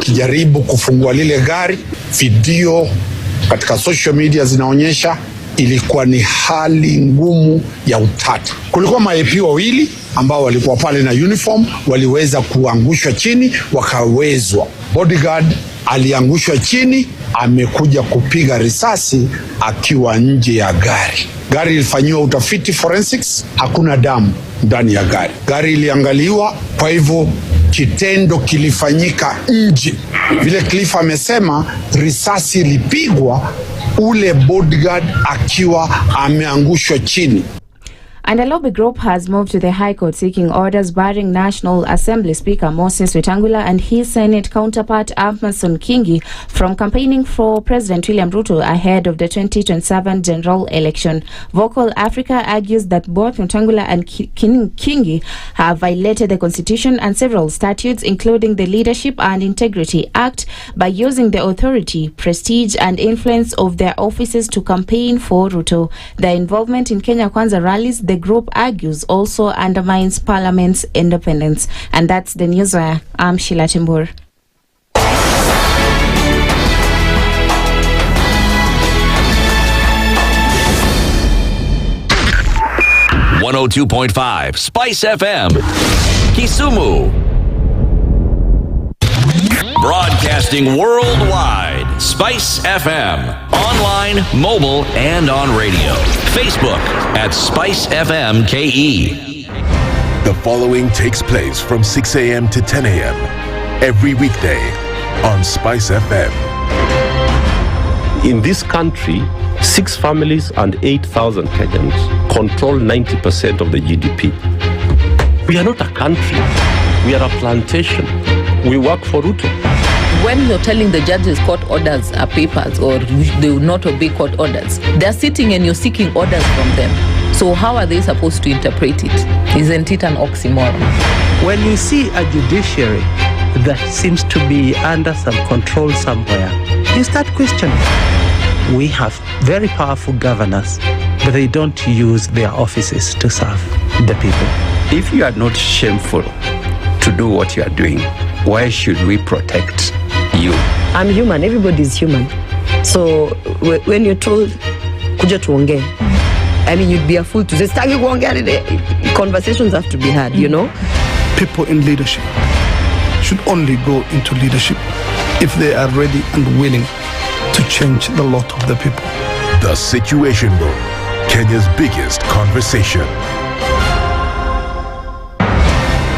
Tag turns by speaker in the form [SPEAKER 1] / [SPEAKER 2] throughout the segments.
[SPEAKER 1] wakijaribu kufungua lile gari. Video katika social media zinaonyesha ilikuwa ni hali ngumu ya utata. Kulikuwa ma-AP wawili ambao walikuwa pale na uniform, waliweza kuangushwa chini, wakawezwa. Bodyguard aliangushwa chini, amekuja kupiga risasi akiwa nje ya gari. Gari ilifanyiwa utafiti forensics, hakuna damu ndani ya gari. Gari iliangaliwa, kwa hivyo kitendo kilifanyika nje. Vile Cliff amesema, risasi ilipigwa ule bodyguard akiwa ameangushwa chini.
[SPEAKER 2] And a lobby group has moved to the High Court seeking orders barring National Assembly Speaker Moses Wetangula and his Senate counterpart Amason Kingi from campaigning for President William Ruto ahead of the 2027 general election. Vocal Africa argues that both Wetangula and Kingi have violated the Constitution and several statutes, including the Leadership and Integrity Act, by using the authority, prestige and influence of their offices to campaign for Ruto. Their involvement in Kenya Kwanza rallies, the group argues, also undermines Parliament's independence. And that's the newswire. I'm Sheila Timbur.
[SPEAKER 3] .5 Spice FM, Kisumu. Broadcasting worldwide, Spice FM. Online, mobile, and on radio. Facebook at SpiceFM KE.
[SPEAKER 4] The following takes place from 6 a.m. to 10 a.m. every weekday on Spice FM.
[SPEAKER 5] In this country, 6 families and 8,000 Kenyans control 90% of the GDP. We are not a country. We are a plantation. We work for Ruto.
[SPEAKER 6] When you're telling the judges court orders are papers or they will not obey court orders, they're sitting and you're seeking orders from them. So how are they supposed to interpret it? Isn't it an oxymoron?
[SPEAKER 7] When you see a judiciary that seems to be under some control somewhere, you start questioning. We have very powerful governors, but they don't use their offices to serve the people.
[SPEAKER 8] If you are not shameful to do what you are doing, why should we protect you?
[SPEAKER 9] I'm human. Everybody's human. So when you're told, kuja tuongee, I mean, you'd be a fool to say, staki kuongea. Conversations have to be had, you know?
[SPEAKER 10] People in leadership should only go into leadership if they are ready and willing to change the lot of the people.
[SPEAKER 4] The Situation Room, Kenya's biggest conversation.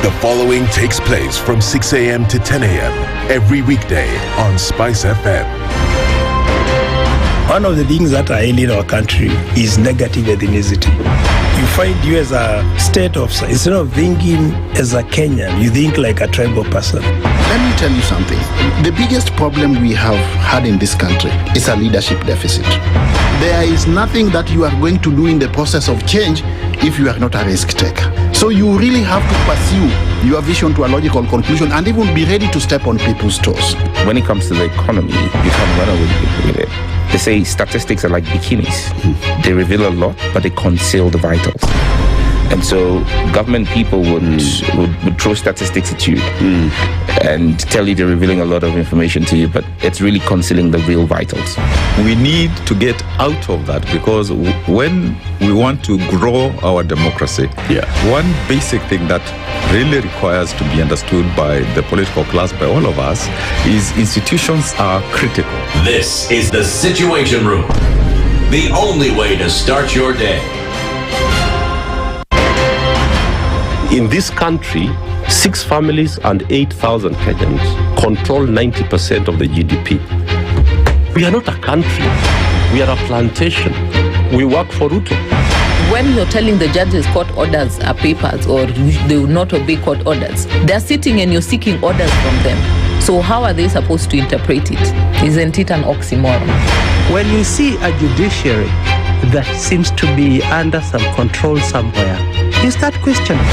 [SPEAKER 4] The following takes place from 6 a.m. to 10 a.m. every weekday on Spice FM.
[SPEAKER 11] One of the things that are in our country is negative ethnicity. You find you as a state officer, instead of thinking as a Kenyan, you think like a tribal person.
[SPEAKER 12] Let me tell you something. The biggest problem we have had in this country is a leadership deficit. There is nothing that you are going to do in the process of change if you are not a risk taker. So you really have to pursue your vision to a logical conclusion and even be ready to step on people's toes.
[SPEAKER 13] When it comes to the economy, you can run away with it. They say statistics are like bikinis. They reveal a lot, but they conceal the vitals. And so government people would throw statistics at you and tell you they're revealing a lot of information to you, but it's really concealing the real vitals.
[SPEAKER 14] We need to get out of that, because when we want to grow our democracy, one basic thing that really requires to be understood by the political class, by all of us, is institutions are critical.
[SPEAKER 3] This is the Situation Room, the only way to start your day.
[SPEAKER 5] In this country, 6 families and 8,000 Kenyans control 90% of the GDP. We are not a country. We are a plantation. We work for Ruto.
[SPEAKER 6] When you're telling the judges court orders are papers or they will not obey court orders, they're sitting and you're seeking orders from them. So how are they supposed to interpret it? Isn't it an oxymoron?
[SPEAKER 7] When you see a judiciary that seems to be under some control somewhere, you start questioning.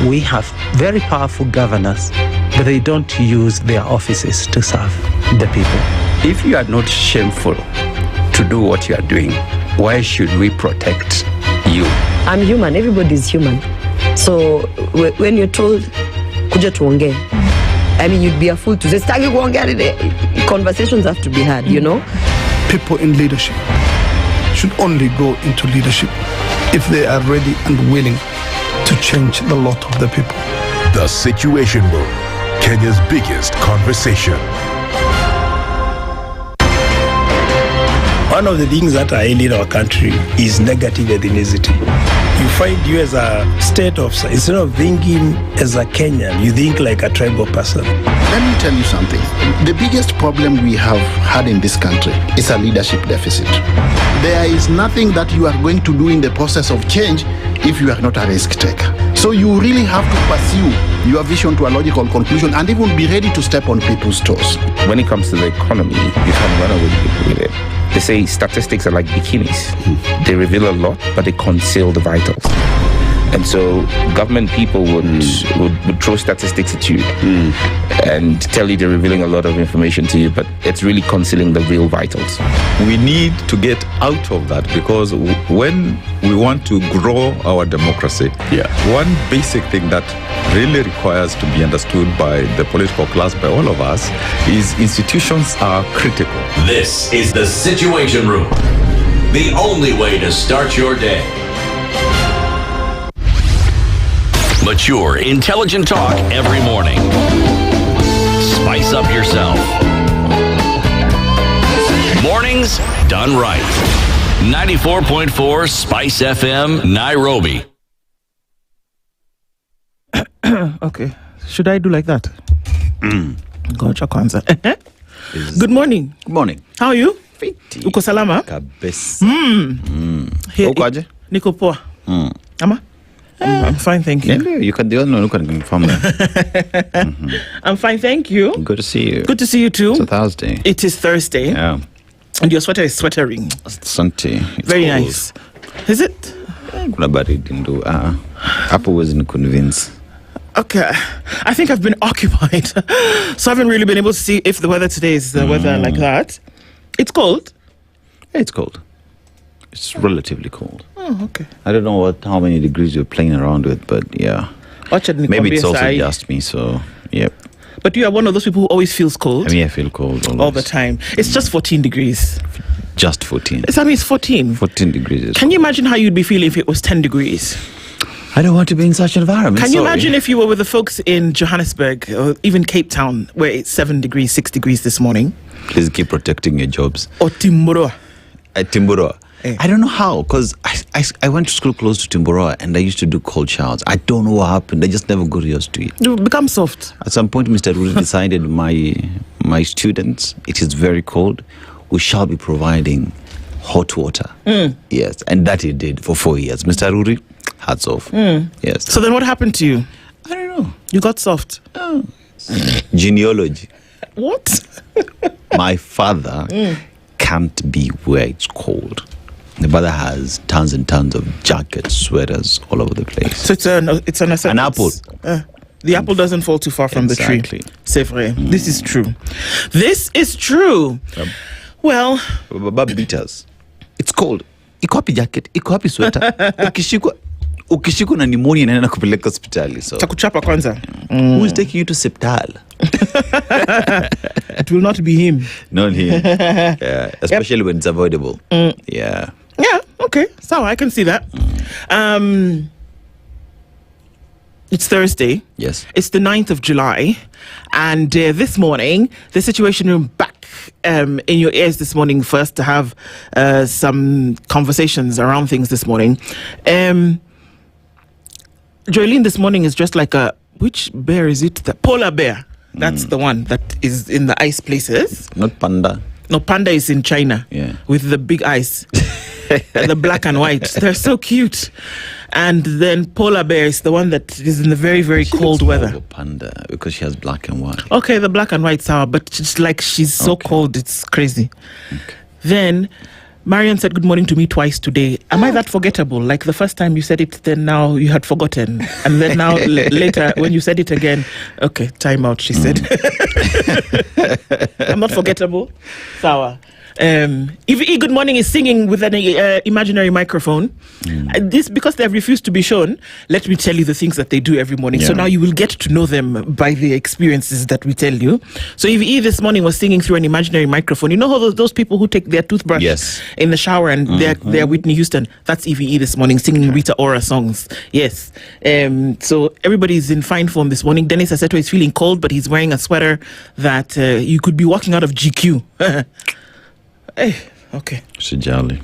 [SPEAKER 7] We have very powerful governors, but they don't use their offices to serve the people.
[SPEAKER 8] If you are not shameful to do what you are doing, why should we protect you?
[SPEAKER 9] I'm human. Everybody's human. So when you're told, kuja tuongee, I mean, you'd be a fool to say, "Stagi kuongea today." Conversations have to be had, you know.
[SPEAKER 10] People in leadership should only go into leadership if they are ready and willing to change the lot of the people.
[SPEAKER 4] The Situation Room, Kenya's biggest conversation.
[SPEAKER 11] One of the things that are ailing our country is negative ethnicity. You find you as a state of, instead of thinking as a Kenyan, you think like a tribal person.
[SPEAKER 12] Let me tell you something. The biggest problem we have had in this country is a leadership deficit. There is nothing that you are going to do in the process of change if you are not a risk taker. So you really have to pursue your vision to a logical conclusion and even be ready to step on people's toes.
[SPEAKER 13] When it comes to the economy, you can run away with it. They say statistics are like bikinis. They reveal a lot, but they conceal the vitals. And so government people would throw statistics at you and tell you they're revealing a lot of information to you, but it's really concealing the real vitals.
[SPEAKER 14] We need to get out of that, because when we want to grow our democracy, one basic thing that really requires to be understood by the political class, by all of us, is institutions are critical.
[SPEAKER 3] This is the Situation Room, the only way to start your day. Mature, intelligent talk every morning. Spice up yourself. Mornings done right. 94.4 Spice FM, Nairobi.
[SPEAKER 15] Okay. Should I do like that? Gocha kwanza. Good morning.
[SPEAKER 16] Good morning.
[SPEAKER 15] How are you? Uko salama?
[SPEAKER 16] Kabisa. Uko
[SPEAKER 15] Niko poa. Ama? I'm fine, thank you.
[SPEAKER 16] Yeah, you can the only one who can confirm that.
[SPEAKER 15] I'm fine, thank you.
[SPEAKER 16] Good to see you.
[SPEAKER 15] Good to see you too.
[SPEAKER 16] It's a Thursday.
[SPEAKER 15] It is Thursday.
[SPEAKER 16] Yeah.
[SPEAKER 15] And your sweater is sweatering.
[SPEAKER 16] Sunday.
[SPEAKER 15] Very cold. Nice. Is it?
[SPEAKER 16] Kuna baridi Nduh. Hapo wasn't convinced.
[SPEAKER 15] Okay. I think I've been occupied. So I haven't really been able to see if the weather today is the weather like that. It's cold.
[SPEAKER 16] Yeah, it's cold. It's relatively cold.
[SPEAKER 15] Oh, okay.
[SPEAKER 16] I don't know how many degrees you're playing around with, but yeah. Maybe it's also just me, so yep.
[SPEAKER 15] But you are one of those people who always feels cold.
[SPEAKER 16] I mean, I feel cold
[SPEAKER 15] all the time. It's just 14 degrees.
[SPEAKER 16] Just 14.
[SPEAKER 15] I mean, it's 14.
[SPEAKER 16] 14 degrees.
[SPEAKER 15] Can you imagine how you'd be feeling if it was 10 degrees?
[SPEAKER 16] I don't want to be in such an environment.
[SPEAKER 15] Can you imagine if you were with the folks in Johannesburg or even Cape Town, where it's 7 degrees, 6 degrees this morning?
[SPEAKER 16] Please keep protecting your jobs.
[SPEAKER 15] Or Timboroa.
[SPEAKER 16] Timboroa. I don't know how, because I went to school close to Timboroa and I used to do cold showers. I don't know what happened. I just never got used to it.
[SPEAKER 15] You become soft.
[SPEAKER 16] At some point, Mr. Ruri decided my students, it is very cold. We shall be providing hot water. Yes, and that he did for 4 years. Mr. Ruri, hats off. Yes.
[SPEAKER 15] So then what happened to you?
[SPEAKER 16] I don't know.
[SPEAKER 15] You got soft.
[SPEAKER 16] Genealogy.
[SPEAKER 15] What?
[SPEAKER 16] My father can't be where it's cold. The brother has tons and tons of jackets, sweaters all over the place.
[SPEAKER 15] So it's an
[SPEAKER 16] apple.
[SPEAKER 15] The apple doesn't fall too far from the tree. C'est vrai. This is true. This is true. Well,
[SPEAKER 16] beaters. It's cold. Iko wapi jacket? Iko wapi sweater? Ukishikwa na pneumonia inaenda kupeleka hospitali. So
[SPEAKER 15] takuchapa kwanza.
[SPEAKER 16] Who is taking you to septal?
[SPEAKER 15] It will not be him.
[SPEAKER 16] Not him. Yeah, especially when it's avoidable. Yeah.
[SPEAKER 15] Yeah, okay. So I can see that. It's Thursday.
[SPEAKER 16] Yes.
[SPEAKER 15] It's the 9th of July. And this morning, the Situation Room back in your ears this morning for us to have some conversations around things this morning. Joyline this morning is just like which bear is it? The polar bear. That's the one that is in the ice places.
[SPEAKER 16] Not panda.
[SPEAKER 15] No, panda is in China.
[SPEAKER 16] Yeah.
[SPEAKER 15] With the big eyes. The black and white. They're so cute. And then polar bear is the one that is in the very, very cold weather.
[SPEAKER 16] More panda because she has black and white.
[SPEAKER 15] Okay, the black and white sour, but it's like she's so cold, it's crazy.
[SPEAKER 16] Okay.
[SPEAKER 15] Then Marian said good morning to me twice today. Am I that forgettable? Like the first time you said it, then now you had forgotten. And then now later when you said it again, okay, time out, she said. I'm not forgettable. Sour. Eve Good Morning is singing with an imaginary microphone. This, because they have refused to be shown, let me tell you the things that they do every morning. So now you will get to know them by the experiences that we tell you. So Eve this morning was singing through an imaginary microphone. You know how those people who take their toothbrush in the shower and they're Whitney Houston? That's Eve this morning singing Rita Ora songs. Yes. So everybody's in fine form this morning. Dennis Aseto is feeling cold, but he's wearing a sweater that you could be walking out of GQ. Hey, okay.
[SPEAKER 16] Sijali.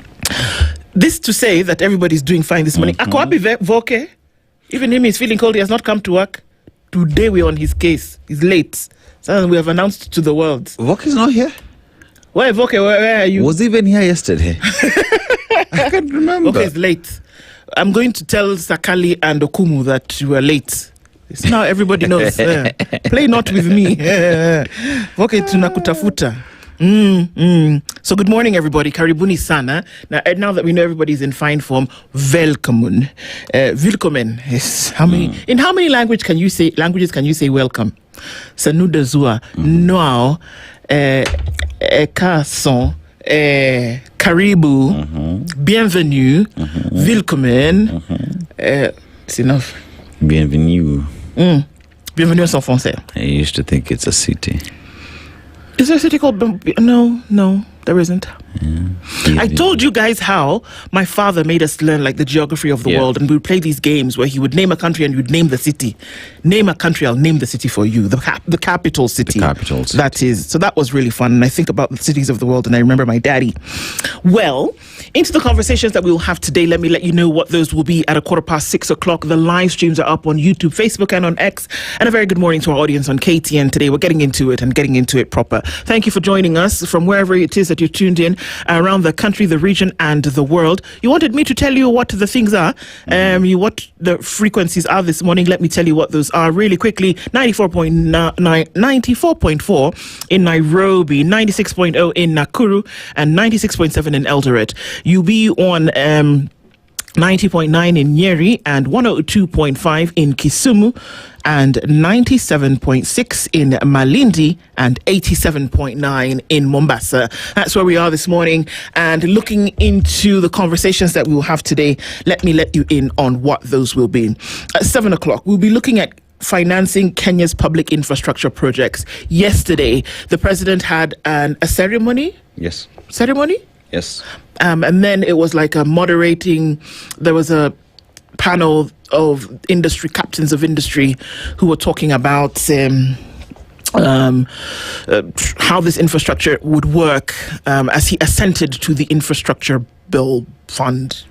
[SPEAKER 15] This to say that everybody's doing fine this morning. Akwabi Voke, even him is feeling cold. He has not come to work. Today we're on his case. He's late. So we have announced to the world.
[SPEAKER 16] Voke is not here?
[SPEAKER 15] Where Voke? Where are you?
[SPEAKER 16] Was he even here yesterday? I can't remember.
[SPEAKER 15] Voke is late. I'm going to tell Sakali and Okumu that you are late. It's now everybody knows. Play not with me. Voke tunakutafuta. So good morning, everybody. Karibuni sana. Now that we know everybody's in fine form, welcome. Willkommen is how many? In how many languages can you say welcome? Sanuda zua. Now, kason. Karibu. Bienvenue. Willkommen. It's enough.
[SPEAKER 16] Bienvenue.
[SPEAKER 15] Bienvenue en français.
[SPEAKER 16] I used to think it's a city.
[SPEAKER 15] Is there a city called... No, there isn't. I told you guys how my father made us learn like the geography of the world, and we would play these games where he would name a country and you'd name the city. Name a country, I'll name the city for you. The capital city. The capital city. That is. So that was really fun. And I think about the cities of the world and I remember my daddy. Well, into the conversations that we will have today, let me let you know what those will be at 6:15. The live streams are up on YouTube, Facebook, and on X. And a very good morning to our audience on KTN today. We're getting into it and getting into it proper. Thank you for joining us from wherever it is that you're tuned in, around the country, the region, and the world. You wanted me to tell you what the things are, what the frequencies are this morning. Let me tell you what those are really quickly. 94.4 in Nairobi, 96.0 in Nakuru, and 96.7 in Eldoret. You'll be on 90.9 in Njeri and 102.5 in Kisumu and 97.6 in Malindi and 87.9 in Mombasa. That's where we are this morning. And looking into the conversations that we will have today, let me let you in on what those will be. At 7 o'clock, we'll be looking at financing Kenya's public infrastructure projects. Yesterday, the president had a ceremony.
[SPEAKER 16] Yes.
[SPEAKER 15] Ceremony?
[SPEAKER 16] Yes.
[SPEAKER 15] And then it was like a moderating, there was a panel of industry, captains of industry, who were talking about how this infrastructure would work as he assented to the infrastructure bill fund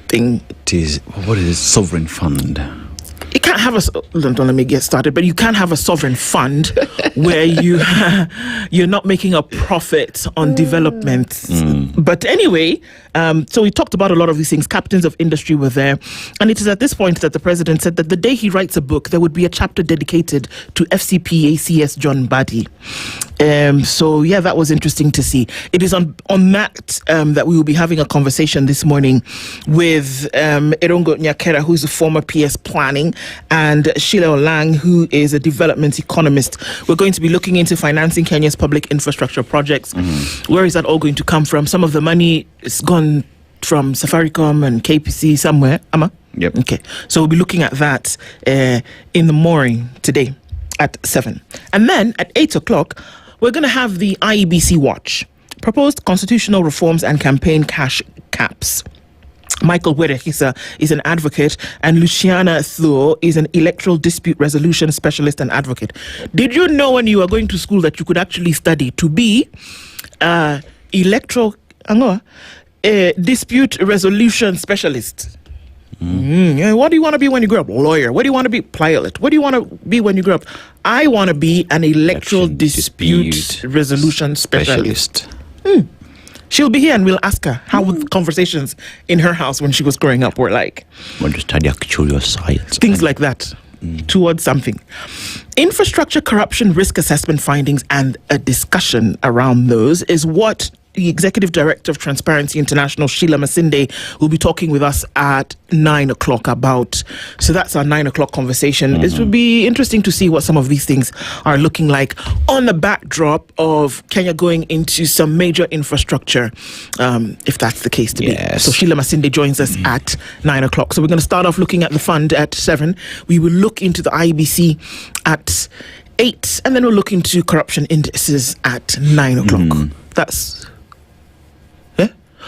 [SPEAKER 15] thing.
[SPEAKER 16] It is, what is it? Sovereign fund.
[SPEAKER 15] You can't have don't let me get started, but you can't have a sovereign fund where you're not making a profit on development. But anyway, so we talked about a lot of these things. Captains of industry were there. And it is at this point that the president said that the day he writes a book, there would be a chapter dedicated to FCP ACS John Badi. So yeah, that was interesting to see. It is on that that we will be having a conversation this morning with Erongo Nyakera, who's a former PS planning, and Sheila Olang, who is a development economist. We're going to be looking into financing Kenya's public infrastructure projects. Where is that all going to come from? Some of the money is gone from Safaricom and KPC somewhere. Amma?
[SPEAKER 16] Yep.
[SPEAKER 15] Okay. So we'll be looking at that in the morning today at 7. And then at 8 o'clock, we're going to have the IEBC Watch. Proposed constitutional reforms and campaign cash caps. Michael Werehisa is an advocate, and Luciana Thuo is an electoral dispute resolution specialist and advocate. Did you know when you were going to school that you could actually study to be electoral dispute resolution specialist? What do you want to be when you grow up? Lawyer. What do you want to be? Pilot. What do you want to be when you grow up? I want to be an electoral dispute resolution specialist. She'll be here and we'll ask her how the conversations in her house when she was growing up were like.
[SPEAKER 16] Want to study actuarial science.
[SPEAKER 15] Things like that. Towards something. Infrastructure corruption risk assessment findings and a discussion around those is what the Executive Director of Transparency International, Sheila Masinde, will be talking with us at 9 o'clock about. So that's our 9 o'clock conversation. It would be interesting to see what some of these things are looking like on the backdrop of Kenya going into some major infrastructure, if that's the case to be. So Sheila Masinde joins us at 9 o'clock. So we're going to start off looking at the fund at 7. We will look into the IBC at 8, and then we'll look into corruption indices at 9 o'clock. That's...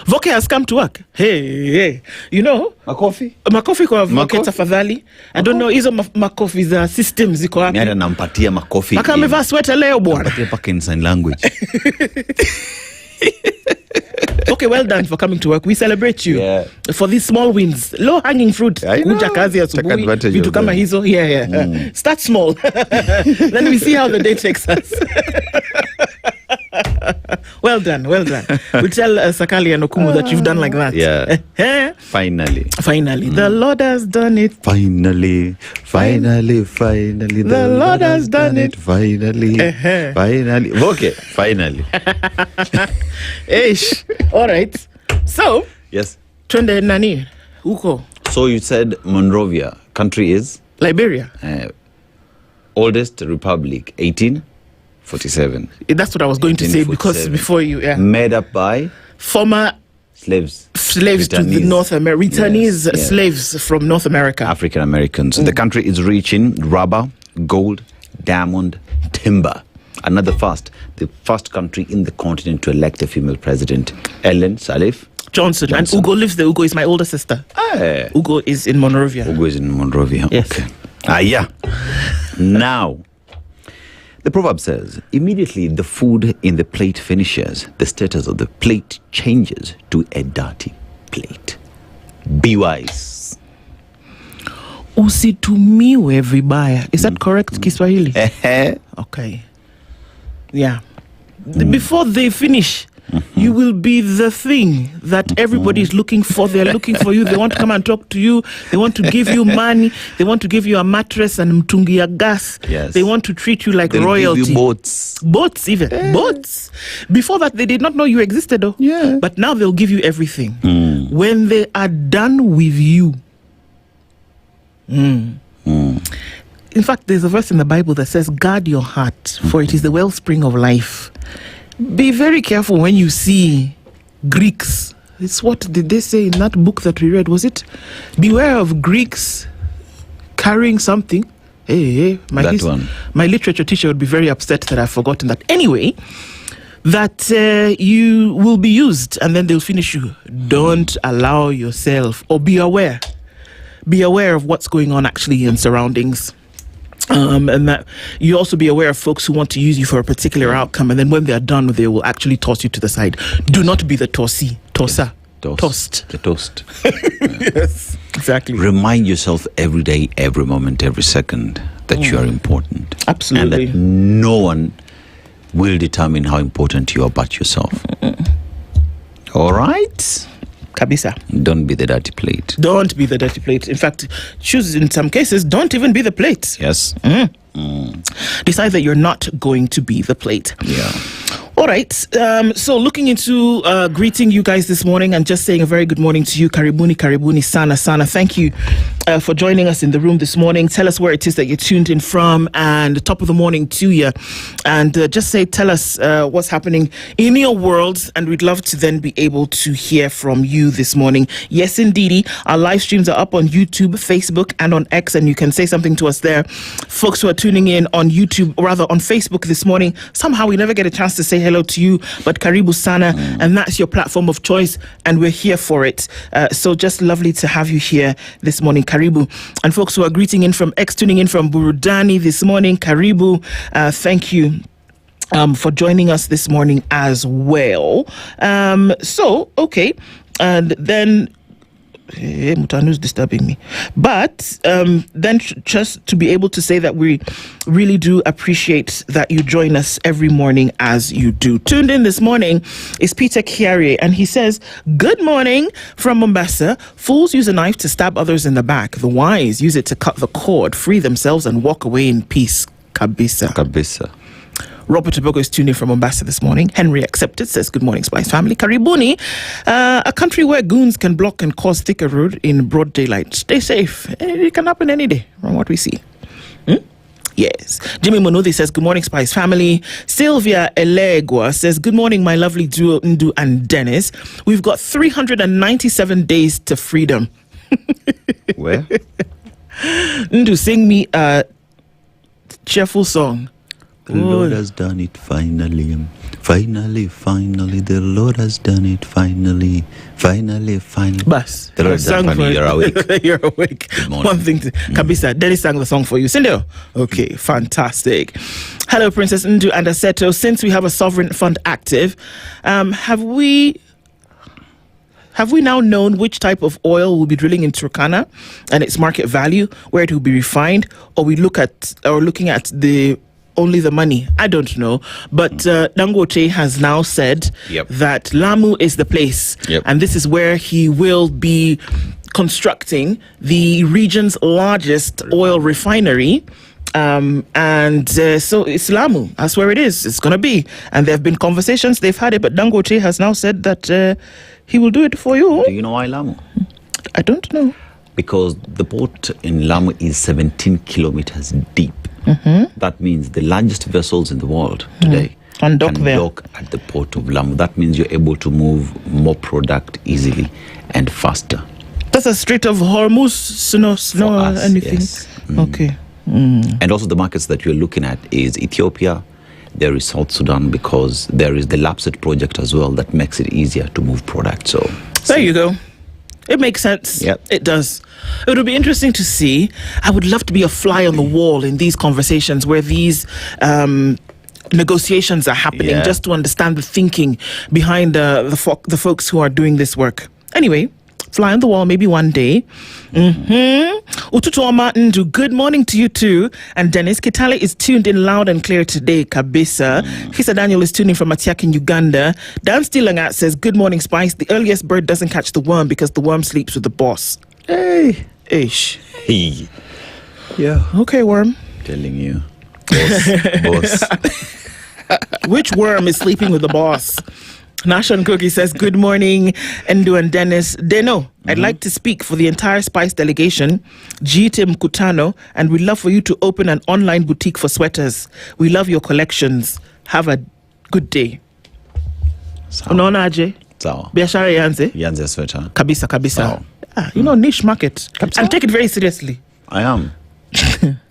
[SPEAKER 15] Voke has come to work. Hey. You know? Makofi kwa Voke tafadhali. I don't know, hizo makofi za systems ziko wapi?
[SPEAKER 16] Mimi nampatia makofi.
[SPEAKER 15] Maka amevaa sweater leo bwana.
[SPEAKER 16] Nampatia paka in sign language.
[SPEAKER 15] Okay, well done for coming to work. We celebrate you for these small wins. Low hanging fruit. Kuja kazi asubuhi. Vitu kama hizo. Start small. Then we see how the day takes us. Well done. We'll tell Sakali and Okumu that you've done like that.
[SPEAKER 16] Finally.
[SPEAKER 15] The Lord has done it.
[SPEAKER 16] Finally. The
[SPEAKER 15] Lord has done it.
[SPEAKER 16] Finally. Okay, finally.
[SPEAKER 15] Ish. All right. So.
[SPEAKER 16] Yes.
[SPEAKER 15] Twende nani? Uko.
[SPEAKER 16] So you said Monrovia. Country is?
[SPEAKER 15] Liberia.
[SPEAKER 16] Oldest republic, 1847.
[SPEAKER 15] That's what I was going to say because before you,
[SPEAKER 16] made up by
[SPEAKER 15] former
[SPEAKER 16] slaves
[SPEAKER 15] to the North America, returnees slaves from North America,
[SPEAKER 16] African Americans. The country is rich in rubber, gold, diamond, timber. Another the first country in the continent to elect a female president, Ellen Sirleaf
[SPEAKER 15] Johnson. And Ugo lives there. Ugo is my older sister. Ugo is in Monrovia.
[SPEAKER 16] Yes. Okay. Now, the proverb says, immediately the food in the plate finishes, the status of the plate changes to a dirty plate. Be wise.
[SPEAKER 15] Usitumiwe vibaya. Is that correct, Kiswahili? Okay. Yeah. Before they finish, you will be the thing that everybody is looking for. They're looking for you. They want to come and talk to you. They want to give you money. They want to give you a mattress and mtungi ya gas.
[SPEAKER 16] Yes.
[SPEAKER 15] They want to treat you like royalty.
[SPEAKER 16] Give you boats.
[SPEAKER 15] Boats even. Boats. Before that, they did not know you existed though.
[SPEAKER 16] Yeah.
[SPEAKER 15] But now they'll give you everything. When they are done with you. In fact, there's a verse in the Bible that says, guard your heart, for it is the wellspring of life. Be very careful when you see Greeks. It's what did they say in that book that we read? Was it? Beware of Greeks carrying something. My literature teacher would be very upset that I've forgotten that. Anyway, that you will be used and then they'll finish you. Don't allow yourself, or be aware. Be aware of what's going on actually in surroundings. And that you also be aware of folks who want to use you for a particular outcome, and then when they are done, they will actually toss you to the side. Do not be the tosser. Tossed.
[SPEAKER 16] The toast.
[SPEAKER 15] Yes, exactly.
[SPEAKER 16] Remind yourself every day, every moment, every second that you are important.
[SPEAKER 15] Absolutely.
[SPEAKER 16] And that no one will determine how important you are but yourself. All right?
[SPEAKER 15] Kabisa.
[SPEAKER 16] Don't be the dirty plate.
[SPEAKER 15] Don't be the dirty plate. In fact, choose in some cases, don't even be the plate.
[SPEAKER 16] Yes.
[SPEAKER 15] Decide that you're not going to be the plate.
[SPEAKER 16] Yeah.
[SPEAKER 15] All right. So looking into greeting you guys this morning and just saying a very good morning to you. Karibuni sana. Thank you for joining us in the room this morning. Tell us where it is that you're tuned in from, and top of the morning to you. And tell us what's happening in your world, and we'd love to then be able to hear from you this morning. Yes, indeedy. Our live streams are up on YouTube, Facebook, and on X, and you can say something to us there. Folks who are tuning in on YouTube, or rather on Facebook this morning, somehow we never get a chance to say hello to you, but Karibu Sana, and that's your platform of choice, and we're here for it. So just lovely to have you here this morning, Karibu. And folks who are greeting in from X, tuning in from Burudani this morning, Karibu. Thank you for joining us this morning as well. Okay, and then Mutanu is disturbing me. But then just to be able to say that we really do appreciate that you join us every morning as you do. Tuned in this morning is Peter Kiari, and he says, good morning from Mombasa. Fools use a knife to stab others in the back. The wise use it to cut the cord, free themselves, and walk away in peace. Kabisa. Robert Obogo is tuned in from Mombasa this morning. Henry Accepted says, good morning, Spice family. Karibuni, a country where goons can block and cause thicker road in broad daylight. Stay safe. It can happen any day from what we see. Yes. Jimmy Monuthi says, good morning, Spice family. Sylvia Elegua says, good morning, my lovely duo, Nduh and Dennis. We've got 397 days to freedom.
[SPEAKER 16] Where?
[SPEAKER 15] Nduh, sing me a cheerful song.
[SPEAKER 16] The Lord has done it finally. Finally, the Lord has done it finally. Finally.
[SPEAKER 15] Bas.
[SPEAKER 16] The Lord has done it finally. You're awake.
[SPEAKER 15] You're awake. One thing. Kabisa, Dennis sang the song for you. Sindo? Okay, fantastic. Hello, Princess Nduh and Aseto. Since we have a sovereign fund active, have we now known which type of oil will be drilling in Turkana and its market value, where it will be refined, or looking at only the money? I don't know. But Dangote has now said that Lamu is the place. And this is where he will be constructing the region's largest oil refinery. So it's Lamu. That's where it is. It's going to be. And there have been conversations. They've had it. But Dangote has now said that he will do it for you.
[SPEAKER 16] Do you know why Lamu?
[SPEAKER 15] I don't know.
[SPEAKER 16] Because the port in Lamu is 17 kilometers deep. That means the largest vessels in the world today
[SPEAKER 15] can dock
[SPEAKER 16] at the port of Lamu. That means you're able to move more product easily and faster.
[SPEAKER 15] That's a Strait of Hormuz, no anything.
[SPEAKER 16] Yes.
[SPEAKER 15] Okay.
[SPEAKER 16] And also the markets that you're looking at is Ethiopia. There is South Sudan, because there is the Lapset project as well that makes it easier to move product. So
[SPEAKER 15] there you go. It makes sense.
[SPEAKER 16] Yep.
[SPEAKER 15] It does. It would be interesting to see. I would love to be a fly on the wall in these conversations where these negotiations are happening, just to understand the thinking behind the folks who are doing this work. Anyway, fly on the wall maybe one day. Ututu Nduh, good morning to you too. And Dennis Kitale is tuned in loud and clear today, Kabisa. Kisa Daniel is tuning from Atiak in Uganda. Dan Stilangat says, good morning, Spice. The earliest bird doesn't catch the worm because the worm sleeps with the boss. Hey. Ish.
[SPEAKER 16] Hey.
[SPEAKER 15] Yeah. Okay, worm.
[SPEAKER 16] Telling you. Boss.
[SPEAKER 15] Which worm is sleeping with the boss? Nashon Cookie says, good morning, Nduh and Dennis. Deno, I'd like to speak for the entire Spice delegation, G-Tim Kutano, and we'd love for you to open an online boutique for sweaters. We love your collections. Have a good day. Unaona aje?
[SPEAKER 16] Sawa.
[SPEAKER 15] Biashara yanze?
[SPEAKER 16] Yanze sweater.
[SPEAKER 15] Kabisa. Niche market. And take it very seriously.
[SPEAKER 16] I am.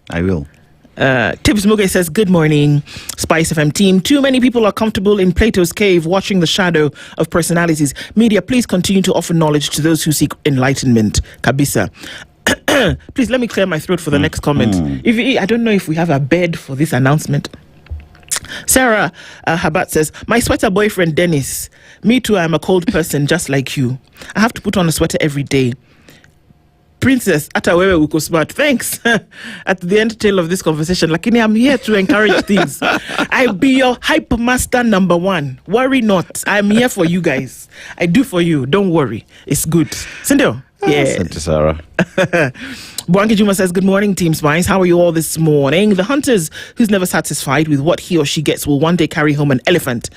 [SPEAKER 16] I will.
[SPEAKER 15] Tibbs Muge says, good morning, Spice FM team. Too many people are comfortable in Plato's cave watching the shadow of personalities. Media, please continue to offer knowledge to those who seek enlightenment. Kabisa. Please let me clear my throat for the next comment. I don't know if we have a bed for this announcement. Sarah Habat says, my sweater boyfriend Dennis. Me too, I'm a cold person just like you. I have to put on a sweater every day. Princess, Atawewe Uko Smart, thanks. At the end tail of this conversation, Lakini, I'm here to encourage things. I'll be your hype master number one. Worry not. I'm here for you guys. I do for you. Don't worry. It's good. Sindo?
[SPEAKER 16] Yes. Sarah.
[SPEAKER 15] Bwangi Juma says, good morning, Team Spice. How are you all this morning? The hunters who's never satisfied with what he or she gets will one day carry home an elephant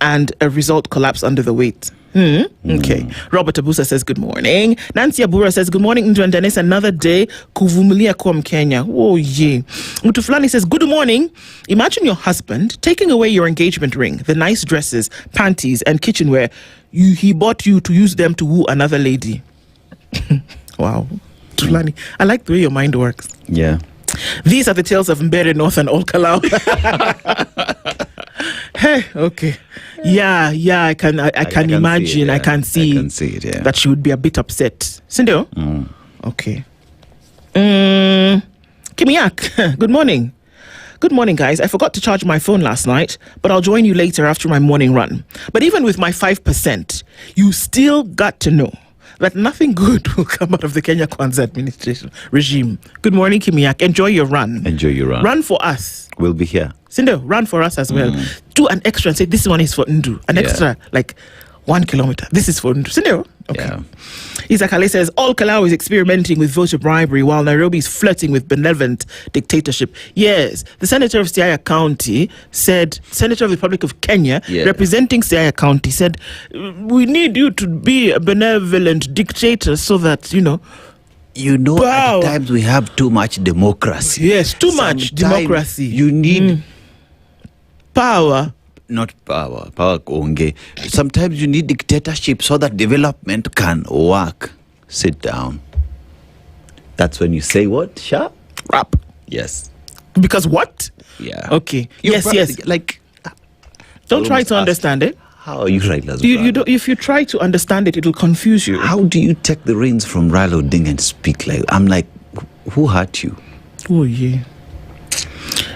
[SPEAKER 15] and a result collapse under the weight. Okay. Robert Abusa says, good morning. Nancy Abura says, good morning, Nduh and Dennis. Another day. Kuvumilia kwa Kenya. Oh, yeah. Mutufulani says, good morning. Imagine your husband taking away your engagement ring, the nice dresses, panties, and kitchenware he bought you to use them to woo another lady. Wow. Mutufulani, I like the way your mind works.
[SPEAKER 16] Yeah.
[SPEAKER 15] These are the tales of Mbere North and Old Kalau. Hey, okay. Yeah, I can imagine. I can see
[SPEAKER 16] it, yeah.
[SPEAKER 15] That she would be a bit upset. Sindo? Okay. Kimiak, good morning. Good morning, guys. I forgot to charge my phone last night, but I'll join you later after my morning run. But even with my 5%, you still got to know that nothing good will come out of the Kenya Kwanzaa administration regime. Good morning, Kimiak. Enjoy your run.
[SPEAKER 16] Enjoy your run.
[SPEAKER 15] Run for us.
[SPEAKER 16] We'll be here.
[SPEAKER 15] Sindo, run for us as well. Do an extra and say, this one is for Nduh. An extra, like 1 kilometer. This is for Nduh. Okay.
[SPEAKER 16] Yeah.
[SPEAKER 15] Isaac Ali says, all Kalau is experimenting with voter bribery while Nairobi is flirting with benevolent dictatorship. Yes, the senator of Siaya County said, Senator of the Republic of Kenya, representing Siaya County, said, we need you to be a benevolent dictator so that,
[SPEAKER 16] at times we have too much democracy.
[SPEAKER 15] Yes, too much democracy.
[SPEAKER 16] You need
[SPEAKER 15] power.
[SPEAKER 16] Not power onge. Sometimes you need dictatorship so that development can work. Sit down. That's when you say what? Sharp?
[SPEAKER 15] Rap.
[SPEAKER 16] Yes.
[SPEAKER 15] Because what?
[SPEAKER 16] Yeah.
[SPEAKER 15] Okay. Yes.
[SPEAKER 16] Like,
[SPEAKER 15] don't try to understand it.
[SPEAKER 16] How are you, Raila's
[SPEAKER 15] you don't, if you try to understand it, it'll confuse you.
[SPEAKER 16] How do you take the reins from Raila Odinga and speak like? I'm like, who hurt you?
[SPEAKER 15] Oh yeah.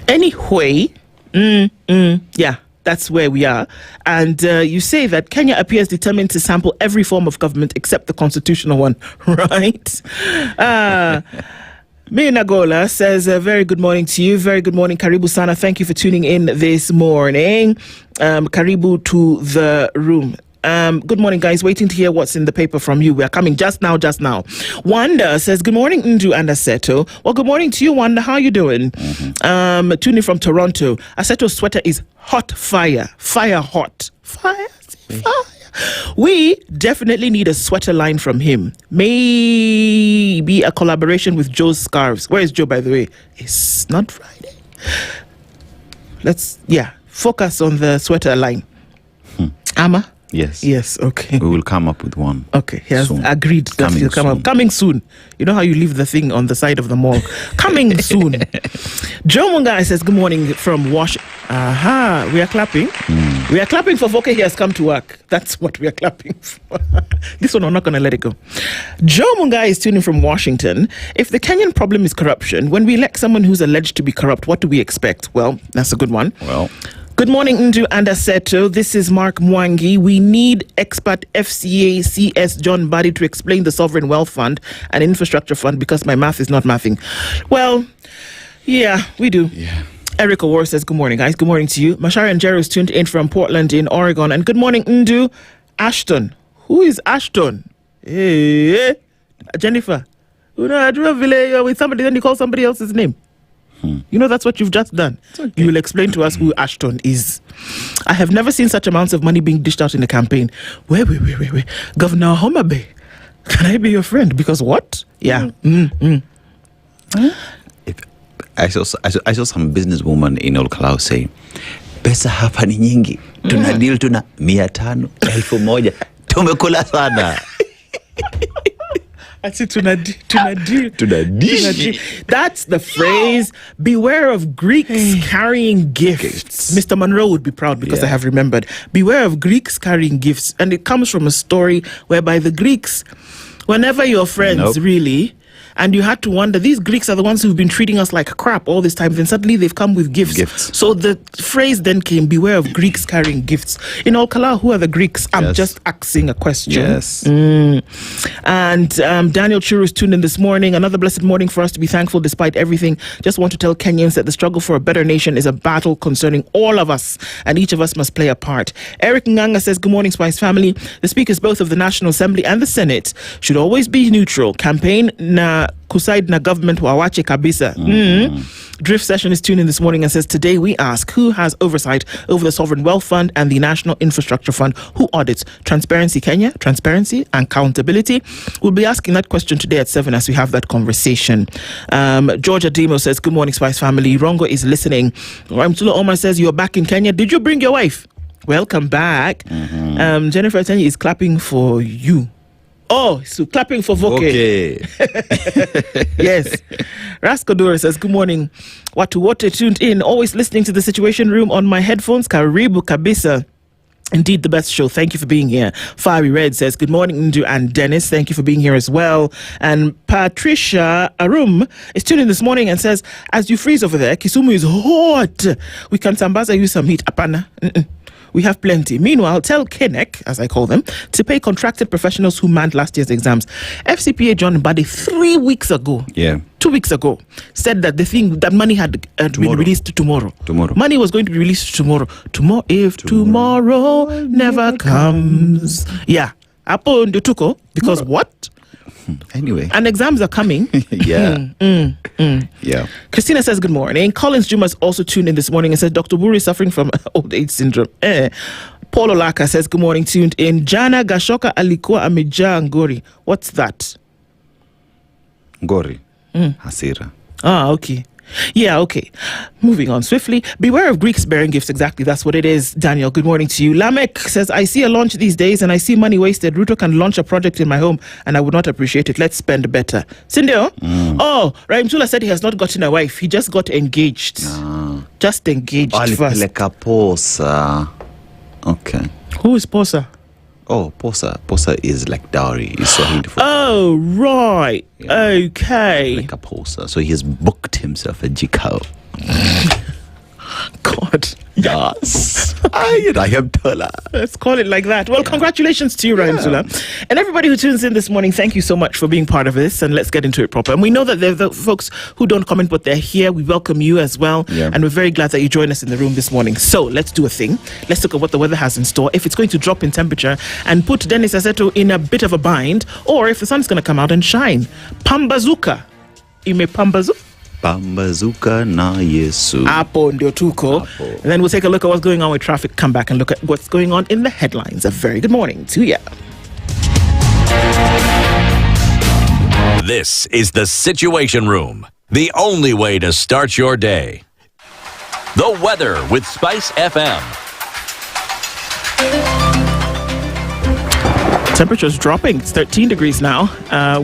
[SPEAKER 15] Anyway, yeah. That's where we are. And you say that Kenya appears determined to sample every form of government except the constitutional one, right? Minagola says, very good morning to you. Very good morning, Karibu Sana. Thank you for tuning in this morning. Karibu to the room. Good morning, guys. Waiting to hear what's in the paper from you. We are coming just now. Wanda says, good morning, Nduh and Aseto. Well, good morning to you, Wanda. How are you doing? Tuning from Toronto. Aseto's sweater is hot fire. Fire hot. Fire. We definitely need a sweater line from him. Maybe a collaboration with Joe's scarves. Where is Joe, by the way? It's not Friday. Let's, focus on the sweater line. Ama? Yes, okay.
[SPEAKER 16] We will come up with one.
[SPEAKER 15] Okay, he has agreed that he'll come up. Coming soon. You know how you leave the thing on the side of the mall? Coming soon. Joe Mungai says, good morning from Washington. We are clapping. We are clapping for Voke. He has come to work. That's what we are clapping for. This one, I'm not going to let it go. Joe Mungai is tuning from Washington. If the Kenyan problem is corruption, when we elect someone who's alleged to be corrupt, what do we expect? Well, that's a good one. Good morning, Nduh and Aseto. This is Mark Mwangi. We need expert FCA CS John Buddy to explain the Sovereign Wealth Fund and Infrastructure Fund because my math is not mathing. Well, yeah, we do.
[SPEAKER 16] Yeah.
[SPEAKER 15] Eric Awar says, good morning, guys. Good morning to you. Mashari and Njeri is tuned in from Portland in Oregon. And good morning, Nduh. Ashton. Who is Ashton? Hey, Jennifer. I drew a village with somebody, then you call somebody else's name. That's what you've just done. Okay. You will explain to us who Ashton is. I have never seen such amounts of money being dished out in a campaign. Wait. Governor Homabe, can I be your friend? Because what? Yeah.
[SPEAKER 16] I saw some businesswoman in Okoh say, pesa hapa ni nyingi. Tuna deal tuna 500, 1000. Tumekula sana.
[SPEAKER 15] I said, that's the phrase. Beware of Greeks carrying gifts. Mr. Monroe would be proud because I have remembered. Beware of Greeks carrying gifts. And it comes from a story whereby the Greeks, whenever you're friends, really, and you had to wonder, these Greeks are the ones who've been treating us like crap all this time. Then suddenly they've come with gifts. So the phrase then came, beware of Greeks carrying gifts. In Okoh, who are the Greeks? I'm just asking a question.
[SPEAKER 16] Yes.
[SPEAKER 15] And Daniel Churu is tuned in this morning. Another blessed morning for us to be thankful despite everything. Just want to tell Kenyans that the struggle for a better nation is a battle concerning all of us, and each of us must play a part. Eric Nganga says, good morning, Spice family. The speakers both of the National Assembly and the Senate should always be neutral. Campaign na kusaid na government wawache kabisa. Drift Session is tuned in this morning and says, today we ask, who has oversight over the Sovereign Wealth Fund and the National Infrastructure Fund? Who audits Transparency Kenya, transparency and accountability? We'll be asking that question today at 7 as we have that conversation. Georgia Demo says, good morning, Spice family. Rongo is listening. Ramtula Omar says, you're back in Kenya. Did you bring your wife? Welcome back. Jennifer Tanya is clapping for you. Oh, so clapping for Voke. Yes. Raskodora says, good morning. Watu tuned in, always listening to the Situation Room on my headphones. Karibu kabisa. Indeed, the best show. Thank you for being here. Fiery Red says, good morning, Nduh and Dennis. Thank you for being here as well. And Patricia Arum is tuned in this morning and says, as you freeze over there, Kisumu is hot. We can sambaza you some heat. Apana. We have plenty. Meanwhile, tell Kinec, as I call them, to pay contracted professionals who manned last year's exams. FCPA John Mbadi 3 weeks ago. 2 weeks ago, said that that money had been released tomorrow. Money was going to be released tomorrow. If tomorrow never comes. Yeah. Apo Nduh, because what?
[SPEAKER 16] Anyway.
[SPEAKER 15] And exams are coming.
[SPEAKER 16] Yeah.
[SPEAKER 15] Yeah. Christina says, good morning. Collins Juma's also tuned in this morning and says, Dr. Buri is suffering from old age syndrome. Paul Olaka says, good morning, tuned in. Jana Gashoka alikuwa amejaa ngori. What's that?
[SPEAKER 16] Ngori. Hasira.
[SPEAKER 15] Okay. Yeah, okay. Moving on swiftly. Beware of Greeks bearing gifts. Exactly, that's what it is. Daniel, good morning to you. Lamek says, I see a launch these days and I see money wasted. Ruto can launch a project in my home and I would not appreciate it. Let's spend better. Sindio? Oh, Raimtula said he has not gotten a wife. He just got engaged. Just engaged first.
[SPEAKER 16] Posa. Okay.
[SPEAKER 15] Who is Posa?
[SPEAKER 16] Oh, Posa is like dowry.
[SPEAKER 15] Oh, right. Yeah. Okay.
[SPEAKER 16] Like a Posa. So he has booked himself a jikao.
[SPEAKER 15] God.
[SPEAKER 16] Yes. I am Tola.
[SPEAKER 15] Let's call it like that. Well, congratulations to you, Raimtula. And everybody who tunes in this morning, thank you so much for being part of this. And let's get into it proper. And we know that there are the folks who don't comment, but they're here. We welcome you as well. Yeah. And we're very glad that you joined us in the room this morning. So let's do a thing. Let's look at what the weather has in store. If it's going to drop in temperature and put Dennis Aseto in a bit of a bind, or if the sun's going to come out and shine. Pambazuka. Ime pambazuka.
[SPEAKER 16] Pambazuka na Yesu.
[SPEAKER 15] Apo ndio tuko. And then we'll take a look at what's going on with traffic. Come back and look at what's going on in the headlines. A very good morning to you.
[SPEAKER 3] This is the Situation Room, the only way to start your day. The weather with SpiceFM.
[SPEAKER 15] Temperature's dropping. It's 13 degrees now.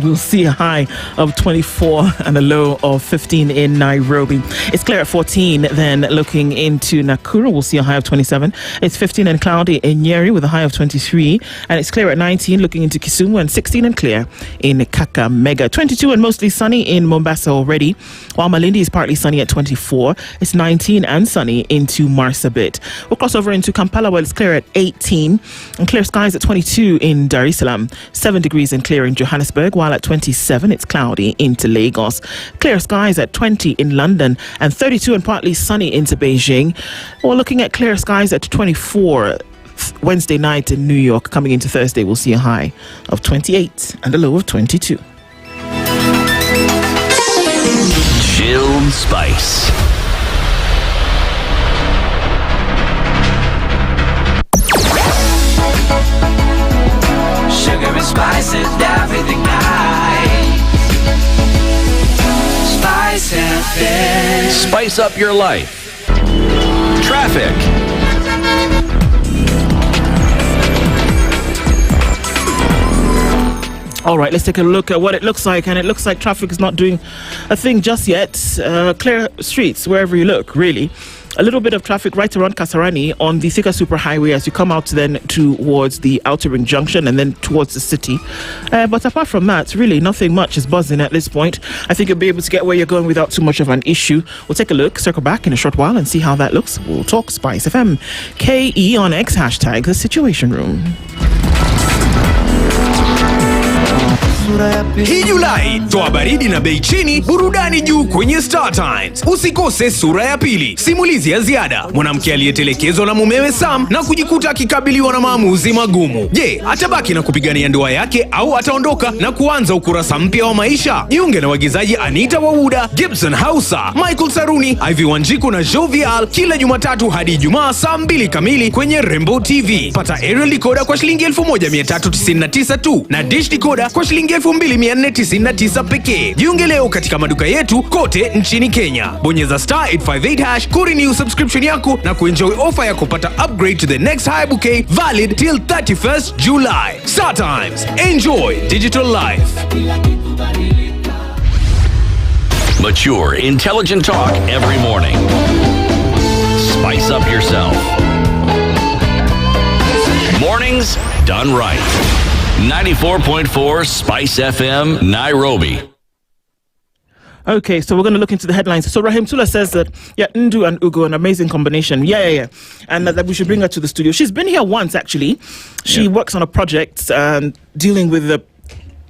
[SPEAKER 15] We'll see a high of 24 and a low of 15 in Nairobi. It's clear at 14. Then looking into Nakuru, we'll see a high of 27. It's 15 and cloudy in Njeri with a high of 23. And it's clear at 19 looking into Kisumu, and 16 and clear in Kakamega. 22 and mostly sunny in Mombasa already, while Malindi is partly sunny at 24. It's 19 and sunny into Marsabit. We'll cross over into Kampala where it's clear at 18 and clear skies at 22 in Dar es Salaam. 7 degrees and clear in Johannesburg, while at 27 it's cloudy into Lagos. Clear skies at 20 in London and 32 and partly sunny into Beijing. We're looking at clear skies at 24 Wednesday night in New York. Coming into Thursday, we'll see a high of 28 and a low of 22.
[SPEAKER 3] Chilled Spice.
[SPEAKER 17] Sugar and spice and everything nice. Spice FM.
[SPEAKER 3] Spice up your life. Traffic.
[SPEAKER 15] All right, let's take a look at what it looks like. And it looks like traffic is not doing a thing just yet. Clear streets wherever you look, really. A little bit of traffic right around Kasarani on the Thika Superhighway as you come out then towards the Outer Ring Junction and then towards the city. But apart from that, really nothing much is buzzing at this point. I think you'll be able to get where you're going without too much of an issue. We'll take a look, circle back in a short while and see how that looks. We'll talk Spice FM. KE on X, hashtag The Situation Room.
[SPEAKER 18] Hii Julai, toa baridi na bei chini, burudani juu kwenye Star Times. Usikose Sura ya Pili, simulizi ya ziada. Mwanamke aliyetelekezwa na mumewe Sam na kujikuta akikabiliwa na maamuzi magumu. Je, atabaki na kupigania ndoa yake au ataondoka na kuanza ukurasa mpya wa maisha? Jiunge na waigizaji Anita Wawuda, Gibson Hausa, Michael Saruni, Ivy Wanjiku na Jovial kila Jumatatu hadi Ijumaa saa 2 kamili kwenye Rembo TV. Pata aerial decoder kwa shilingi 1399 tu na dish decoder kwa shilingi 2499 pekee. Jiunge leo katika maduka yetu kote nchini Kenya. Bonyeza star 858 hash kurenew subscription yako na kuenjoy offer ya kupata upgrade to the next high bouquet valid till 31st July. Star Times. Enjoy digital life.
[SPEAKER 3] Mature, intelligent talk every morning. Spice up yourself. Mornings done right. 94.4 Spice FM, Nairobi.
[SPEAKER 15] Okay, so we're going to look into the headlines. So Rahim Tula says that, Nduh and Ugo, an amazing combination. Yeah. And that we should bring her to the studio. She's been here once, actually. She works on a project dealing with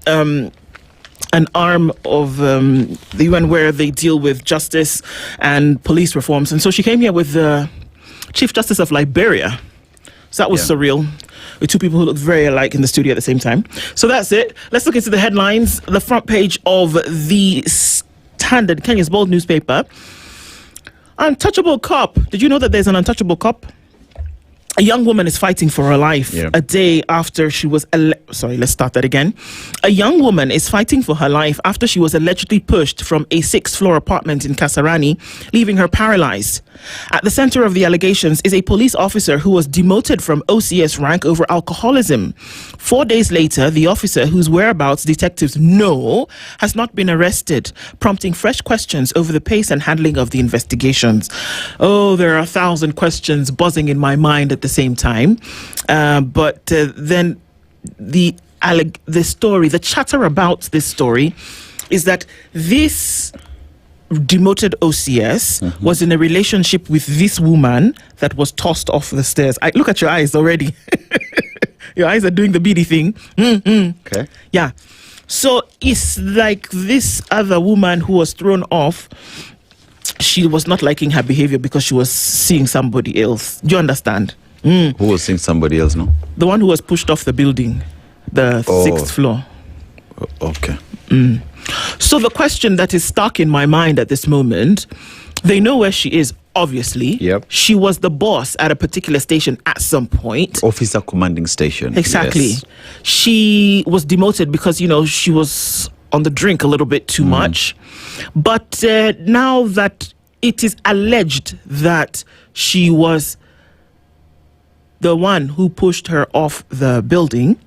[SPEAKER 15] an arm of the UN where they deal with justice and police reforms. And so she came here with the Chief Justice of Liberia. So that was surreal. With two people who looked very alike in the studio at the same time. So that's it. Let's look into the headlines. The front page of the Standard, Kenya's bold newspaper. Untouchable cop. Did you know that there's an untouchable cop? A young woman is fighting for her life a day after she was... let's start that again. A young woman is fighting for her life after she was allegedly pushed from a 6th-floor apartment in Kasarani, leaving her paralyzed. At the center of the allegations is a police officer who was demoted from OCS rank over alcoholism. 4 days later, the officer, whose whereabouts detectives know, has not been arrested, prompting fresh questions over the pace and handling of the investigations. Oh, there are 1,000 questions buzzing in my mind at the same time. But then the story, the chatter about this story is that this demoted OCS was in a relationship with this woman that was tossed off the stairs. Look at your eyes already. Your eyes are doing the beady thing.
[SPEAKER 16] Okay.
[SPEAKER 15] Yeah. So it's like this other woman who was thrown off, she was not liking her behavior because she was seeing somebody else. Do you understand?
[SPEAKER 16] Who was seeing somebody else, no?
[SPEAKER 15] The one who was pushed off the building, the 6th floor.
[SPEAKER 16] Okay.
[SPEAKER 15] So the question that is stuck in my mind at this moment, they know where she is, obviously.
[SPEAKER 16] Yep.
[SPEAKER 15] She was the boss at a particular station at some point.
[SPEAKER 16] Officer commanding station.
[SPEAKER 15] Exactly.
[SPEAKER 16] Yes.
[SPEAKER 15] She was demoted because, she was on the drink a little bit too much. But now that it is alleged that she was the one who pushed her off the building,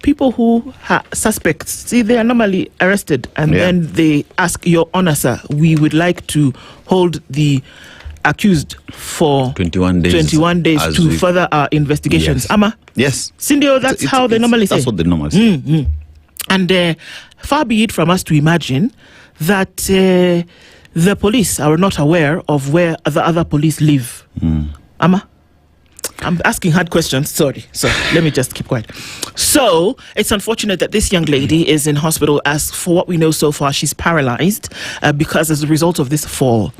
[SPEAKER 15] people who suspects, see, they are normally arrested and then they ask, Your Honor, sir, we would like to hold the accused for
[SPEAKER 16] 21 days
[SPEAKER 15] to further our investigations.
[SPEAKER 16] Yes.
[SPEAKER 15] Ama?
[SPEAKER 16] Yes.
[SPEAKER 15] Cindy, that's how they normally say.
[SPEAKER 16] That's what they normally say.
[SPEAKER 15] And far be it from us to imagine that the police are not aware of where the other police live. Ama? I'm asking hard questions. Sorry. So let me just keep quiet. So it's unfortunate that this young lady is in hospital. As for what we know so far, she's paralyzed because as a result of this fall.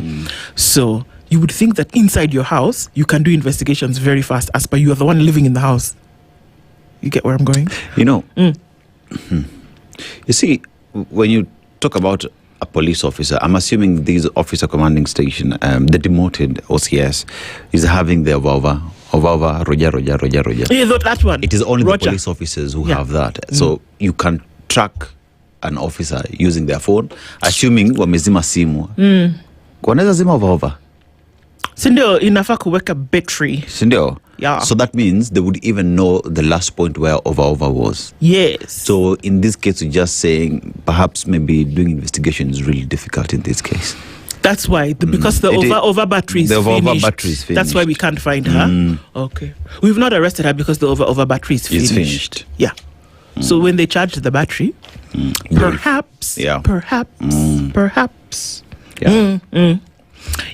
[SPEAKER 15] So you would think that inside your house, you can do investigations very fast as per you are the one living in the house. You get where I'm going?
[SPEAKER 16] You see, when you talk about a police officer, I'm assuming this officer commanding station, the demoted OCS, is having the Ovava, Roger.
[SPEAKER 15] Yeah, that one.
[SPEAKER 16] It is only the police officers who have that. So you can track an officer using their phone, assuming wamezima simu. Wanaweza zima Ovava.
[SPEAKER 15] Sindio, inafaa kuweka battery.
[SPEAKER 16] Sindio?
[SPEAKER 15] Yeah.
[SPEAKER 16] So that means they would even know the last point where Over was.
[SPEAKER 15] Yes.
[SPEAKER 16] So in this case, you're just saying perhaps maybe doing investigation is really difficult in this case.
[SPEAKER 15] That's why, because the over battery is finished. That's why we can't find her. Okay. We've not arrested her because the over battery is finished.
[SPEAKER 16] It's finished.
[SPEAKER 15] Yeah. So when they charge the battery, perhaps.
[SPEAKER 16] Yeah.
[SPEAKER 15] Perhaps. Yeah.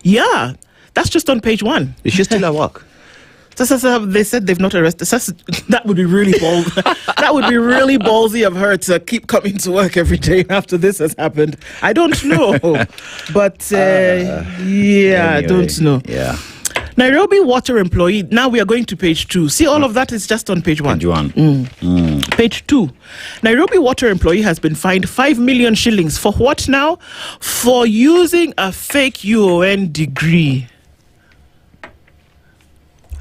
[SPEAKER 15] Yeah. That's just on page 1.
[SPEAKER 16] Is she still at work?
[SPEAKER 15] They said they've not arrested. That would be really bold. That would be really ballsy of her to keep coming to work every day after this has happened. I don't know. But anyway, I don't know.
[SPEAKER 16] Yeah.
[SPEAKER 15] Nairobi water employee. Now we are going to page 2. See, all of that is just on page 1.
[SPEAKER 16] Page 1.
[SPEAKER 15] Page 2. Nairobi water employee has been fined 5 million shillings. For what now? For using a fake UON degree.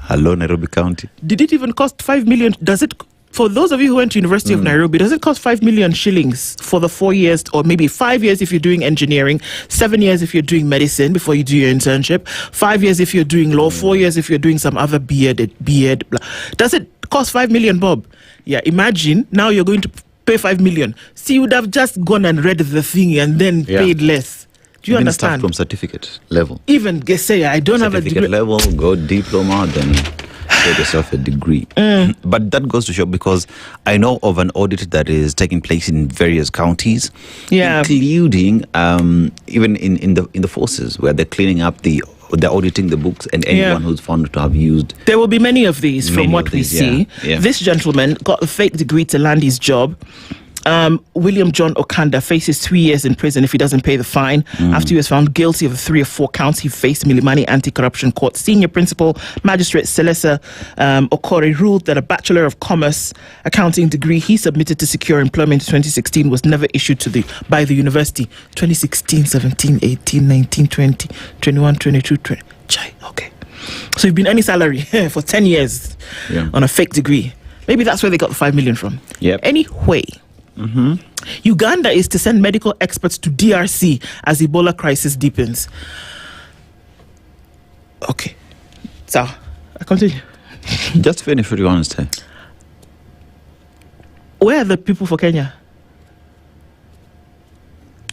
[SPEAKER 16] Hello, Nairobi County.
[SPEAKER 15] Did it even cost 5 million? Does it, for those of you who went to University of Nairobi, does it cost 5 million shillings for the 4 years, or maybe 5 years if you're doing engineering, 7 years if you're doing medicine before you do your internship, 5 years if you're doing law, 4 years if you're doing some other BEd, blah. Does it cost 5 million, Bob? Yeah, imagine now you're going to pay 5 million. See, you would have just gone and read the thing and then paid less. Do you understand?
[SPEAKER 16] Start from certificate level.
[SPEAKER 15] Even say I don't have a degree
[SPEAKER 16] level, go diploma, then get yourself a degree. But that goes to show, because I know of an audit that is taking place in various counties, including even in the forces, where they're cleaning up they're auditing the books, and anyone who's found to have used.
[SPEAKER 15] There will be many of these from what we see. This gentleman got a fake degree to land his job. William John Okanda faces 3 years in prison if he doesn't pay the fine after he was found guilty of the 3 or 4 counts he faced. Milimani Anti-Corruption Court Senior Principal Magistrate Selesa Okoh ruled that a Bachelor of Commerce accounting degree he submitted to secure employment in 2016 was never issued by the university. 2016, 17, 18, 19, 20, 21, 22, 20. Okay. So you've been earning salary for 10 years on a fake degree. Maybe that's where they got the 5 million from. Anyway. Uganda is to send medical experts to DRC as Ebola crisis deepens. Okay. So, I continue.
[SPEAKER 16] Just finish what you want to say.
[SPEAKER 15] Where are the people for Kenya?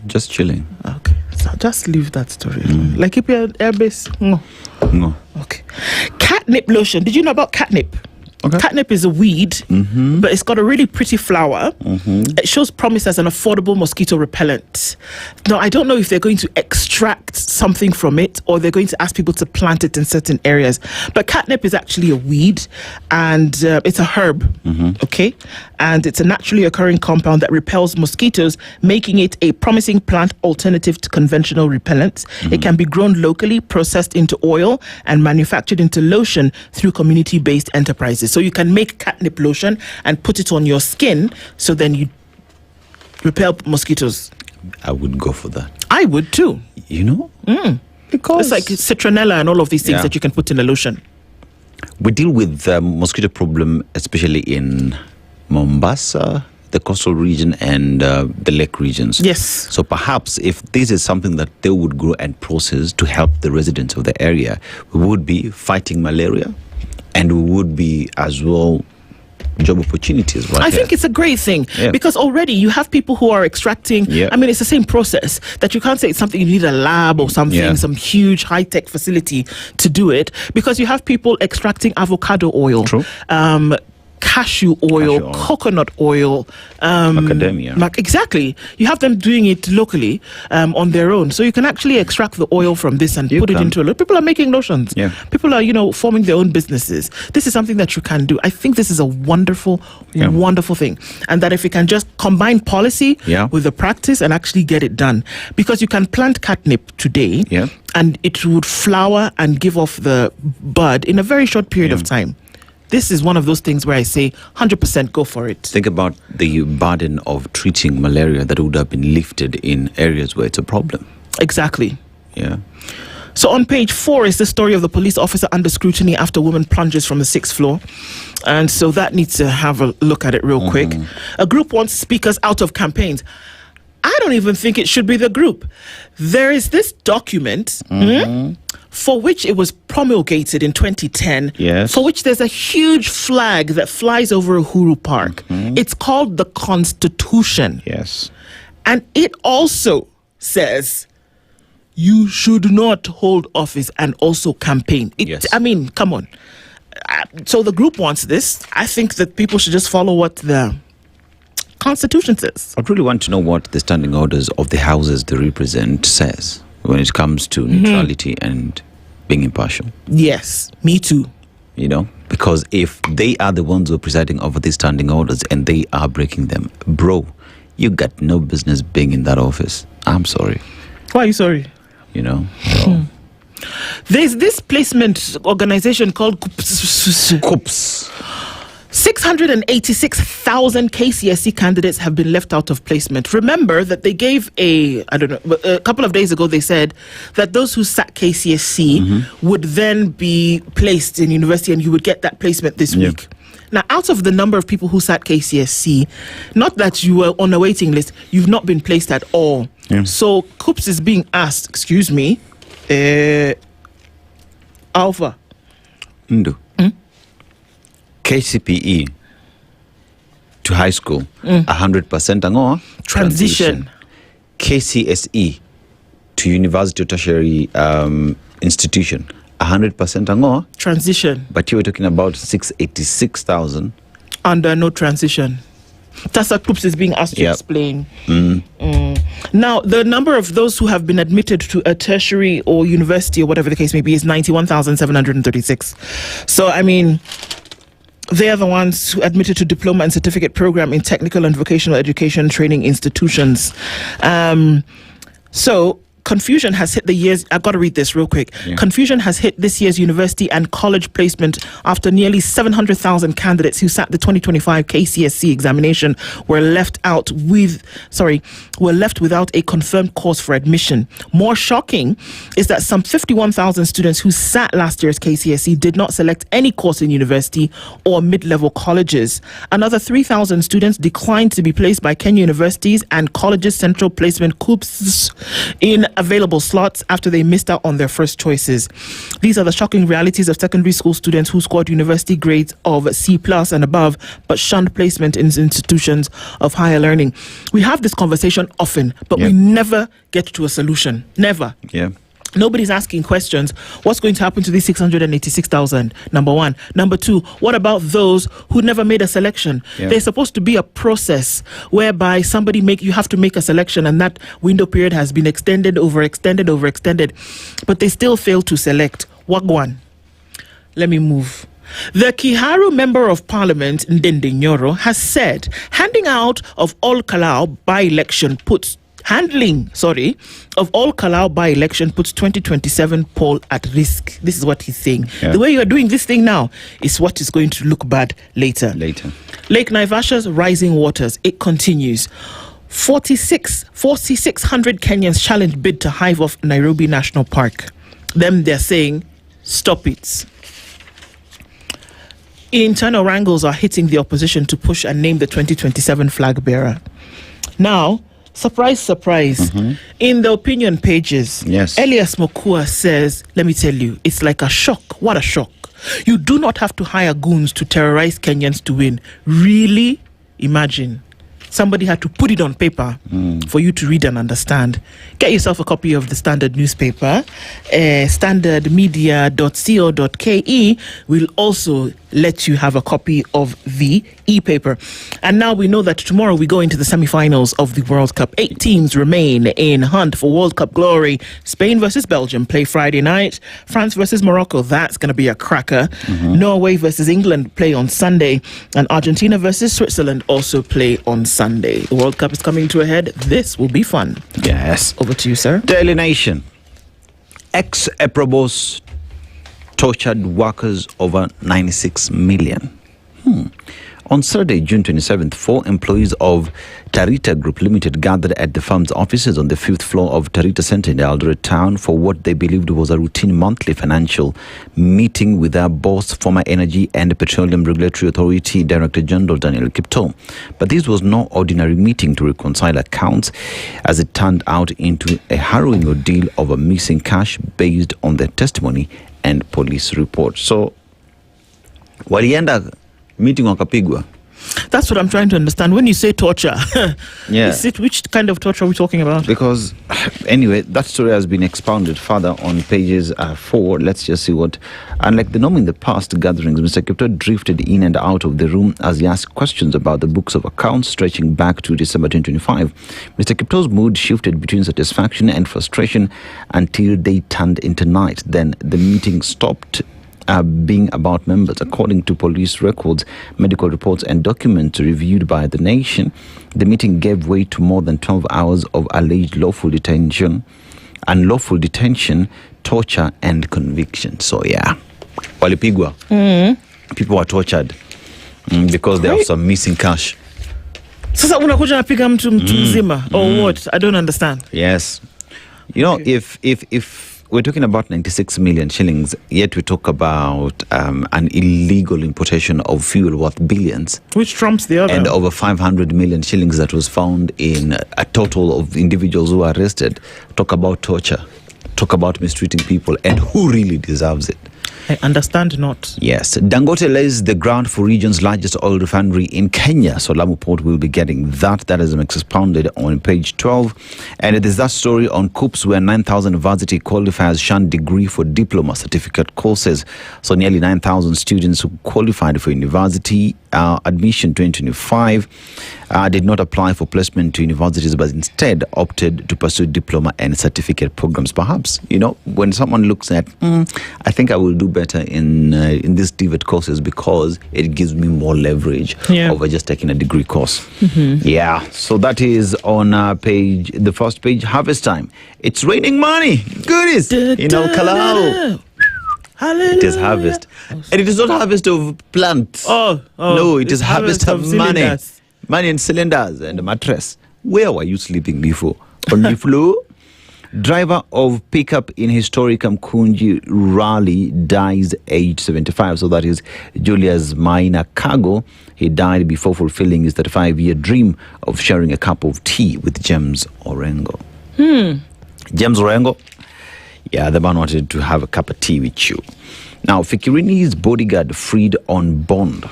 [SPEAKER 16] Just chilling.
[SPEAKER 15] Okay. So just leave that story. Like keep your airbase. No. Okay. Catnip lotion. Did you know about catnip? Okay. Catnip is a weed, but it's got a really pretty flower. It shows promise as an affordable mosquito repellent. Now, I don't know if they're going to extract something from it or they're going to ask people to plant it in certain areas. But catnip is actually a weed, and it's a herb, okay? And it's a naturally occurring compound that repels mosquitoes, making it a promising plant alternative to conventional repellents. It can be grown locally, processed into oil, and manufactured into lotion through community-based enterprises. So you can make catnip lotion and put it on your skin, so then you repel mosquitoes.
[SPEAKER 16] I would go for that.
[SPEAKER 15] I would too.
[SPEAKER 16] You know?
[SPEAKER 15] Because it's like citronella and all of these things that you can put in a lotion.
[SPEAKER 16] We deal with the mosquito problem, especially in Mombasa, the coastal region, and the lake regions.
[SPEAKER 15] Yes.
[SPEAKER 16] So perhaps if this is something that they would grow and process to help the residents of the area, we would be fighting malaria, and we would be as well job opportunities. Right?
[SPEAKER 15] I think it's a great thing because already you have people who are extracting. I mean, it's the same process that you can't say it's something you need a lab or something, some huge high-tech facility to do it, because you have people extracting avocado oil. True. Cashew oil, coconut oil,
[SPEAKER 16] macadamia.
[SPEAKER 15] Exactly. You have them doing it locally on their own. So you can actually extract the oil from this and put it into a lotion. People are making lotions. People are, forming their own businesses. This is something that you can do. I think this is a wonderful, wonderful thing. And that if we can just combine policy with the practice and actually get it done. Because you can plant catnip today and it would flower and give off the bud in a very short period of time. This is one of those things where I say 100% go for it.
[SPEAKER 16] Think about the burden of treating malaria that would have been lifted in areas where it's a problem.
[SPEAKER 15] Exactly.
[SPEAKER 16] Yeah.
[SPEAKER 15] So on page 4 is the story of the police officer under scrutiny after woman plunges from the 6th floor. And so that needs to have a look at it real quick. A group wants speakers out of campaigns. I don't even think it should be the group. There is this document for which it was promulgated in 2010, for which there's a huge flag that flies over Uhuru Park. It's called the Constitution.
[SPEAKER 16] Yes.
[SPEAKER 15] And it also says you should not hold office and also campaign. I mean, come on. So the group wants this. I think that people should just follow what the Constitution says.
[SPEAKER 16] I'd really want to know what the standing orders of the houses they represent says when it comes to neutrality and being impartial.
[SPEAKER 15] Yes, me too.
[SPEAKER 16] Because if they are the ones who are presiding over these standing orders and they are breaking them, bro, you got no business being in that office. I'm sorry.
[SPEAKER 15] Why are you sorry?
[SPEAKER 16] So.
[SPEAKER 15] There's this placement organization called COOPS. 686,000 KCSE candidates have been left out of placement. Remember that they gave a couple of days ago, they said that those who sat KCSE would then be placed in university and you would get that placement this week. Now, out of the number of people who sat KCSE, not that you were on a waiting list, you've not been placed at all. So COOPS is being asked, excuse me, Alpha.
[SPEAKER 16] Nduh. KCPE to high school, 100% angoa
[SPEAKER 15] transition.
[SPEAKER 16] KCSE to university or tertiary institution, 100% angoa
[SPEAKER 15] transition,
[SPEAKER 16] but you were talking about 686,000
[SPEAKER 15] under no transition. TASA groups is being asked to explain. Now, the number of those who have been admitted to a tertiary or university or whatever the case may be is 91,736. So, I mean, they are the ones who admitted to diploma and certificate program in technical and vocational education training institutions. So confusion has hit the years. I've got to read this real quick. Confusion has hit this year's university and college placement after nearly 700,000 candidates who sat the 2025 KCSE examination were left without a confirmed course for admission. More shocking is that some 51,000 students who sat last year's KCSE did not select any course in university or mid-level colleges. Another 3,000 students declined to be placed by Kenya universities and colleges' central placement COOPs in available slots after they missed out on their first choices. These are the shocking realities of secondary school students who scored university grades of C+ and above, but shunned placement in institutions of higher learning. We have this conversation often, but we never get to a solution. Never. Nobody's asking questions. What's going to happen to these 686,000? Number one. Number two, what about those who never made a selection? There's supposed to be a process whereby you have to make a selection, and that window period has been extended, overextended, but they still fail to select. Wagwan. Let me move. The Kiharu Member of Parliament, Ndende Nyoro, has said handling of all Kalau by-election puts 2027 poll at risk. This is what he's saying. The way you are doing this thing now is what is going to look bad later. Lake Naivasha's rising waters, it continues. 4,600 Kenyans challenge bid to hive off Nairobi National Park. They're saying, stop it. Internal wrangles are hitting the opposition to push and name the 2027 flag bearer. Now, surprise, surprise. In the opinion pages, Elias Mokua says, let me tell you, it's like a shock. What a shock. You do not have to hire goons to terrorize Kenyans to win. Really? Imagine. Somebody had to put it on paper for you to read and understand. Get yourself a copy of the Standard newspaper. Standardmedia.co.ke will also let you have a copy of the e-paper. And now we know that tomorrow we go into the semi-finals of the World Cup. 8 teams remain in hunt for World Cup glory. Spain versus Belgium play Friday night. France versus Morocco, that's going to be a cracker. Norway versus England play on Sunday. And Argentina versus Switzerland also play on Sunday. The World Cup is coming to a head. This will be fun.
[SPEAKER 16] Yes.
[SPEAKER 15] Over to you, sir.
[SPEAKER 16] Daily Nation. Ex-EPROBOS tortured workers over 96 million. On Saturday, June 27th, 4 employees of Tarita Group Limited gathered at the firm's offices on the 5th floor of Tarita Center in Eldoret Town for what they believed was a routine monthly financial meeting with their boss, former Energy and Petroleum Regulatory Authority Director General Daniel Kipto. But this was no ordinary meeting to reconcile accounts, as it turned out into a harrowing ordeal over missing cash based on their testimony and police reports. So, walienda meeting wakapigwa.
[SPEAKER 15] That's what I'm trying to understand. When you say torture, which kind of torture are we talking about?
[SPEAKER 16] Because, anyway, that story has been expounded further on pages 4. Let's just see what. Unlike the norm in the past gatherings, Mr. Kipto drifted in and out of the room as he asked questions about the books of accounts stretching back to December 2025. Mr. Kipto's mood shifted between satisfaction and frustration until they turned into night. Then the meeting stopped being about members. According to police records, medical reports and documents reviewed by the nation, the meeting gave way to more than 12 hours of alleged unlawful detention, torture and conviction. So walipigwa. People were tortured because they have some missing cash.
[SPEAKER 15] Sasa unakuja napiga mtu mzima or what? I don't understand.
[SPEAKER 16] Yes. You know, if we're talking about 96 million shillings, yet we talk about an illegal importation of fuel worth billions.
[SPEAKER 15] Which trumps the other.
[SPEAKER 16] And over 500 million shillings that was found in a total of individuals who were arrested. Talk about torture. Talk about mistreating people and who really deserves it.
[SPEAKER 15] I understand not.
[SPEAKER 16] Yes. Dangote lays the ground for region's largest oil refinery in Kenya. So Lamu Port will be getting that. That is expounded on page 12. And it is that story on COOPS where 9,000 varsity qualifiers shun degree for diploma certificate courses. So nearly 9,000 students who qualified for university admission 2025 did not apply for placement to universities, but instead opted to pursue diploma and certificate programs. Perhaps, when someone looks at, I think I will do better in these DVET courses because it gives me more leverage over just taking a degree course. Yeah, so that is on the first page. Harvest time. It's raining money. Goodies in Okoh. It is harvest. And it is not harvest of plants. No, it is harvest of money. Cylinders. Money in cylinders and a mattress. Where were you sleeping before? On the floor? Driver of pickup in historic Mkunji rally dies age 75. So that is Julius Maina Kago. He died before fulfilling his 35-year dream of sharing a cup of tea with James Orengo. James Orengo? Yeah, the man wanted to have a cup of tea with you. Now, Fikirini's bodyguard freed on bond.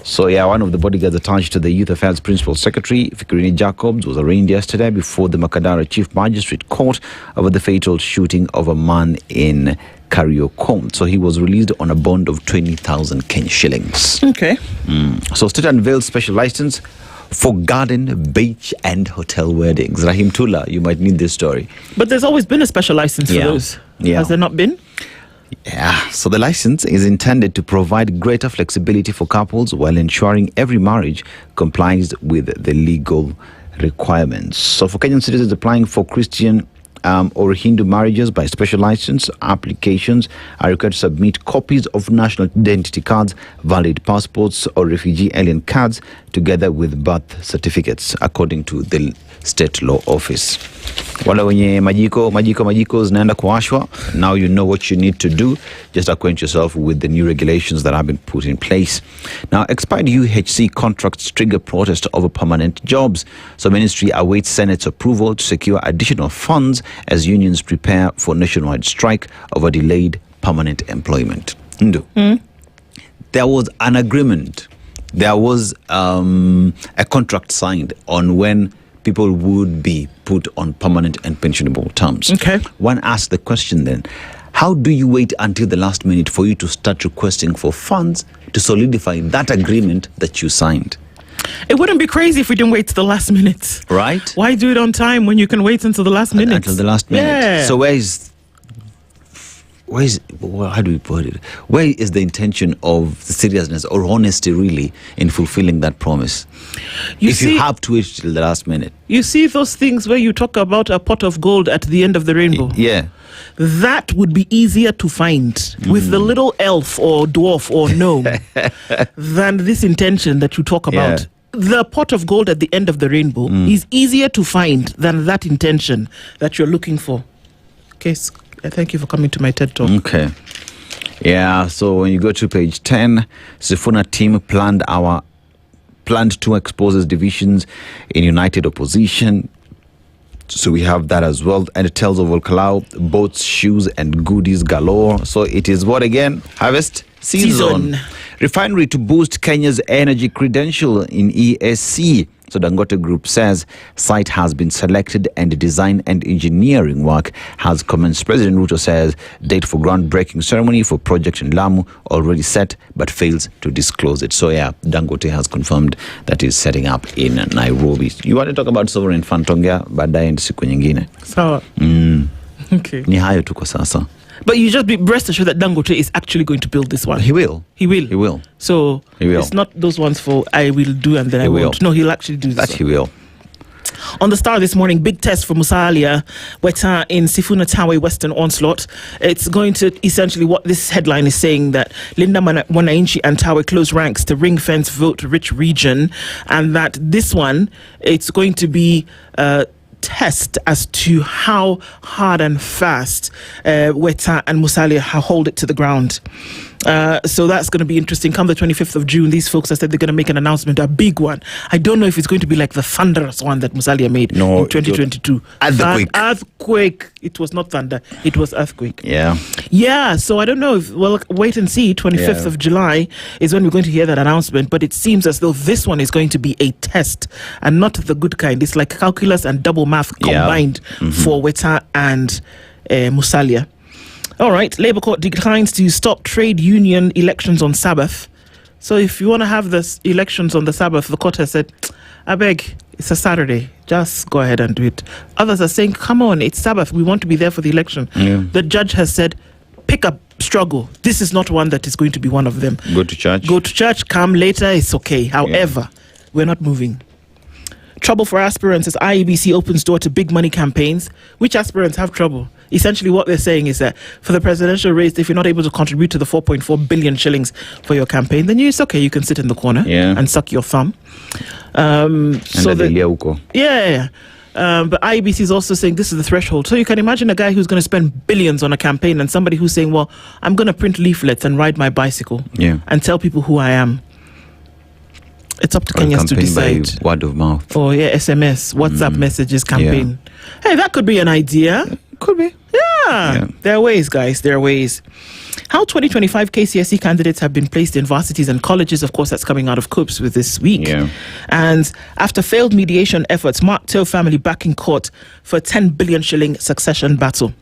[SPEAKER 16] So, one of the bodyguards attached to the Youth Affairs Principal Secretary, Fikirini Jacobs, was arraigned yesterday before the Makadara Chief Magistrate Court over the fatal shooting of a man in Kariokon. So, he was released on a bond of 20,000 Kenya shillings.
[SPEAKER 15] Okay.
[SPEAKER 16] So, State unveiled special license for garden, beach and hotel weddings. Rahim Tula, you might need this story.
[SPEAKER 15] But there's always been a special license for those. Has there not been?
[SPEAKER 16] Yeah, so the license is intended to provide greater flexibility for couples while ensuring every marriage complies with the legal requirements. So for Kenyan citizens applying for Christian or Hindu marriages by special license, applications are required to submit copies of national identity cards, valid passports or refugee alien cards together with birth certificates, according to the State Law Office. Wale wenye majiko zinaenda kuwashwa. Now you know what you need to do. Just acquaint yourself with the new regulations that have been put in place. Now, expired UHC contracts trigger protest over permanent jobs. So ministry awaits Senate's approval to secure additional funds as unions prepare for nationwide strike over delayed permanent employment. Nduh. There was an agreement. There was a contract signed on when people would be put on permanent and pensionable terms.
[SPEAKER 15] Okay.
[SPEAKER 16] One asks the question then, how do you wait until the last minute for you to start requesting for funds to solidify that agreement that you signed?
[SPEAKER 15] It wouldn't be crazy if we didn't wait to the last minute.
[SPEAKER 16] Right?
[SPEAKER 15] Why do it on time when you can wait until the last minute?
[SPEAKER 16] Until the last minute.
[SPEAKER 15] Yeah.
[SPEAKER 16] So how do we put it? Where is the intention of the seriousness or honesty really in fulfilling that promise? You have to wait till the last minute.
[SPEAKER 15] You see those things where you talk about a pot of gold at the end of the rainbow?
[SPEAKER 16] Yeah.
[SPEAKER 15] That would be easier to find with the little elf or dwarf or gnome than this intention that you talk about.
[SPEAKER 16] Yeah.
[SPEAKER 15] The pot of gold at the end of the rainbow is easier to find than that intention that you're looking for. Okay, thank you for coming to my TED Talk.
[SPEAKER 16] Okay. Yeah, so when you go to page 10, Sifuna team planned to expose divisions in united opposition. So we have that as well. And it tells of Olkalau, boats, shoes and goodies galore. So it is what again? Harvest season. Refinery to boost Kenya's energy credential in ESC. So Dangote Group says site has been selected and design and engineering work has commenced. President Ruto says date for groundbreaking ceremony for project in Lamu already set but fails to disclose it. So Dangote has confirmed that is setting up in Nairobi. You want to talk about sovereign fund tongea baadaye siku nyingine.
[SPEAKER 15] Sawa. Okay.
[SPEAKER 16] Ni hayo tuko sasa.
[SPEAKER 15] But you just be rest assured that Dangote is actually going to build this one.
[SPEAKER 16] He will.
[SPEAKER 15] So
[SPEAKER 16] he will.
[SPEAKER 15] It's not those ones for I will do and then I won't. No, he'll actually do this.
[SPEAKER 16] That he will.
[SPEAKER 15] On the Star this morning, big test for Musalia Weta in Sifuna Tawe Western Onslaught. It's going to essentially what this headline is saying, that Linda Wananchi and Tawe close ranks to ring fence vote rich region, and that this one, it's going to be test as to how hard and fast Weta and Musalia hold it to the ground. So that's going to be interesting. Come the 25th of June, these folks have said they're going to make an announcement, a big one. I don't know if it's going to be like the thunderous one that Musalia made in 2022. Earthquake. It was not thunder. It was earthquake. Yeah. So I don't know if, well, wait and see. 25th of July is when we're going to hear that announcement. But it seems as though this one is going to be a test and not the good kind. It's like calculus and double math combined for Weta and Musalia. All right, Labour Court declines to stop trade union elections on Sabbath. So if you want to have this elections on the Sabbath, the court has said, I beg, it's a Saturday, just go ahead and do it. Others are saying, come on, it's Sabbath, we want to be there for the election. The judge has said, pick a struggle. This is not one that is going to be one of them.
[SPEAKER 16] Go to church.
[SPEAKER 15] Go to church, come later, it's okay. However, we're not moving. Trouble for aspirants as IEBC opens door to big money campaigns. Which aspirants have trouble? Essentially what they're saying is that for the presidential race, if you're not able to contribute to the 4.4 billion shillings for your campaign, then it's okay, you can sit in the corner and suck your thumb. But IEBC is also saying this is the threshold. So you can imagine a guy who's going to spend billions on a campaign and somebody who's saying, well, I'm going to print leaflets and ride my bicycle and tell people who I am. It's up to Kenyans to decide.
[SPEAKER 16] By word of mouth.
[SPEAKER 15] Or SMS, WhatsApp messages campaign. Hey, that could be an idea.
[SPEAKER 16] Could be.
[SPEAKER 15] Yeah. There are ways, guys. There are ways. How 2025 KCSE candidates have been placed in varsities and colleges, of course, that's coming out of COOPS with this week. And after failed mediation efforts, Mark Till family back in court for a 10 billion shilling succession battle.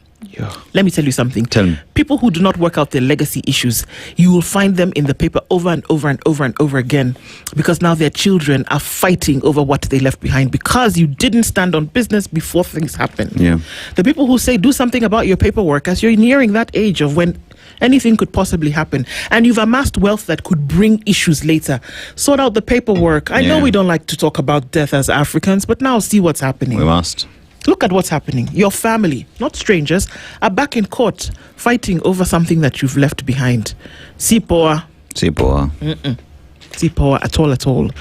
[SPEAKER 15] Let me tell you something.
[SPEAKER 16] Tell me.
[SPEAKER 15] People who do not work out their legacy issues, you will find them in the paper over and over and over and over again, because now their children are fighting over what they left behind because you didn't stand on business before things happen. The people who say do something about your paperwork, as you're nearing that age of when anything could possibly happen and you've amassed wealth that could bring issues later, sort out the paperwork. I know we don't like to talk about death as Africans, but now see what's happening.
[SPEAKER 16] We must.
[SPEAKER 15] Look at what's happening. Your family, not strangers, are back in court fighting over something that you've left behind. Sipoa. Sipoa at all.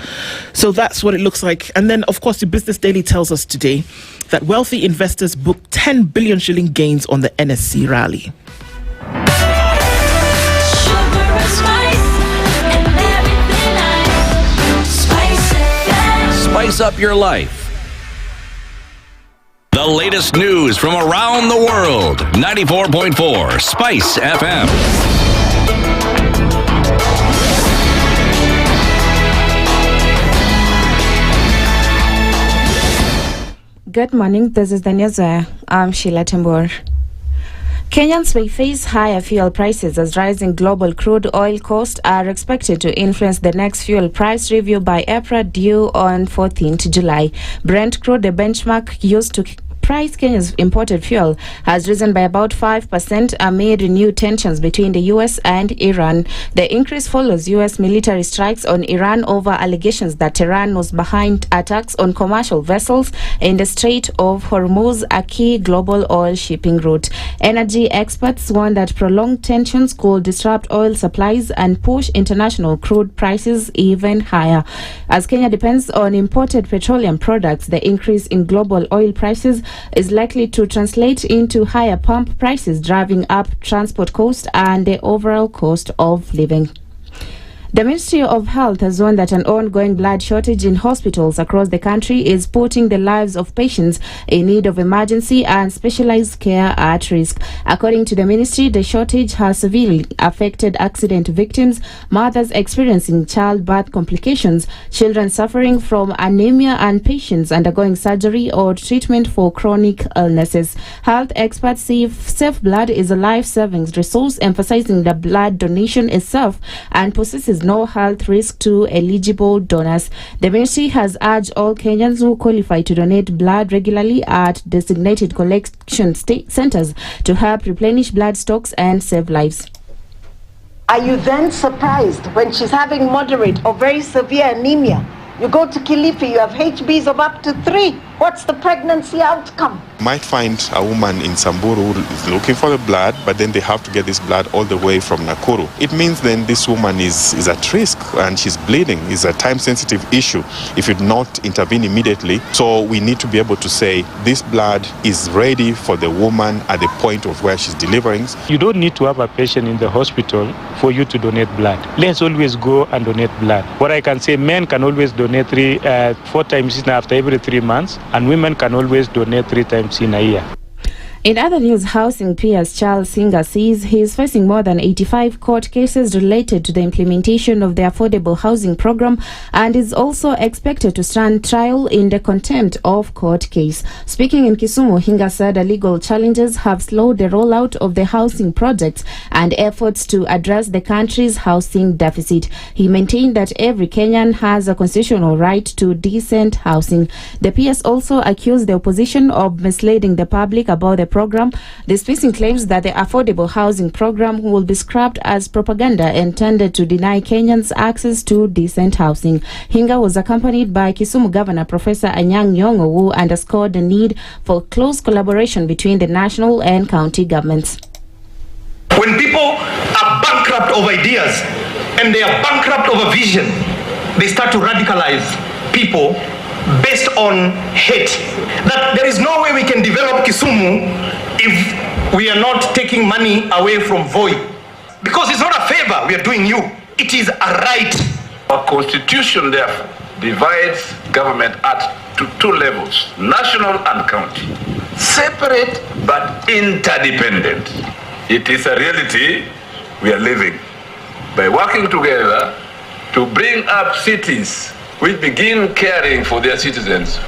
[SPEAKER 15] So that's what it looks like. And then, of course, the Business Daily tells us today that wealthy investors booked 10 billion shilling gains on the NSC rally.
[SPEAKER 3] Spice up your life. The latest news from around the world. 94.4 Spice FM.
[SPEAKER 2] Good morning. This is the news. I'm Sheila Tembor. Kenyans may face higher fuel prices as rising global crude oil costs are expected to influence the next fuel price review by EPRA due on 14th July. Brent crude, the benchmark used to price Kenya's imported fuel, has risen by about 5% amid renewed tensions between the U.S. and Iran. The increase follows U.S. military strikes on Iran over allegations that Tehran was behind attacks on commercial vessels in the Strait of Hormuz, a key global oil shipping route. Energy experts warn that prolonged tensions could disrupt oil supplies and push international crude prices even higher. As Kenya depends on imported petroleum products, the increase in global oil prices is likely to translate into higher pump prices, driving up transport costs and the overall cost of living. The Ministry of Health has warned that an ongoing blood shortage in hospitals across the country is putting the lives of patients in need of emergency and specialized care at risk. According to the ministry, the shortage has severely affected accident victims, mothers experiencing childbirth complications, children suffering from anemia, and patients undergoing surgery or treatment for chronic illnesses. Health experts say safe blood is a life-saving resource, emphasizing that blood donation is safe and possesses no health risk to eligible donors. The ministry has urged all Kenyans who qualify to donate blood regularly at designated collection centers to help replenish blood stocks and save lives.
[SPEAKER 19] Are you then surprised when she's having moderate or very severe anemia? You go to Kilifi, you have HBs of up to 3. What's the pregnancy outcome?
[SPEAKER 20] Might find a woman in Samburu who is looking for the blood, but then they have to get this blood all the way from Nakuru. It means then this woman is at risk and she's bleeding. It's a time-sensitive issue if you not intervene immediately. So we need to be able to say this blood is ready for the woman at the point of where she's delivering.
[SPEAKER 21] You don't need to have a patient in the hospital for you to donate blood. Let's always go and donate blood. What I can say, men can always donate 4 times after every 3 months, and women can always donate 3 times in a year.
[SPEAKER 2] In other news, Housing PS Charles Singer says he is facing more than 85 court cases related to the implementation of the affordable housing program and is also expected to stand trial in the contempt of court case. Speaking in Kisumu, Hinga said the legal challenges have slowed the rollout of the housing projects and efforts to address the country's housing deficit. He maintained that every Kenyan has a constitutional right to decent housing. The PS also accused the opposition of misleading the public about the program. The speaking claims that the affordable housing program will be scrapped as propaganda intended to deny Kenyans access to decent housing. Hinga was accompanied by Kisumu Governor Professor Anyang' Nyong'o, who underscored the need for close collaboration between the national and county governments.
[SPEAKER 22] When people are bankrupt of ideas and they are bankrupt of a vision, they start to radicalize people based on hate. That there is no way we can develop Kisumu if we are not taking money away from Voi. Because it's not a favor we are doing you, it is a right.
[SPEAKER 23] Our constitution therefore divides government to 2 levels, national and county. Separate but interdependent. It is a reality we are living by working together to bring up cities which begin caring for their citizens.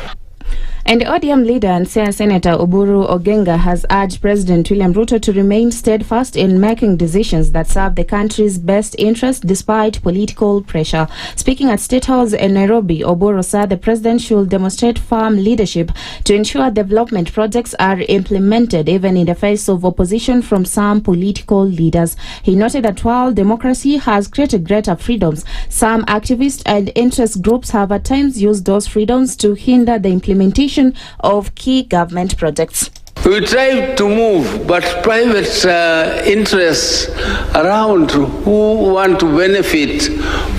[SPEAKER 2] And the ODM leader and Senator Oburu Ogenga has urged President William Ruto to remain steadfast in making decisions that serve the country's best interest despite political pressure. Speaking at State House in Nairobi, Oburu said the president should demonstrate firm leadership to ensure development projects are implemented even in the face of opposition from some political leaders. He noted that while democracy has created greater freedoms, some activists and interest groups have at times used those freedoms to hinder the implementation of key government projects.
[SPEAKER 24] We try to move, but private interests around who want to benefit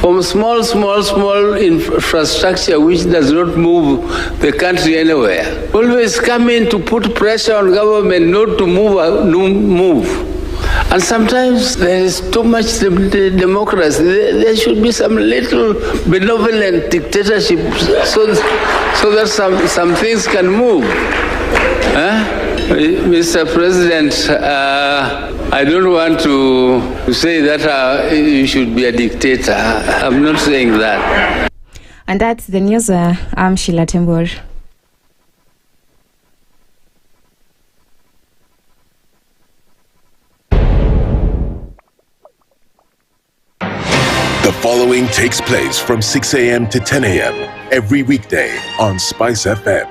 [SPEAKER 24] from small infrastructure which does not move the country anywhere. Always come in to put pressure on government not to move. And sometimes there is too much democracy. There should be some little benevolent dictatorship so that some things can move. Mr. President, I don't want to say that you should be a dictator. I'm not saying that.
[SPEAKER 2] And that's the news. I'm Sheila Tembor.
[SPEAKER 4] The following takes place from 6 a.m. to 10 a.m. every weekday on SpiceFM.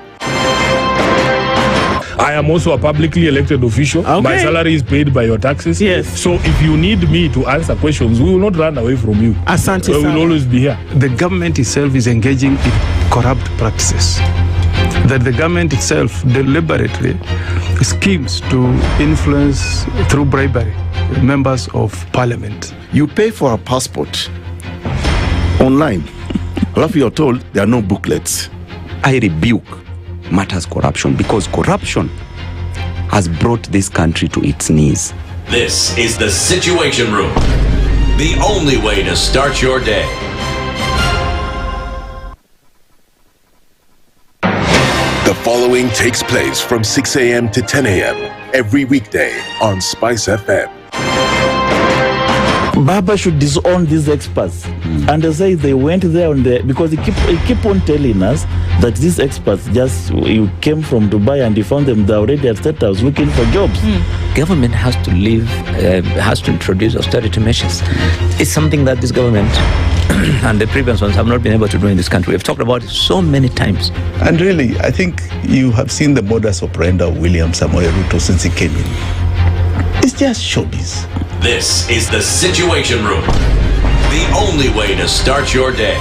[SPEAKER 25] I am also a publicly elected official. Okay. My salary is paid by your taxes.
[SPEAKER 15] Yes.
[SPEAKER 25] So if you need me to answer questions, we will not run away from you.
[SPEAKER 15] Asante,
[SPEAKER 25] we will always be here.
[SPEAKER 7] The government itself is engaging in corrupt practices. That the government itself deliberately schemes to influence through bribery members of parliament.
[SPEAKER 12] You pay for a passport online. If you're told there are no booklets.
[SPEAKER 8] I rebuke matters corruption because corruption has brought this country to its knees.
[SPEAKER 3] This is the Situation Room, the only way to start your day.
[SPEAKER 4] The following takes place from 6 a.m. to 10 a.m. every weekday on SpiceFM.
[SPEAKER 26] Baba should disown these experts and they say they went there on the because he keep on telling us that these experts just you came from Dubai and you found them they're already at State House looking for jobs.
[SPEAKER 27] Government has to has to introduce austerity measures. It's something that this government and the previous ones have not been able to do in this country. We've talked about it so many times.
[SPEAKER 28] And really, I think you have seen the modus operandi of William Samoei Ruto since he came in. It's just showbiz.
[SPEAKER 3] This is the Situation Room, the only way to start your day.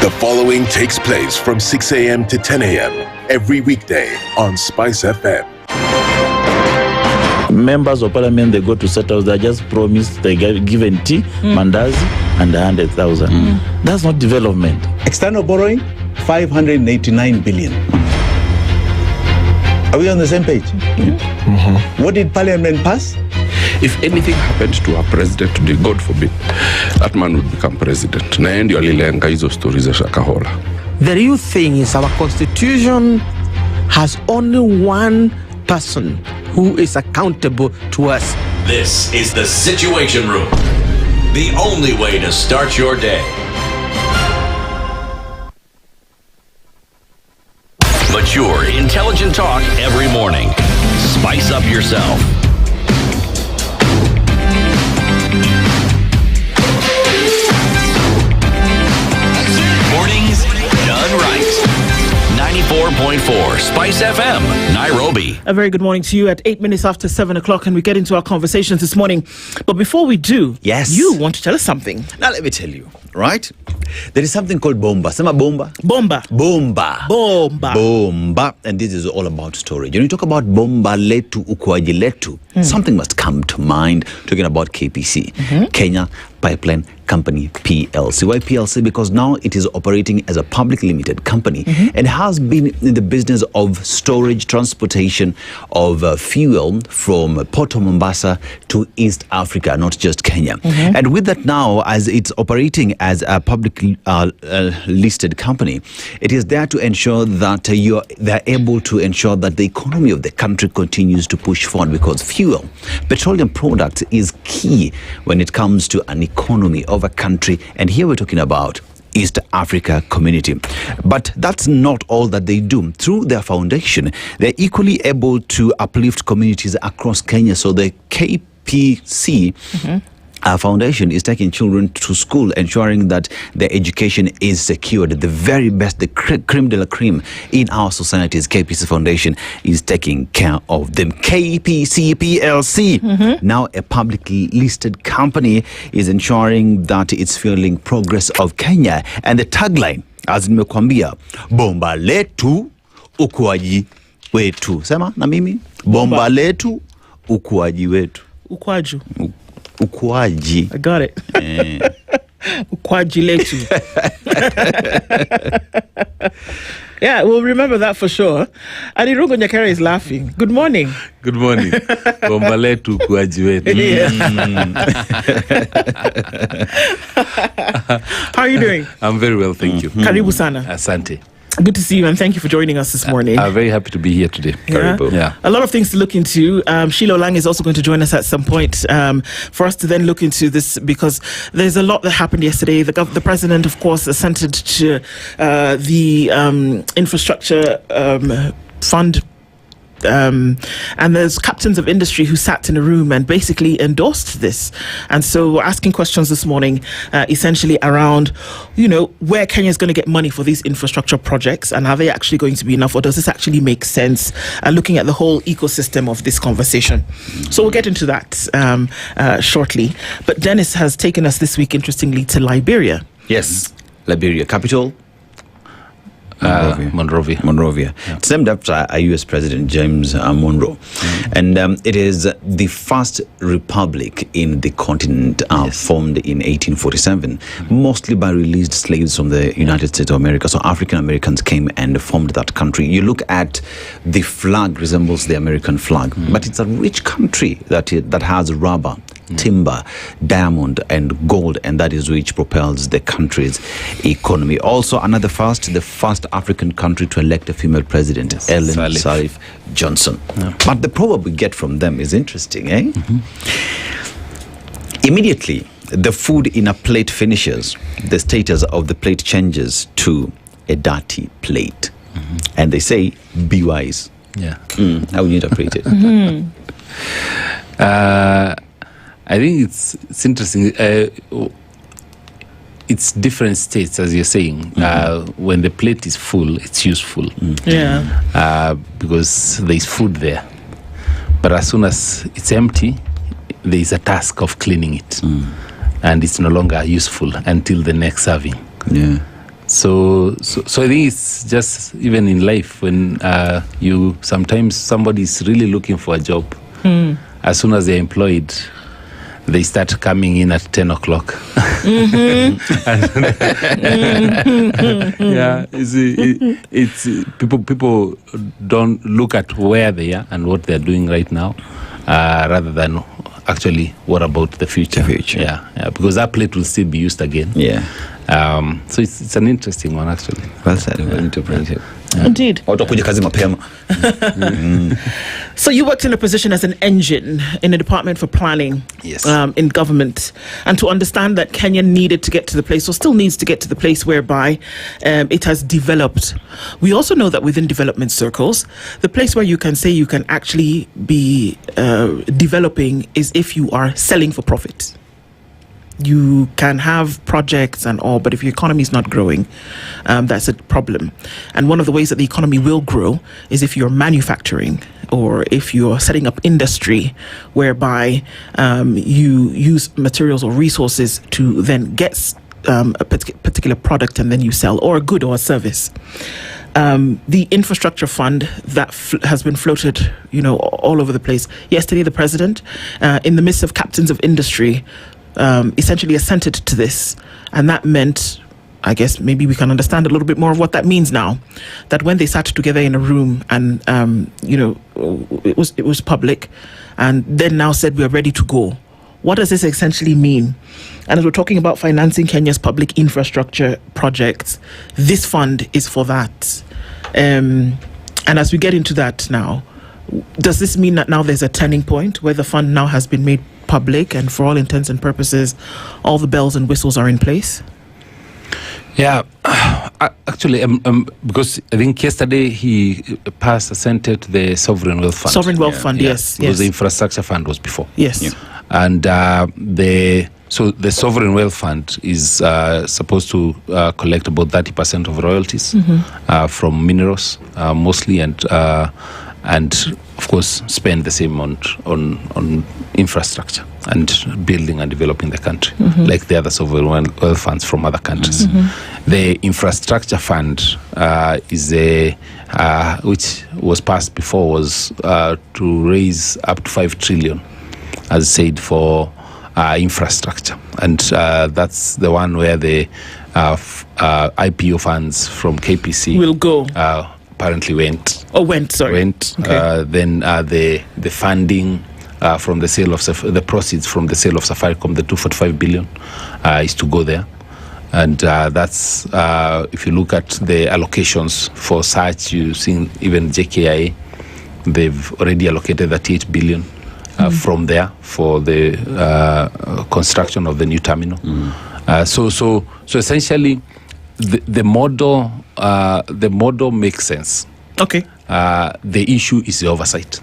[SPEAKER 4] The following takes place from 6 a.m. to 10 a.m. every weekday on SpiceFM.
[SPEAKER 26] Members of parliament, they go to settle, they just promised they get given tea, mandazi, and 100,000. That's not development.
[SPEAKER 28] External borrowing, 589 billion. Are we on the same page? What did parliament pass?
[SPEAKER 1] If anything happened to our president today, God forbid, that man would become president. Na ndio alilenga hizo stories za Shakahola.
[SPEAKER 15] The real thing is our constitution has only one person who is accountable to us.
[SPEAKER 3] This is the Situation Room, the only way to start your day. Mature, intelligent talk every morning. Spice up yourself. Mornings done right. 94.4 Spice FM, Nairobi.
[SPEAKER 15] A very good morning to you at 8 minutes after 7 o'clock, and we get into our conversations this morning. But before we do,
[SPEAKER 16] yes,
[SPEAKER 15] you want to tell us something.
[SPEAKER 16] Now let me tell you, right? There is something called bomba. Sema bomba.
[SPEAKER 15] Bomba.
[SPEAKER 16] Bomba.
[SPEAKER 15] Bomba.
[SPEAKER 16] Bomba. And this is all about storage. When you talk about bomba letu, ukuaji letu, something must come to mind. Talking about KPC, Kenya Pipeline Company PLC. Why PLC? Because now it is operating as a public limited company and has been in the business of storage, transportation of fuel from Port of Mombasa to East Africa, not just Kenya. And with that now, as it's operating as a publicly listed company, it is there to ensure that they're able to ensure that the economy of the country continues to push forward, because fuel, petroleum products is key when it comes to an economy of a country. And here we're talking about East Africa community. But that's not all that they do. Through their foundation, they're equally able to uplift communities across Kenya. So the KPC foundation is taking children to school, ensuring that their education is secured. The very best, the creme de la creme in our societies, KPC Foundation is taking care of them. KPC PLC, now a publicly listed company, is ensuring that it's fueling progress of Kenya. And the tagline, as nimekwambia, bomba letu, ukuaji wetu. Sema na mimi, bomba letu, ukuaji wetu.
[SPEAKER 15] Ukwaju.
[SPEAKER 16] Ukuaji.
[SPEAKER 15] I got it. Ukwaji letu. Yeah, we'll remember that for sure. And Irungo Nyakere is laughing. Good morning.
[SPEAKER 5] Good morning. Bomba letu, ukuaji wetu.
[SPEAKER 15] How are you doing?
[SPEAKER 5] I'm very well, thank you.
[SPEAKER 15] Karibu sana.
[SPEAKER 5] Asante.
[SPEAKER 15] Good to see you, and thank you for joining us this morning.
[SPEAKER 5] I'm very happy to be here today.
[SPEAKER 15] Yeah. A lot of things to look into. Sheila Lang is also going to join us at some point for us to then look into this, because there's a lot that happened yesterday. The president, of course, assented to the infrastructure fund. And there's captains of industry who sat in a room and basically endorsed this. And so we're asking questions this morning, essentially around, where Kenya is going to get money for these infrastructure projects, and are they actually going to be enough, or does this actually make sense? Looking at the whole ecosystem of this conversation. So we'll get into that shortly. But Dennis has taken us this week, interestingly, to Liberia.
[SPEAKER 16] Yes, Liberia, capital Monrovia.
[SPEAKER 5] Yeah.
[SPEAKER 16] It's named after a US President, James Monroe. And it is the first republic in the continent, formed in 1847, mostly by released slaves from the United States of America. So African Americans came and formed that country. You look at the flag, resembles the American flag, but it's a rich country that has rubber, timber, diamond, and gold, and that is which propels the country's economy. Also, the first African country to elect a female president, Ellen Sirleaf Johnson. But the proverb we get from them is interesting, eh? Immediately, the food in a plate finishes, the status of the plate changes to a dirty plate. And they say, be wise.
[SPEAKER 5] Yeah.
[SPEAKER 16] How would you interpret it?
[SPEAKER 5] I think it's interesting. It's different states, as you're saying. When the plate is full, it's useful. Because there is food there. But as soon as it's empty, there is a task of cleaning it. And it's no longer useful until the next serving. So I think it's just even in life when sometimes somebody is really looking for a job. As soon as they're employed, they start coming in at 10 o'clock. Yeah, it's people don't look at where they are and what they're doing right now, rather than actually what about the future. Yeah, because that plate will still be used again.
[SPEAKER 16] Yeah.
[SPEAKER 5] So it's an interesting one, actually.
[SPEAKER 16] Well said. Well interpreted.
[SPEAKER 15] Indeed.
[SPEAKER 16] kazi mapema.
[SPEAKER 15] So you worked in a position as an engine in a department for planning,
[SPEAKER 5] yes,
[SPEAKER 15] in government, and to understand that Kenya needed to get to the place, or still needs to get to the place whereby it has developed. We also know that within development circles, the place where you can say you can actually be developing is if you are selling for profit. You can have projects and all, but if your economy is not growing, that's a problem. And one of the ways that the economy will grow is if you're manufacturing, or if you're setting up industry whereby you use materials or resources to then get a particular product and then you sell, or a good or a service. The infrastructure fund that has been floated, all over the place. Yesterday, the president, in the midst of captains of industry, essentially assented to this, and that meant, I guess maybe we can understand a little bit more of what that means now, that when they sat together in a room and it was public, and then now said we're ready to go. What does this essentially mean? And as we're talking about financing Kenya's public infrastructure projects, this fund is for that. And as we get into that now, does this mean that now there's a turning point where the fund now has been made public, and for all intents and purposes, all the bells and whistles are in place?
[SPEAKER 5] Yeah, actually, because I think yesterday he assented the Sovereign Wealth Fund.
[SPEAKER 15] Sovereign Wealth Fund, yes.
[SPEAKER 5] Because the Infrastructure Fund was before.
[SPEAKER 15] Yes.
[SPEAKER 5] Yeah. And the Sovereign Wealth Fund is supposed to collect about 30% of royalties from minerals, mostly, and of course spend the same amount on infrastructure and building and developing the country, like the other sovereign wealth funds from other countries. The infrastructure fund is which was passed before, was to raise up to 5 trillion, as said, for infrastructure, and that's the one where the IPO funds from KPC
[SPEAKER 15] will go.
[SPEAKER 5] Apparently went.
[SPEAKER 15] Okay.
[SPEAKER 5] Then the funding from the sale of the proceeds from the sale of Safaricom, the 245 billion, is to go there, and that's if you look at the allocations for such, you see even JKIA, they've already allocated 38 billion from there for the construction of the new terminal. So essentially, the model makes sense.
[SPEAKER 15] Okay.
[SPEAKER 5] The issue is the oversight,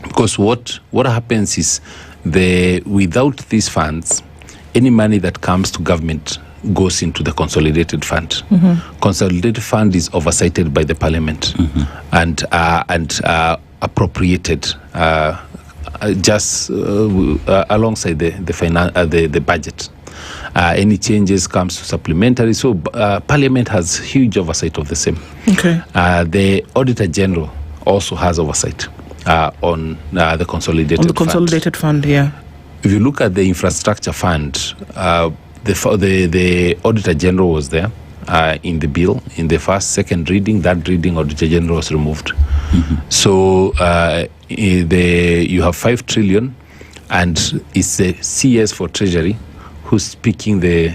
[SPEAKER 5] because what happens is without these funds, any money that comes to government goes into the consolidated fund. Consolidated fund is oversighted by the parliament and appropriated just alongside the budget. Any changes comes to supplementary, so Parliament has huge oversight of the same.
[SPEAKER 15] Okay.
[SPEAKER 5] The Auditor General also has oversight on the consolidated
[SPEAKER 15] fund. Yeah.
[SPEAKER 5] If you look at the infrastructure fund, the Auditor General was there in the bill in the second reading. That reading, Auditor General was removed. So you have 5 trillion, and it's the CS for Treasury who's picking the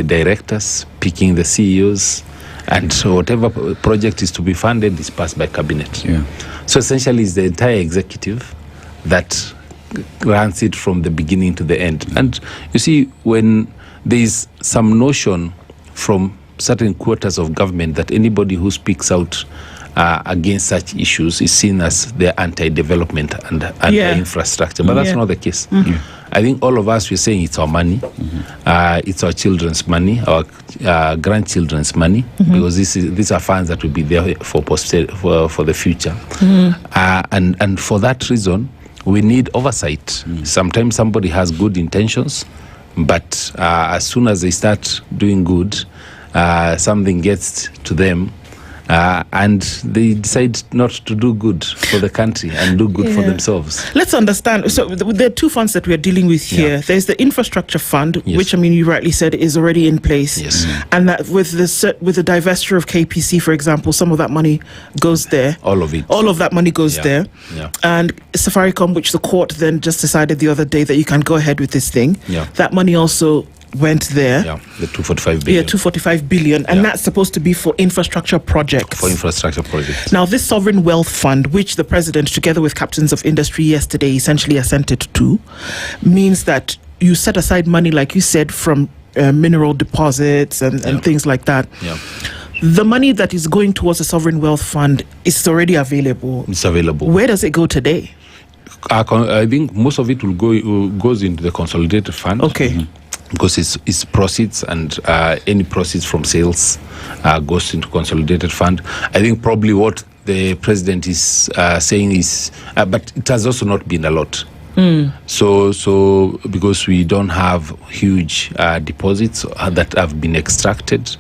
[SPEAKER 5] directors, picking the CEOs, and so whatever project is to be funded is passed by cabinet. So essentially it's the entire executive that runs it from the beginning to the end. And you see, when there's some notion from certain quarters of government that anybody who speaks out against such issues is seen as the anti-development and anti-infrastructure, but that's not the case. I think all of us, we're saying it's our money, it's our children's money, our grandchildren's money, because these are funds that will be there for the future. And for that reason, we need oversight. Sometimes somebody has good intentions, but as soon as they start doing good, something gets to them, and they decide not to do good for the country and do good for themselves.
[SPEAKER 15] Let's understand. So there are two funds that we're dealing with here. There's the infrastructure fund, which I mean you rightly said is already in place.
[SPEAKER 5] Yes.
[SPEAKER 15] And that with the divestiture of KPC, for example, some of that money goes there.
[SPEAKER 5] All of it.
[SPEAKER 15] All of that money goes there.
[SPEAKER 5] Yeah.
[SPEAKER 15] And Safaricom, which the court then just decided the other day that you can go ahead with this thing.
[SPEAKER 5] Yeah.
[SPEAKER 15] That money also went there.
[SPEAKER 5] Yeah, the 245 billion.
[SPEAKER 15] Yeah, 245 billion. And that's supposed to be for infrastructure projects.
[SPEAKER 5] For infrastructure projects.
[SPEAKER 15] Now, this sovereign wealth fund, which the president, together with captains of industry yesterday, essentially assented to, means that you set aside money, like you said, from mineral deposits and things like that.
[SPEAKER 5] Yeah.
[SPEAKER 15] The money that is going towards the sovereign wealth fund is already available.
[SPEAKER 5] It's available.
[SPEAKER 15] Where does it go today?
[SPEAKER 5] I think most of it goes into the consolidated fund.
[SPEAKER 15] Okay.
[SPEAKER 5] Mm-hmm. Because it's proceeds, and any proceeds from sales goes into consolidated fund. I think probably what the president is saying is, but it has also not been a lot. So because we don't have huge deposits that have been extracted,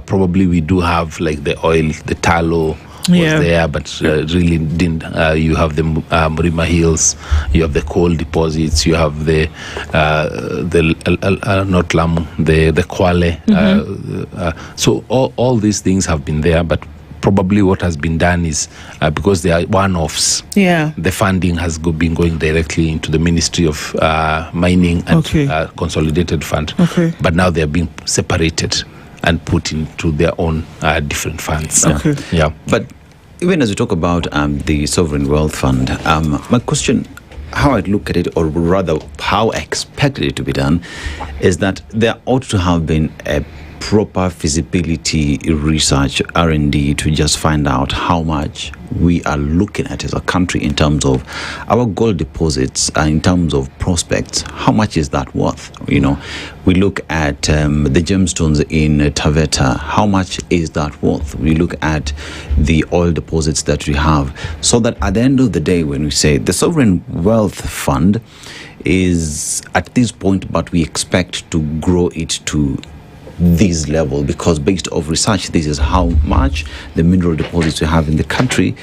[SPEAKER 5] probably we do have like the oil, the tallow was there, but really didn't. You have the Mrima Hills, you have the coal deposits, you have the not Lamu, the Kwale. So all these things have been there, but probably what has been done is because they are one-offs.
[SPEAKER 15] Yeah.
[SPEAKER 5] The funding has been going directly into the Ministry of Mining and Consolidated Fund.
[SPEAKER 15] Okay.
[SPEAKER 5] But now they are being separated and put into their own different funds.
[SPEAKER 16] Okay.
[SPEAKER 5] Yeah.
[SPEAKER 16] But even as we talk about the Sovereign Wealth Fund, my question, how I look at it, or rather how I expected it to be done, is that there ought to have been a proper feasibility research, R&D, to just find out how much we are looking at as a country in terms of our gold deposits, in terms of prospects. How much is that worth? You know, we look at the gemstones in Taveta. How much is that worth? We look at the oil deposits that we have, so that at the end of the day, when we say the Sovereign Wealth Fund is at this point, but we expect to grow it to this level, because based off research, this is how much the mineral deposits we have in the country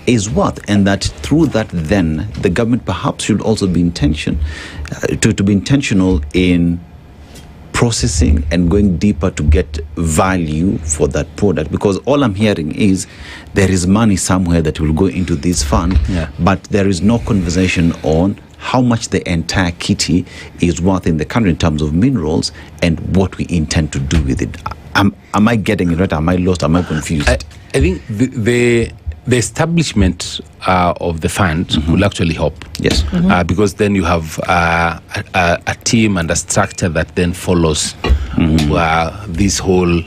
[SPEAKER 16] is worth, and that through that, then the government perhaps should also be to be intentional in processing and going deeper to get value for that product. Because all I'm hearing is there is money somewhere that will go into this fund, but there is no conversation on how much the entire kitty is worth in the country in terms of minerals and what we intend to do with it. Am I getting it right? Am I lost? Am I confused?
[SPEAKER 5] I think the establishment of the fund will actually help.
[SPEAKER 16] Yes.
[SPEAKER 5] Because then you have a team and a structure that then follows this whole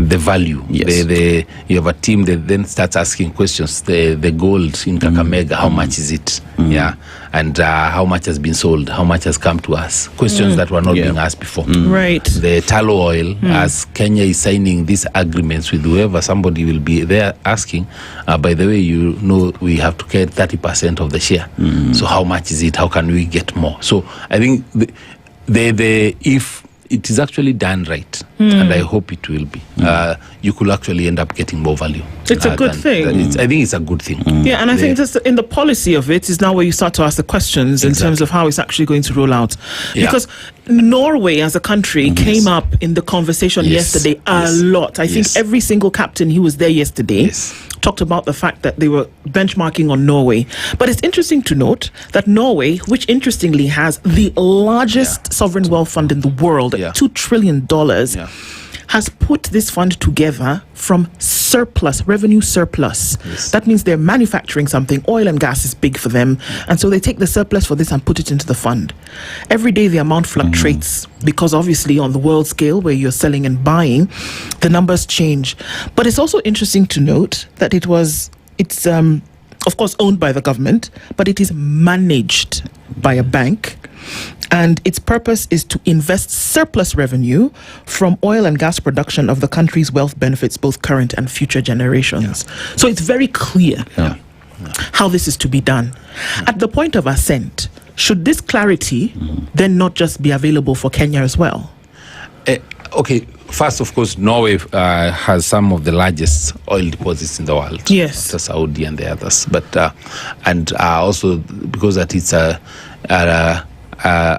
[SPEAKER 5] the value.
[SPEAKER 16] Yes.
[SPEAKER 5] You have a team that then starts asking questions. The gold in Kakamega, how much is it? Yeah, and how much has been sold? How much has come to us? Questions that were not being asked before.
[SPEAKER 15] Right.
[SPEAKER 5] The tallow oil, as Kenya is signing these agreements with whoever, somebody will be there asking, by the way, you know, we have to get 30% of the share. So how much is it? How can we get more? So I think if it is actually done right, and I hope it will be, you could actually end up getting more value.
[SPEAKER 15] It's a good thing.
[SPEAKER 5] I think it's a good thing.
[SPEAKER 15] Yeah, and I think just in the policy of it is now where you start to ask the questions in terms of how it's actually going to roll out. Because Norway as a country came up in the conversation yesterday a lot. I think every single captain who was there yesterday talked about the fact that they were benchmarking on Norway. But it's interesting to note that Norway, which interestingly has the largest sovereign wealth fund in the world, $2 trillion, has put this fund together from revenue surplus. That means they're manufacturing something. Oil and gas is big for them. And so they take the surplus for this and put it into the fund. Every day the amount fluctuates because obviously on the world scale where you're selling and buying, the numbers change. But it's also interesting to note that it's of course owned by the government, but it is managed by a bank. And its purpose is to invest surplus revenue from oil and gas production of the country's wealth benefits both current and future generations. So it's very clear how this is to be done. At the point of assent, should this clarity then not just be available for Kenya as well?
[SPEAKER 5] Okay, first, of course, Norway has some of the largest oil deposits in the world.
[SPEAKER 15] Yes.
[SPEAKER 5] After Saudi and the others. But and also because that it's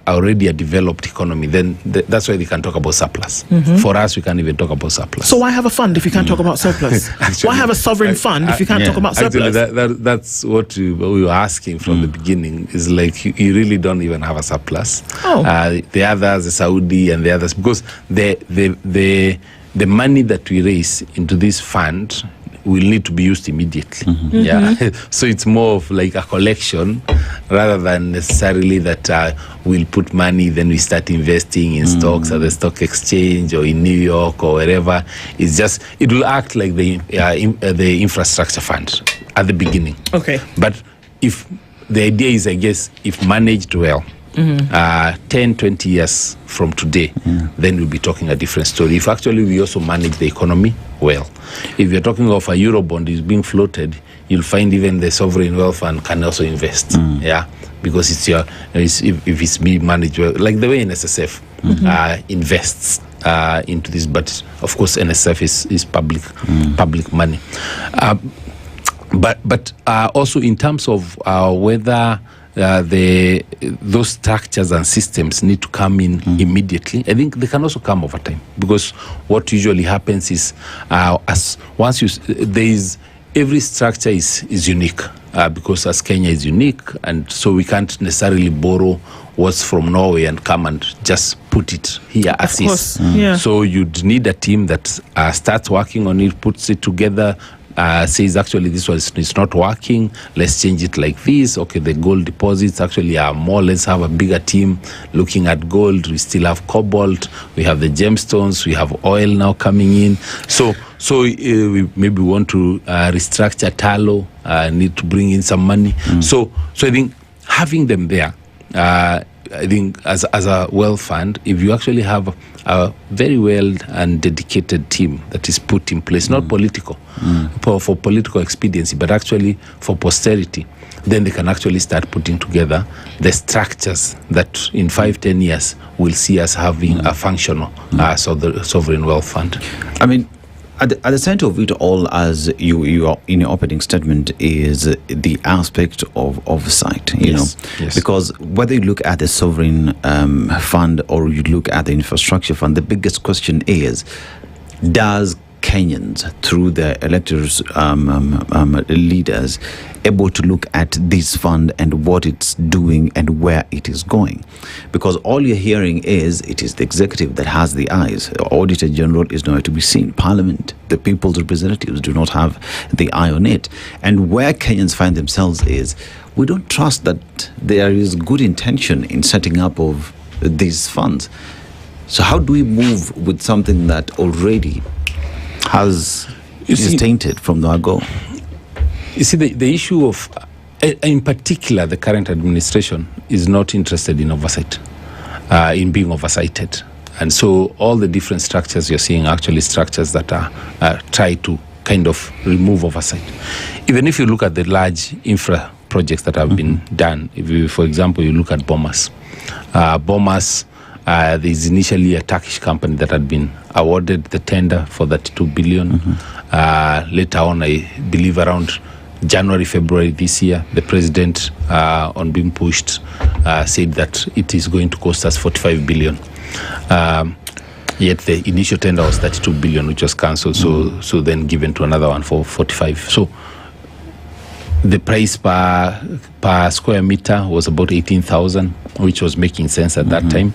[SPEAKER 5] already a developed economy, then that's why they can talk about surplus. For us, we can't even talk about surplus.
[SPEAKER 15] So why have a fund if you can't talk about surplus?
[SPEAKER 5] Actually,
[SPEAKER 15] why have a sovereign fund if you can't talk about surplus?
[SPEAKER 5] Actually, that's what we were asking from the beginning. Is like you really don't even have a surplus. The others, the Saudi and the others, because the money that we raise into this fund will need to be used immediately. So it's more of like a collection rather than necessarily that we'll put money, then we start investing in stocks at the stock exchange or in New York or wherever. It's just, it will act like the infrastructure fund at the beginning.
[SPEAKER 15] Okay.
[SPEAKER 5] But if the idea is, I guess, if managed well, 10, 20 years from today, then we'll be talking a different story. If actually we also manage the economy well. If you're talking of a Eurobond is being floated, you'll find even the sovereign wealth fund can also invest. Because if it's being managed well, like the way NSSF invests into this, but of course NSSF is public money. But also in terms of whether those structures and systems need to come in immediately, I think they can also come over time, because what usually happens is every structure is unique, because as Kenya is unique, and so we can't necessarily borrow what's from Norway and come and just put it here as is. So you'd need a team that starts working on it, puts it together, says actually this is not working, let's change it like this. Okay, the gold deposits actually are more, let's have a bigger team looking at gold. We still have cobalt, we have the gemstones, we have oil now coming in. So we maybe want to restructure tallow, need to bring in some money. So I think having them there, I think as a wealth fund, if you actually have a very well and dedicated team that is put in place, not political, for political expediency, but actually for posterity, then they can actually start putting together the structures that in 5-10 years will see us having a functional sovereign wealth fund.
[SPEAKER 16] I mean, at the center of it all, as you are in your opening statement, is the aspect of oversight, you know, because whether you look at the sovereign fund or you look at the infrastructure fund, the biggest question is, does Kenyans, through their electors, leaders, able to look at this fund and what it's doing and where it is going? Because all you're hearing is it is the executive that has the eyes. The Auditor General is nowhere to be seen. Parliament, the people's representatives, do not have the eye on it. And where Kenyans find themselves is, we don't trust that there is good intention in setting up of these funds. So how do we move with something that already is tainted from the go?
[SPEAKER 5] You see, the issue of, in particular, the current administration is not interested in oversight, in being oversighted. And so all the different structures you're seeing are actually structures that are try to kind of remove oversight. Even if you look at the large infra projects that have been done, if you, for example, you look at Bomas. There's initially a Turkish company that had been awarded the tender for that 2 billion. Later on, I believe around January, February this year, the president, on being pushed, said that it is going to cost us 45 billion. Yet the initial tender was 32 billion, which was cancelled, so then given to another one for 45. So the price per square meter was about 18,000, which was making sense at that time.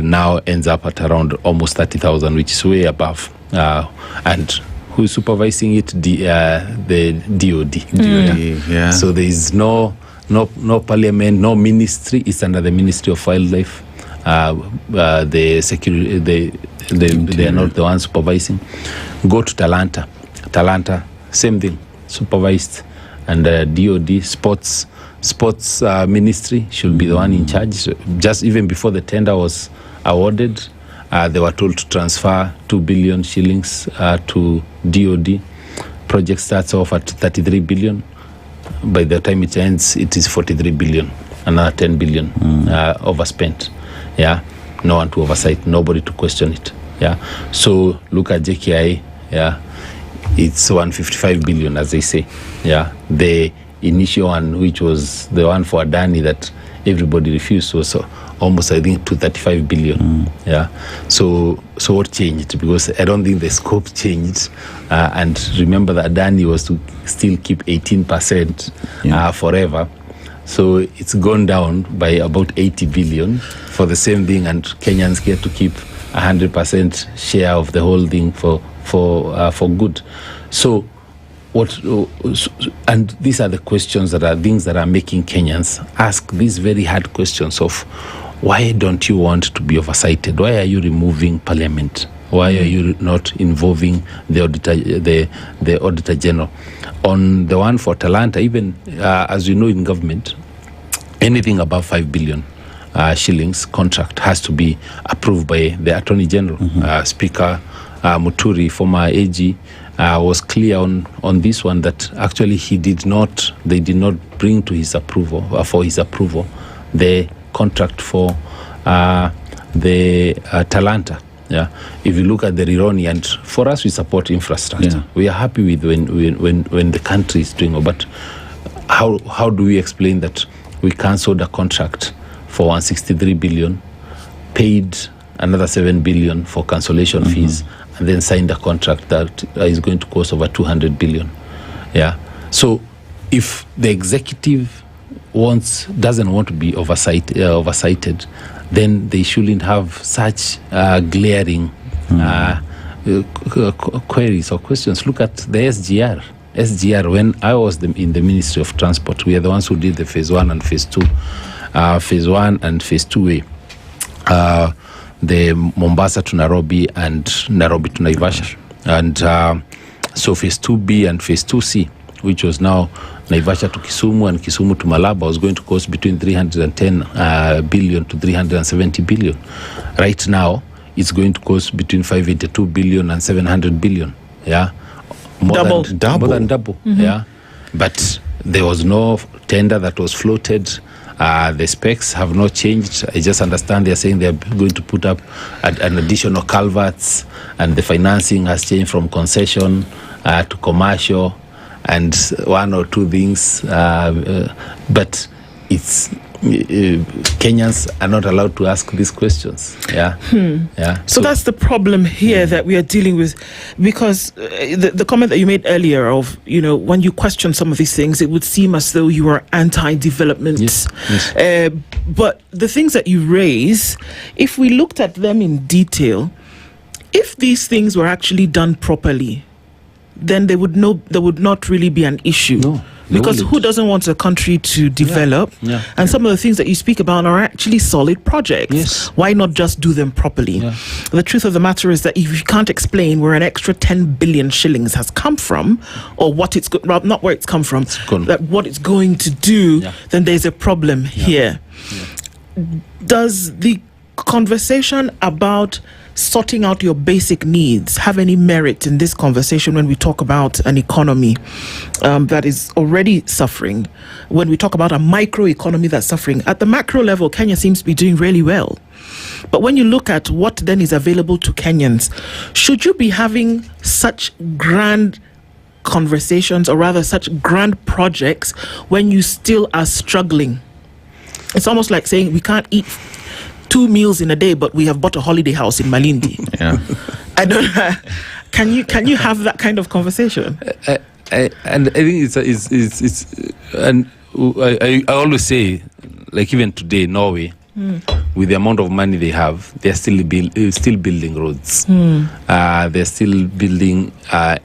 [SPEAKER 5] Now ends up at around almost 30,000, which is way above. And who's supervising it? The DOD. So there is no parliament, no ministry. It's under the Ministry of Wildlife. The security, they are not the ones supervising. Go to Talanta, same thing, supervised. And DOD, sports ministry should be the one in charge. Just even before the tender was awarded, they were told to transfer 2 billion shillings to DOD. Project starts off at 33 billion. By the time it ends, it is 43 billion, another 10 billion overspent. No one to oversight, nobody to question it. Yeah. So look at JKI. Yeah. It's 155 billion, as they say. Yeah. The initial one, which was the one for Adani that everybody refused, was almost, I think, 235 billion. Yeah. So what changed? Because I don't think the scope changed. And remember that Adani was to still keep 18% forever. So it's gone down by about 80 billion for the same thing, and Kenyans get to keep 100% share of the whole thing for good. So and these are the questions that are things that are making Kenyans ask these very hard questions of why don't you want to be oversighted? Why are you removing parliament? Why are you not involving the auditor general? On the one for Talanta, even as you know in government, anything above 5 billion shillings contract has to be approved by the Attorney General. Speaker Muturi, former AG, was clear on this one that actually they did not bring to his approval the contract for the Talanta. Yeah, if you look at the Rironi, and for us, we support infrastructure. We are happy with when the country is doing it. But how do we explain that we cancelled a contract for 163 billion, paid another 7 billion for cancellation fees, and then signed a contract that is going to cost over 200 billion? Yeah. So if the executive doesn't want to be oversighted, then they shouldn't have such glaring queries or questions. Look at the SGR. When I was in the Ministry of Transport, we are the ones who did the phase 1 and phase 2. Phase 1 and phase 2A. The Mombasa to Nairobi and Nairobi to Naivasha. And so phase 2B and phase 2C, which was now Naivasha to Kisumu and Kisumu to Malaba, was going to cost between 310 billion to 370 billion. Right now, it's going to cost between 582 billion and 700 billion. Yeah, more than double. Yeah, but there was no tender that was floated. The specs have not changed. I just understand they're saying they're going to put up an additional culverts, and the financing has changed from concession to commercial, and one or two things, but it's Kenyans are not allowed to ask these questions. Yeah.
[SPEAKER 15] So that's the problem here that we are dealing with, because the comment that you made earlier of, when you question some of these things, it would seem as though you are anti-development. Yes. But the things that you raise, if we looked at them in detail, if these things were actually done properly, then there would not really be an issue. No, because who doesn't want a country to develop? And some of the things that you speak about are actually solid projects. Why not just do them properly? The truth of the matter is that if you can't explain where an extra 10 billion shillings has come from, or what it's not where it's come from, that what it's going to do, then there's a problem here. Does the conversation about sorting out your basic needs have any merit in this conversation when we talk about an economy that is already suffering, when we talk about a micro economy that's suffering? At the macro level, Kenya seems to be doing really well. But when you look at what then is available to Kenyans, should you be having such grand conversations, or rather such grand projects, when you still are struggling? It's almost like saying we can't eat 2 meals in a day, but we have bought a holiday house in Malindi. I don't know. Can you have that kind of conversation?
[SPEAKER 5] And I think it's and I always say, like, even today, Norway, with the amount of money they have, they're still building roads. They're still building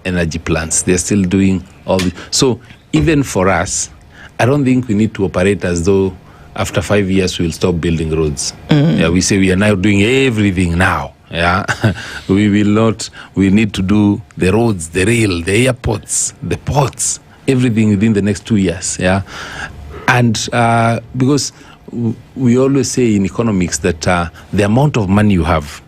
[SPEAKER 5] energy plants. They're still doing all this. So even for us, I don't think we need to operate as though after 5 years we'll stop building roads. We say we are now doing everything now. We will not. We need to do the roads, the rail, the airports, the ports, everything within the next 2 years. And because we always say in economics that the amount of money you have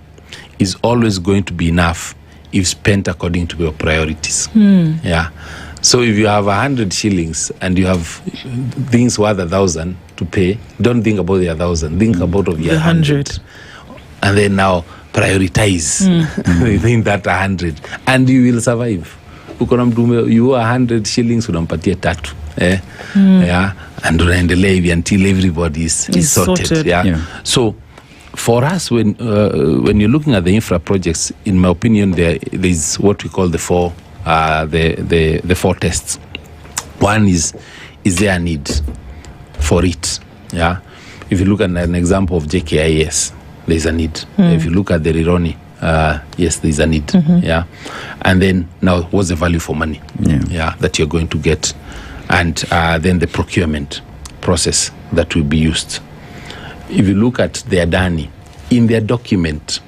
[SPEAKER 5] is always going to be enough if spent according to your priorities. So if you have 100 shillings and you have things worth 1,000 to pay, don't think about the 1,000. Think about your 100. And then now prioritize within that 100 and you will survive. Ukona mtu you 100 shillings unampatia 3 yeah, and unaendelea hivi until everybody is sorted. Yeah. So for us, when you're looking at the infra projects, in my opinion, there is what we call the four tests. One is there a need for it? Yeah. If you look at an example of JKIS, there is a need. If you look at the Rironi, yes, there is a need. Yeah. And then now, what's the value for money? Yeah, that you're going to get, and then the procurement process that will be used. If you look at the Adani, in their document,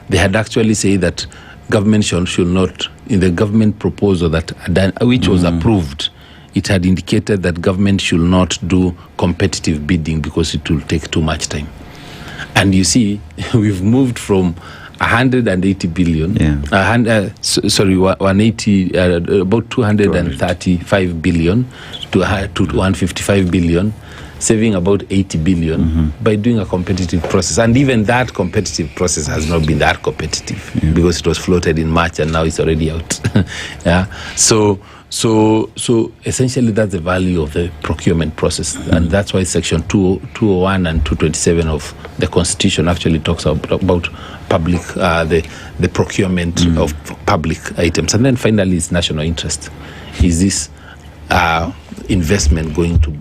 [SPEAKER 5] they had actually said that government should not, in the government proposal that Adani, which was approved, it had indicated that government should not do competitive bidding because it will take too much time. And you see, we've moved from 180 billion, 180, about 235 billion to 155 billion, saving about 80 billion by doing a competitive process. And even that competitive process has not been that competitive because it was floated in March and now it's already out. Yeah. So essentially that's the value of the procurement process. And that's why section 201 and 227 of the Constitution actually talks about public, the procurement of public items. And then finally it's national interest. Is this investment going to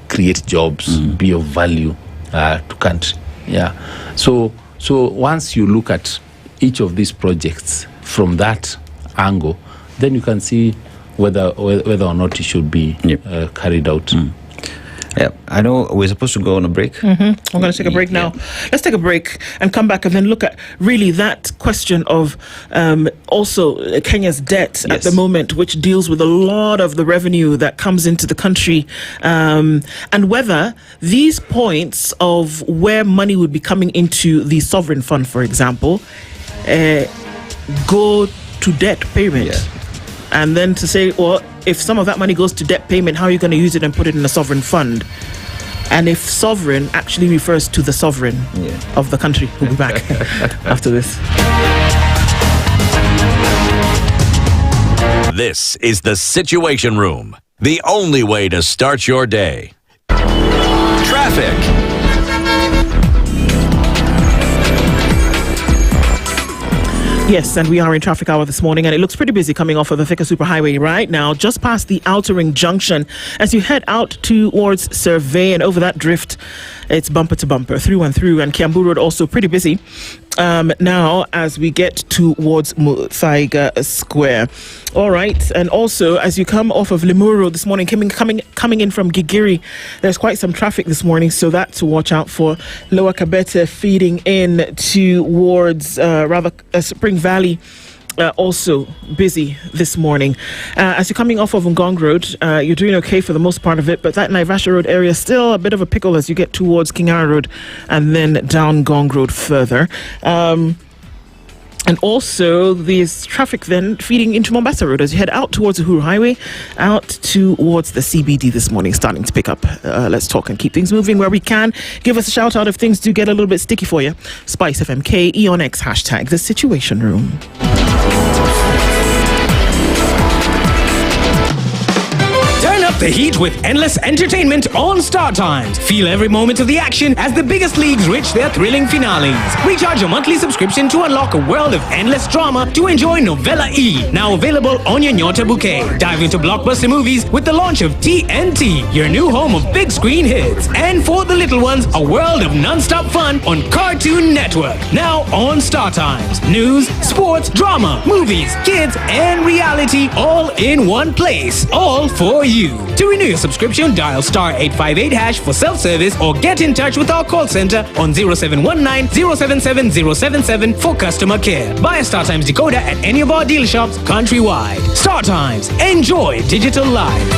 [SPEAKER 5] create jobs, be of value to country? Yeah. So once you look at each of these projects from that angle, then you can see whether or not it should be carried out.
[SPEAKER 16] Yeah, I know we're supposed to go on a break.
[SPEAKER 15] We're going to take a break now. Let's take a break and come back and then look at really that question of also Kenya's debt at the moment, which deals with a lot of the revenue that comes into the country, and whether these points of where money would be coming into the sovereign fund, for example, go to debt payment. And then to say, well, if some of that money goes to debt payment, how are you going to use it and put it in a sovereign fund? And if sovereign actually refers to the sovereign of the country. We'll be back after this.
[SPEAKER 3] This is the Situation Room, the only way to start your day. Traffic.
[SPEAKER 15] Yes, and we are in traffic hour this morning, and it looks pretty busy coming off of the Thika Superhighway right now, just past the Outer Ring Junction. As you head out towards Survey and over that drift, it's bumper to bumper, through and through, and Kiambu Road also pretty busy. Now, as we get towards Muthaiga Square. All right, and also as you come off of Limuru Road this morning, coming in from Gigiri, there's quite some traffic this morning, so that to watch out for. Lower Kabete feeding in towards Spring Valley. Also busy this morning. As you're coming off of Ngong Road, you're doing okay for the most part of it, but that Naivasha Road area is still a bit of a pickle as you get towards Kingara Road and then down Ngong Road further. And also there's traffic then feeding into Mombasa Road as you head out towards Uhuru Highway, out towards the CBD this morning, starting to pick up. Let's talk and keep things moving where we can. Give us a shout out if things do get a little bit sticky for you. SpiceFM KEONX hashtag The Situation Room.
[SPEAKER 6] Turn up the heat with endless entertainment on Star Times. Feel every moment of the action as the biggest leagues reach their thrilling finales. Recharge your monthly subscription to unlock a world of endless drama to enjoy Novella E, now available on your Nyota bouquet. Dive into blockbuster movies with the launch of TNT, your new home of big screen hits. And for the little ones, a world of non-stop fun on Cartoon Network, now on Star Times. News, sports, drama, movies, kids, and reality all in one place. All for you. To renew your subscription, dial *858# for self-service or get in touch with our call center on 0719 077 077 for customer care. Buy a Star Times decoder at any of our deal shops countrywide. Star Times. Enjoy digital life.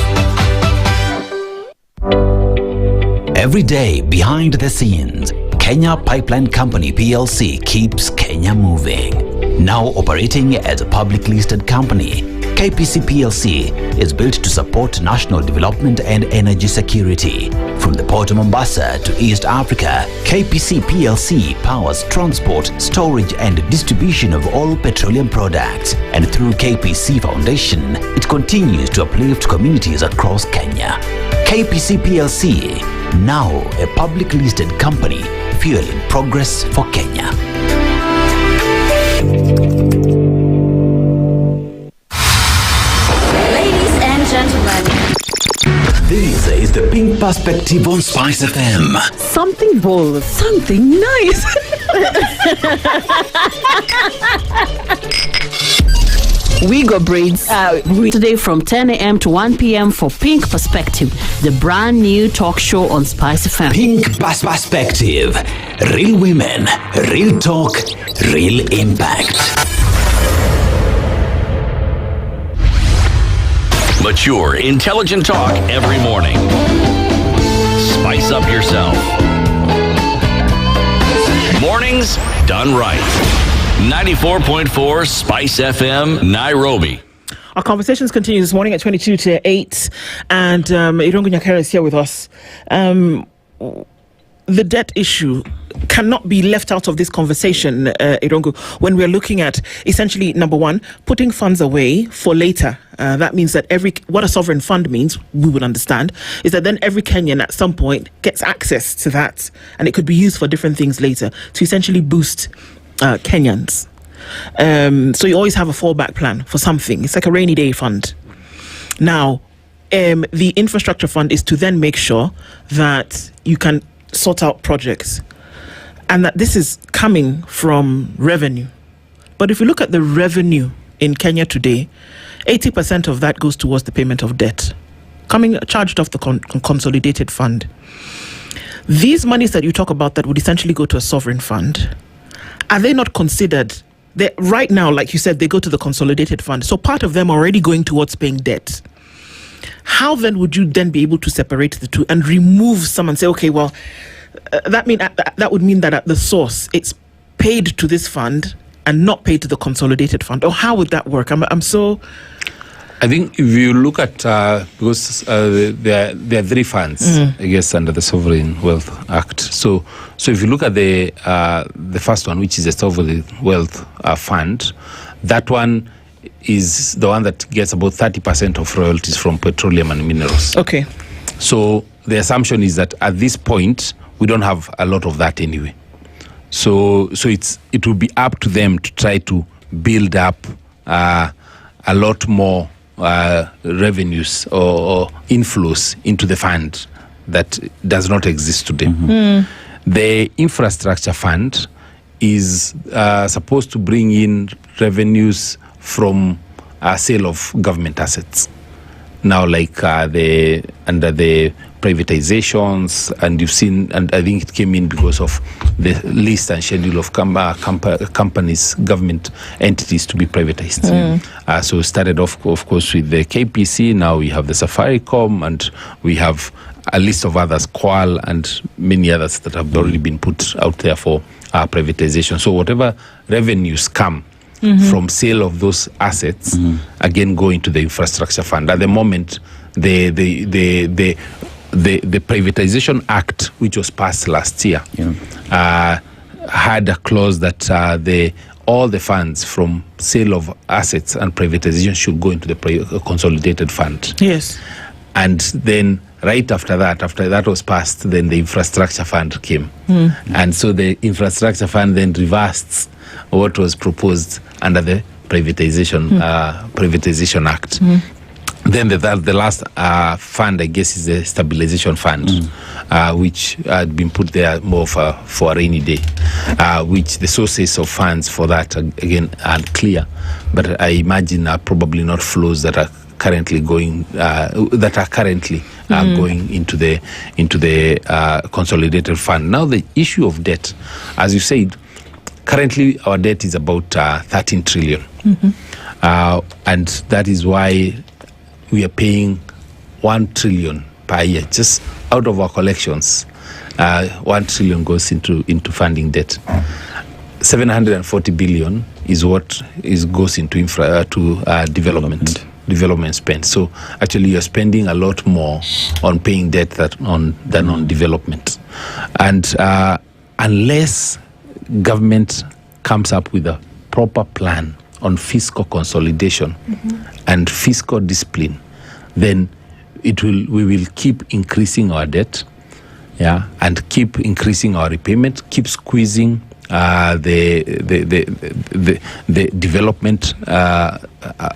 [SPEAKER 9] Every day behind the scenes, Kenya Pipeline Company PLC keeps Kenya moving. Now operating as a public listed company, KPC PLC is built to support national development and energy security. From the Port of Mombasa to East Africa, KPC PLC powers transport, storage and distribution of all petroleum products. And through KPC Foundation, it continues to uplift communities across Kenya. KPC PLC, now a public listed company, fueling progress for Kenya.
[SPEAKER 10] Ladies and gentlemen,
[SPEAKER 9] this is the Pink Perspective on Spice FM.
[SPEAKER 11] Something bold, something nice. We got braids today from 10 a.m. to 1 p.m. for Pink Perspective, the brand new talk show on Spice FM.
[SPEAKER 9] Pink Perspective. Real women, real talk, real impact.
[SPEAKER 3] Mature, intelligent talk every morning. Spice up yourself. Mornings done right. 94.4 Spice FM, Nairobi.
[SPEAKER 15] Our conversations continue this morning at 22 to 8, and Irungu Nyakera is here with us. The debt issue cannot be left out of this conversation, Irungu, when we're looking at essentially, number one, putting funds away for later. That means that what a sovereign fund means, we would understand, is that then every Kenyan at some point gets access to that, and it could be used for different things later to essentially boost Kenyans. So you always have a fallback plan for something. It's like a rainy day fund. Now, the infrastructure fund is to then make sure that you can sort out projects and that this is coming from revenue. But if you look at the revenue in Kenya today, 80% of that goes towards the payment of debt, charged off the consolidated fund. These monies that you talk about that would essentially go to a sovereign fund, are they not considered? Right now, like you said, they go to the consolidated fund. So part of them are already going towards paying debt. How then would you then be able to separate the two and remove some and say, okay, well, that would mean that at the source, it's paid to this fund and not paid to the consolidated fund? Or how would that work?
[SPEAKER 5] I think if you look at, because there are three funds, I guess, under the Sovereign Wealth Act. So if you look at the first one, which is the Sovereign Wealth Fund, that one is the one that gets about 30% of royalties from petroleum and minerals.
[SPEAKER 15] Okay.
[SPEAKER 5] So the assumption is that at this point, we don't have a lot of that anyway. So it will be up to them to try to build up a lot more revenues or inflows into the fund that does not exist today. The infrastructure fund is supposed to bring in revenues from sale of government assets. Now, like under the privatizations, and you've seen, and I think it came in because of the list and schedule of companies, government entities to be privatized. So we started off, of course, with the KPC. Now we have the Safaricom, and we have a list of others, Kwal, and many others that have already been put out there for privatization. So whatever revenues come from sale of those assets, again, go into the infrastructure fund. At the moment, the Privatization Act, which was passed last year, had a clause that all the funds from sale of assets and privatization should go into the consolidated fund.
[SPEAKER 15] Yes.
[SPEAKER 5] And then right after that was passed, then the infrastructure fund came. And so the infrastructure fund then reversed what was proposed under the Privatization Act. Then the last fund, I guess, is the stabilization fund, which had been put there more for a rainy day, which the sources of funds for that, again, are clear. But I imagine are probably not flows that are currently going going into the consolidated fund. Now, the issue of debt, as you said, currently our debt is about 13 trillion. And that is why we are paying 1 trillion per year. Just out of our collections, 1 trillion goes into funding debt. 740 billion is what goes into development. development spend. So actually you're spending a lot more on paying debt than on development. And unless government comes up with a proper plan on fiscal consolidation and fiscal discipline, then we will keep increasing our debt, and keep increasing our repayment, keep squeezing the development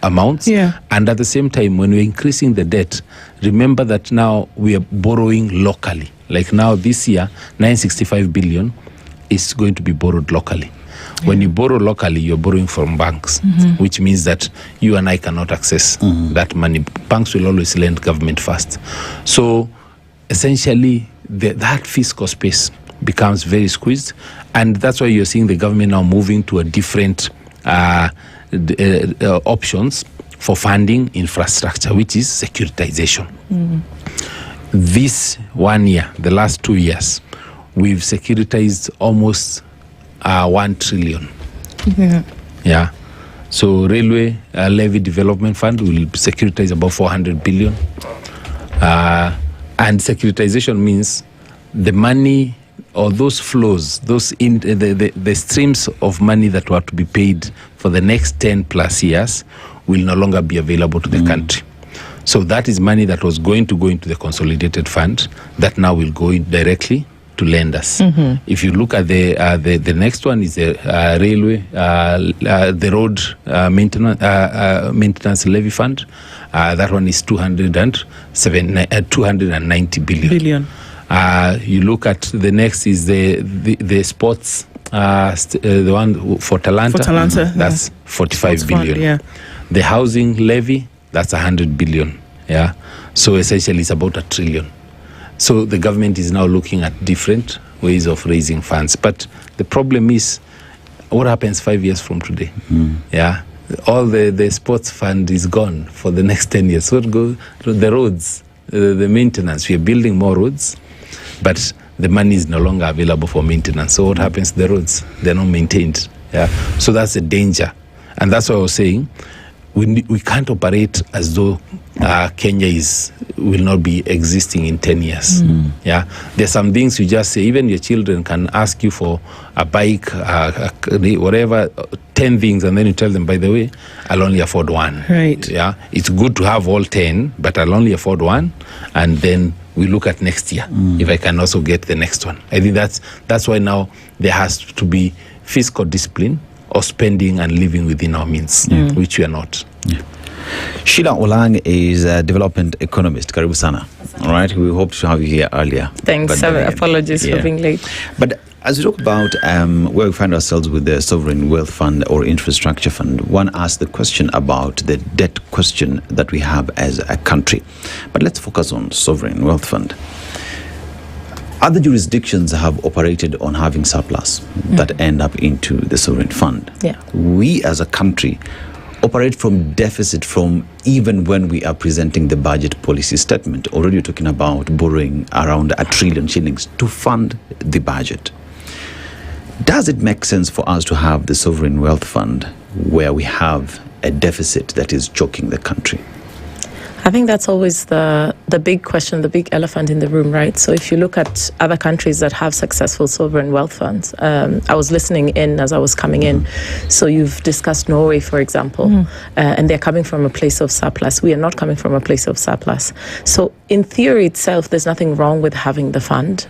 [SPEAKER 5] amounts, and at the same time, when we're increasing the debt, remember that now we are borrowing locally. Like now this year, 965 billion is going to be borrowed locally. When you borrow locally, you're borrowing from banks, which means that you and I cannot access that money. Banks will always lend government first. So essentially, that fiscal space becomes very squeezed, and that's why you're seeing the government now moving to a different options for funding infrastructure, which is securitization. This 1 year, the last 2 years, we've securitized almost 1 trillion. So railway levy development fund will securitize about 400 billion. And securitization means the money or those flows, the streams of money that were to be paid for the next 10 plus years will no longer be available to the country. So that is money that was going to go into the consolidated fund that now will go in directly to lenders. If you look at the next one is the railway, the road maintenance levy fund. That one is 290 billion. You look at the next is the sports, the one for Talanta. That's 45 billion. The housing levy, that's 100 billion. So essentially it's about 1 trillion. So the government is now looking at different ways of raising funds. But the problem is, what happens 5 years from today? All the sports fund is gone for the next 10 years. So go to the roads, the maintenance. We are building more roads, but the money is no longer available for maintenance. So what happens to the roads? They're not maintained. So that's a danger. And that's what I was saying. We can't operate as though Kenya will not be existing in 10 years. There's some things you just say. Even your children can ask you for a bike, whatever, 10 things, and then you tell them, by the way, I'll only afford one. It's good to have all 10, but I'll only afford one, and then we look at next year if I can also get the next one. I think that's why now there has to be fiscal discipline or spending and living within our means, which we are not.
[SPEAKER 16] Sheila Olang is a development economist. Karibu sana. All right, we hoped to have you here earlier.
[SPEAKER 13] Thanks. Apologies for being late.
[SPEAKER 16] But as we talk about where we find ourselves with the sovereign wealth fund or infrastructure fund, one asks the question about the debt question that we have as a country. But let's focus on sovereign wealth fund. Other jurisdictions have operated on having surplus that end up into the sovereign fund. We as a country operate from deficit from even when we are presenting the budget policy statement. Already talking about borrowing around 1 trillion shillings to fund the budget. Does it make sense for us to have the sovereign wealth fund where we have a deficit that is choking the country?
[SPEAKER 13] I think that's always the big question, the big elephant in the room, right? So if you look at other countries that have successful sovereign wealth funds, I was listening in as I was coming in. So you've discussed Norway, for example, and they're coming from a place of surplus. We are not coming from a place of surplus. So in theory itself, there's nothing wrong with having the fund.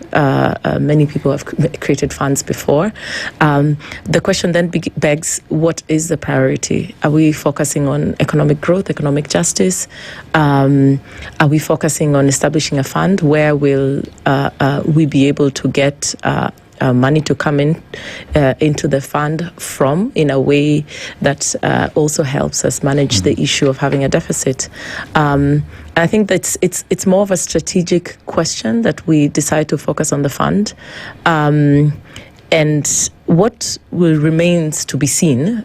[SPEAKER 13] Many people have created funds before. The question then begs, what is the priority? Are we focusing on economic growth, economic justice? Are we focusing on establishing a fund where will we be able to get money to come into the fund from in a way that also helps us manage the issue of having a deficit? I think that it's more of a strategic question that we decide to focus on the fund. And what will remains to be seen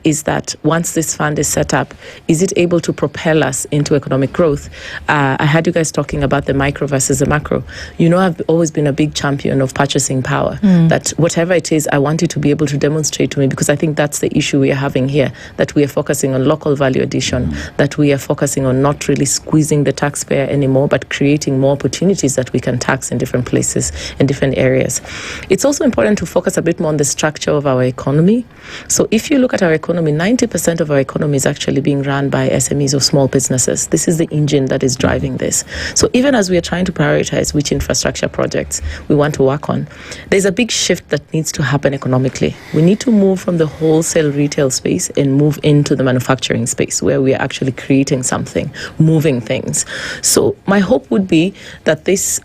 [SPEAKER 13] is that once this fund is set up, is it able to propel us into economic growth? I had you guys talking about the micro versus the macro. I've always been a big champion of purchasing power, that whatever it is, I want you to be able to demonstrate to me, because I think that's the issue we are having here, that we are focusing on local value addition, that we are focusing on not really squeezing the taxpayer anymore, but creating more opportunities that we can tax in different places, in different areas. It's also important to focus a bit more on the structure of our economy. So if you look at our economy, 90% of our economy is actually being run by SMEs or small businesses. This is the engine that is driving this. So even as we are trying to prioritize which infrastructure projects we want to work on, there's a big shift that needs to happen economically. We need to move from the wholesale retail space and move into the manufacturing space where we are actually creating something, moving things. So my hope would be that these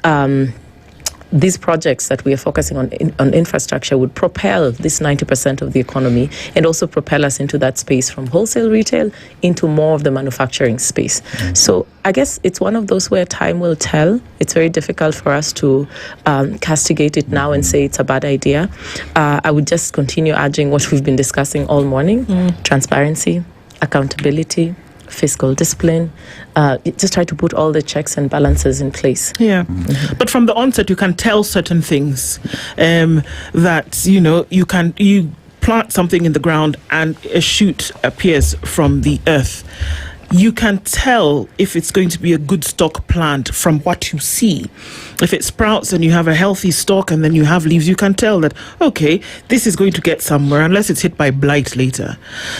[SPEAKER 13] projects that we are focusing on infrastructure would propel this 90% of the economy and also propel us into that space from wholesale retail into more of the manufacturing space. So I guess it's one of those where time will tell. It's very difficult for us to castigate it now and say it's a bad idea. I would just continue urging what we've been discussing all morning: transparency, accountability, fiscal discipline. Just try to put all the checks and balances in place.
[SPEAKER 15] Yeah. But from the onset, you can tell certain things that, you plant something in the ground and a shoot appears from the earth. You can tell if it's going to be a good stock plant from what you see. If it sprouts and you have a healthy stalk and then you have leaves, you can tell that, okay, this is going to get somewhere unless it's hit by blight later.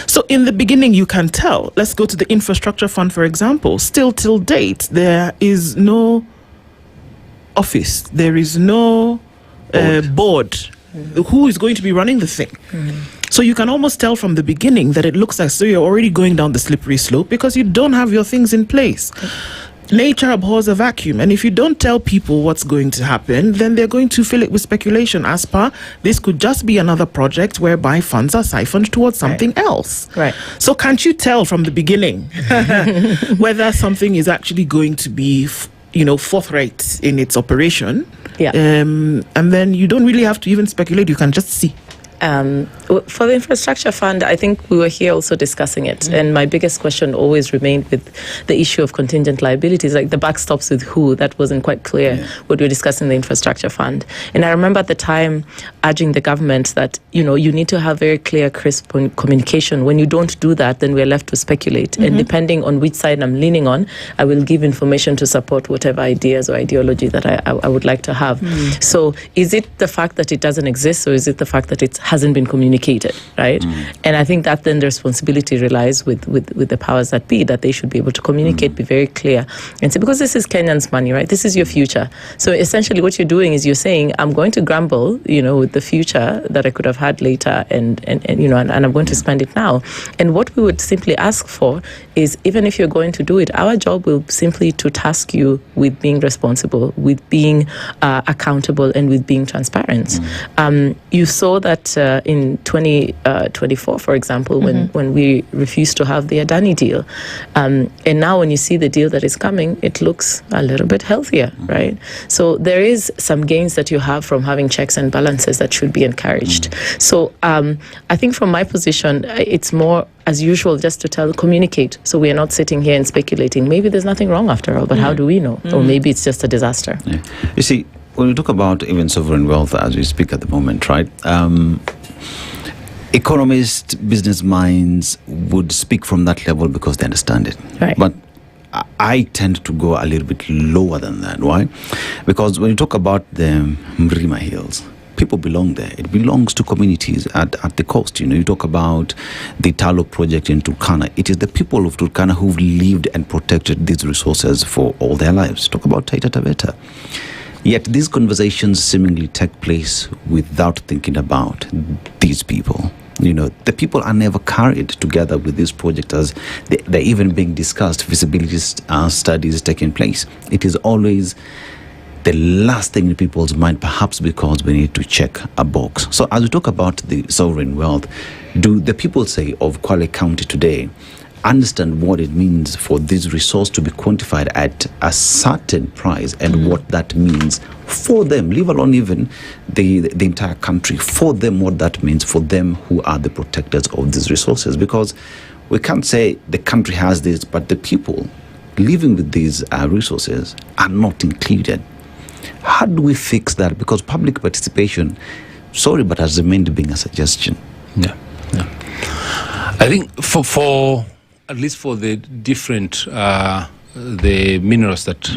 [SPEAKER 15] So in the beginning, you can tell. Let's go to the infrastructure fund, for example. Still till date, there is no office. There is no board. Who is going to be running the thing? So you can almost tell from the beginning that it looks as though you're already going down the slippery slope because you don't have your things in place. Nature abhors a vacuum, and if you don't tell people what's going to happen, then they're going to fill it with speculation as per this could just be another project whereby funds are siphoned towards something else.
[SPEAKER 13] Right.
[SPEAKER 15] So can't you tell from the beginning whether something is actually going to be forthright in its operation?
[SPEAKER 13] Yeah.
[SPEAKER 15] And then you don't really have to even speculate, you can just see.
[SPEAKER 13] For the infrastructure fund, I think we were here also discussing it. And my biggest question always remained with the issue of contingent liabilities, like the backstops with who. That wasn't quite clear when we were discussing the infrastructure fund. And I remember at the time urging the government that, you need to have very clear, crisp communication. When you don't do that, then we're left to speculate. And depending on which side I'm leaning on, I will give information to support whatever ideas or ideology that I would like to have. So is it the fact that it doesn't exist, or is it the fact that it hasn't been communicated, right? And I think that then the responsibility relies with the powers that be, that they should be able to communicate, be very clear, and say, because this is Kenyans' money, right? This is your future. So essentially what you're doing is you're saying, I'm going to grumble, with the future that I could have had later, and I'm going to spend it now. And what we would simply ask for is, even if you're going to do it, our job will simply to task you with being responsible, with being accountable, and with being transparent. You saw that in 2024, for example, when we refused to have the Adani deal. And now when you see the deal that is coming, it looks a little bit healthier, right? So there is some gains that you have from having checks and balances that should be encouraged. So I think from my position, it's more as usual just to communicate. So we are not sitting here and speculating. Maybe there's nothing wrong after all, but how do we know? Or maybe it's just a disaster.
[SPEAKER 16] Yeah. You see, when we talk about even sovereign wealth as we speak at the moment, right? Economists, business minds would speak from that level because they understand it.
[SPEAKER 13] Right.
[SPEAKER 16] But I tend to go a little bit lower than that. Why? Because when you talk about the Mrima Hills, people belong there. It belongs to communities at the coast. You talk about the Talo project in Turkana. It is the people of Turkana who've lived and protected these resources for all their lives. Talk about Taita Taveta. Yet these conversations seemingly take place without thinking about these people. The people are never carried together with this project as they're even being discussed, feasibility studies taking place. It is always the last thing in people's mind, perhaps because we need to check a box. So as we talk about the sovereign wealth, do the people say of Kwale County today, understand what it means for this resource to be quantified at a certain price and what that means for them, leave alone even the entire country, for them, what that means for them who are the protectors of these resources. Because we can't say the country has this, but the people living with these resources are not included. How do we fix that? Because public participation, sorry, but has remained being a suggestion.
[SPEAKER 5] Yeah. I think for at least for the different the minerals that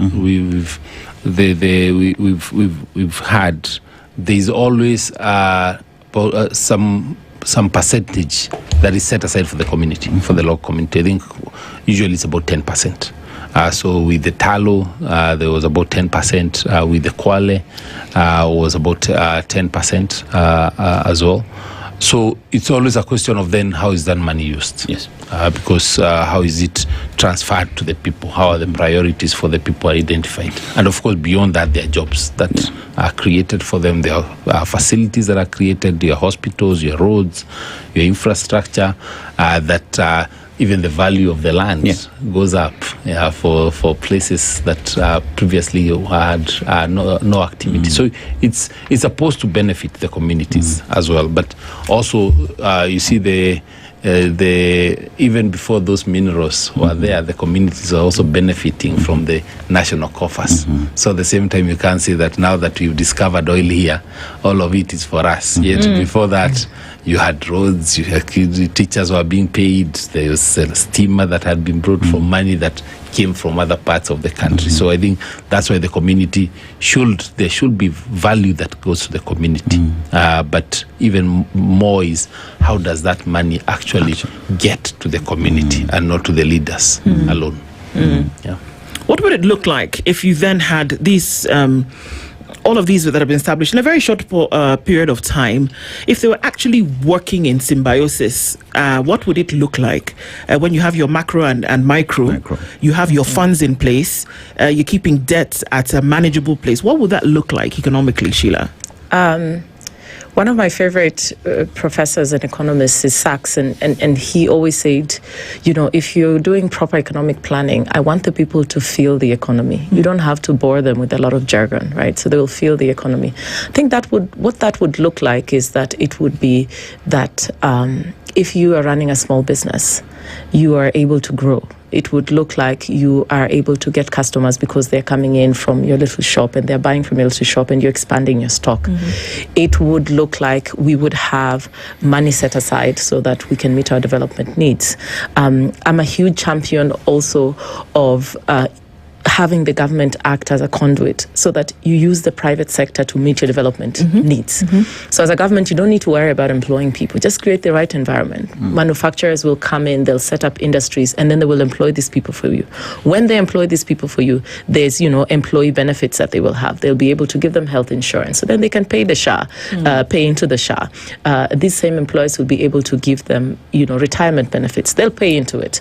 [SPEAKER 5] we've had, there's always some percentage that is set aside for the community, for the local community. I think usually it's about 10%. So with the tallow, there was about 10%. With the kwale, was about 10% as well. So it's always a question of then how is that money used?
[SPEAKER 16] Yes.
[SPEAKER 5] Because how is it transferred to the people? How are the priorities for the people identified? And of course, beyond that, there are jobs that are created for them. There are facilities that are created, your hospitals, your roads, your infrastructure, that even the value of the land goes up for places that previously had no activity. So it's supposed to benefit the communities as well. But also, you see the even before those minerals were there, the communities are also benefiting from the national coffers. So at the same time, you can't say that now that we've discovered oil here, all of it is for us. Yet before that, you had roads, you had teachers were being paid, there was a steamer that had been brought from money that came from other parts of the country. So I think that's why the community there should be value that goes to the community. But even more is how does that money actually get to the community and not to the leaders alone. Yeah.
[SPEAKER 15] What would it look like if you then had these all of these that have been established in a very short period of time, if they were actually working in symbiosis, what would it look like when you have your macro and micro, you have your funds in place, you're keeping debt at a manageable place? What would that look like economically, Sheila?
[SPEAKER 13] One of my favorite professors and economists is Sachs, and he always said, if you're doing proper economic planning, I want the people to feel the economy. You don't have to bore them with a lot of jargon, right? So they will feel the economy. I think what that would look like is that it would be that if you are running a small business, you are able to grow. It would look like you are able to get customers because they're coming in from your little shop and they're buying from your little shop and you're expanding your stock. It would look like we would have money set aside so that we can meet our development needs. I'm a huge champion also of having the government act as a conduit so that you use the private sector to meet your development needs. So as a government, you don't need to worry about employing people. Just create the right environment. Manufacturers will come in, they'll set up industries, and then they will employ these people for you. When they employ these people for you, there's, employee benefits that they will have. They'll be able to give them health insurance. So then they can pay the SHA, pay into the SHA. These same employers will be able to give them, retirement benefits. They'll pay into it.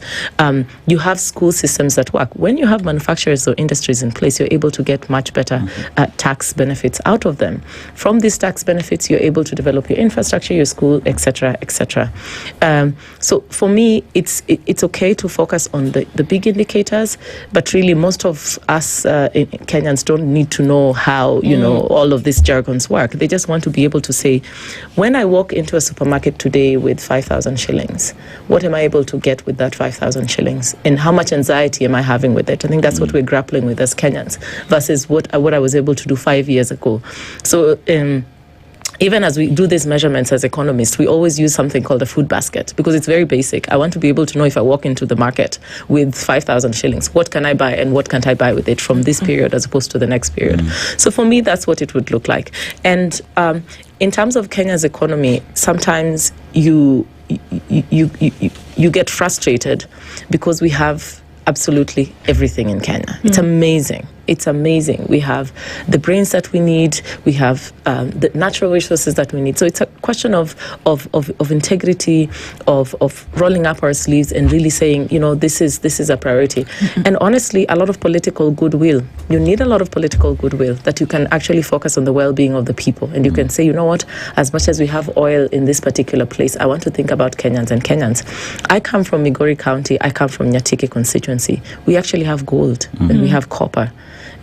[SPEAKER 13] You have school systems that work. When you have manufacturers or industries in place, you're able to get much better tax benefits out of them. From these tax benefits, you're able to develop your infrastructure, your school, etc., etc. So for me, it's okay to focus on the big indicators, but really most of us Kenyans don't need to know how all of these jargons work. They just want to be able to say, when I walk into a supermarket today with 5,000 shillings, what am I able to get with that 5,000 shillings, and how much anxiety am I having with it? I think that's what we're grappling with as Kenyans versus what I was able to do 5 years ago. So even as we do these measurements as economists, we always use something called a food basket because it's very basic. I want to be able to know if I walk into the market with 5,000 shillings, what can I buy and what can't I buy with it from this period as opposed to the next period. So for me, that's what it would look like. And in terms of Kenya's economy, sometimes you get frustrated because we have absolutely everything in Kenya. It's amazing. It's amazing. We have the brains that we need. We have the natural resources that we need. So it's a question of integrity, of rolling up our sleeves and really saying, this is a priority. And honestly, a lot of political goodwill. You need a lot of political goodwill that you can actually focus on the well-being of the people. And you can say, you know what, as much as we have oil in this particular place, I want to think about Kenyans and Kenyans. I come from Migori County. I come from Nyatike constituency. We actually have gold and we have copper.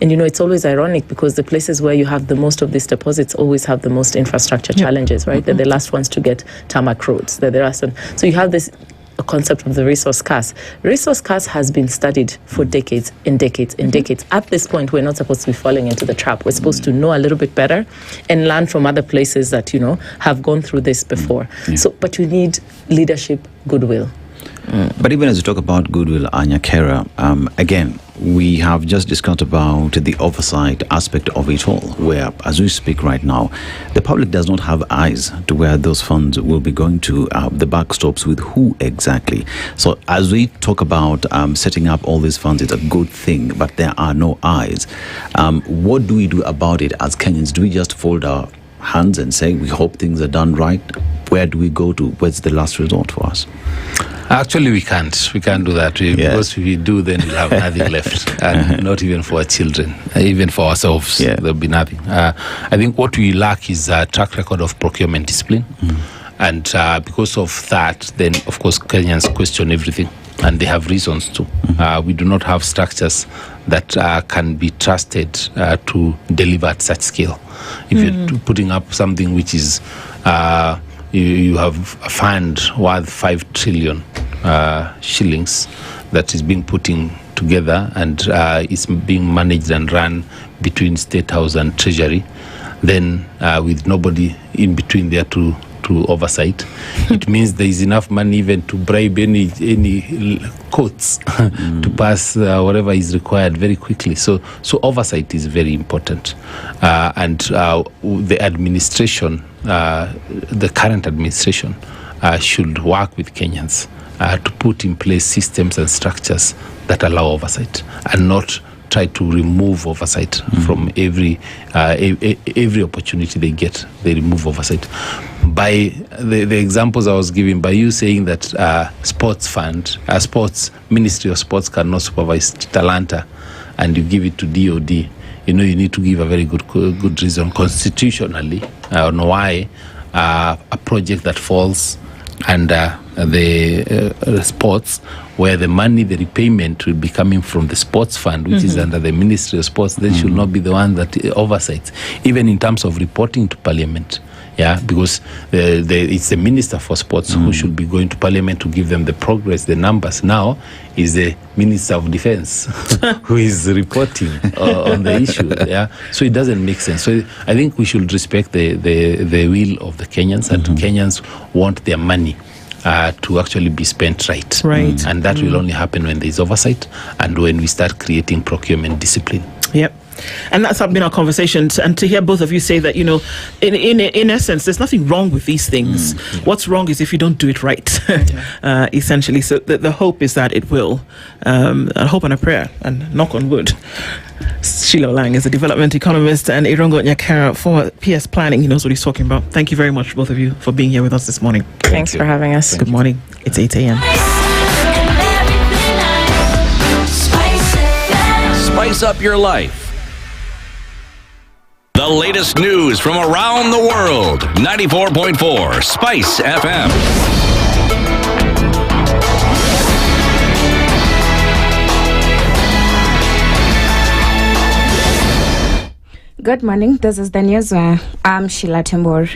[SPEAKER 13] And, it's always ironic because the places where you have the most of these deposits always have the most infrastructure challenges, right? They're the last ones to get tarmac roads. They're the last one. So you have this concept of the resource curse. Resource curse has been studied for decades and decades and decades. At this point, we're not supposed to be falling into the trap. We're supposed to know a little bit better and learn from other places that, have gone through this before. But you need leadership, goodwill.
[SPEAKER 16] But even as you talk about goodwill, Nyakera, again, we have just discussed about the oversight aspect of it all, where, as we speak right now, the public does not have eyes to where those funds will be going to, the backstops with who exactly. So as we talk about setting up all these funds, it's a good thing, but there are no eyes. What do we do about it as Kenyans? Do we just fold our hands and say, we hope things are done right? Where do we go to? Where's the last resort for us?
[SPEAKER 5] Actually, we can't. We can't do that. Because if we do, then we'll have nothing left. And not even for our children. Even for ourselves, there'll be nothing. I think what we lack is a track record of procurement discipline. And because of that, then, of course, Kenyans question everything. And they have reasons to. We do not have structures that can be trusted to deliver at such scale. If you're putting up something which is... You have a fund worth 5 trillion shillings that is being put together and is being managed and run between State House and Treasury, then with nobody in between there to oversight, it means there is enough money even to bribe any courts to pass whatever is required very quickly. So oversight is very important, and the administration, the current administration, should work with Kenyans to put in place systems and structures that allow oversight and not try to remove oversight from every opportunity they get. They remove oversight. By the examples I was giving, by you saying that sports Ministry of Sports cannot supervise Talanta, and you give it to DOD, you need to give a very good reason constitutionally on why a project that falls under the sports, where the money, the repayment will be coming from the sports fund, which is under the Ministry of Sports, they should not be the one that oversights, even in terms of reporting to Parliament. Because it's the Minister for Sports who should be going to Parliament to give them the progress, the numbers. Now is the Minister of Defence who is reporting on the issue. So it doesn't make sense. So I think we should respect the will of the Kenyans, and Kenyans want their money to actually be spent right. And that will only happen when there is oversight and when we start creating procurement discipline.
[SPEAKER 15] Yep. And that's been our conversations. And to hear both of you say that, in essence, there's nothing wrong with these things. What's wrong is if you don't do it right, essentially. So the hope is that it will. A hope and a prayer, and knock on wood. Sheila Lang is a development economist, and Irongo Nyakera, former PS Planning. He knows what he's talking about. Thank you very much, both of you, for being here with us this morning.
[SPEAKER 13] Thanks for having us.
[SPEAKER 15] Good morning. It's 8 a.m.
[SPEAKER 3] Spice up your life. The latest news from around the world. 94.4 Spice FM.
[SPEAKER 2] Good morning. This is the news. I'm Sheila Tembor.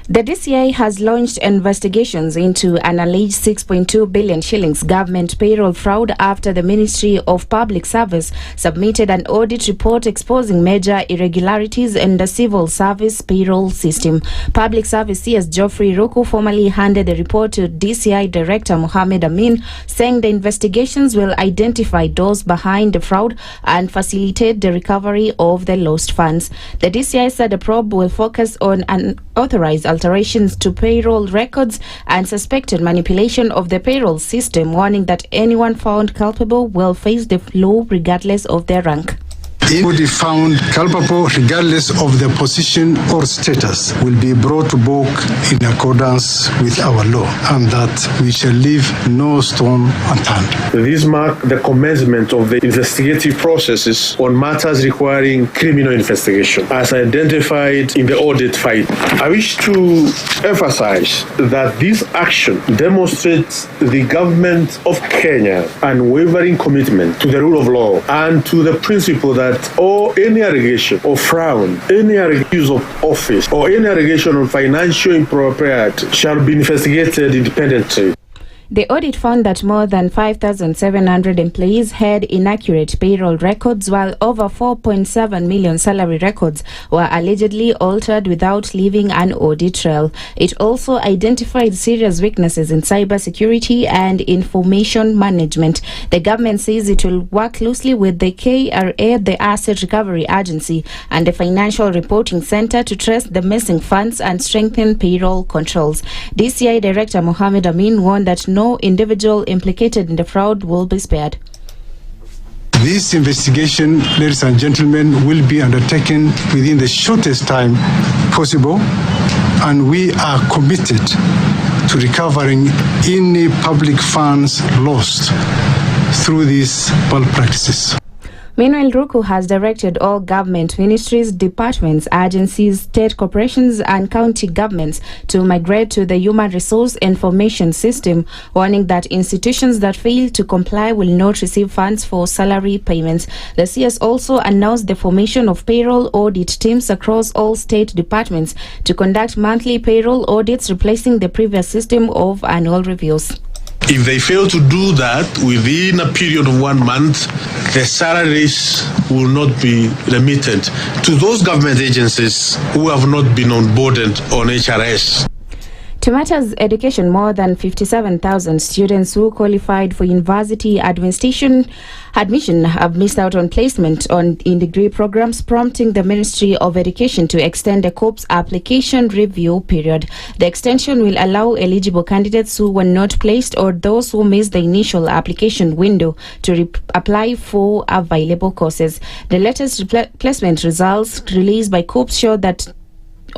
[SPEAKER 2] The DCI has launched investigations into an alleged 6.2 billion shillings government payroll fraud after the Ministry of Public Service submitted an audit report exposing major irregularities in the civil service payroll system. Public Service CS Geoffrey Ruku formally handed the report to DCI Director Mohamed Amin, saying the investigations will identify those behind the fraud and facilitate the recovery of the lost funds. The DCI said the probe will focus on unauthorized alterations to payroll records and suspected manipulation of the payroll system, warning that anyone found culpable will face the law regardless of their rank.
[SPEAKER 14] Anybody found culpable, regardless of their position or status, will be brought to book in accordance with our law, and that we shall leave no stone unturned.
[SPEAKER 17] These mark the commencement of the investigative processes on matters requiring criminal investigation, as identified in the audit file. I wish to emphasize that this action demonstrates the government of Kenya unwavering commitment to the rule of law and to the principle that any allegation of fraud, any abuse of office, or any allegation of financial impropriety shall be investigated independently.
[SPEAKER 2] The audit found that more than 5,700 employees had inaccurate payroll records, while over 4.7 million salary records were allegedly altered without leaving an audit trail. It also identified serious weaknesses in cybersecurity and information management. The government says it will work closely with the KRA, the Asset Recovery Agency, and the Financial Reporting Center to trace the missing funds and strengthen payroll controls. DCI Director Mohammed Amin warned that no individual implicated in the fraud will be spared.
[SPEAKER 14] This investigation, ladies and gentlemen, will be undertaken within the shortest time possible, and we are committed to recovering any public funds lost through these malpractices.
[SPEAKER 2] Meanwhile, Ruku has directed all government ministries, departments, agencies, state corporations and county governments to migrate to the Human Resource Information System, warning that institutions that fail to comply will not receive funds for salary payments. The CS also announced the formation of payroll audit teams across all state departments to conduct monthly payroll audits, replacing the previous system of annual reviews.
[SPEAKER 17] If they fail to do that within a period of 1 month, the salaries will not be remitted to those government agencies who have not been onboarded on HRS.
[SPEAKER 2] To matters education, more than 57,000 students who qualified for university admission have missed out on placement in degree programs, prompting the Ministry of Education to extend the COPS application review period. The extension will allow eligible candidates who were not placed or those who missed the initial application window to apply for available courses. The latest placement results released by COPS show that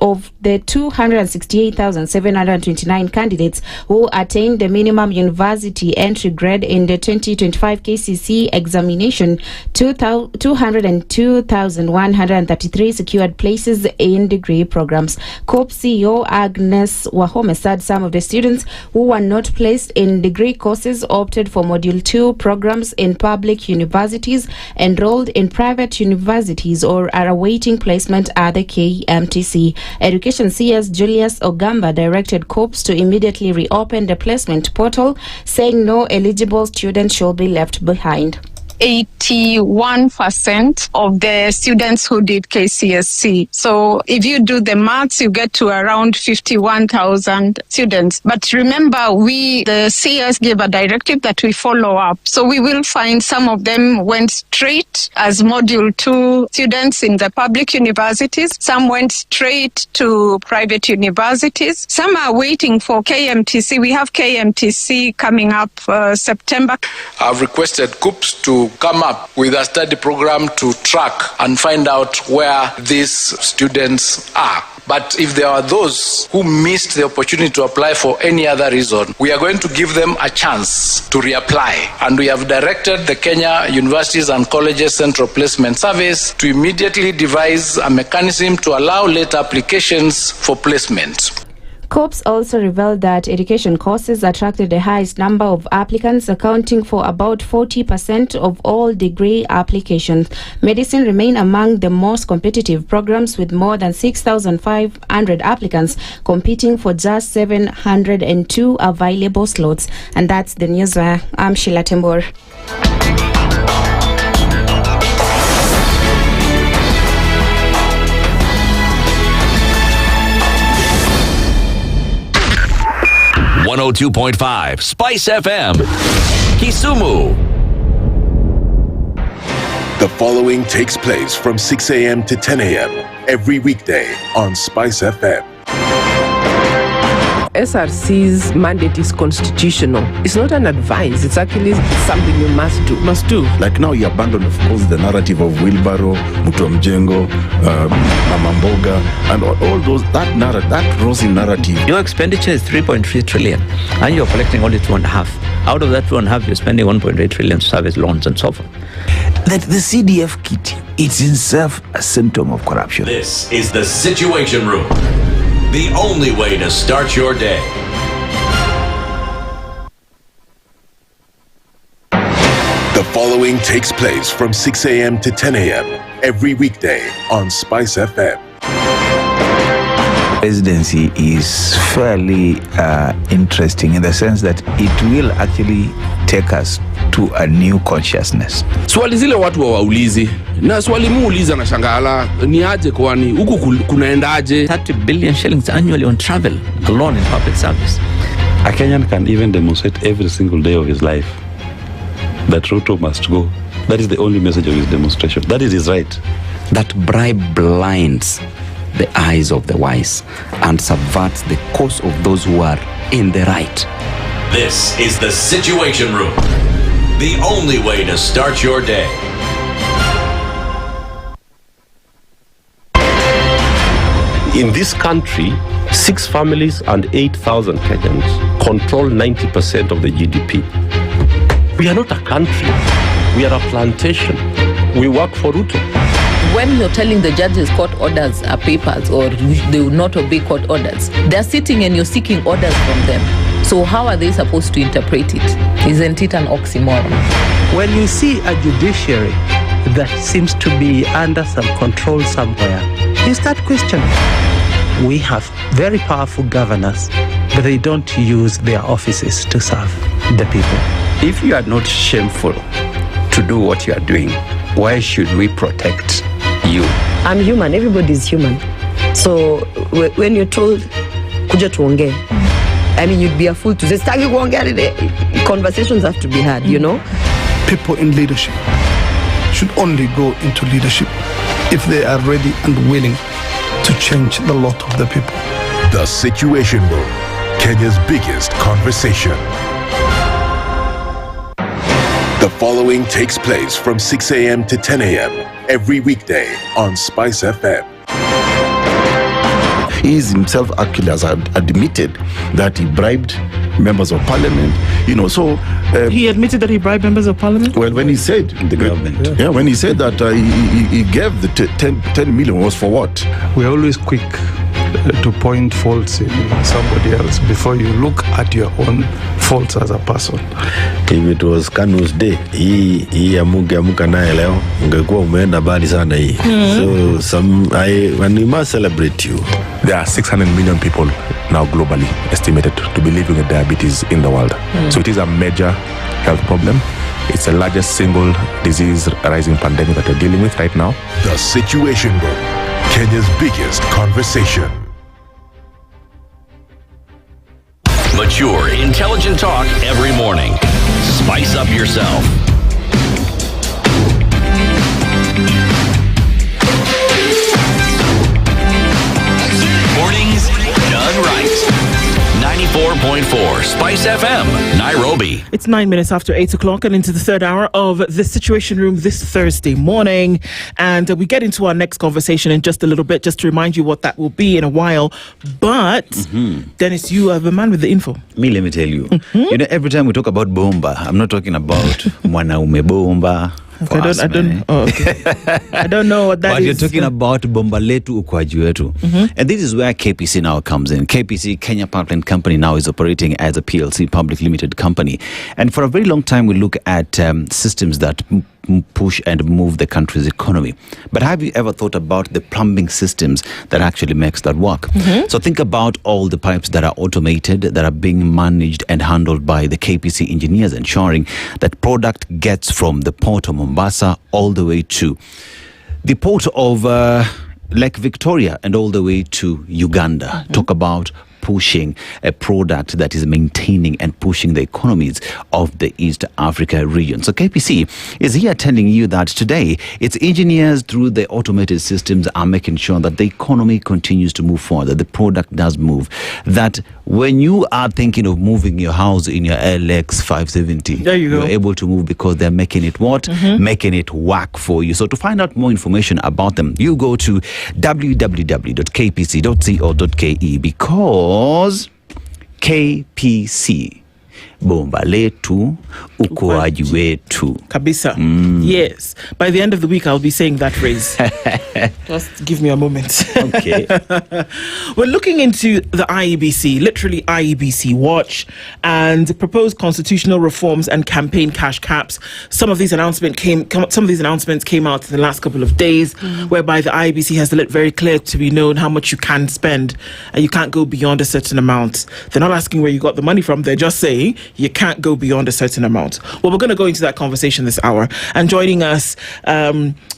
[SPEAKER 2] of the 268,729 candidates who attained the minimum university entry grade in the 2025 KCC examination, 202,133 secured places in degree programs. COP CEO Agnes Wahome said some of the students who were not placed in degree courses opted for Module 2 programs in public universities, enrolled in private universities, or are awaiting placement at the KMTC. Education CS Julius Ogamba directed COPS to immediately reopen the placement portal, saying no eligible student should be left behind.
[SPEAKER 18] 81% of the students who did KCSE. So if you do the maths, you get to around 51,000 students. But remember, the CS gave a directive that we follow up. So we will find some of them went straight as Module 2 students in the public universities. Some went straight to private universities. Some are waiting for KMTC. We have KMTC coming up September.
[SPEAKER 19] I've requested COPS to come up with a study program to track and find out where these students are. But if there are those who missed the opportunity to apply for any other reason, we are going to give them a chance to reapply. And we have directed the Kenya Universities and Colleges Central Placement Service to immediately devise a mechanism to allow late applications for placement.
[SPEAKER 2] COPS also revealed that education courses attracted the highest number of applicants, accounting for about 40% of all degree applications. Medicine remained among the most competitive programs, with more than 6,500 applicants competing for just 702 available slots. And that's the news. I'm Sheila Tembor.
[SPEAKER 3] .5 Spice FM, Kisumu.
[SPEAKER 4] The following takes place from 6 a.m. to 10 a.m. every weekday on Spice FM.
[SPEAKER 7] SRC's mandate is constitutional. It's not an advice. It's actually something you must do.
[SPEAKER 15] Must do.
[SPEAKER 12] Like now, you abandon, of course, the narrative of wheelbarrow, Mutuamjengo, Mama Mboga, and all those, that rosy narrative.
[SPEAKER 27] Your expenditure is 3.3 trillion, and you're collecting only 2.5. Out of that 2.5, you're spending 1.8 trillion service loans and so forth.
[SPEAKER 20] That the CDF kit, it's in itself a symptom of corruption.
[SPEAKER 3] This is the Situation Room, the only way to start your day.
[SPEAKER 4] The following takes place from 6 a.m. to 10 a.m. every weekday on SpiceFM.
[SPEAKER 20] Presidency is fairly interesting in the sense that it will actually take us to a new consciousness.
[SPEAKER 1] Swali zile watu hawaulizi na swali muuliza na shangala ni aje, kwani huku kunaendaje?
[SPEAKER 27] 30 billion shillings annually on travel alone in public service.
[SPEAKER 21] A Kenyan can even demonstrate every single day of his life that Ruto must go. That is the only message of his demonstration. That is his right.
[SPEAKER 8] That bribe blinds the eyes of the wise and subverts the cause of those who are in the right.
[SPEAKER 3] This is the Situation Room, the only way to start your day.
[SPEAKER 22] In this country, 6 families and 8,000 Kenyans control 90% of the GDP. We are not a country. We are a plantation. We work for Ruto.
[SPEAKER 13] When you're telling the judges court orders are papers or they will not obey court orders, they're sitting and you're seeking orders from them. So how are they supposed to interpret it? Isn't it an oxymoron?
[SPEAKER 23] When you see a judiciary that seems to be under some control somewhere, you start questioning. We have very powerful governors, but they don't use their offices to serve the people.
[SPEAKER 8] If you are not shameful to do what you are doing, why should we protect you?
[SPEAKER 7] I'm human. Everybody's human. So when you're told, kuja tuongee, I mean, you'd be a fool to say, "Sitaki kuongea today." Conversations have to be had, you know?
[SPEAKER 14] People in leadership should only go into leadership if they are ready and willing to change the lot of the people.
[SPEAKER 4] The Situation Room, Kenya's biggest conversation. The following takes place from 6 a.m. to 10 a.m. every weekday on SpiceFM.
[SPEAKER 12] He is himself actually has admitted that he bribed members of parliament, so...
[SPEAKER 15] he admitted that he bribed members of parliament?
[SPEAKER 12] Well, when he said...
[SPEAKER 21] The government.
[SPEAKER 12] Yeah, when he said that he gave the 10 million was for what?
[SPEAKER 14] We're always quick to point faults in somebody else before you look at your own faults as a person.
[SPEAKER 22] If it was Kanu's day, hii amuka naye leo, ungekuwa umeenda bali sana hii. So we must celebrate you.
[SPEAKER 24] There are 600 million people now globally estimated to be living with diabetes in the world. So it is a major health problem. It's the largest single disease rising pandemic that we're dealing with right now.
[SPEAKER 4] The Situation Room, Kenya's biggest conversation.
[SPEAKER 3] Mature, intelligent talk every morning. Spice up yourself. Mornings done right. 94.4 Spice FM, Nairobi.
[SPEAKER 15] It's 9 minutes after 8 o'clock and into the third hour of the Situation Room this Thursday morning. And we get into our next conversation in just a little bit, just to remind you what that will be in a while. But, Dennis, you are the man with the info.
[SPEAKER 16] Me, let me tell you. Every time we talk about bomba, I'm not talking about mwanaume bomba.
[SPEAKER 15] Okay, I don't know what that
[SPEAKER 16] but
[SPEAKER 15] is.
[SPEAKER 16] You're talking about bomba letu ukwaji wetu. And this is where KPC now comes in. KPC, Kenya Pipeline Company, now is operating as a PLC, public limited company. And for a very long time, we look at systems that push and move the country's economy. But have you ever thought about the plumbing systems that actually makes that work? So think about all the pipes that are automated, that are being managed and handled by the KPC engineers, ensuring that product gets from the port of Mombasa all the way to the port of Lake Victoria and all the way to Uganda. Talk about pushing a product that is maintaining and pushing the economies of the East Africa region. So KPC is here telling you that today its engineers through the automated systems are making sure that the economy continues to move forward, that the product does move, that when you are thinking of moving your house in your LX 570, you're able to move because they're making it making it work for you. So to find out more information about them, you go to www.kpc.co.ke, because KPC, bomba letu, ukuaji wetu
[SPEAKER 15] kabisa. Yes, by the end of the week I'll be saying that phrase. Just give me a moment.
[SPEAKER 16] Okay.
[SPEAKER 15] We're looking into the IEBC, literally IEBC Watch, and proposed constitutional reforms and campaign cash caps. Some of these announcements came out in the last couple of days, whereby the IEBC has let very clear to be known how much you can spend, and you can't go beyond a certain amount. They're not asking where you got the money from, they're just saying you can't go beyond a certain amount. Well, we're going to go into that conversation this hour. And joining us,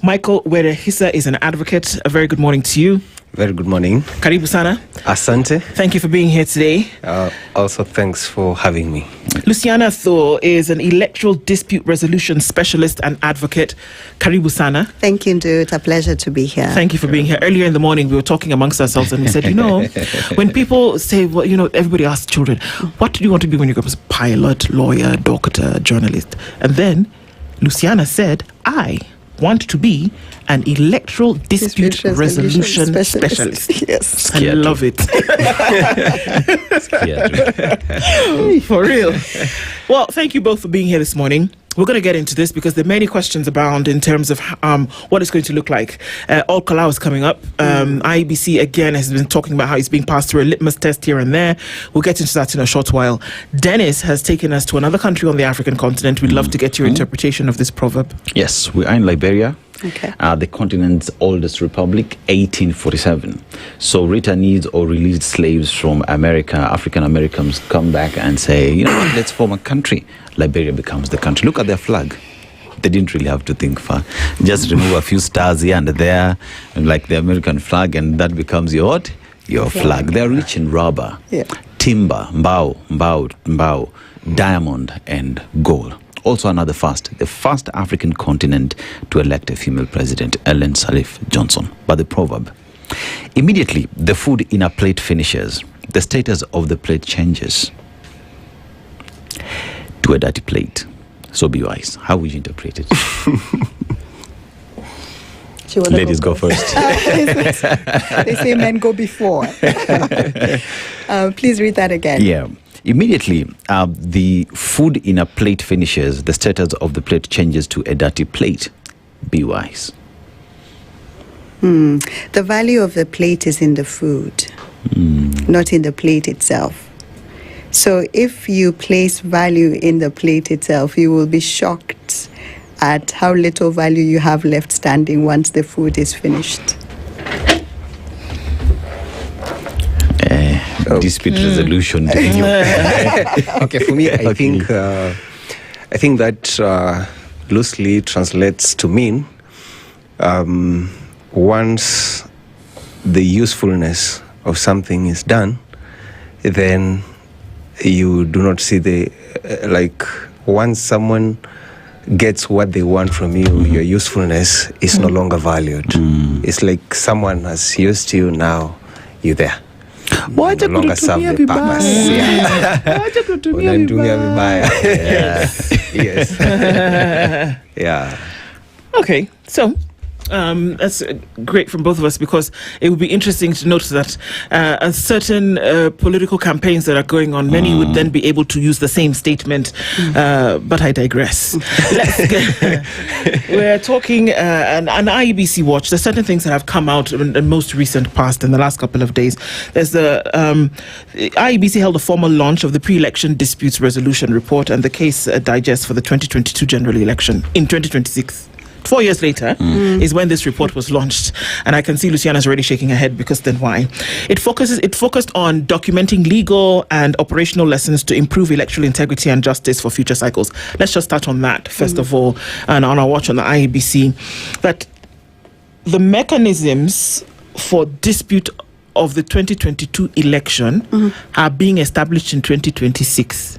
[SPEAKER 15] Michael Werehisa is an advocate. A very good morning to you.
[SPEAKER 5] Very good morning.
[SPEAKER 15] Karibu sana.
[SPEAKER 5] Asante.
[SPEAKER 15] Thank you for being here today.
[SPEAKER 5] Also, thanks for having me.
[SPEAKER 15] Luciana Thor is an electoral dispute resolution specialist and advocate. Karibu sana.
[SPEAKER 6] Thank you, Nduh. It's a pleasure to be here.
[SPEAKER 15] Thank you for being here. Earlier in the morning, we were talking amongst ourselves and we said, when people say, well, everybody asks children, what do you want to be when you grow up? Pilot, lawyer, doctor, journalist. And then Luciana said, I want to be an electoral dispute resolution specialist.
[SPEAKER 6] Yes.
[SPEAKER 15] I love it. For real. Well, thank you both for being here this morning. We're going to get into this because there are many questions abound in terms of what it's going to look like. All Kalau is coming up. IEBC, again, has been talking about how it's being passed through a litmus test here and there. We'll get into that in a short while. Dennis has taken us to another country on the African continent. We'd love to get your interpretation of this proverb.
[SPEAKER 16] Yes, we are in Liberia.
[SPEAKER 6] Okay.
[SPEAKER 16] The continent's oldest republic, 1847. So returnees or released slaves from America, African Americans, come back and say, you know what, let's form a country. Liberia becomes the country. Look at their flag. They didn't really have to think far. Just remove a few stars here and there, like the American flag, and that becomes your what? Your flag. They're rich in rubber, timber, mbao, diamond, and gold. Also another the first African continent to elect a female president, Ellen Sirleaf Johnson. But the proverb, immediately the food in a plate finishes, the status of the plate changes to a dirty plate. So be wise. How would you interpret it? Ladies go first.
[SPEAKER 6] They say men go before. Please read that again.
[SPEAKER 16] Yeah. Immediately, the food in a plate finishes, the status of the plate changes to a dirty plate. Be wise.
[SPEAKER 6] The value of the plate is in the food, not in the plate itself. So if you place value in the plate itself, you will be shocked at how little value you have left standing once the food is finished.
[SPEAKER 16] Dispute resolution.
[SPEAKER 5] Okay, for me, I think that loosely translates to mean once the usefulness of something is done, then you do not see once someone gets what they want from you, your usefulness is no longer valued. It's like someone has used you, now you're there. No longer serve the purpose. Yes. Yeah.
[SPEAKER 15] Okay, so that's great from both of us, because it would be interesting to note that certain political campaigns that are going on, many would then be able to use the same statement, but I digress. We're talking an IEBC watch. There's certain things that have come out in the most recent past, in the last couple of days. There's the IEBC held a formal launch of the pre-election disputes resolution report and the case digest for the 2022 general election in 2026. 4 years later is when this report was launched, and I can see Luciana's already shaking her head, because then why? It focused on documenting legal and operational lessons to improve electoral integrity and justice for future cycles. Let's just start on that first of all, and on our watch on the IEBC, that the mechanisms for dispute of the 2022 election are being established in 2026.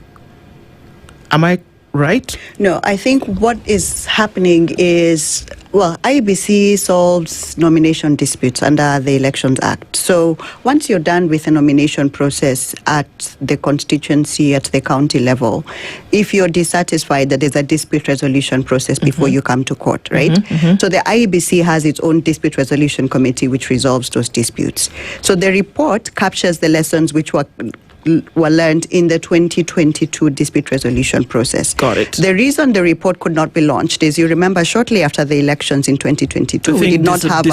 [SPEAKER 15] Am I right?
[SPEAKER 6] No, I think what is happening is, well, IEBC solves nomination disputes under the Elections Act. So once you're done with the nomination process at the constituency, at the county level, if you're dissatisfied, that there's a dispute resolution process before you come to court, right? So the IEBC has its own dispute resolution committee which resolves those disputes. So the report captures the lessons which were learned in the 2022 dispute resolution process.
[SPEAKER 15] Got it.
[SPEAKER 6] The reason the report could not be launched is, you remember, shortly after the elections in 2022, we did not have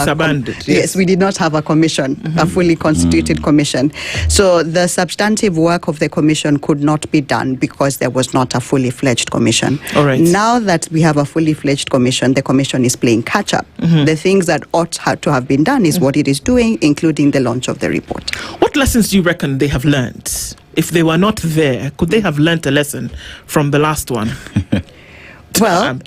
[SPEAKER 6] we did not have a commission, a fully constituted commission. So the substantive work of the commission could not be done because there was not a fully fledged commission.
[SPEAKER 15] All right.
[SPEAKER 6] Now that we have a fully fledged commission, the commission is playing catch up. The things that ought to have been done is what it is doing, including the launch of the report.
[SPEAKER 15] What lessons do you reckon they have learned? If they were not there, could they have learnt a lesson from the last one?
[SPEAKER 6] Well,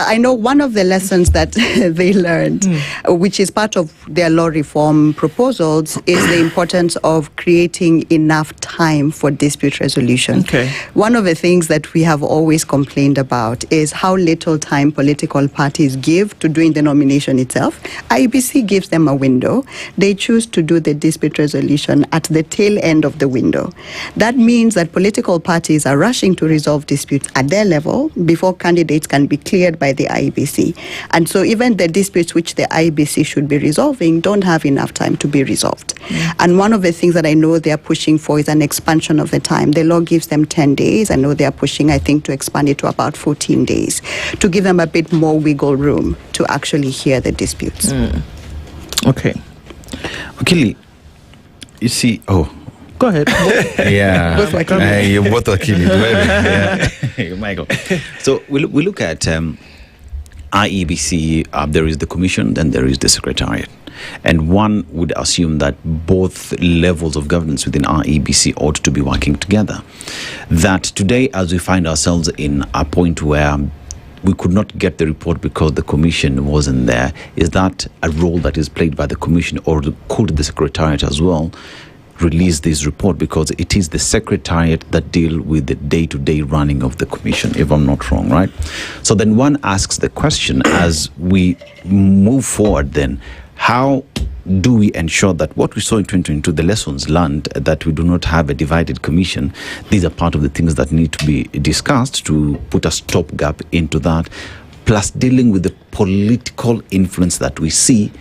[SPEAKER 6] I know one of the lessons that they learned, which is part of their law reform proposals, is the importance of creating enough time for dispute resolution.
[SPEAKER 15] Okay.
[SPEAKER 6] One of the things that we have always complained about is how little time political parties give to doing the nomination itself. IEBC gives them a window. They choose to do the dispute resolution at the tail end of the window. That means that political parties are rushing to resolve disputes at their level before candidates can be cleared by the IEBC. And so even the disputes which the IEBC should be resolving don't have enough time to be resolved. And one of the things that I know they are pushing for is an expansion of the time. The law gives them 10 days. I know they are pushing, I think, to expand it to about 14 days to give them a bit more wiggle room to actually hear the disputes.
[SPEAKER 15] Okay.
[SPEAKER 16] Akili, you see,
[SPEAKER 15] go ahead.
[SPEAKER 16] Yeah.
[SPEAKER 15] You're
[SPEAKER 16] both Akili. Yeah. Michael. So we look at IEBC, there is the commission, then there is the secretariat. And one would assume that both levels of governance within IEBC ought to be working together. That today, as we find ourselves in a point where we could not get the report because the commission wasn't there, is that a role that is played by the commission, or could the secretariat as well release this report, because it is the secretariat that deal with the day-to-day running of the commission, if I'm not wrong, right? So then one asks the question, as we move forward then, how do we ensure that what we saw in 2022, the lessons learned, that we do not have a divided commission, these are part of the things that need to be discussed to put a stopgap into that, plus dealing with the political influence that we see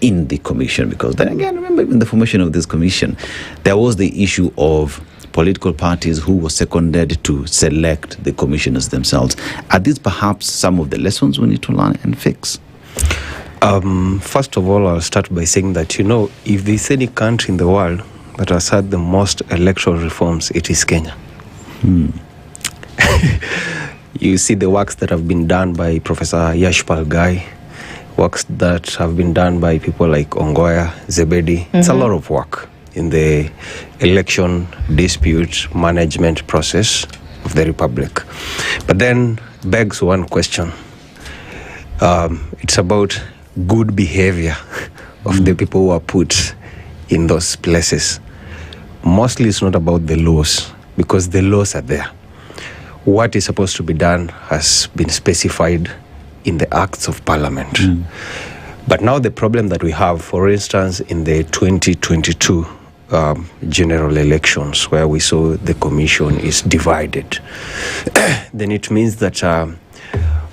[SPEAKER 16] in the commission. Because then again, remember, in the formation of this commission, there was the issue of political parties who were seconded to select the commissioners themselves. Are these perhaps some of the lessons we need to learn and fix?
[SPEAKER 5] First of all, I'll start by saying that, if there's any country in the world that has had the most electoral reforms, it is Kenya. You see the works that have been done by Professor Yashpal Gai, works that have been done by people like Ongoya, Zebedi. It's a lot of work in the election dispute management process of the Republic. But then begs one question. It's about good behavior of the people who are put in those places. Mostly it's not about the laws, because the laws are there. What is supposed to be done has been specified in the Acts of Parliament. But now the problem that we have, for instance, in the 2022 general elections, where we saw the commission is divided, then it means that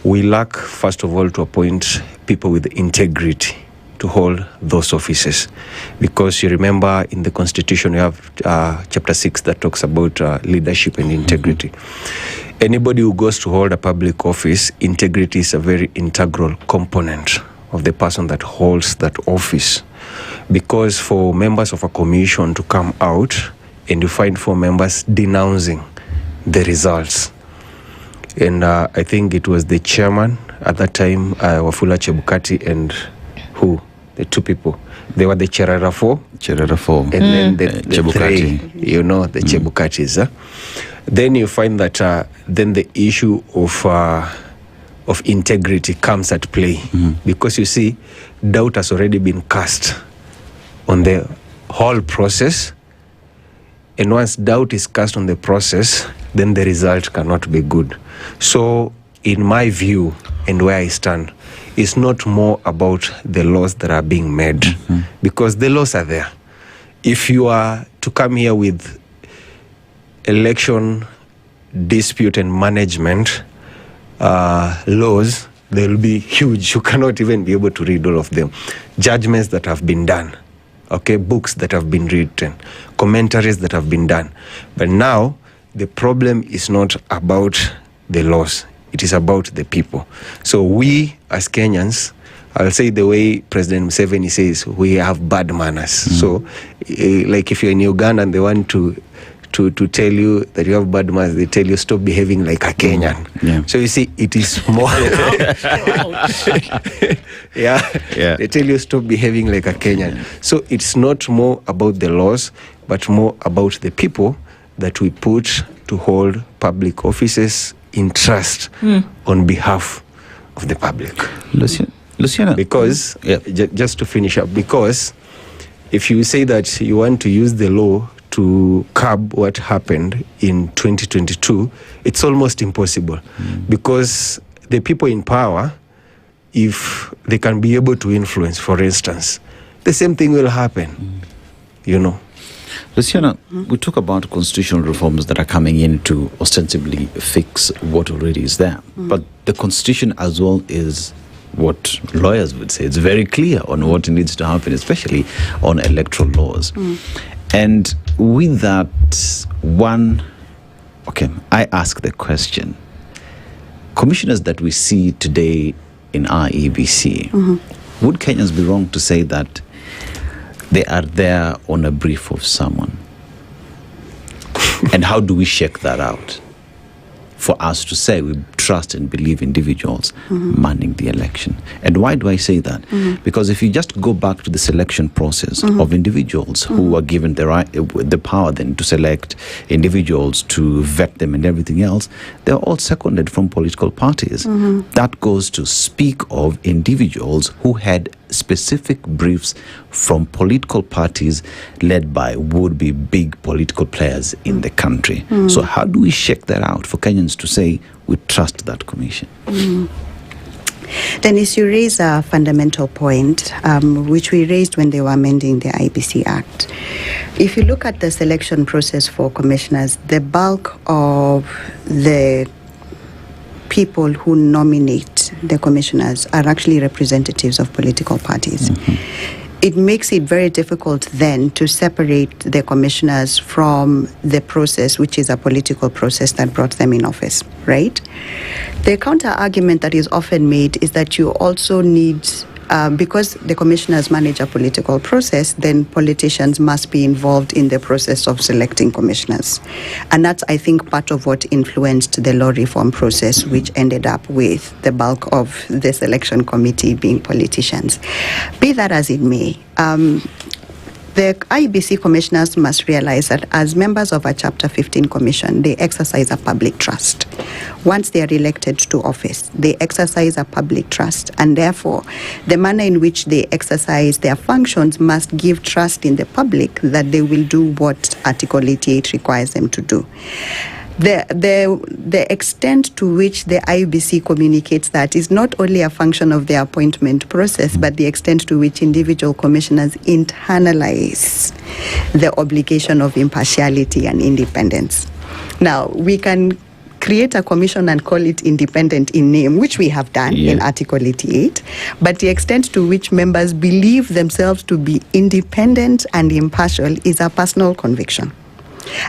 [SPEAKER 5] we lack, first of all, to appoint people with integrity to hold those offices. Because you remember in the Constitution, you have Chapter 6 that talks about leadership and integrity. Anybody who goes to hold a public office, integrity is a very integral component of the person that holds that office. Because for members of a commission to come out and you find 4 members denouncing the results, and I think it was the chairman at that time, Wafula Chebukati, and the 2 people, they were the Cherera 4, and then the Chebukati. 3, the Chebukatis. Then you find that then the issue of integrity comes at play, because you see, doubt has already been cast on the whole process, and once doubt is cast on the process, then the result cannot be good. So in my view and where I stand, it's not more about the laws that are being made, because the laws are there. If you are to come here with election dispute and management laws, they will be huge. You cannot even be able to read all of them. Judgments that have been done, okay, books that have been written, commentaries that have been done. But now the problem is not about the laws. It is about the people. So we as Kenyans, I'll say the way President Museveni says, we have bad manners. So like if you're in Uganda and they want to tell you that you have bad manners, they tell you stop behaving like a Kenyan. So you see, it is more they tell you stop behaving like a Kenyan. So it's not more about the laws, but more about the people that we put to hold public offices in trust on behalf of the public.
[SPEAKER 16] Luciana,
[SPEAKER 5] because just to finish up, because if you say that you want to use the law to curb what happened in 2022, it's almost impossible, because the people in power, if they can be able to influence, for instance, the same thing will happen, you know.
[SPEAKER 16] Luciana, we talk about constitutional reforms that are coming in to ostensibly fix what already is there. But the constitution as well is what lawyers would say. It's very clear on what needs to happen, especially on electoral laws. And with that I ask the question, commissioners that we see today in our EBC, would Kenyans be wrong to say that they are there on a brief of someone? And how do we check that out for us to say we trust and believe individuals manning the election? And why do I say that? Because if you just go back to the selection process of individuals who are given the power then to select individuals, to vet them and everything else, they're all seconded from political parties. That goes to speak of individuals who had specific briefs from political parties led by would-be big political players in the country. So how do we check that out for Kenyans to say we trust that commission?
[SPEAKER 6] Dennis, you raise a fundamental point, which we raised when they were amending the IBC Act. If you look at the selection process for commissioners, the bulk of the people who nominate the commissioners are actually representatives of political parties. It makes it very difficult then to separate the commissioners from the process, which is a political process that brought them in office, right? The counter argument that is often made is that you also need, because the commissioners manage a political process, then politicians must be involved in the process of selecting commissioners. And that's, I think, part of what influenced the law reform process, which ended up with the bulk of the selection committee being politicians. Be that as it may, the IBC commissioners must realize that as members of a Chapter 15 commission, they exercise a public trust. Once they are elected to office, they exercise a public trust, and therefore the manner in which they exercise their functions must give trust in the public that they will do what Article 88 requires them to do. The extent to which the IBC communicates that is not only a function of the appointment process, but the extent to which individual commissioners internalize the obligation of impartiality and independence. Now, we can create a commission and call it independent in name, which we have done in Article 88, but the extent to which members believe themselves to be independent and impartial is a personal conviction.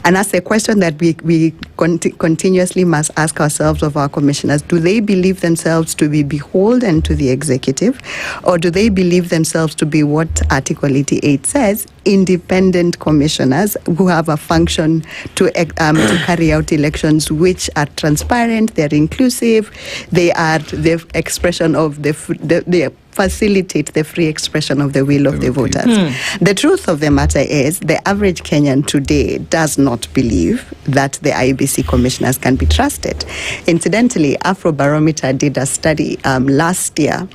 [SPEAKER 6] And that's a question that we continuously must ask ourselves of our commissioners. Do they believe themselves to be beholden to the executive, or do they believe themselves to be what Article 88 says, independent commissioners who have a function to carry out elections which are transparent, they're inclusive, they are the expression of the facilitate the free expression of the will of the voters. The truth of the matter is the average Kenyan today does not believe that the IEBC commissioners can be trusted. Incidentally, Afrobarometer did a study last year,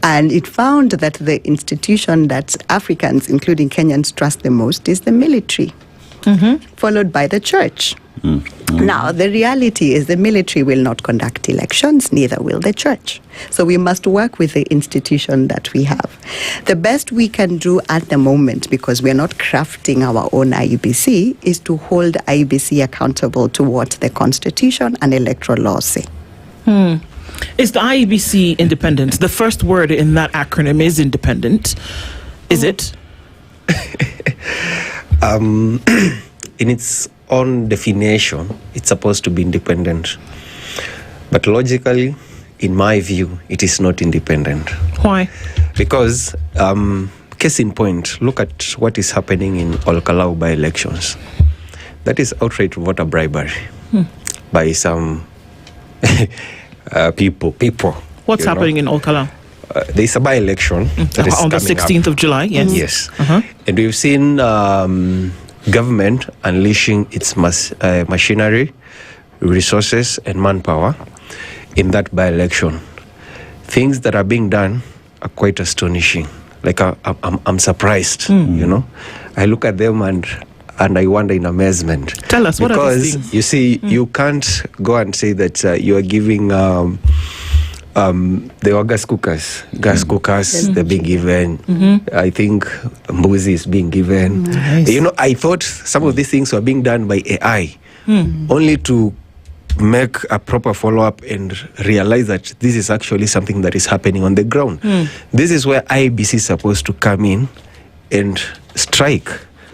[SPEAKER 6] and it found that the institution that Africans, including Kenyans, trust the most is the military, followed by the church. Now, the reality is the military will not conduct elections, neither will the church. So we must work with the institution that we have. The best we can do at the moment, because we are not crafting our own IEBC, is to hold IEBC accountable to what the Constitution and electoral laws say.
[SPEAKER 15] Is the IEBC independent? The first word in that acronym is independent. Is it?
[SPEAKER 5] In its own definition, it's supposed to be independent. But logically, in my view, it is not independent.
[SPEAKER 15] Why?
[SPEAKER 5] Because, case in point, look at what is happening in Olkalau by-elections. That is outright voter bribery by some people.
[SPEAKER 15] What's happening in Olkalau?
[SPEAKER 5] There's a by-election that is
[SPEAKER 15] on the 16th of July, yes.
[SPEAKER 5] Yes. And we've seen government unleashing its machinery, resources, and manpower in that by-election. Things that are being done are quite astonishing. Like, I'm surprised, you know. I look at them and I wonder in amazement.
[SPEAKER 15] Tell us, what are these things?
[SPEAKER 5] Because, you see, you can't go and say that you are giving... there were gas cookers, they're being given. I think mbuzi is being given.
[SPEAKER 15] Nice.
[SPEAKER 5] You know, I thought some of these things were being done by AI, only to make a proper follow-up and realize that this is actually something that is happening on the ground. This is where IEBC is supposed to come in and strike,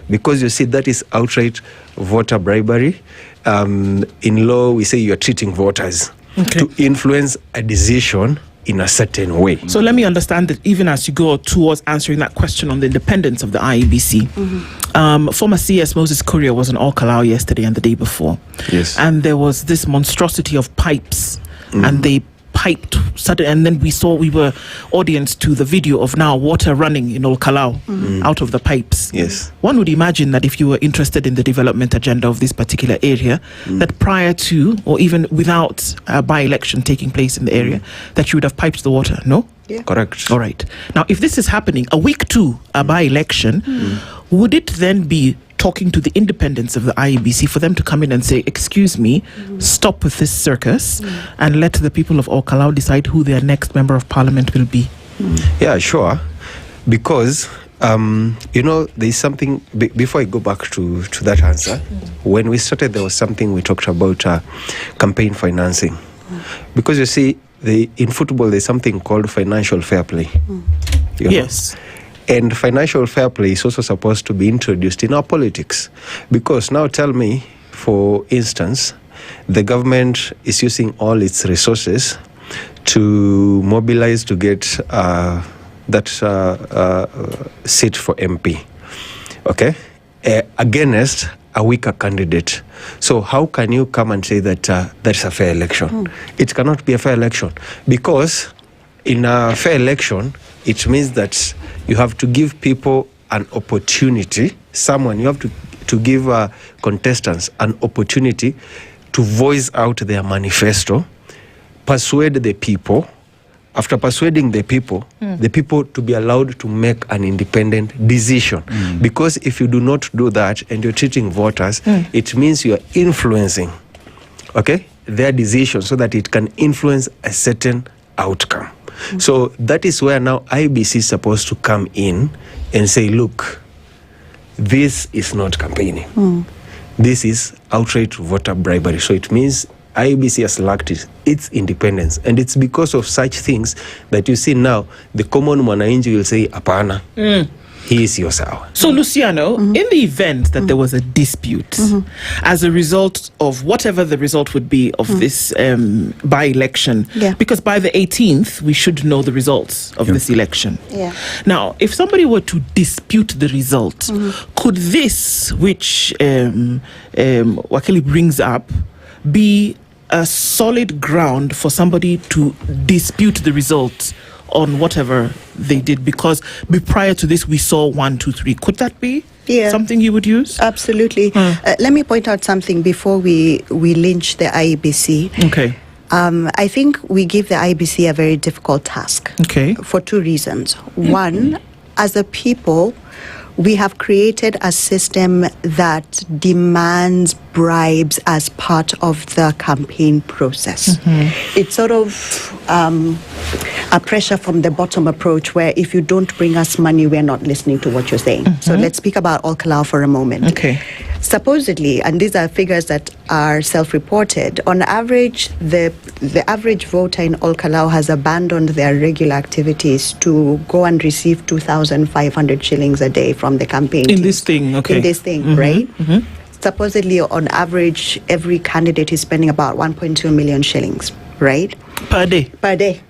[SPEAKER 5] because you see that is outright voter bribery. In law, we say you're treating voters to influence a decision in a certain way.
[SPEAKER 15] So let me understand that even as you go towards answering that question on the independence of the IEBC, former CS Moses Kuria was in Olkalau yesterday and the day before.
[SPEAKER 5] Yes.
[SPEAKER 15] And there was this monstrosity of pipes, and they piped suddenly, and then we were audience to the video of now water running in Olkalau out of the pipes.
[SPEAKER 5] Yes.
[SPEAKER 15] One would imagine that if you were interested in the development agenda of this particular area, that prior to or even without a by-election taking place in the area, that you would have piped the water, no?
[SPEAKER 6] Yeah.
[SPEAKER 5] Correct.
[SPEAKER 15] All right. Now, if this is happening a week to a by-election, would it then be talking to the independence of the IEBC for them to come in and say, excuse me, stop with this circus and let the people of Olkalau decide who their next member of parliament will be?
[SPEAKER 5] Yeah, sure. Because, you know, there's something, before I go back to that answer, when we started, there was something we talked about campaign financing. Because you see, in football, there's something called financial fair play. You know?
[SPEAKER 15] Yes.
[SPEAKER 5] And financial fair play is also supposed to be introduced in our politics. Because now tell me, for instance, the government is using all its resources to mobilize to get that seat for MP, okay, against a weaker candidate. So how can you come and say that that's a fair election? It cannot be a fair election, because in a fair election, it means that you have to give people an opportunity, you have to give contestants an opportunity to voice out their manifesto, persuade the people. After persuading the people to be allowed to make an independent decision. Because if you do not do that and you're treating voters, it means you're influencing, okay, their decision so that it can influence a certain outcome. So that is where now IEBC is supposed to come in and say, look, this is not campaigning. This is outright voter bribery. So it means IEBC has lacked its independence. And it's because of such things that you see now, the common mwananchi will say, apana, he is your sawa.
[SPEAKER 15] So, Luciano, in the event that there was a dispute as a result of whatever the result would be of this by-election, because by the 18th, we should know the results of this election. Now, if somebody were to dispute the result, could this, which Wakili brings up, be a solid ground for somebody to dispute the results on whatever they did? Because prior to this, we saw 1, 2, 3. Could that be something you would use?
[SPEAKER 6] Absolutely. Let me point out something before we lynch the IEBC.
[SPEAKER 15] Okay.
[SPEAKER 6] I think we give the IEBC a very difficult task.
[SPEAKER 15] Okay.
[SPEAKER 6] For two reasons. One, as a people, we have created a system that demands bribes as part of the campaign process. It's sort of a pressure from the bottom approach where if you don't bring us money, we're not listening to what you're saying. So let's speak about Olkalau for a moment.
[SPEAKER 15] Okay.
[SPEAKER 6] Supposedly, and these are figures that are self-reported, on average, the average voter in Olkalau has abandoned their regular activities to go and receive 2,500 shillings a day from the campaign
[SPEAKER 15] in this thing, okay.
[SPEAKER 6] In this thing, right? Supposedly, on average, every candidate is spending about 1.2 million shillings, right?
[SPEAKER 15] Per day?
[SPEAKER 6] Per day.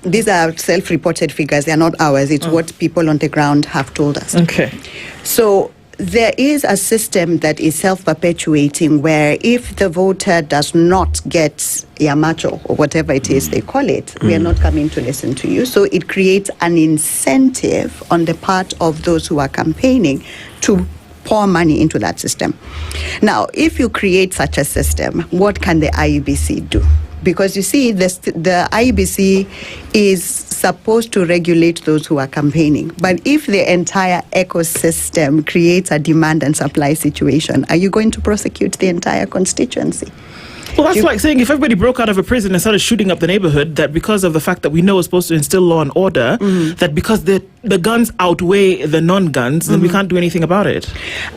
[SPEAKER 6] These are self-reported figures. They are not ours. It's what people on the ground have told us.
[SPEAKER 15] Okay.
[SPEAKER 6] So there is a system that is self-perpetuating where if the voter does not get Yamacho or whatever it is they call it, we are not coming to listen to you. So it creates an incentive on the part of those who are campaigning to pour money into that system. Now, if you create such a system, what can the IEBC do? Because you see, the IEBC is supposed to regulate those who are campaigning. But if the entire ecosystem creates a demand and supply situation, are you going to prosecute the entire constituency?
[SPEAKER 15] Well, that's like saying if everybody broke out of a prison and started shooting up the neighborhood, that because of the fact that we know we're supposed to instill law and order, that because the guns outweigh the non-guns, then we can't do anything about it.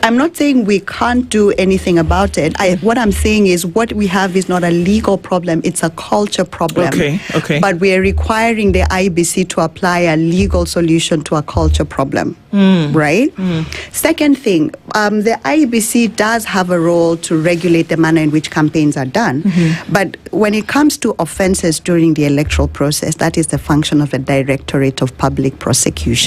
[SPEAKER 6] I'm not saying we can't do anything about it. What I'm saying is what we have is not a legal problem, it's a culture problem.
[SPEAKER 15] Okay.
[SPEAKER 6] But we are requiring the IBC to apply a legal solution to a culture problem, right? Second thing, the IBC does have a role to regulate the manner in which campaigns are done. But when it comes to offenses during the electoral process, that is the function of the Directorate of Public Prosecution.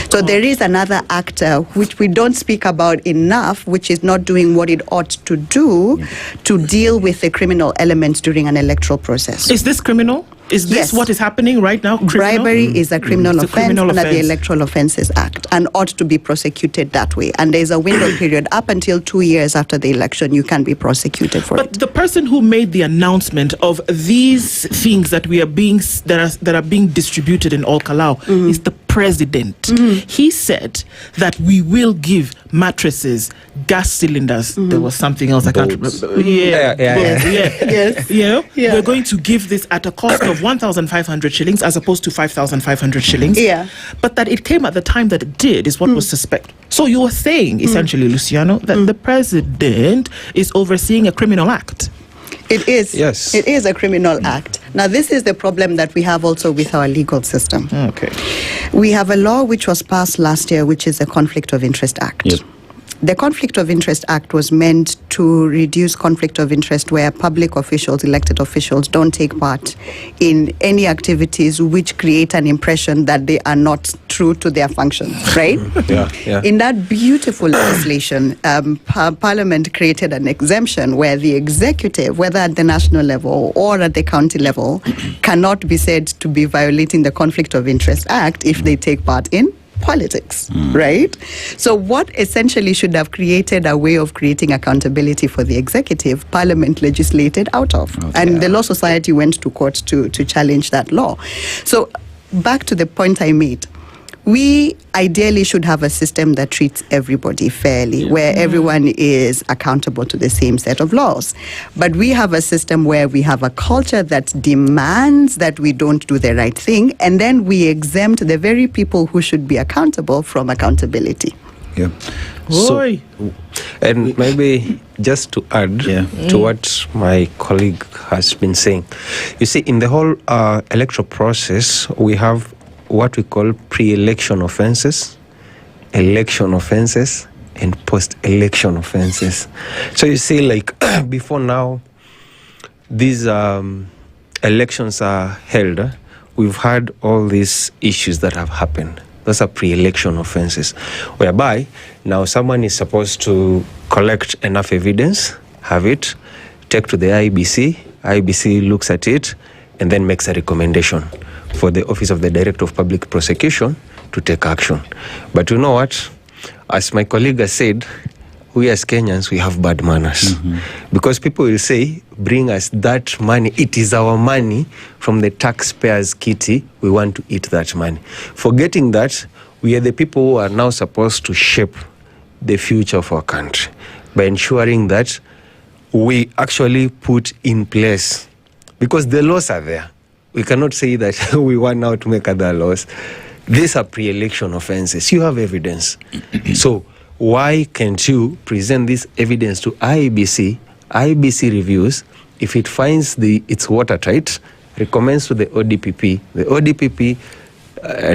[SPEAKER 6] So there is another actor which we don't speak about enough, which is not doing what it ought to do to deal with the criminal elements during an electoral process.
[SPEAKER 15] Is this criminal? Is this what is happening right now? Criminal?
[SPEAKER 6] Bribery is a criminal
[SPEAKER 15] It's a
[SPEAKER 6] offense
[SPEAKER 15] criminal
[SPEAKER 6] under the
[SPEAKER 15] offense.
[SPEAKER 6] Electoral Offences Act and ought to be prosecuted that way. And there's a window period up until 2 years after the election you can be prosecuted for it.
[SPEAKER 15] But the person who made the announcement of these things that we are being that are being distributed in Olkalau is the president. He said that we will give mattresses, gas cylinders. There was something else I can't remember.
[SPEAKER 6] Yes.
[SPEAKER 15] We're going to give this at a cost of 1,500 shillings as opposed to 5,500 shillings. But that it came at the time that it did is what was suspect. So you were saying, essentially, Luciano, that the president is overseeing a criminal act.
[SPEAKER 6] It is.
[SPEAKER 5] Yes.
[SPEAKER 6] It is a criminal act. Now, this is the problem that we have also with our legal system.
[SPEAKER 15] Okay.
[SPEAKER 6] We have a law which was passed last year, which is the Conflict of Interest Act.
[SPEAKER 16] Yes.
[SPEAKER 6] The Conflict of Interest Act was meant to reduce conflict of interest where public officials, elected officials, don't take part in any activities which create an impression that they are not true to their functions, right? In that beautiful legislation, Parliament created an exemption where the executive, whether at the national level or at the county level, cannot be said to be violating the Conflict of Interest Act if they take part in politics, right? So what essentially should have created a way of creating accountability for the executive, Parliament legislated out of. And the Law Society went to court to challenge that law. So back to the point I made. We ideally should have a system that treats everybody fairly, where everyone is accountable to the same set of laws. But we have a system where we have a culture that demands that we don't do the right thing, and then we exempt the very people who should be accountable from accountability.
[SPEAKER 5] Yeah. So, and maybe just to add to what my colleague has been saying, you see, in the whole electoral process, we have what we call pre-election offenses, election offenses, and post-election offenses. So you see, like before now, these elections are held, we've had all these issues that have happened. Those are pre-election offenses, whereby now someone is supposed to collect enough evidence, have it, take to the IBC. IBC looks at it, and then makes a recommendation. for the Office of the Director of Public Prosecution to take action. But you know what? As my colleague has said, we as Kenyans, we have bad manners. Because people will say, bring us that money. It is our money from the taxpayers' kitty. We want to eat that money. Forgetting that, we are the people who are now supposed to shape the future of our country by ensuring that we actually put in place, because the laws are there. We cannot say that we want now to make other laws. These are pre-election offenses. You have evidence. So why can't you present this evidence to IEBC? IEBC reviews. If it finds it's watertight, recommends to the ODPP. The ODPP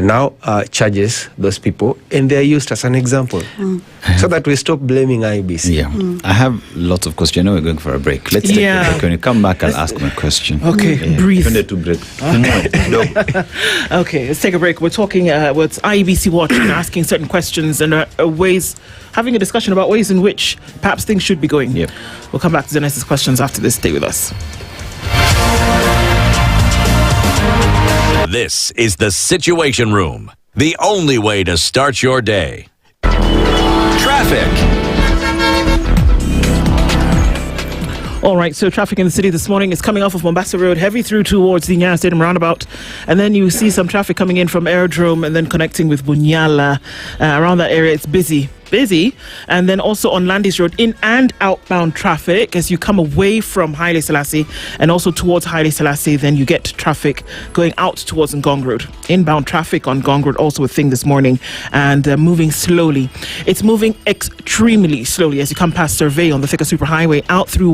[SPEAKER 5] now charges those people, and they are used as an example, so that we stop blaming IEBC.
[SPEAKER 16] Yeah, I have lots of questions. I know we're going for a break. Let's take a break. When you come back, I'll ask my question.
[SPEAKER 15] Okay, breathe.
[SPEAKER 16] To break.
[SPEAKER 15] Okay, let's take a break. We're talking with IEBC Watch and asking certain questions and ways, having a discussion about ways in which perhaps things should be going.
[SPEAKER 16] Yep.
[SPEAKER 15] We'll come back to Zenes's questions after this. Stay with us.
[SPEAKER 3] This is the Situation Room, the only way to start your day. Traffic.
[SPEAKER 15] All right, so traffic in the city this morning is coming off of Mombasa Road, heavy through towards the Nyaya Stadium roundabout. And then you see some traffic coming in from Aerodrome and then connecting with Bunyala. Around that area, it's busy. And then also on Landis Road, in and outbound traffic as you come away from Haile Selassie and also towards Haile Selassie, then you get traffic going out towards Ngong Road. Inbound traffic on Ngong Road also a thing this morning, and moving slowly. It's moving extremely slowly as you come past Survey on the Thika Superhighway out through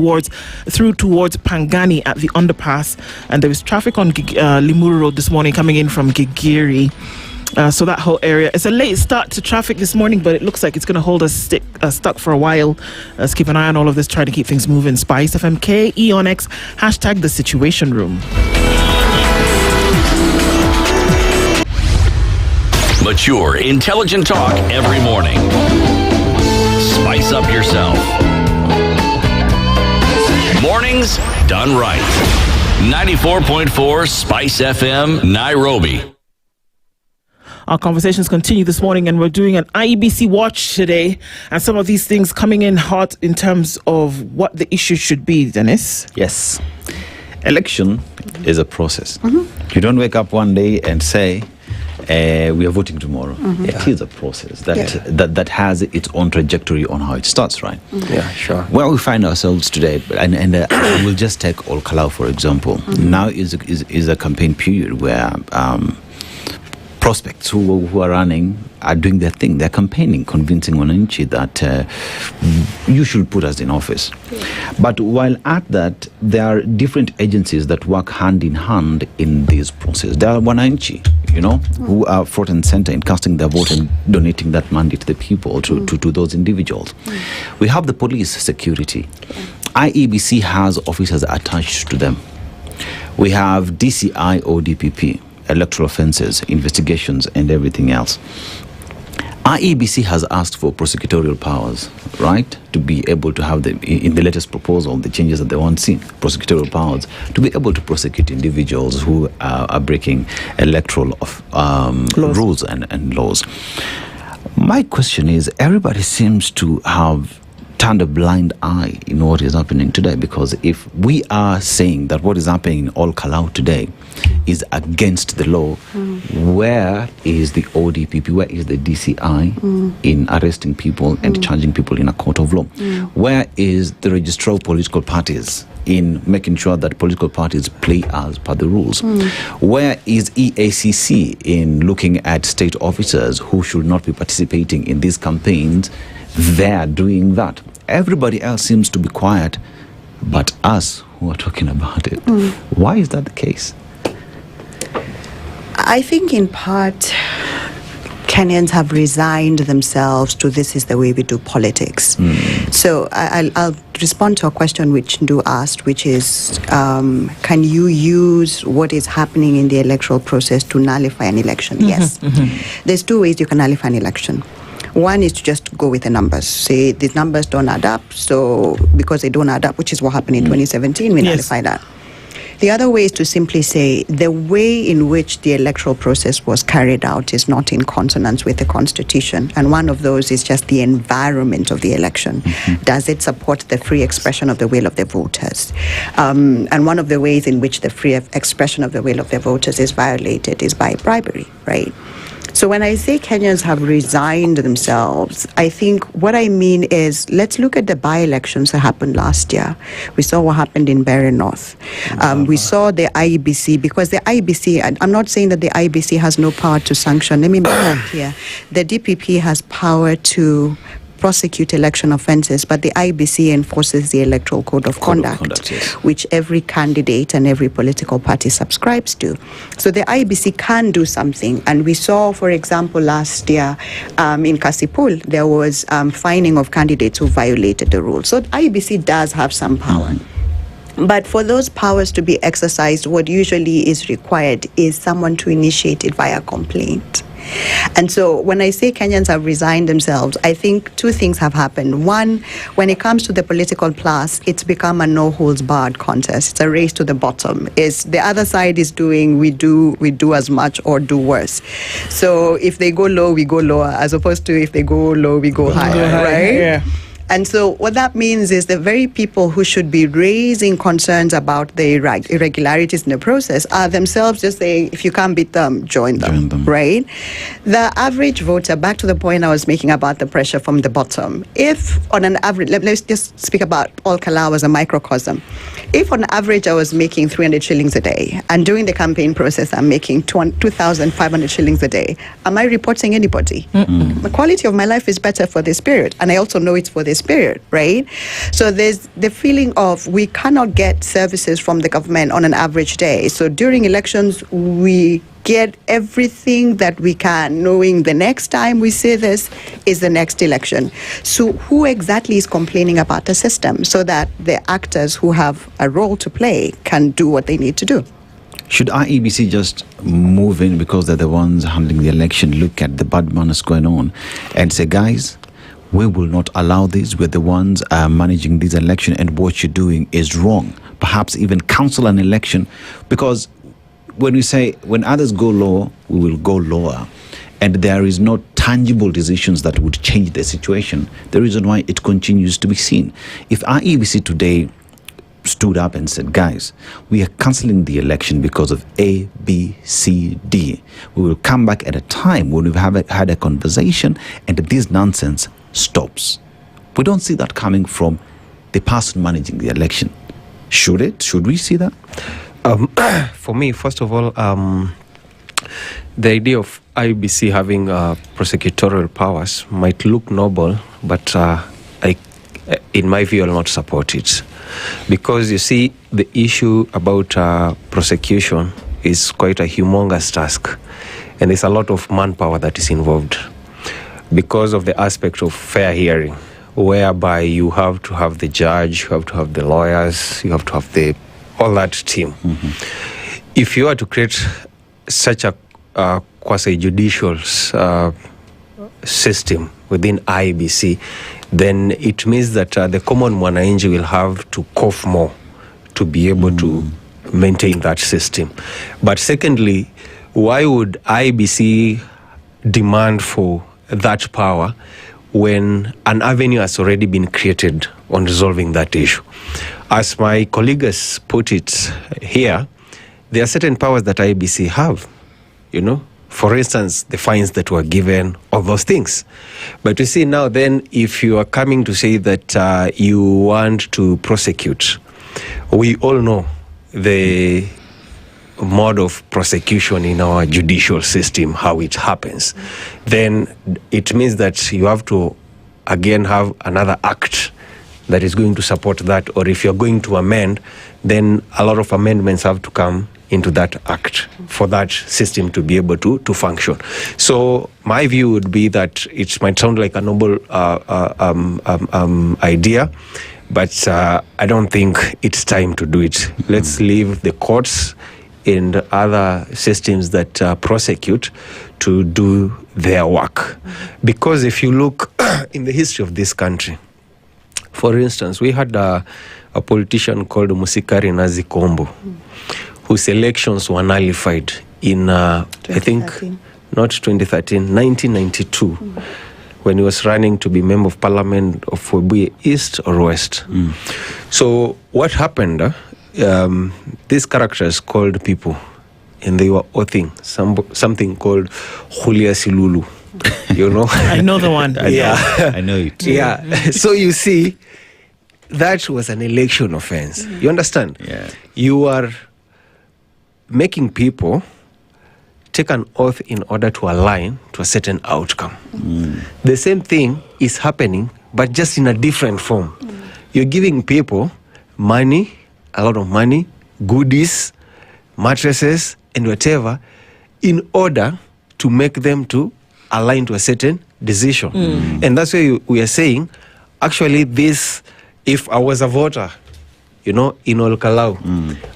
[SPEAKER 15] towards Pangani at the underpass, and there is traffic on Limuru Road this morning coming in from Gigiri. So that whole area. It's a late start to traffic this morning, but it looks like it's going to hold us stuck for a while. Let's keep an eye on all of this, try to keep things moving. SpiceFM KE on X, hashtag the Situation Room.
[SPEAKER 3] Mature, intelligent talk every morning. Spice up yourself. Mornings done right. 94.4 Spice FM, Nairobi.
[SPEAKER 15] Our conversations continue this morning, and we're doing an IEBC watch today, and some of these things coming in hot in terms of what the issue should be, Dennis.
[SPEAKER 16] Yes. Election is a process. You don't wake up one day and say, we are voting tomorrow. It is a process that has its own trajectory on how it starts, right?
[SPEAKER 5] Yeah, sure.
[SPEAKER 16] Where we find ourselves today, and we'll just take Okoh, for example. Now is a campaign period where prospects who are running are doing their thing. They're campaigning, convincing Wananchi that you should put us in office. But while at that, there are different agencies that work hand in hand in this process. There are Wananchi, who are front and center in casting their vote and donating that mandate to the people, to those individuals. We have the police security. IEBC has officers attached to them. We have DCI or DPP, electoral offences, investigations, and everything else. IEBC has asked for prosecutorial powers, right, to be able to have in the latest proposal, the changes that they want to see, prosecutorial powers, to be able to prosecute individuals who are breaking electoral rules and laws. My question is, everybody seems to have turned a blind eye in what is happening today, because if we are saying that what is happening in Okoh today is against the law, where is the ODPP, where is the DCI in arresting people and charging people in a court of law? Where is the registrar of political parties in making sure that political parties play as per the rules? Where is EACC in looking at state officers who should not be participating in these campaigns? They're doing that. Everybody else seems to be quiet, but us who are talking about it. Why is that the case?
[SPEAKER 6] I think in part, Kenyans have resigned themselves to this is the way we do politics. So I'll respond to a question which Nduh asked, which is, can you use what is happening in the electoral process to nullify an election? Yes. There's two ways you can nullify an election. One is to just go with the numbers. Say the numbers don't add up, so because they don't add up, which is what happened in 2017, we nullify that. The other way is to simply say the way in which the electoral process was carried out is not in consonance with the Constitution. And one of those is just the environment of the election. Does it support the free expression of the will of the voters? And one of the ways in which the free expression of the will of the voters is violated is by bribery, right? So when I say Kenyans have resigned themselves, I think what I mean is, let's look at the by-elections that happened last year. We saw what happened in Barra North. We saw the IEBC, because the IEBC, I'm not saying that the IEBC has no power to sanction. Let me make that clear. The DPP has power to prosecute election offences, but the IBC enforces the Electoral Code of Conduct, which every candidate and every political party subscribes to. So the IBC can do something, and we saw, for example, last year in Kasipul, there was fining of candidates who violated the rules. So the IBC does have some power. But for those powers to be exercised, what usually is required is someone to initiate it via complaint. And so when I say Kenyans have resigned themselves, I think two things have happened. One, when it comes to the political class, it's become a no-holds-barred contest. It's a race to the bottom. It's the other side is doing, we do as much or do worse. So if they go low, we go lower, as opposed to if they go low, we go higher, right?
[SPEAKER 15] Yeah.
[SPEAKER 6] And so what that means is the very people who should be raising concerns about the irregularities in the process are themselves just saying, if you can't beat them, join them, right? The average voter, back to the point I was making about the pressure from the bottom, if on an average, let's just speak about All Kalau as a microcosm. If on average I was making 300 shillings a day, and during the campaign process I'm making 2,500 shillings a day, am I reporting anybody? The quality of my life is better for this period, and I also know it's for this period, right? So there's the feeling of we cannot get services from the government on an average day. So during elections, we get everything that we can, knowing the next time we say this is the next election. So who exactly is complaining about the system so that the actors who have a role to play can do what they need to do?
[SPEAKER 16] Should IEBC just move in, because they're the ones handling the election, look at the bad manners going on and say, guys, we will not allow this. We're the ones managing this election, and what you're doing is wrong. Perhaps even cancel an election, because when we say, when others go low, we will go lower, and there is no tangible decisions that would change the situation, the reason why it continues to be seen. If IEBC today stood up and said, guys, we are cancelling the election because of A, B, C, D, we will come back at a time when we've had a conversation and this nonsense stops. We don't see that coming from the person managing the election. Should it? Should we see that?
[SPEAKER 5] For me, first of all, the idea of IBC having prosecutorial powers might look noble, but in my view, I'll not support it. Because you see, the issue about prosecution is quite a humongous task, and there's a lot of manpower that is involved because of the aspect of fair hearing, whereby you have to have the judge, you have to have the lawyers, you have to have all that team. If you are to create such a quasi-judicial system within IBC, then it means that the common mwananchi will have to cough more to be able to maintain that system. But secondly, why would IBC demand for that power when an avenue has already been created on resolving that issue? As my colleague has put it here, there are certain powers that IBC have, For instance, the fines that were given, all those things. But you see now then, if you are coming to say that you want to prosecute, we all know the mode of prosecution in our judicial system, how it happens. Then it means that you have to again have another act that is going to support that, or if you're going to amend, then a lot of amendments have to come into that act for that system to be able to function. So my view would be that it might sound like a noble idea, but I don't think it's time to do it. Let's leave the courts and other systems that prosecute to do their work. Because if you look in the history of this country, For instance, we had a politician called Musikari Nazi Kombo, whose elections were nullified in, I think, not 2013, 1992, when he was running to be Member of Parliament of Webuye East or West. So what happened, these characters called people, and they were oathing something called Julia Silulu. You know?
[SPEAKER 15] I know the one.
[SPEAKER 5] I
[SPEAKER 16] know it.
[SPEAKER 5] Yeah. So you see, that was an election offense. You understand?
[SPEAKER 16] Yeah.
[SPEAKER 5] You are making people take an oath in order to align to a certain outcome. The same thing is happening, but just in a different form. You're giving people money, a lot of money, goodies, mattresses, and whatever, in order to make them to align to a certain decision. And that's why we are saying, actually, this, if I was a voter, you know, in Olkalau,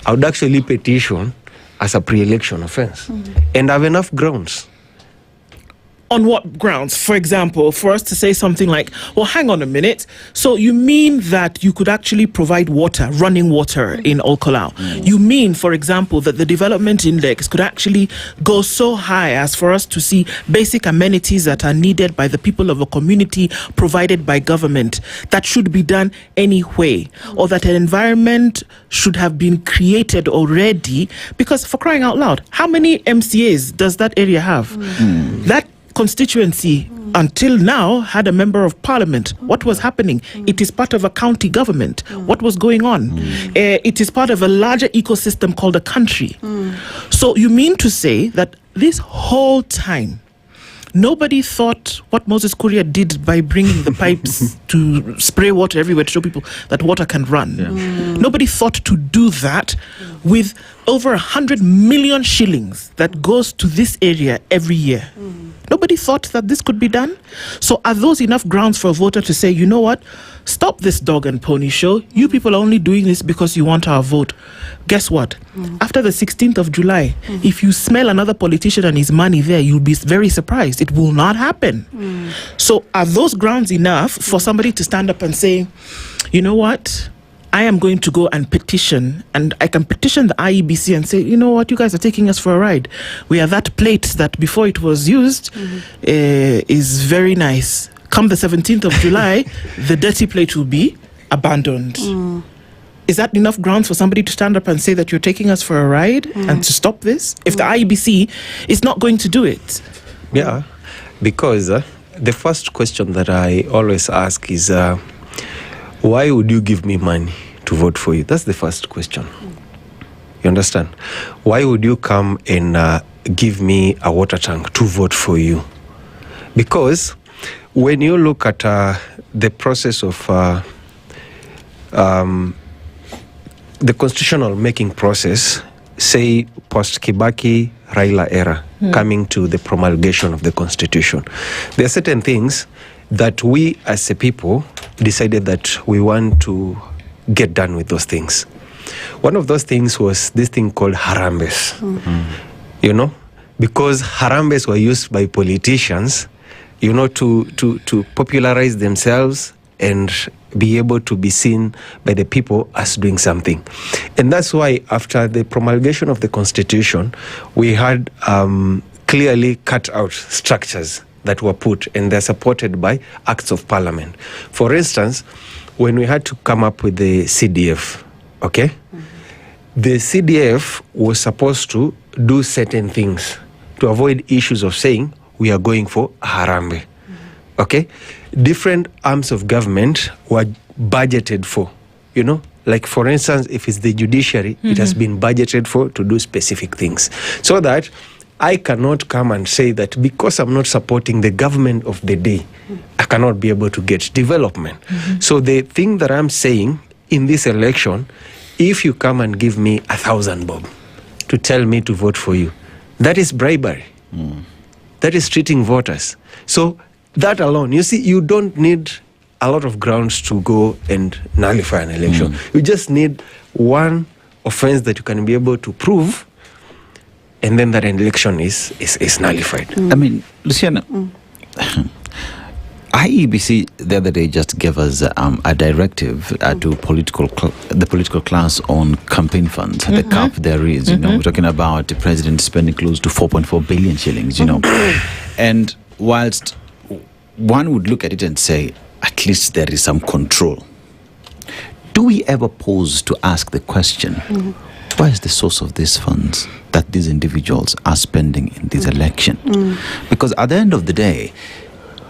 [SPEAKER 5] I would actually petition as a pre-election offense. And I have enough grounds.
[SPEAKER 15] On what grounds? For example, for us to say something like, well, hang on a minute. So you mean that you could actually provide water, running water in Okoh? You mean, for example, that the development index could actually go so high as for us to see basic amenities that are needed by the people of a community provided by government that should be done anyway, or that an environment should have been created already? Because for crying out loud, how many MCAs does that area have? That constituency until now had a member of parliament. What was happening? It is part of a county government. What was going on? It is part of a larger ecosystem called a country. So you mean to say that this whole time nobody thought what Moses Kuria did by bringing the pipes to spray water everywhere to show people that water can run? Nobody thought to do that with over 100 million shillings that goes to this area every year. Nobody thought that this could be done. So are those enough grounds for a voter to say, you know what, stop this dog and pony show? You people are only doing this because you want our vote. Guess what? After the 16th of July, if you smell another politician and his money there, you'll be very surprised. It will not happen. So are those grounds enough for somebody to stand up and say, you know what, I am going to go and petition, and I can petition the IEBC and say, you know what, you guys are taking us for a ride. We are that plate that before it was used is very nice. Come the 17th of July, the dirty plate will be abandoned. Is that enough grounds for somebody to stand up and say that you're taking us for a ride and to stop this? If the IEBC is not going to do it?
[SPEAKER 5] Yeah, because the first question that I always ask is, why would you give me money to vote for you? That's the first question. You understand? Why would you come and give me a water tank to vote for you? Because when you look at the process of the constitutional making process, say post-Kibaki, Raila era, coming to the promulgation of the constitution, there are certain things that we as a people decided that we want to get done with those things. One of those things was this thing called harambes. You know, because harambes were used by politicians, you know, to popularize themselves and be able to be seen by the people as doing something. And that's why after the promulgation of the constitution, we had clearly cut out structures that were put, and they're supported by acts of parliament. For instance, when we had to come up with the CDF, okay, the CDF was supposed to do certain things to avoid issues of saying we are going for harambe. Okay, different arms of government were budgeted for, you know, like for instance, if it's the judiciary, it has been budgeted for to do specific things, so that I cannot come and say that because I'm not supporting the government of the day, I cannot be able to get development. So the thing that I'm saying in this election, if you come and give me 1,000 bob to tell me to vote for you, that is bribery. That is treating voters. So that alone, you see, you don't need a lot of grounds to go and nullify an election. You just need one offense that you can be able to prove, and then that election is nullified.
[SPEAKER 20] I mean, Luciana,
[SPEAKER 16] IEBC the other day just gave us a directive to the political class on campaign funds. The cap there is, we're talking about the president spending close to 4.4 billion shillings, And whilst one would look at it and say, at least there is some control, do we ever pause to ask the question, where is the source of these funds that these individuals are spending in this election? Because at the end of the day,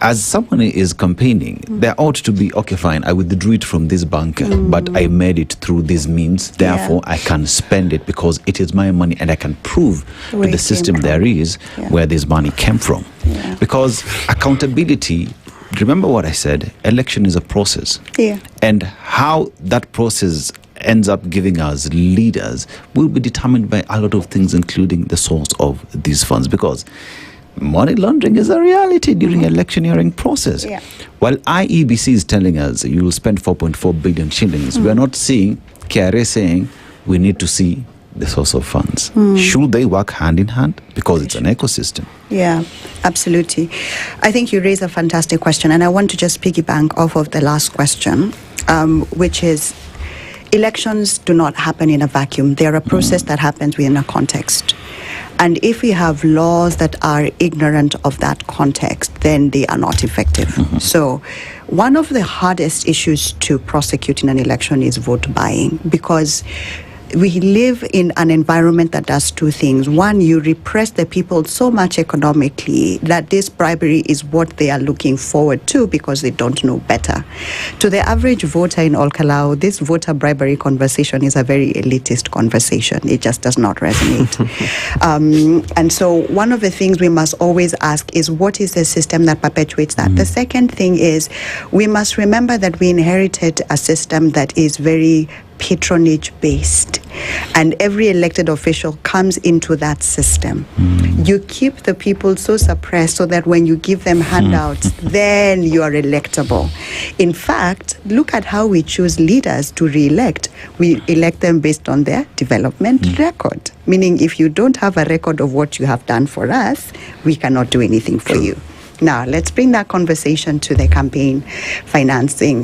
[SPEAKER 16] as someone is campaigning, there ought to be, okay, fine, I withdrew it from this bank, but I made it through these means. Therefore, I can spend it because it is my money and I can prove to the system there is where this money came from. Because accountability, remember what I said, election is a process. And how that process ends up giving us leaders will be determined by a lot of things, including the source of these funds. Because money laundering is a reality during electioneering process. While IEBC is telling us you will spend 4.4 billion shillings, we are not seeing KRA saying we need to see the source of funds. Should they work hand in hand? Because it's an ecosystem.
[SPEAKER 6] Yeah, absolutely. I think you raise a fantastic question, and I want to just piggyback off of the last question, which is elections do not happen in a vacuum. They're a process that happens within a context. And if we have laws that are ignorant of that context, then they are not effective. So one of the hardest issues to prosecute in an election is vote buying, because we live in an environment that does two things. One, you repress the people so much economically that this bribery is what they are looking forward to because they don't know better. To the average voter in Olkalau, this voter bribery conversation is a very elitist conversation. It just does not resonate. And so one of the things we must always ask is, what is the system that perpetuates that? The second thing is, we must remember that we inherited a system that is very patronage based, and every elected official comes into that system. You keep the people so suppressed so that when you give them handouts, then you are electable. In fact, look at how we choose leaders to re-elect. We elect them based on their development record, meaning if you don't have a record of what you have done for us, we cannot do anything for you. Now, let's bring that conversation to the campaign financing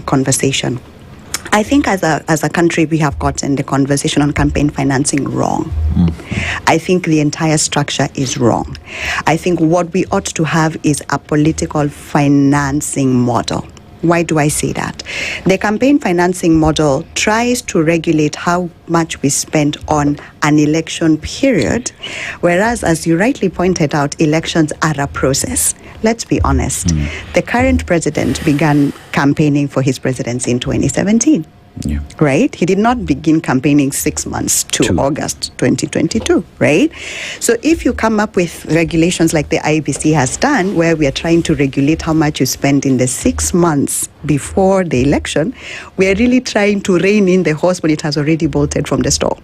[SPEAKER 6] conversation. I think as a country, we have gotten the conversation on campaign financing wrong. I think the entire structure is wrong. I think what we ought to have is a political financing model. Why do I say that? The campaign financing model tries to regulate how much we spend on an election period, whereas, as you rightly pointed out, elections are a process. Let's be honest. The current president began campaigning for his presidency in 2017. Right? He did not begin campaigning 6 months to August 2022, right? So if you come up with regulations like the IBC has done, where we are trying to regulate how much you spend in the 6 months before the election, we are really trying to rein in the horse when it has already bolted from the stall.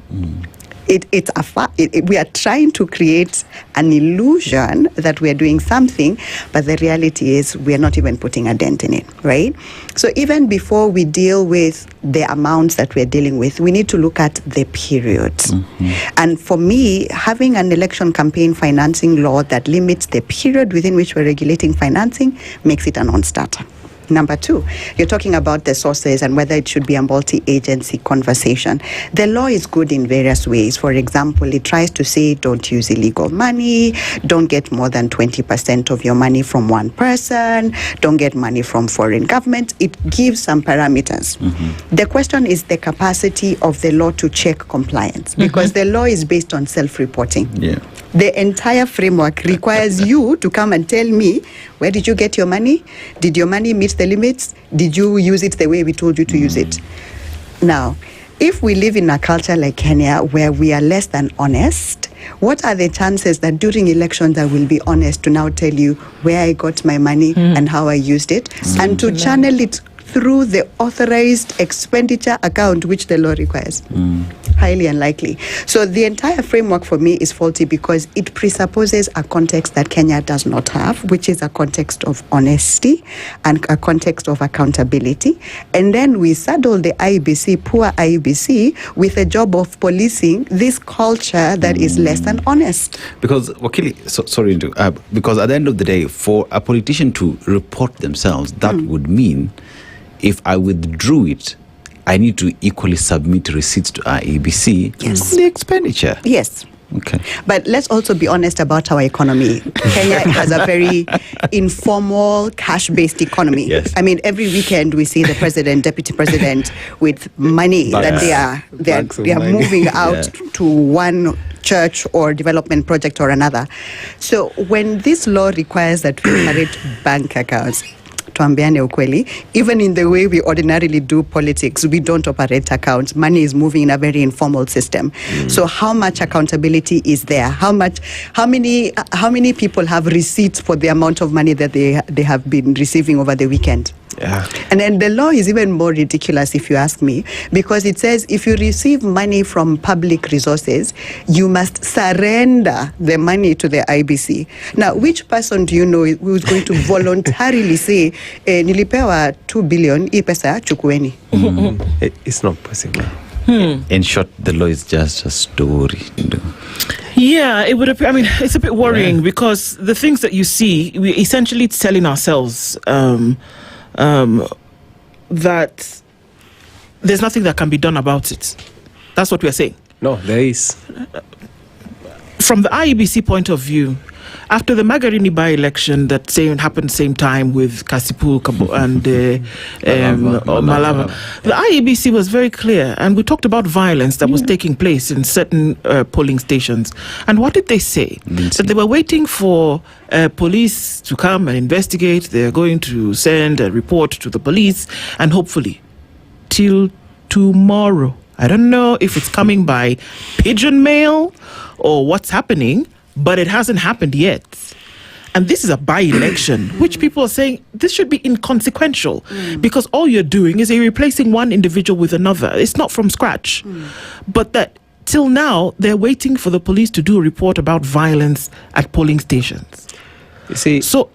[SPEAKER 6] We are trying to create an illusion that we are doing something, but the reality is we are not even putting a dent in it, right? So even before we deal with the amounts that we're dealing with, we need to look at the periods. And for me, having an election campaign financing law that limits the period within which we're regulating financing makes it a non-starter. Number two, you're talking about the sources and whether it should be a multi-agency conversation. The law is good in various ways. For example, it tries to say don't use illegal money, don't get more than 20% of your money from one person, don't get money from foreign governments. It gives some parameters. The question is the capacity of the law to check compliance, because the law is based on self-reporting. The entire framework requires you to come and tell me, where did you get your money? Did your money meet the limits? Did you use it the way we told you to use it? Now, if we live in a culture like Kenya where we are less than honest, what are the chances that during elections I will be honest to now tell you where I got my money and how I used it, and to channel it through the authorized expenditure account which the law requires? Highly unlikely. So the entire framework for me is faulty because it presupposes a context that Kenya does not have, which is a context of honesty and a context of accountability. And then we saddle the IEBC, poor IEBC, with a job of policing this culture that is less than honest.
[SPEAKER 16] Because, Wakili, sorry, because at the end of the day, for a politician to report themselves, that would mean if I withdrew it, I need to equally submit receipts to IEBC on the expenditure.
[SPEAKER 6] Yes.
[SPEAKER 16] Okay.
[SPEAKER 6] But let's also be honest about our economy. Kenya has a very informal, cash-based economy.
[SPEAKER 16] Yes.
[SPEAKER 6] I mean, every weekend we see the president, deputy president with money that they are moving out to one church or development project or another. So when this law requires that we operate bank accounts, tuambiane ukweli, even in the way we ordinarily do politics, we don't operate accounts. Money is moving in a very informal system. So how much accountability is there? How many people have receipts for the amount of money that they have been receiving over the weekend?
[SPEAKER 5] Yeah.
[SPEAKER 6] And then the law is even more ridiculous, if you ask me, because it says if you receive money from public resources, you must surrender the money to the IBC. Now, which person do you know who is going to voluntarily say, nilipewa 2 billion, hii pesa chukueni?
[SPEAKER 5] It's not possible.
[SPEAKER 16] In short, the law is just a story.
[SPEAKER 15] Yeah, it would appear. I mean, it's a bit worrying because the things that you see, we're essentially telling ourselves that there's nothing that can be done about it. That's what we're saying.
[SPEAKER 5] No, there is.
[SPEAKER 15] From the IEBC point of view, after the Magarini by-election that happened same time with Kasipu and Malava, the IEBC was very clear, and we talked about violence that was taking place in certain polling stations. And what did they say? That they were waiting for police to come and investigate. They're going to send a report to the police, and hopefully till tomorrow. I don't know if it's coming by pigeon mail or what's happening, but it hasn't happened yet. And this is a by-election, which people are saying this should be inconsequential because all you're doing is you're replacing one individual with another. It's not from scratch. But that till now, they're waiting for the police to do a report about violence at polling stations.
[SPEAKER 5] You see,
[SPEAKER 15] so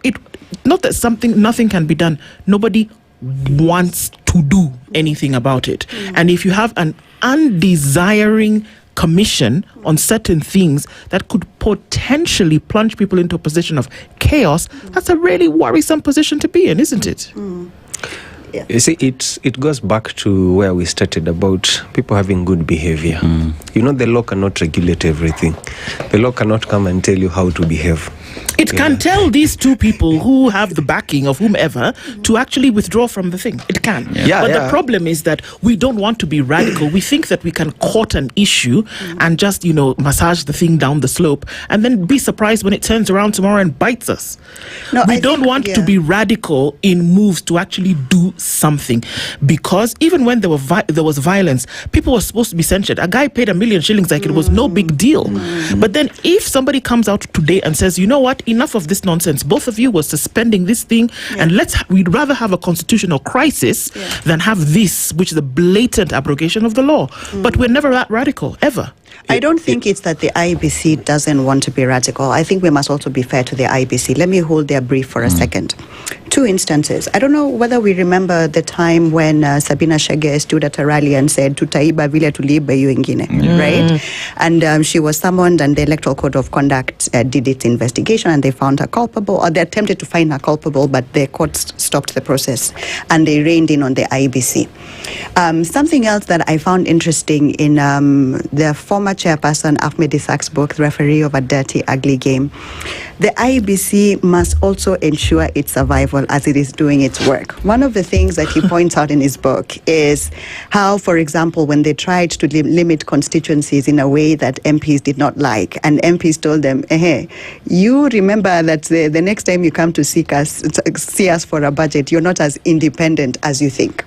[SPEAKER 15] not that nothing can be done. Nobody wants to do anything about it. And if you have an undesiring commission on certain things that could potentially plunge people into a position of chaos, that's a really worrisome position to be in, isn't it?
[SPEAKER 6] Yeah.
[SPEAKER 5] You see, it goes back to where we started about people having good behavior. You know, the law cannot regulate everything. The law cannot come and tell you how to behave.
[SPEAKER 15] It can tell these two people who have the backing of whomever to actually withdraw from the thing. It can. But the problem is that we don't want to be radical. We think that we can court an issue and just, massage the thing down the slope and then be surprised when it turns around tomorrow and bites us. No, we don't want to be radical in moves to actually do something, because even when there was violence, people were supposed to be censured. A guy paid 1 million shillings like it was no big deal. But then if somebody comes out today and says, you know what, enough of this nonsense, both of you were suspending this thing, and we'd rather have a constitutional crisis than have this, which is a blatant abrogation of the law. But we're never that radical, ever.
[SPEAKER 6] I don't think it's that the IBC doesn't want to be radical. I think we must also be fair to the IBC. Let me hold their brief for a second. 2 instances. I don't know whether we remember the time when Sabina Chege stood at a rally and said, tutaiba vile tuliiba hiyo ingine, right? And she was summoned, and the Electoral Code of Conduct did its investigation, and they found her culpable, or they attempted to find her culpable, but the court stopped the process, and they reined in on the IBC. Something else that I found interesting in the former chairperson Ahmed Isak's book, The Referee of a Dirty, Ugly Game, the IBC must also ensure its survival as it is doing its work. One of the things that he points out in his book is how, for example, when they tried to limit constituencies in a way that MPs did not like, and MPs told them, you remember that the next time you come to see us for a budget, you're not as independent as you think.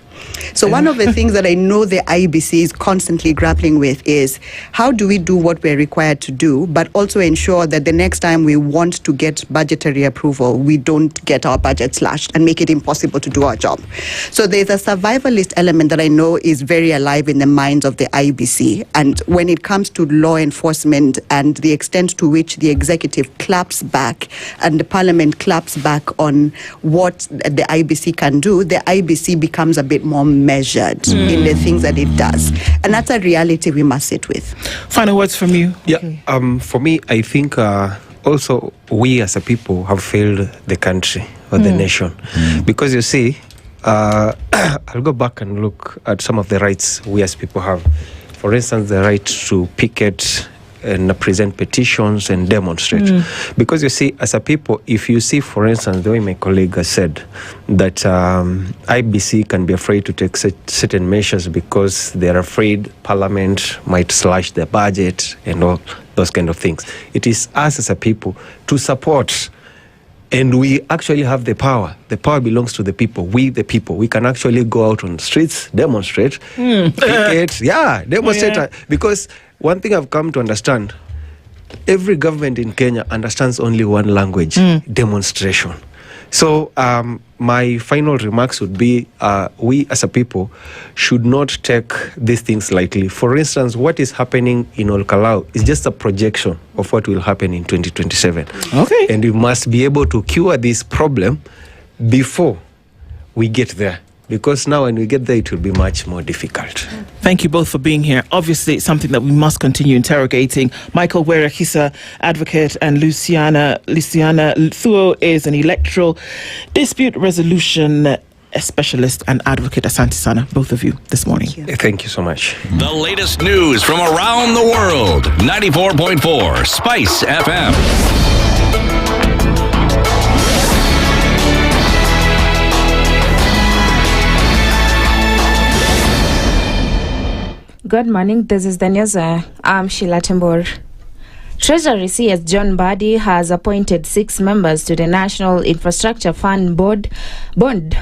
[SPEAKER 6] So one of the things that I know the IBC is constantly grappling with is how do we do what we're required to do, but also ensure that the next time we want to get budgetary approval, we don't get our budget slashed and make it impossible to do our job. So there's a survivalist element that I know is very alive in the minds of the IBC. And when it comes to law enforcement and the extent to which the executive claps back and the parliament claps back on what the IBC can do, the IBC becomes a bit more measured in the things that it does. And that's a reality we must sit with.
[SPEAKER 15] Final words from you.
[SPEAKER 5] Yeah. For me, I think also we as a people have failed the country or the nation. Because you see, I'll go back and look at some of the rights we as people have. For instance, the right to picket and present petitions and demonstrate. Because you see, as a people, if you see, for instance, the way my colleague has said, that IBC can be afraid to take certain measures because they're afraid Parliament might slash their budget and all those kind of things. It is us as a people to support. And we actually have the power. The power belongs to the people. We, the people, we can actually go out on the streets, demonstrate, picket, demonstrate. Because one thing I've come to understand, every government in Kenya understands only one language, demonstration. So my final remarks would be, we as a people should not take these things lightly. For instance, what is happening in Olkalau is just a projection of what will happen in 2027.
[SPEAKER 15] Okay.
[SPEAKER 5] And we must be able to cure this problem before we get there. Because now when we get there, it will be much more difficult.
[SPEAKER 15] Thank you both for being here. Obviously, it's something that we must continue interrogating. Michael Werekisa, advocate, and Luciana Thuo is an electoral dispute resolution specialist and advocate. Asante sana, both of you, this morning.
[SPEAKER 5] Thank you so much.
[SPEAKER 3] The latest news from around the world. 94.4 Spice FM.
[SPEAKER 2] Good morning, this is the news. I'm Sheila Tembor. Treasury CS John Badi has appointed 6 members to the National Infrastructure Fund Board,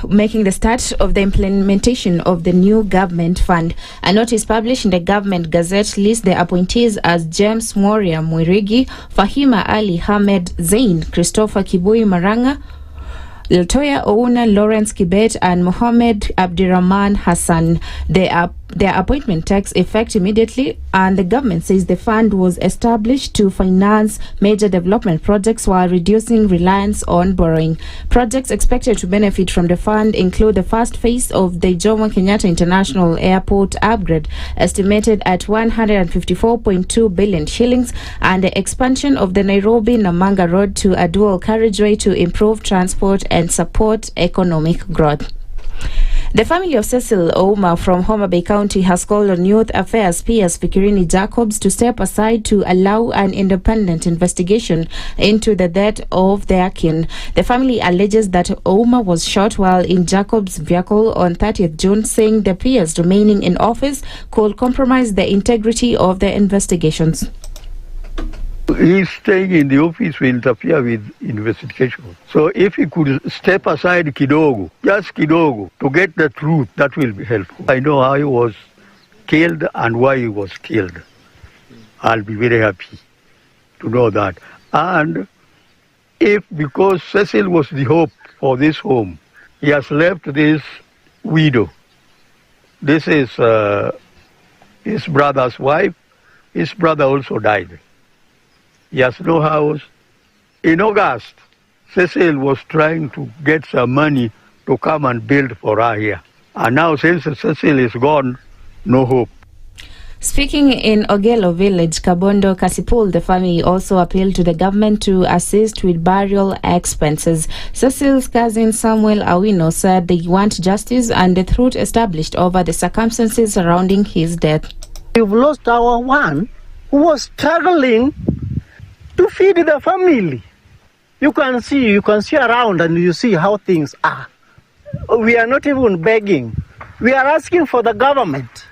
[SPEAKER 2] making the start of the implementation of the new government fund. A notice published in the Government Gazette lists the appointees as James Moria Mwirigi, Fahima Ali Ahmed Zain, Christopher Kibui Maranga, Latoya Ouna, Lawrence Kibet, and Mohammed Abdirahman Hassan. Their appointment takes effect immediately, and the government says the fund was established to finance major development projects while reducing reliance on borrowing. Projects expected to benefit from the fund include the first phase of the Jomo Kenyatta International Airport upgrade, estimated at 154.2 billion shillings, and the expansion of the Nairobi-Namanga Road to a dual carriageway to improve transport and support economic growth. The family of Cecil Ouma from Homa Bay County has called on Youth Affairs PS Fikirini Jacobs to step aside to allow an independent investigation into the death of their kin. The family alleges that Ouma was shot while in Jacobs' vehicle on 30th June, saying the PS remaining in office could compromise the integrity of the investigations.
[SPEAKER 9] His staying in the office will interfere with investigation. So if he could step aside kidogo, just kidogo, to get the truth, that will be helpful. I know how he was killed and why he was killed. I'll be very happy to know that. And if, because Cecil was the hope for this home, he has left this widow. This is his brother's wife. His brother also died. He has no house. In August, Cecil was trying to get some money to come and build for her here. And now since Cecil is gone, no hope.
[SPEAKER 2] Speaking in Ogelo village, Kabondo Kasipul, the family also appealed to the government to assist with burial expenses. Cecil's cousin Samuel Awino said they want justice and the truth established over the circumstances surrounding his death.
[SPEAKER 10] We've lost our one who was struggling to feed the family. You can see around and you see how things are. We are not even begging. We are asking for the government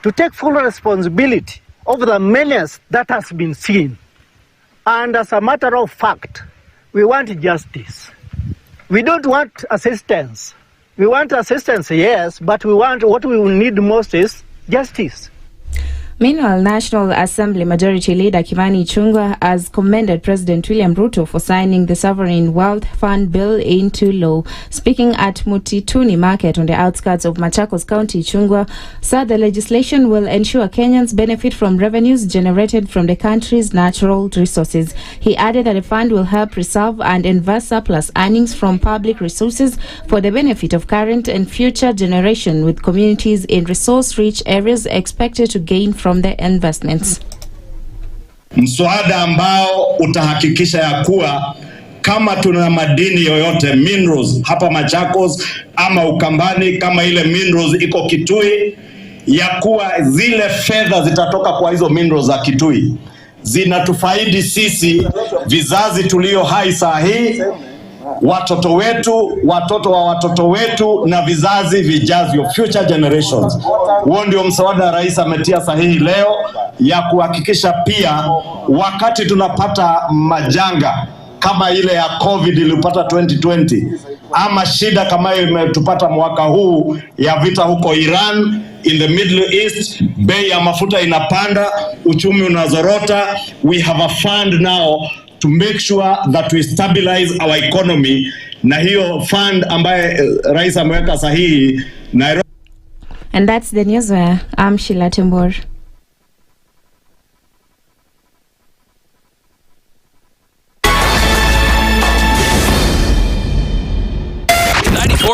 [SPEAKER 10] to take full responsibility of the menace that has been seen. And as a matter of fact, we want justice. We don't want assistance. We want assistance, yes, but what we will need most is justice.
[SPEAKER 2] Meanwhile, National Assembly Majority Leader Kimani Ichung'wah has commended President William Ruto for signing the Sovereign Wealth Fund Bill into law. Speaking at Mutanu Market on the outskirts of Machakos County, Ichung'wah said the legislation will ensure Kenyans benefit from revenues generated from the country's natural resources. He added that the fund will help preserve and invest surplus earnings from public resources for the benefit of current and future generation, with communities in resource-rich areas expected to gain from the investments.
[SPEAKER 1] Mswada ambao utahakikisha ya kuwa kama tuna madini yoyote minerals hapa Machakos ama Ukambani, kama ile minerals iko Kitui, ya kuwa zile fedha zitatoka kwa hizo minerals za Kitui zinatufaidi sisi vizazi tulio hai saa hii, watoto wetu, watoto wa watoto wetu na vizazi vijavyo, future generations. Huo ndio mswada rais ametia sahihi leo, ya kuhakikisha pia wakati tunapata majanga kama ile ya COVID ilipata 2020, ama shida kama hiyo imetupata mwaka huu ya vita huko Iran, in the Middle East, bei ya mafuta inapanda, uchumi unazorota. We have a fund now to make sure that we stabilize our economy, na hiyo fund ambaye rais ameweka sahihi Nairobi.
[SPEAKER 2] And that's the news where I'm Sheila Tembor.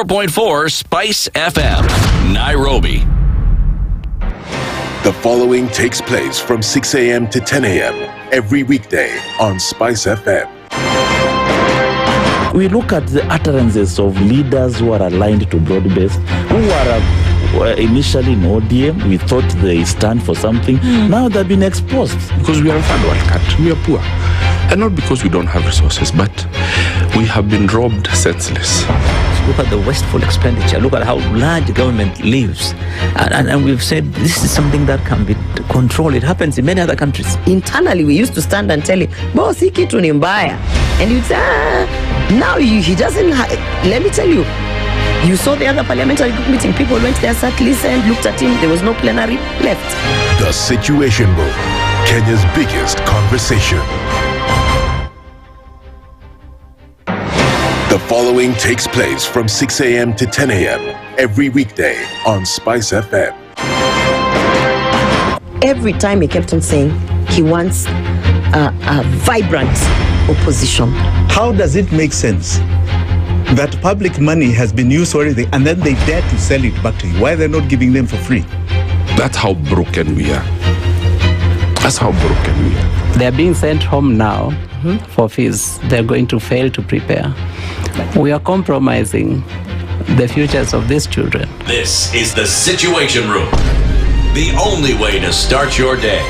[SPEAKER 3] .4 Spice FM, Nairobi.
[SPEAKER 4] The following takes place from 6 a.m. to 10 a.m. every weekday on Spice FM.
[SPEAKER 11] We look at the utterances of leaders who are aligned to broad-based, who are initially in ODM. We thought they stand for something. Now they've been exposed.
[SPEAKER 24] Because we are a third world country, we are poor. And not because we don't have resources, but we have been robbed senseless.
[SPEAKER 27] Look at the wasteful expenditure. Look at how large government lives. And we've said this is something that can be controlled. It happens in many other countries.
[SPEAKER 7] Internally, we used to stand and tell him, boss, hii kitu ni mbaya. And you'd say, now he doesn't let me tell you, you saw the other parliamentary group meeting. People went there, sat, listened, looked at him. There was no plenary, left.
[SPEAKER 4] The Situation Room, Kenya's biggest conversation. The following takes place from 6 a.m. to 10 a.m. every weekday on Spice FM.
[SPEAKER 7] Every time he kept on saying he wants a vibrant opposition.
[SPEAKER 17] How does it make sense that public money has been used already and then they dare to sell it back to you? Why they're not giving them for free?
[SPEAKER 24] That's how broken we are. That's how broken we are.
[SPEAKER 27] They're being sent home now for fees. They're going to fail to prepare. We are compromising the futures of these children.
[SPEAKER 3] This is the Situation Room, the only way to start your day.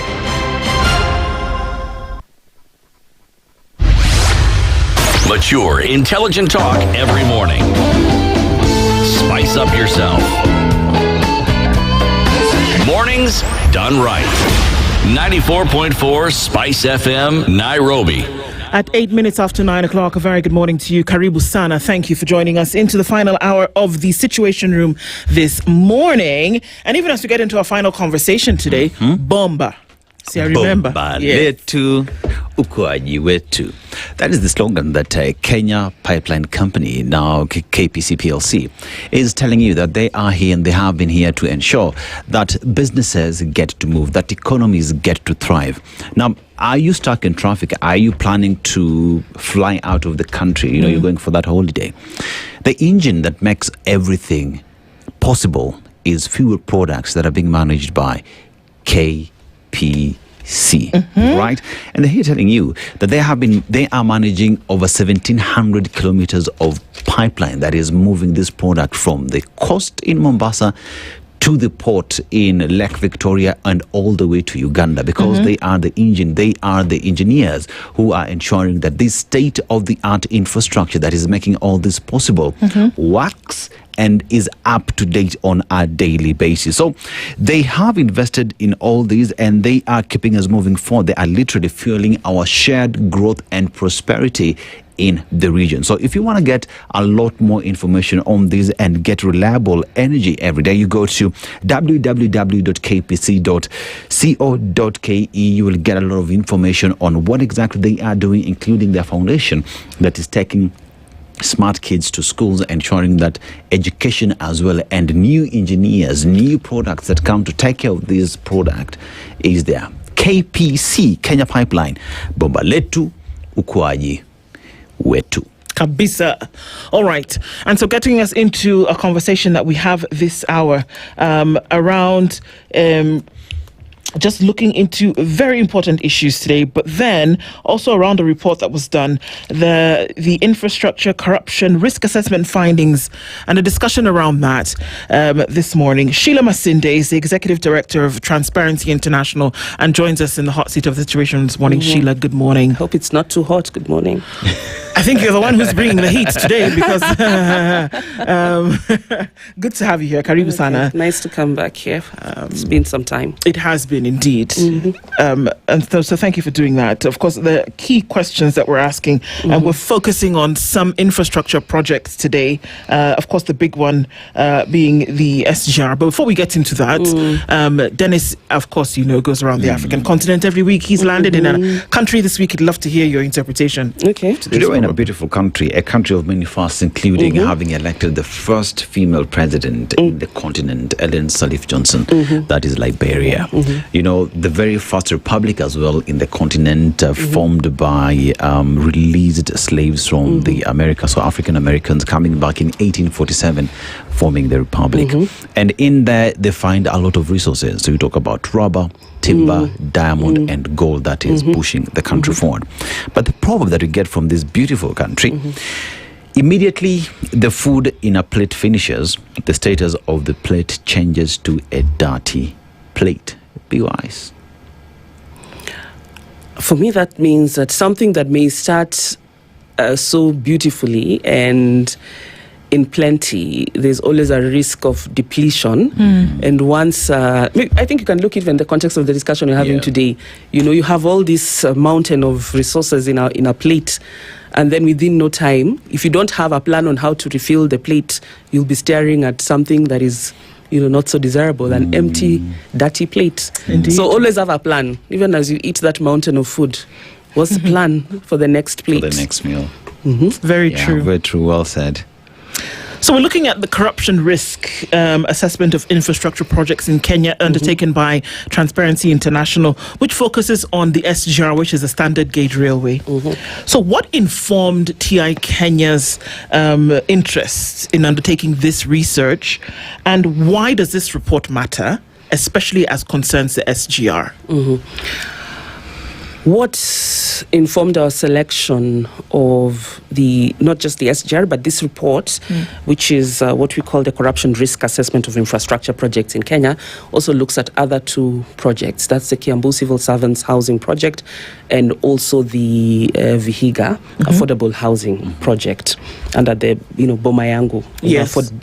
[SPEAKER 3] Mature, intelligent talk every morning. Spice up yourself. Mornings done right. 94.4 Spice FM, Nairobi.
[SPEAKER 15] At 8 minutes after 9 o'clock, a very good morning to you. Karibu Sana. Thank you for joining us into the final hour of the Situation Room this morning. And even as we get into our final conversation today, Bomba. See, I remember.
[SPEAKER 16] Bomba letu, ukuaji wetu. That is the slogan that Kenya Pipeline Company, now KPC PLC, is telling you that they are here and they have been here to ensure that businesses get to move, that economies get to thrive. Now, are you stuck in traffic? Are you planning to fly out of the country? You know, you're going for that holiday. The engine that makes everything possible is fuel products that are being managed by KPC, right? And they're here telling you that they are managing over 1,700 kilometers of pipeline that is moving this product from the coast in Mombasa to the port in Lake Victoria and all the way to Uganda, because they are the engine, they are the engineers who are ensuring that this state-of-the-art infrastructure that is making all this possible works and is up to date on a daily basis. So they have invested in all these and they are keeping us moving forward. They are literally fueling our shared growth and prosperity in the region. So if you want to get a lot more information on this and get reliable energy every day, you go to www.kpc.co.ke. You will get a lot of information on what exactly they are doing, including their foundation that is taking smart kids to schools, ensuring that education as well and new engineers, new products that come to take care of this product is there. KPC, Kenya Pipeline, bomba letu, ukuaji wetu.
[SPEAKER 15] Kabisa. All right. And so getting us into a conversation that we have this hour around just looking into very important issues today, but then also around a report that was done, the infrastructure, corruption, risk assessment findings, and a discussion around that this morning. Sheila Masinde is the Executive Director of Transparency International and joins us in the hot seat of the situation this morning. Sheila, good morning.
[SPEAKER 8] Hope it's not too hot. Good morning.
[SPEAKER 15] I think you're the one who's bringing the heat today because good to have you here. Karibu sana.
[SPEAKER 8] Nice to come back here. It's been some time.
[SPEAKER 15] It has been indeed. And so thank you for doing that. Of course, the key questions that we're asking, and we're focusing on some infrastructure projects today. Of course, the big one being the SGR. But before we get into that, Dennis, of course, you know, goes around the African continent every week. He's landed in a country this week. I'd love to hear your interpretation.
[SPEAKER 8] Okay.
[SPEAKER 16] Today we're in a beautiful country, a country of many firsts, including having elected the first female president in the continent, Ellen Sirleaf Johnson. That is Liberia. You know, the very first republic as well in the continent, formed by released slaves from the Americas, so African Americans coming back in 1847, forming the republic. And in there, they find a lot of resources. So you talk about rubber, timber, diamond, and gold that is pushing the country forward. But the problem that we get from this beautiful country, immediately the food in a plate finishes, the status of the plate changes to a dirty plate. Be wise.
[SPEAKER 8] For me, that means that something that may start so beautifully and in plenty, there's always a risk of depletion. And once, I think you can look even in the context of the discussion we're having today. You know, you have all this mountain of resources in a plate, and then within no time, if you don't have a plan on how to refill the plate, you'll be staring at something that is, you know, not so desirable, an empty, dirty plate. So always have a plan, even as you eat that mountain of food. What's the plan for the next plate?
[SPEAKER 16] For the next meal.
[SPEAKER 15] Very true.
[SPEAKER 16] Very true. Well said.
[SPEAKER 15] So we're looking at the corruption risk assessment of infrastructure projects in Kenya undertaken by Transparency International, which focuses on the SGR, which is a standard gauge railway. So what informed TI Kenya's interest in undertaking this research, and why does this report matter, especially as concerns the SGR?
[SPEAKER 8] What informed our selection of not just the SGR, but this report, which is what we call the Corruption Risk Assessment of Infrastructure Projects in Kenya, also looks at other two projects. That's the Kiambu Civil Servants Housing Project and also the Vihiga Affordable Housing Project under the, Boma Yangu,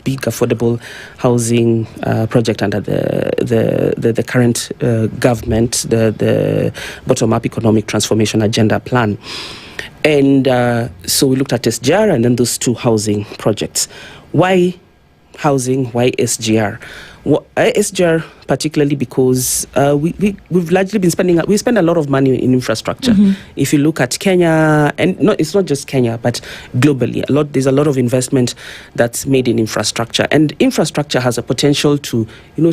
[SPEAKER 8] big affordable housing project under the current government, the bottom-up economic transformation agenda plan. And so we looked at SGR and then those two housing projects. Why housing? Why SGR? SGR particularly because we've largely been we spend a lot of money in infrastructure. If you look at Kenya, and it's not just Kenya, but globally, there's a lot of investment that's made in infrastructure, and infrastructure has a potential to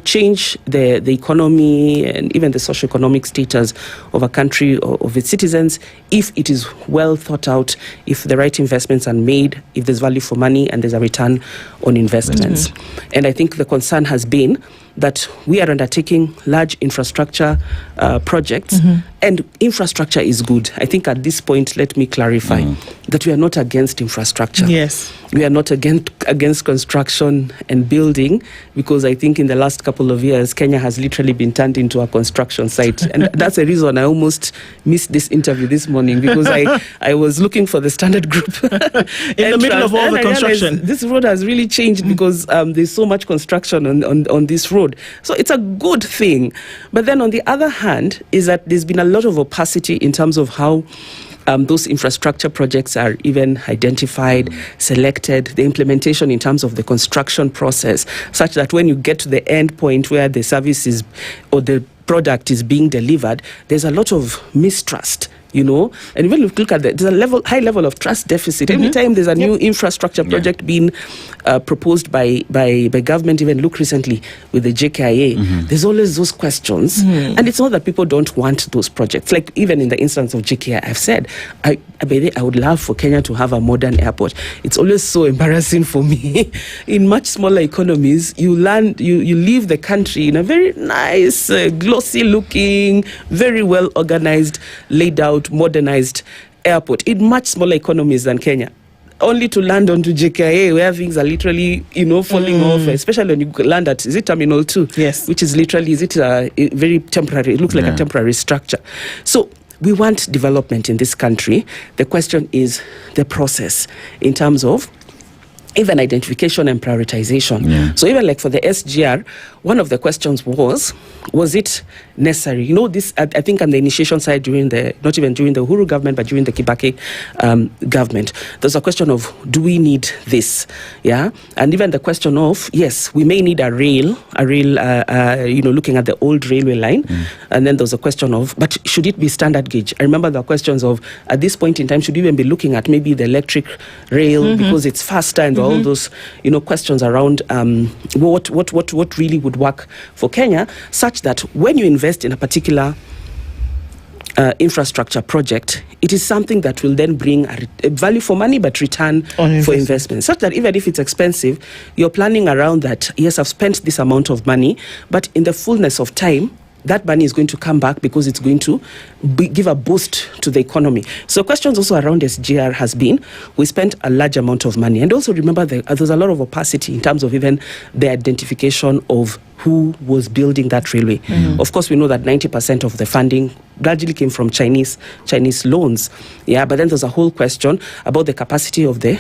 [SPEAKER 8] change the economy and even the socioeconomic status of a country or of its citizens if it is well thought out, if the right investments are made, if there's value for money and there's a return on investments. And I think the concern has been that we are undertaking large infrastructure projects, and infrastructure is good. I think at this point, let me clarify that we are not against infrastructure.
[SPEAKER 15] Yes.
[SPEAKER 8] We are not against construction and building, because I think in the last couple of years, Kenya has literally been turned into a construction site. And that's a reason I almost missed this interview this morning, because I was looking for the Standard Group.
[SPEAKER 15] In the middle of all the construction.
[SPEAKER 8] This road has really changed because there's so much construction on this road. So it's a good thing. But then on the other hand is that there's been a lot of opacity in terms of how those infrastructure projects are even identified, selected, the implementation in terms of the construction process, such that when you get to the end point where the service is or the product is being delivered, there's a lot of mistrust. And when you look at there's a high level of trust deficit. Every time there's a new infrastructure project being proposed by government, even look recently with the JKIA, there's always those questions. And it's not that people don't want those projects. Like even in the instance of JKIA, I've said, I would love for Kenya to have a modern airport. It's always so embarrassing for me. In much smaller economies, you leave the country in a very nice, glossy looking, very well organized, laid out, modernized airport in much smaller economies than Kenya, only to land onto JKIA where things are literally falling off, especially when you land at Terminal 2, yes, which is literally very temporary. It looks like a temporary structure. So we want development in this country. The question is the process in terms of even identification and prioritization. So even like for the SGR, one of the questions was it necessary? This, I think on the initiation side not even during the Uhuru government, but during the Kibaki government, there's a question of, do we need this? Yeah. And even the question of, yes, we may need a rail, looking at the old railway line. And then there's a question of, but should it be standard gauge? I remember the questions of, at this point in time, should we even be looking at maybe the electric rail because it's faster, and all those, questions around what really would work for Kenya, such that when you invest in a particular infrastructure project, it is something that will then bring a value for money, but return for investment. Such that even if it's expensive, you're planning around that, yes, I've spent this amount of money, but in the fullness of time, that money is going to come back because it's going to give a boost to the economy. So questions also around SGR has been, we spent a large amount of money. And also remember, there's a lot of opacity in terms of even the identification of who was building that railway. Of course, we know that 90% of the funding largely came from Chinese loans. Yeah, but then there's a whole question about the capacity of the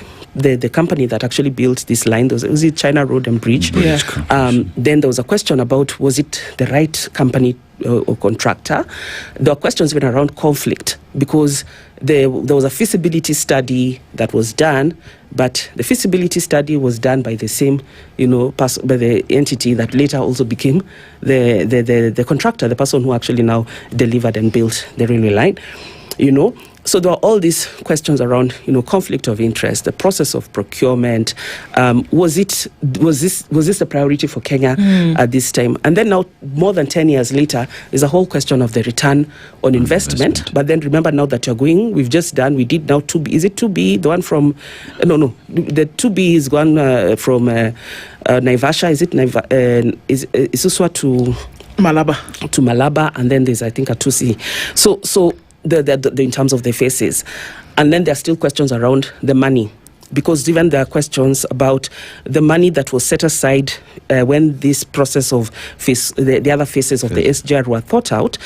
[SPEAKER 8] company that actually built this line. Was it China Road and Bridge? Then there was a question about, was it the right company or contractor? There were questions even around conflict, because there was a feasibility study that was done, but the feasibility study was done by the same, by the entity that later also became the contractor, the person who actually now delivered and built the railway line, So there are all these questions around, conflict of interest, the process of procurement. Was this a priority for Kenya at this time? And then now, more than 10 years later, there's a whole question of the return on investment. But then remember now that we did now 2B. Is it 2B? The one from, no. The 2B is one from Naivasha. Is it is Suswa to Malaba? To Malaba, and then there's, I think, a 2C. So the in terms of the phases. And then there are still questions around the money, because even there are questions about the money that was set aside when this process of the other phases of the SGR were thought out.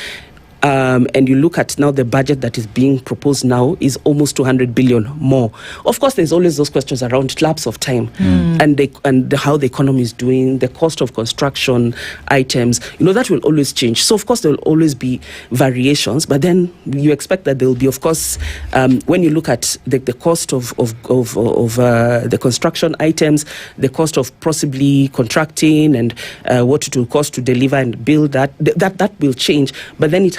[SPEAKER 8] And you look at now the budget that is being proposed now is almost 200 billion more. Of course, there's always those questions around lapse of time and how the economy is doing, the cost of construction items. That will always change. So, of course, there will always be variations. But then you expect that there will be, of course, when you look at the cost of the construction items, the cost of possibly contracting, and what it will cost to deliver and build that will change. But then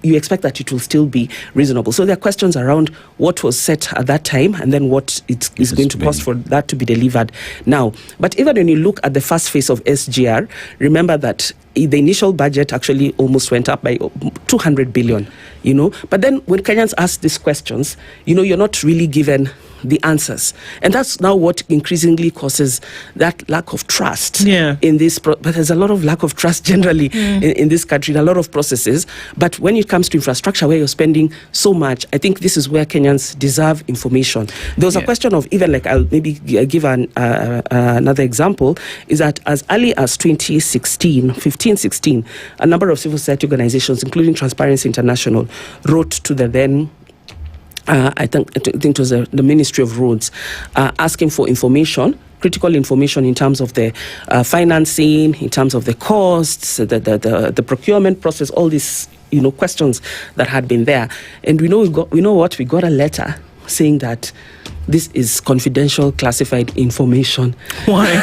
[SPEAKER 8] you expect that it will still be reasonable. So there are questions around what was set at that time and then what it is going to cost for that to be delivered now. But even when you look at the first phase of SGR, remember that the initial budget actually almost went up by 200 billion, But then when Kenyans ask these questions, you're not really given the answers. And that's now what increasingly causes that lack of trust in this. But there's a lot of lack of trust generally in this country, in a lot of processes. But when it comes to infrastructure, where you're spending so much, I think this is where Kenyans deserve information. There was a question of, even like, I'll maybe give another example, is that as early as 2015-16, a number of civil society organizations, including Transparency International, wrote to the then I think it was the Ministry of Roads, asking for information, critical information in terms of the financing, in terms of the costs, the procurement process, all these questions that had been there. And we know we got a letter saying that this is confidential classified information.
[SPEAKER 15] Why?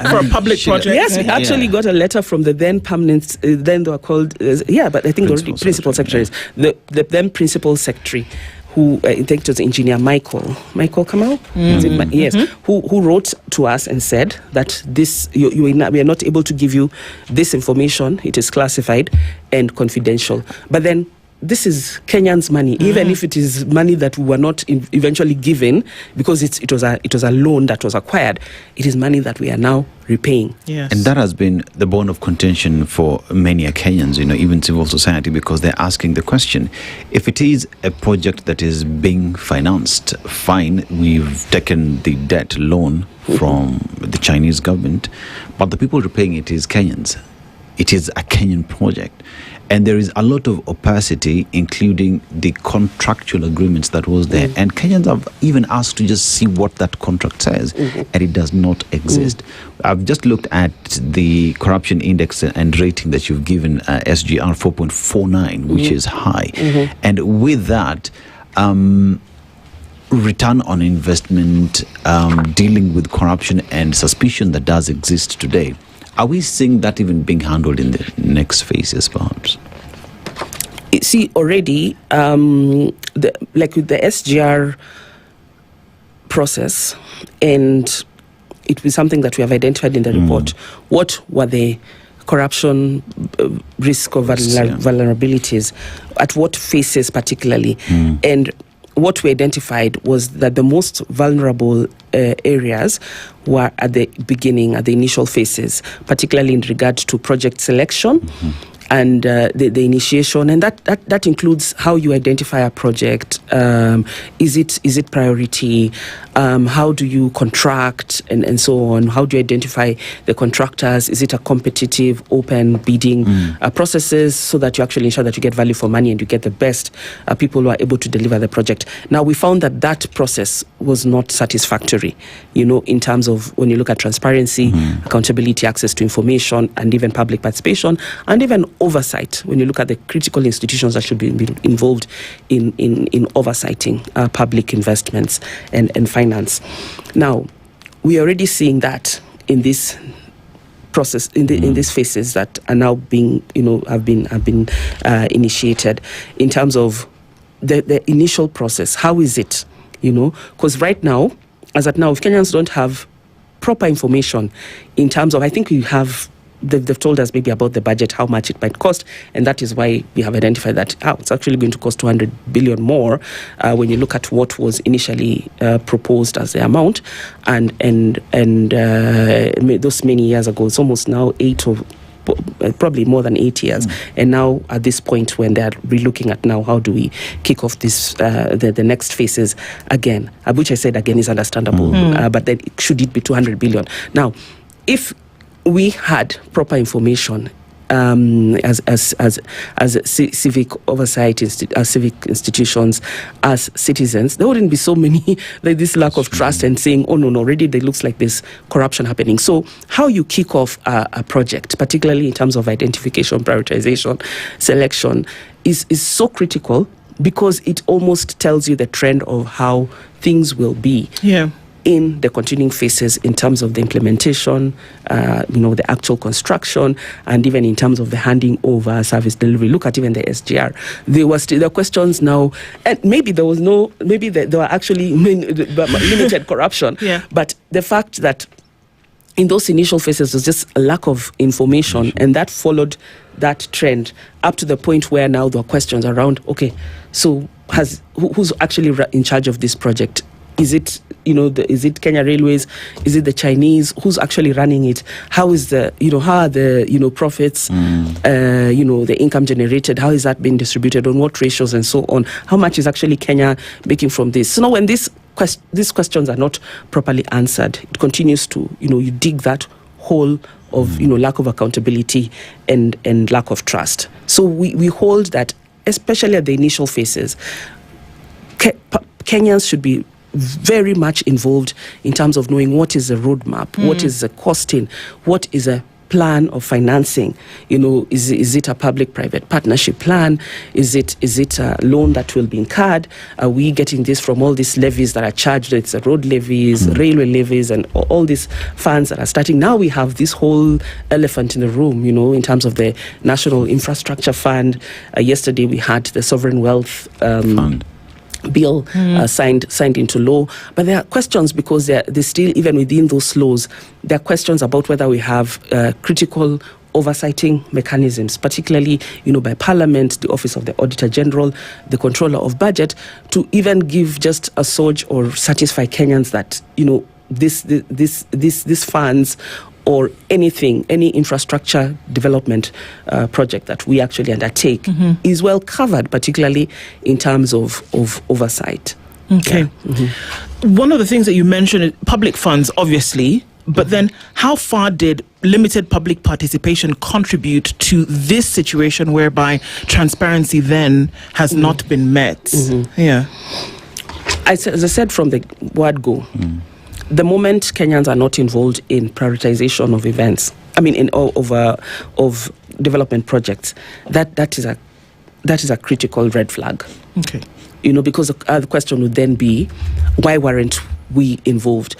[SPEAKER 15] For a public project?
[SPEAKER 8] Yes, we actually got a letter from the then permanent, then they were called, but I think already principal secretaries, the then principal secretary, who I think it was Engineer Michael Kamal, yes, who wrote to us and said that this we are not able to give you this information. It is classified and confidential. But then this is Kenyans' money, even if it is money that we were not eventually given because it was a loan that was acquired. It is money that we are now repaying.
[SPEAKER 16] Yes. And that has been the bone of contention for many Kenyans, even civil society, because they're asking the question, if it is a project that is being financed, fine, we've taken the debt loan from the Chinese government, but the people repaying it is Kenyans. It is a Kenyan project. And there is a lot of opacity, including the contractual agreements that was there. And Kenyans have even asked to just see what that contract says, and it does not exist. I've just looked at the corruption index and rating that you've given, SGR 4.49, which is high. And with that, return on investment, dealing with corruption and suspicion that does exist today, are we seeing that even being handled in the next phases, perhaps?
[SPEAKER 8] See, already, like with the SGR process, and it was something that we have identified in the report, what were the corruption risk or vulnerabilities, at what phases particularly, and what we identified was that the most vulnerable areas were at the beginning, at the initial phases, particularly in regard to project selection and the initiation, and that includes how you identify a project. Is it priority? How do you contract and so on? How do you identify the contractors? Is it a competitive, open bidding processes so that you actually ensure that you get value for money and you get the best people who are able to deliver the project? Now, we found that process was not satisfactory, in terms of when you look at transparency, accountability, access to information, and even public participation, and even oversight, when you look at the critical institutions that should be involved in oversighting public investments and finance. Now, we are already seeing that in this process, in these phases that are now being, have been initiated, in terms of the initial process. How is it? Because right now, as at now, if Kenyans don't have proper information in terms of, I think we have, they've told us maybe about the budget, how much it might cost, and that is why we have identified that it's actually going to cost 200 billion more when you look at what was initially proposed as the amount, and those many years ago. It's almost now probably more than 8 years, and now at this point when they're relooking at now, how do we kick off this the next phases again, which I said again is understandable, but then should it be 200 billion? Now, if we had proper information as civic oversight, as civic institutions, as citizens, there wouldn't be so many, like this lack of trust and saying, oh no, already there looks like there's corruption happening. So how you kick off a project, particularly in terms of identification, prioritization, selection, is so critical, because it almost tells you the trend of how things will be. In the continuing phases, in terms of the implementation, the actual construction, and even in terms of the handing over, service delivery. Look at even the SGR. There were questions now, and maybe there were actually limited corruption. But the fact that in those initial phases there's just a lack of information, and that followed that trend up to the point where now there are questions around, okay, so who's actually in charge of this project? Is it is it Kenya Railways? Is it the Chinese? Who's actually running it? How is how are the profits? The income generated? How is that being distributed? On what ratios and so on? How much is actually Kenya making from this? So now, when these questions are not properly answered, it continues to you dig that hole of lack of accountability and lack of trust. So we hold that, especially at the initial phases, Kenyans should be very much involved in terms of knowing what is the roadmap, what is the costing, what is a plan of financing. Is it a public-private partnership plan? Is it a loan that will be incurred? Are we getting this from all these levies that are charged? It's road levies, railway levies, and all these funds that are starting. Now we have this whole elephant in the room, in terms of the National Infrastructure Fund. Yesterday we had the Sovereign Wealth Fund bill signed into law, but there are questions because they're still, even within those laws, there are questions about whether we have critical oversighting mechanisms, particularly by Parliament, the Office of the Auditor General, the Controller of Budget, to even give just a surge or satisfy Kenyans that this funds or anything, any infrastructure development project that we actually undertake is well covered, particularly in terms of oversight.
[SPEAKER 15] Okay. One of the things that you mentioned is public funds, obviously, but then how far did limited public participation contribute to this situation whereby transparency then has not been met? Yeah.
[SPEAKER 8] As I said from the word go, the moment Kenyans are not involved in prioritization of events, of development projects, that is a critical red flag.
[SPEAKER 15] Okay.
[SPEAKER 8] Because the question would then be, why weren't we involved?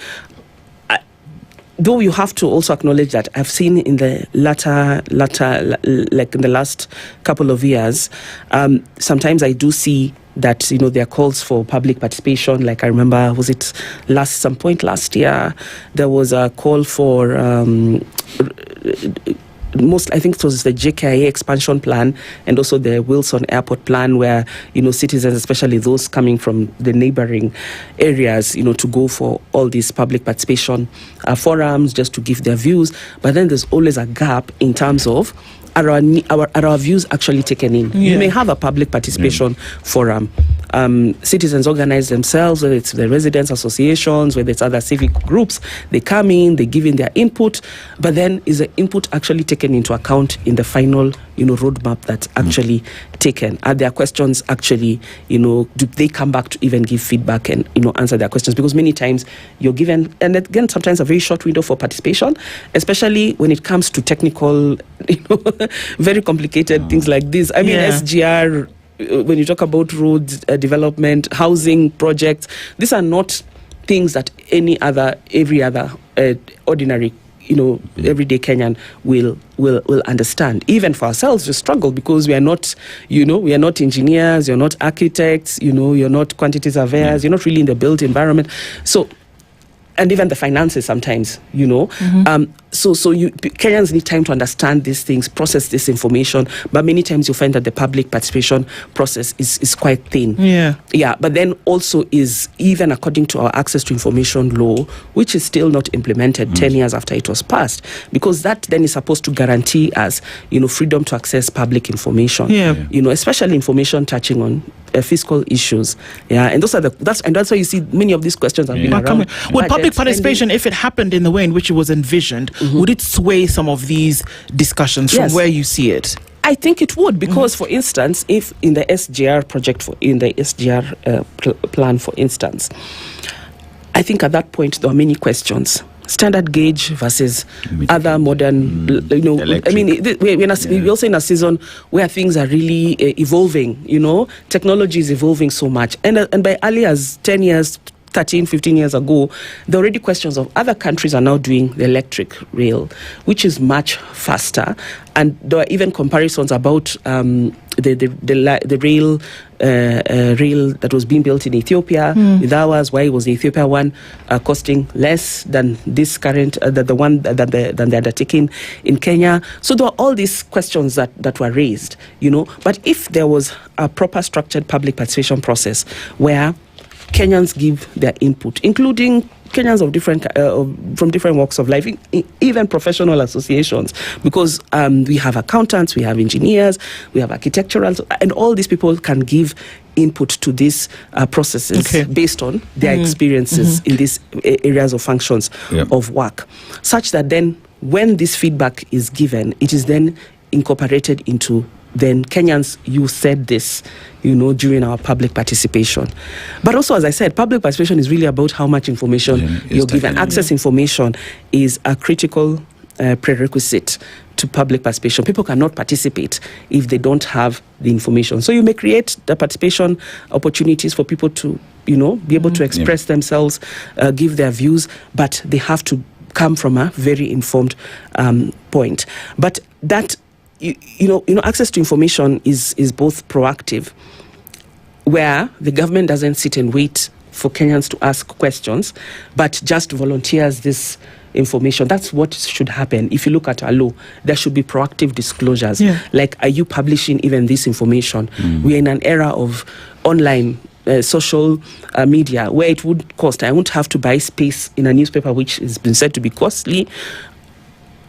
[SPEAKER 8] Though you have to also acknowledge that I've seen in the latter, like in the last couple of years, sometimes I do see that there are calls for public participation. Like I remember, was it some point last year, there was a call for I think it was the JKIA expansion plan and also the Wilson Airport plan, where citizens, especially those coming from the neighboring areas, to go for all these public participation forums just to give their views. But then there's always a gap in terms of are our views actually taken in? You may have a public participation forum. Citizens organize themselves, whether it's the residents associations, whether it's other civic groups. They come in, they give in their input, but then is the input actually taken into account in the final, roadmap that's actually taken? Are there questions actually, do they come back to even give feedback and, answer their questions? Because many times you're given, and again, sometimes a very short window for participation, especially when it comes to technical, very complicated things like this. SGR, when you talk about roads development, housing projects, these are not things that every other ordinary, everyday Kenyan will understand. Even for ourselves, we struggle because we are not, we are not engineers, you're not architects, you're not quantity surveyors, you're not really in the built environment. So, and even the finances sometimes, So Kenyans need time to understand these things, process this information, but many times you find that the public participation process is quite thin. Yeah, but then also is, even according to our access to information law, which is still not implemented 10 years after it was passed, because that then is supposed to guarantee us, freedom to access public information, especially information touching on fiscal issues. And that's why you see many of these questions have been around.
[SPEAKER 15] Would public participation, if it happened in the way in which it was envisioned, would it sway some of these discussions from where you see it?
[SPEAKER 8] I think it would, because, for instance, if in the SGR project, in the SGR plan, for instance, I think at that point there are many questions. Standard gauge versus other modern, we're also in a season where things are really evolving, technology is evolving so much. And by early as 10 years, 13, 15 years ago, there are already questions of other countries are now doing the electric rail, which is much faster. And there are even comparisons about the rail that was being built in Ethiopia with ours. Why was the Ethiopia one costing less than this current, the one than the undertaking in Kenya? So there are all these questions that were raised, But if there was a proper structured public participation process where Kenyans give their input, including Kenyans of from different walks of life, even professional associations, because we have accountants, we have engineers, we have architectural, and all these people can give input to these processes based on their experiences in these areas of functions of work, such that then when this feedback is given, it is then incorporated into then Kenyans, you said this, during our public participation. But also, as I said, public participation is really about how much information you're given. Access information is a critical prerequisite to public participation. People cannot participate if they don't have the information. So you may create the participation opportunities for people to, be able to express themselves, give their views, but they have to come from a very informed point. But that, access to information is both proactive, where the government doesn't sit and wait for Kenyans to ask questions, but just volunteers this information. That's what should happen. If you look at our law, there should be proactive disclosures. Like, are you publishing even this information? We're in an era of online social media where it would cost. I won't have to buy space in a newspaper, which has been said to be costly.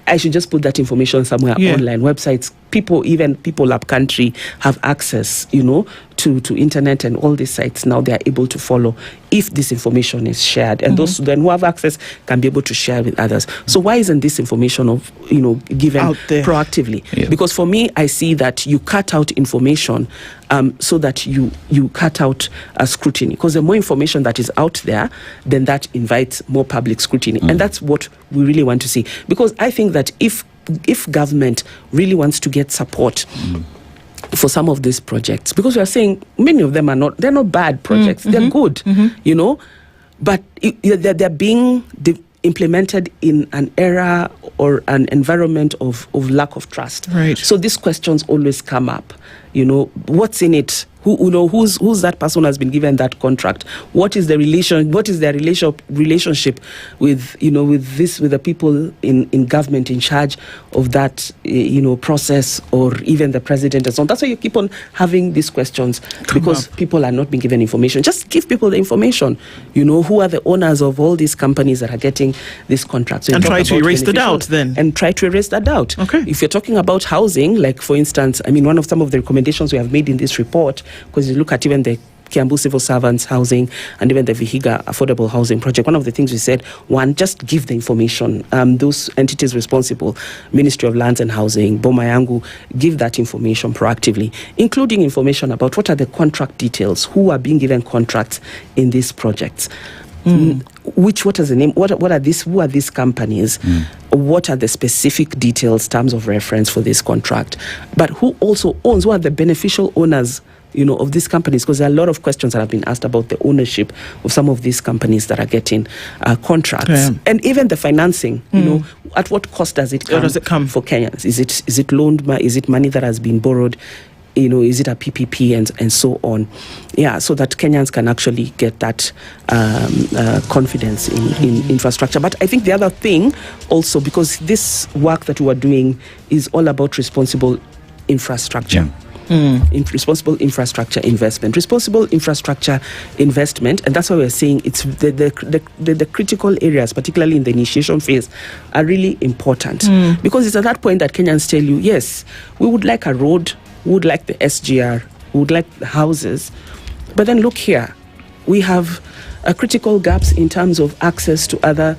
[SPEAKER 8] I should just put that information somewhere online. Websites, people up country have access, to internet, and all these sites now they are able to follow if this information is shared, and those then who have access can be able to share with others. So why isn't this information given out there proactively? Because for me, I see that you cut out information so that you cut out scrutiny, because the more information that is out there, then that invites more public scrutiny, and that's what we really want to see. Because I think that if government really wants to get support for some of these projects, because we are saying many of them they're not bad projects, they're good, but they're being implemented in an era or an environment of lack of trust. Right. So these questions always come up. What's in it? Who's that person who has been given that contract? What is the relation? What is their relationship with the people in government in charge of that process, or even the president and so on? That's why you keep on having these questions, because people are not being given information. Just give people the information. Who are the owners of all these companies that are getting these contracts,
[SPEAKER 15] and try to erase the doubt. Then
[SPEAKER 8] try to erase that doubt. Okay. If you're talking about housing, like for instance, one of some of the recommendations we have made in this report, because you look at even the Kiambu civil servants housing and even the Vihiga affordable housing project, one of the things we said, one, just give the information. Those entities responsible, Ministry of Lands and Housing, Boma Yangu, give that information proactively, including information about what are the contract details, who are being given contracts in these projects. What is the name? What are these? Who are these companies? What are the specific details, terms of reference for this contract? But who also owns? Who are the beneficial owners, of these companies? Because there are a lot of questions that have been asked about the ownership of some of these companies that are getting contracts, and even the financing. At what cost does it come for Kenyans? Is it loaned? Is it money that has been borrowed? Is it a PPP and so on? So that Kenyans can actually get that confidence in infrastructure. But I think the other thing also, because this work that we are doing is all about responsible infrastructure. Responsible infrastructure investment. Responsible infrastructure investment, and that's why we're saying it's the critical areas, particularly in the initiation phase, are really important. Because it's at that point that Kenyans tell you, yes, we would like a road, we would like the SGR, we would like the houses, but then look here, we have critical gaps in terms of access to other,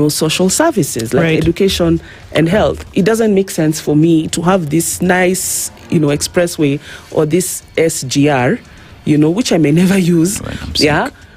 [SPEAKER 8] social services like education and health. It doesn't make sense for me to have this nice, expressway or this SGR, which I may never use.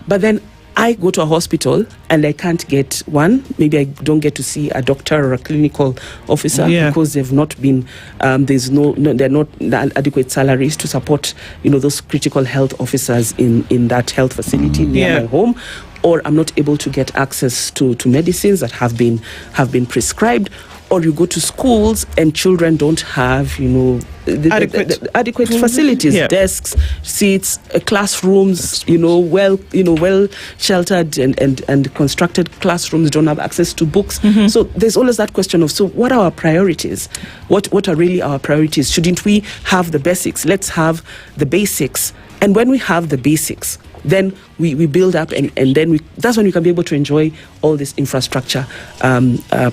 [SPEAKER 8] But then I go to a hospital and I can't get one. Maybe I don't get to see a doctor or a clinical officer because they've not been. They're not adequate salaries to support, those critical health officers in that health facility near my home. Or I'm not able to get access to medicines that have been prescribed. Or you go to schools and children don't have, the adequate facilities, desks, seats, classrooms, well sheltered and constructed classrooms don't have access to books. So there's always that question of, so what are our priorities? What are really our priorities? Shouldn't we have the basics? Let's have the basics. And when we have the basics, then we build up and then that's when we can be able to enjoy all these infrastructure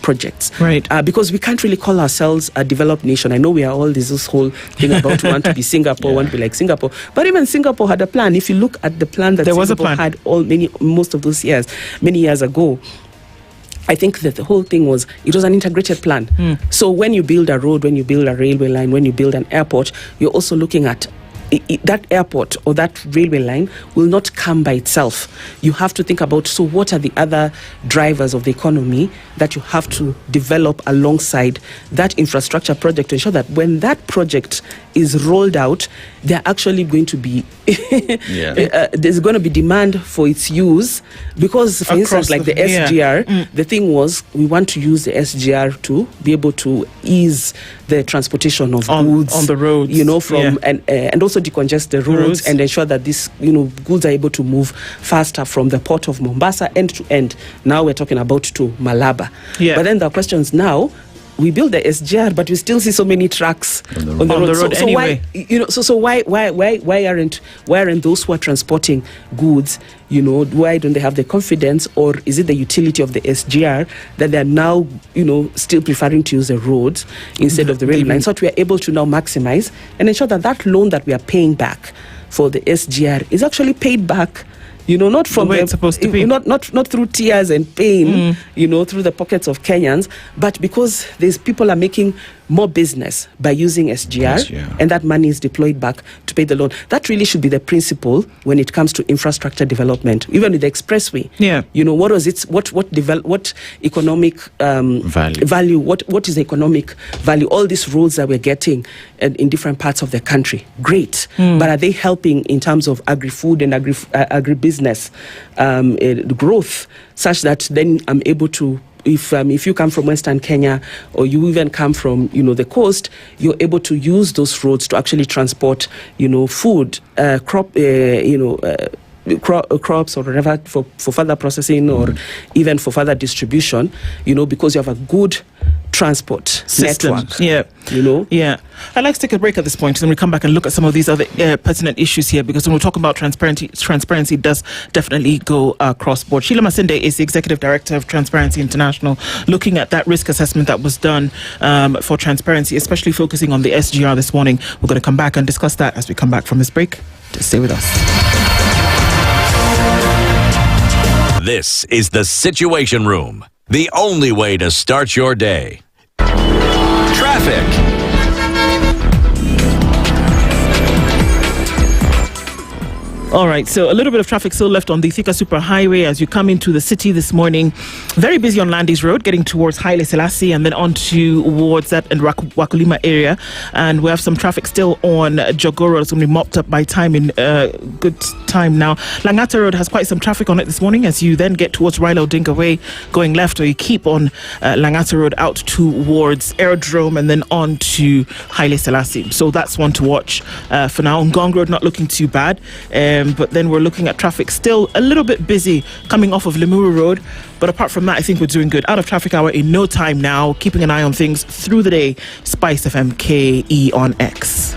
[SPEAKER 8] projects. Because we can't really call ourselves a developed nation. I know we are all this whole thing about want to be Singapore, want to be like Singapore. But even Singapore had a plan. If you look at the plan that Singapore had most of those years, many years ago, I think that the whole thing was an integrated plan. So when you build a road, when you build a railway line, when you build an airport, you're also looking at that airport or that railway line will not come by itself. You have to think about, so what are the other drivers of the economy that you have to develop alongside that infrastructure project to ensure that when that project is rolled out, they're actually going to be there's going to be demand for its use, because for instance, like the SGR, the thing was, we want to use the SGR to be able to ease the transportation of goods
[SPEAKER 15] on the roads,
[SPEAKER 8] from and also decongest the roads and ensure that this goods are able to move faster from the port of Mombasa end to end. Now we're talking about to Malaba. But then the questions now, we build the SGR, but we still see so many trucks on the road. So anyway. Why aren't those who are transporting goods, why don't they have the confidence, or is it the utility of the SGR that they are now, still preferring to use the roads instead of the rail line, so that we are able to now maximize and ensure that that loan that we are paying back for the SGR is actually paid back, not from
[SPEAKER 15] the way it's supposed to be.
[SPEAKER 8] Not through tears and pain, through the pockets of Kenyans, but because these people are making more business by using SGR, and that money is deployed back to pay the loan. That really should be the principle when it comes to infrastructure development. Even with the expressway, what was its what economic value? What is the economic value? All these roads that we're getting in different parts of the country, great, but are they helping in terms of agri-food and agribusiness growth, such that then I'm able to, if you come from Western Kenya, or you even come from the coast, you're able to use those roads to actually transport food, crops or whatever for further processing or even for further distribution, because you have a good transport
[SPEAKER 15] system.
[SPEAKER 8] Network.
[SPEAKER 15] I'd like to take a break at this point, and then we come back and look at some of these other pertinent issues here, because when we're talking about transparency does definitely go across board. Sheila Masinde is the Executive Director of Transparency International, looking at that risk assessment that was done for transparency, especially focusing on the SGR this morning. We're going to come back and discuss that as we come back from this break. Just stay with us.
[SPEAKER 3] This is the Situation Room, the only way to start your day. Traffic.
[SPEAKER 15] All right, so a little bit of traffic still left on the Thika Superhighway as you come into the city this morning. Very busy on Landis Road, getting towards Haile Selassie and then on towards that and Wakulima area. And we have some traffic still on Jogoro. It's going to be mopped up by time in good time now. Langata Road has quite some traffic on it this morning as you then get towards Raila Odinga Way going left, or you keep on Langata Road out towards Aerodrome and then on to Haile Selassie. So that's one to watch for now. Ngong Road not looking too bad. But then we're looking at traffic still a little bit busy coming off of Limuru Road. But apart from that, I think we're doing good. Out of traffic hour in no time now. Keeping an eye on things through the day. SpiceFM KE on X.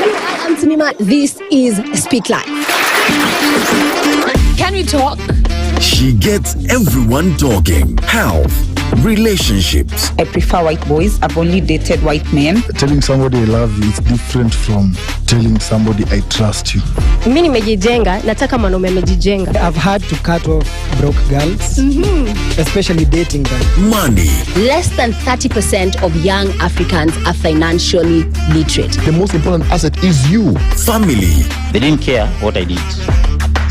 [SPEAKER 13] Hello, I am Timima. This is Speak Live. Can we talk?
[SPEAKER 18] She gets everyone talking. Health, relationships.
[SPEAKER 19] I prefer white boys. I've only dated white men.
[SPEAKER 21] Telling somebody I love you is different from telling somebody I trust you.
[SPEAKER 13] Mimi nimejijenga, nataka mwanaume amejijenga.
[SPEAKER 23] I've had to cut off broke girls, especially dating them.
[SPEAKER 18] Money.
[SPEAKER 13] Less than 30% of young Africans are financially literate.
[SPEAKER 18] The most important asset is you. Family.
[SPEAKER 25] They didn't care what I did.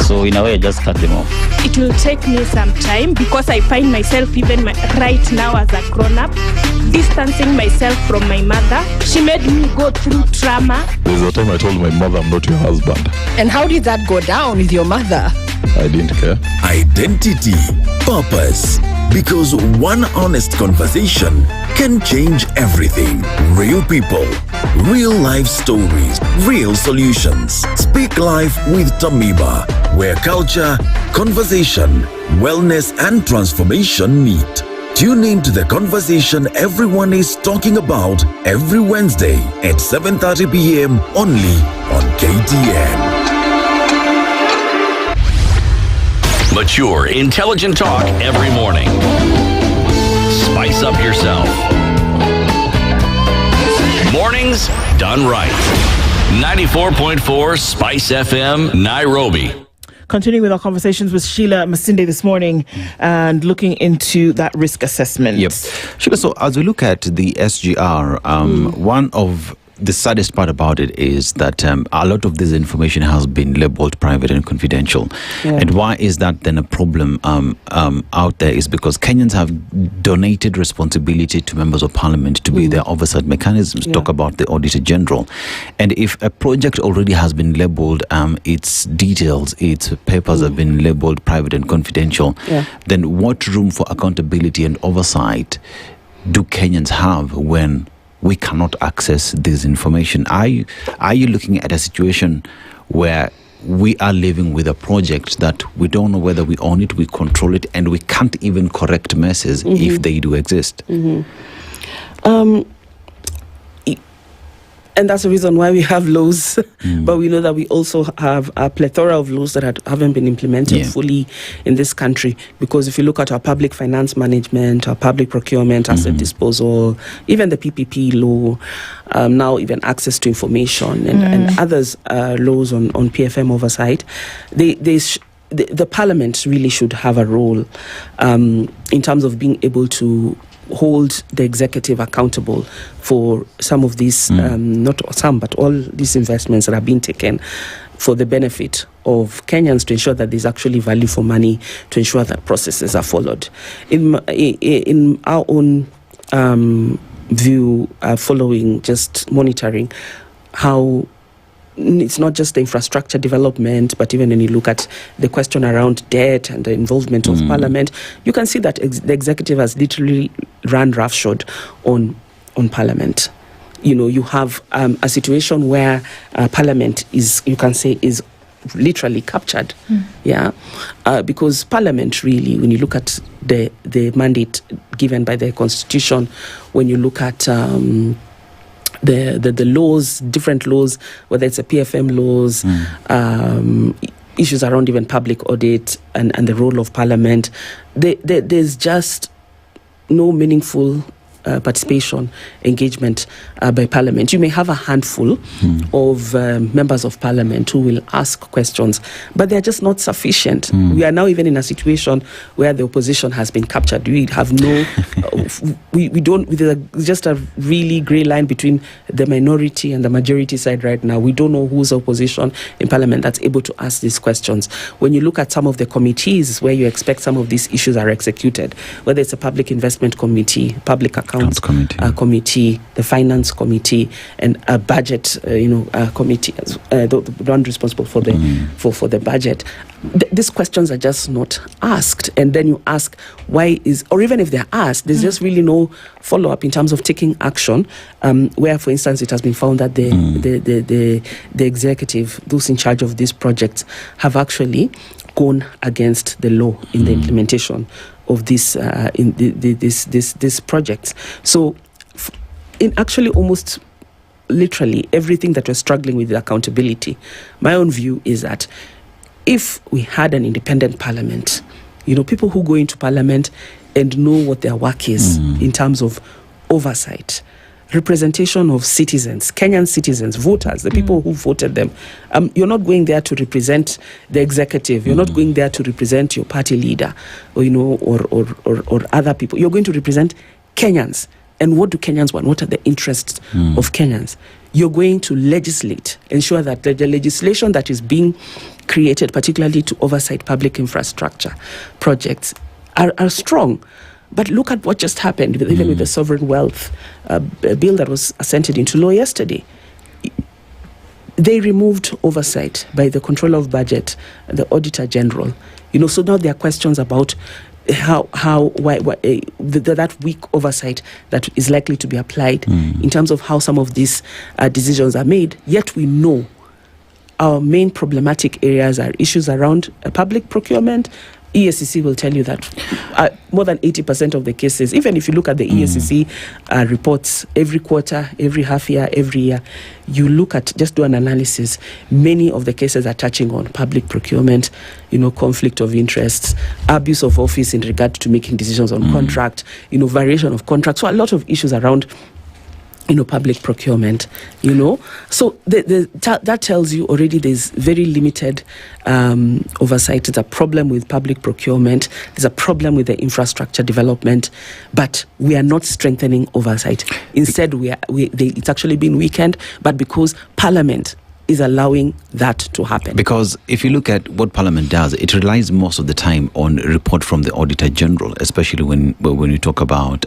[SPEAKER 25] So in a way, I just cut them off.
[SPEAKER 26] It will take me some time because I find myself even right now as a grown-up, distancing myself from my mother. She made me go through trauma.
[SPEAKER 12] There's a time I told my mother I'm not your husband.
[SPEAKER 13] And how did that go down with your mother?
[SPEAKER 12] I didn't care.
[SPEAKER 18] Identity, purpose. Because one honest conversation can change everything. Real people, real life stories, real solutions. Speak Life with Tamiba, where culture, conversation, wellness and transformation meet. Tune in to the conversation everyone is talking about every Wednesday at 7:30 p.m. only on KTN.
[SPEAKER 3] Mature, intelligent talk every morning. Spice up yourself. Mornings done right. 94.4 Spice FM, Nairobi.
[SPEAKER 15] continuing with our conversations with Sheila Masinde this morning and looking into that risk assessment.
[SPEAKER 16] Yep. Sheila, so as we look at the SGR, one of the saddest part about it is that a lot of this information has been labeled private and confidential.
[SPEAKER 8] Yeah.
[SPEAKER 16] And why is that then a problem out there is because Kenyans have donated responsibility to members of parliament to be their oversight mechanisms. Talk about the Auditor General. And if a project already has been labeled, its details, its papers have been labeled private and confidential, then what room for accountability and oversight do Kenyans have when we cannot access this information? Are you looking at a situation where we are living with a project that we don't know whether we own it, we control it, and we can't even correct messes if they do exist?
[SPEAKER 8] And that's the reason why we have laws, but we know that we also have a plethora of laws that haven't been implemented fully in this country. Because if you look at our public finance management, our public procurement, asset disposal, even the PPP law, now even access to information and others laws on PFM oversight, the parliament really should have a role in terms of being able to hold the executive accountable for some of these, not some, but all these investments that are being taken for the benefit of Kenyans, to ensure that there's actually value for money, to ensure that processes are followed. In our own view, following just monitoring how it's not just the infrastructure development, but even when you look at the question around debt and the involvement of parliament, you can see that the executive has literally run roughshod on parliament. You know, you have a situation where parliament is literally captured. Because parliament really, when you look at the mandate given by the constitution, when you look at the laws, different laws, whether it's a PFM laws, issues around even public audit and the role of parliament, there's just no meaningful participation, engagement by parliament. You may have a handful of members of parliament who will ask questions, but they're just not sufficient. We are now even in a situation where the opposition has been captured. We have no, we don't, there's just a really grey line between the minority and the majority side right now. We don't know who's opposition in parliament that's able to ask these questions. When you look at some of the committees where you expect some of these issues are executed, whether it's a public investment committee, public accounts committee, the finance committee, and a budget committee, the one responsible for the for the budget. These questions are just not asked, and then you ask why is, or even if they're asked, there's just really no follow-up in terms of taking action. Where, for instance, it has been found that the executive, those in charge of these projects, have actually gone against the law in the implementation of this this projects. So in actually almost literally everything that we're struggling with, the accountability, my own view is that if we had an independent parliament, people who go into parliament and know what their work is in terms of oversight, representation of citizens, Kenyan citizens, voters, the people who voted them. You're not going there to represent the executive. You're not going there to represent your party leader, or other people. You're going to represent Kenyans. And what do Kenyans want? What are the interests of Kenyans? You're going to legislate, ensure that the legislation that is being created, particularly to oversight public infrastructure projects, are strong. But look at what just happened, even with the sovereign wealth bill that was assented into law yesterday. They removed oversight by the Controller of Budget, the Auditor General. So now there are questions about why that weak oversight that is likely to be applied in terms of how some of these decisions are made. Yet we know our main problematic areas are issues around public procurement. EACC will tell you that more than 80% of the cases, even if you look at the EACC reports every quarter, every half year, every year, you look at, just do an analysis, many of the cases are touching on public procurement, conflict of interests, abuse of office in regard to making decisions on contract, variation of contract. So a lot of issues around public procurement, So that tells you already there's very limited oversight. There's a problem with public procurement. There's a problem with the infrastructure development, but we are not strengthening oversight. Instead, it's actually been weakened, but because Parliament is allowing that to happen.
[SPEAKER 16] Because if you look at what Parliament does, it relies most of the time on a report from the Auditor General, especially when you talk about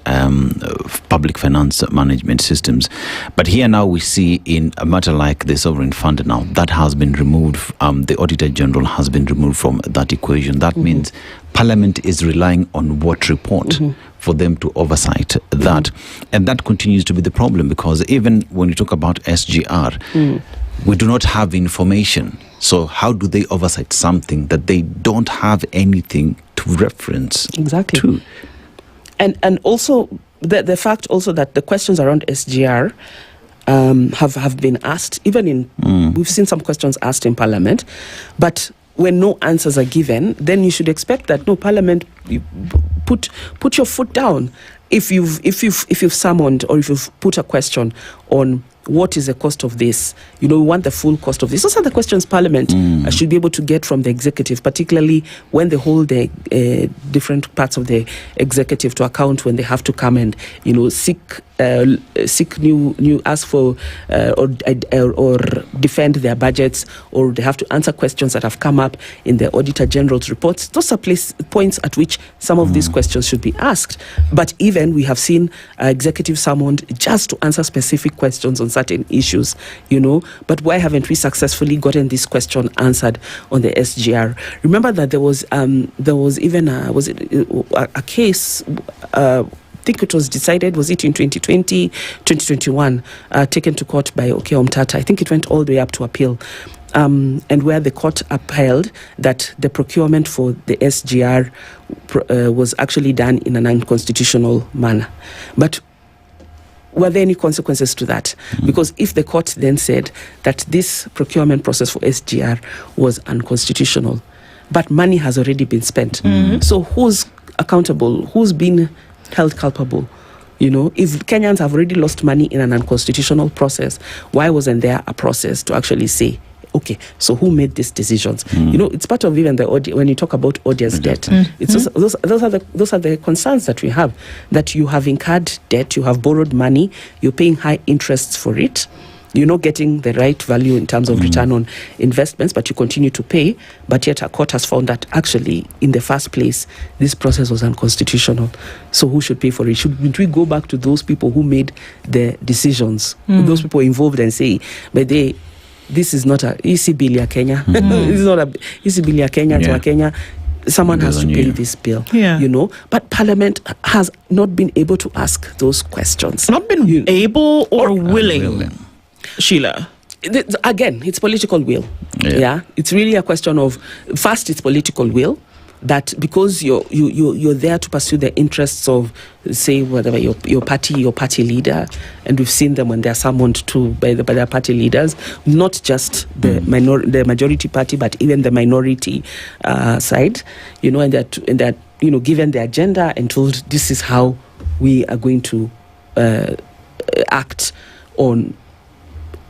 [SPEAKER 16] public finance management systems. But here now we see in a matter like the sovereign fund now, that has been removed. The Auditor General has been removed from that equation. That means Parliament is relying on what report for them to oversight that. And that continues to be the problem, because even when you talk about SGR, we do not have information. So how do they oversight something that they don't have anything to reference to?
[SPEAKER 8] And also the fact also that the questions around SGR have been asked, even in we've seen some questions asked in Parliament, but when no answers are given, then you should expect that Parliament, you put your foot down. If you've summoned or if you've put a question on what is the cost of this, we want the full cost of this. Those are the questions Parliament should be able to get from the executive, particularly when they hold the different parts of the executive to account, when they have to come and seek new ask for or defend their budgets, or they have to answer questions that have come up in the Auditor General's reports. Those are points at which some of these questions should be asked. But even we have seen executive summoned just to answer specific questions on certain issues, but why haven't we successfully gotten this question answered on the SGR? Remember that there was even a case, I think it was decided, was it in 2020, 2021, taken to court by Okoh. I think it went all the way up to appeal. And where the court upheld that the procurement for the SGR was actually done in an unconstitutional manner. But were there any consequences to that? Because if the court then said that this procurement process for SGR was unconstitutional, but money has already been spent, so who's accountable? Who's been held culpable? If Kenyans have already lost money in an unconstitutional process, why wasn't there a process to actually say, okay, so who made these decisions? It's part of even when you talk about odious debt. It's those are the concerns that we have, that you have incurred debt, you have borrowed money, you're paying high interests for it, you're not getting the right value in terms of return on investments, but you continue to pay, but yet a court has found that actually, in the first place, this process was unconstitutional. So who should pay for it? Should we go back to those people who made the decisions, those people involved, and say, but this is not a easy bill ya Kenya. This is not a easy bill ya Kenya to a Kenya. Someone has to pay this bill, But Parliament has not been able to ask those questions.
[SPEAKER 15] Not been able or willing. Sheila.
[SPEAKER 8] Again, it's political will. Yeah. It's really a question of, first, it's political will, that because you're there to pursue the interests of, say, whatever your party leader, and we've seen them when they're summoned by their party leaders, not just the majority party, but even the minority side, and that given the agenda and told this is how we are going to act on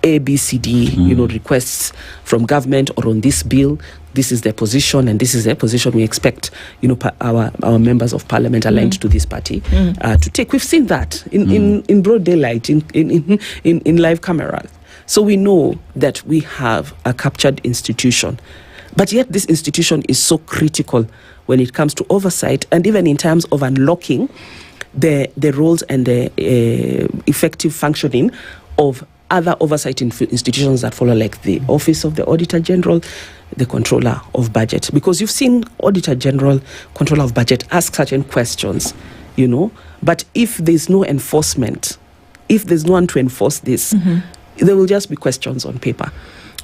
[SPEAKER 8] A, B, C, D, requests from government or on this bill. This is their position, and this is their position we expect, our members of Parliament aligned to this party to take. We've seen that in broad daylight, in live cameras. So we know that we have a captured institution, but yet this institution is so critical when it comes to oversight, and even in terms of unlocking the roles and the effective functioning of other oversight institutions that follow, like the Office of the Auditor General, the Controller of Budget. Because you've seen Auditor General, Controller of Budget ask certain questions, but if there's no enforcement, if there's no one to enforce this, there will just be questions on paper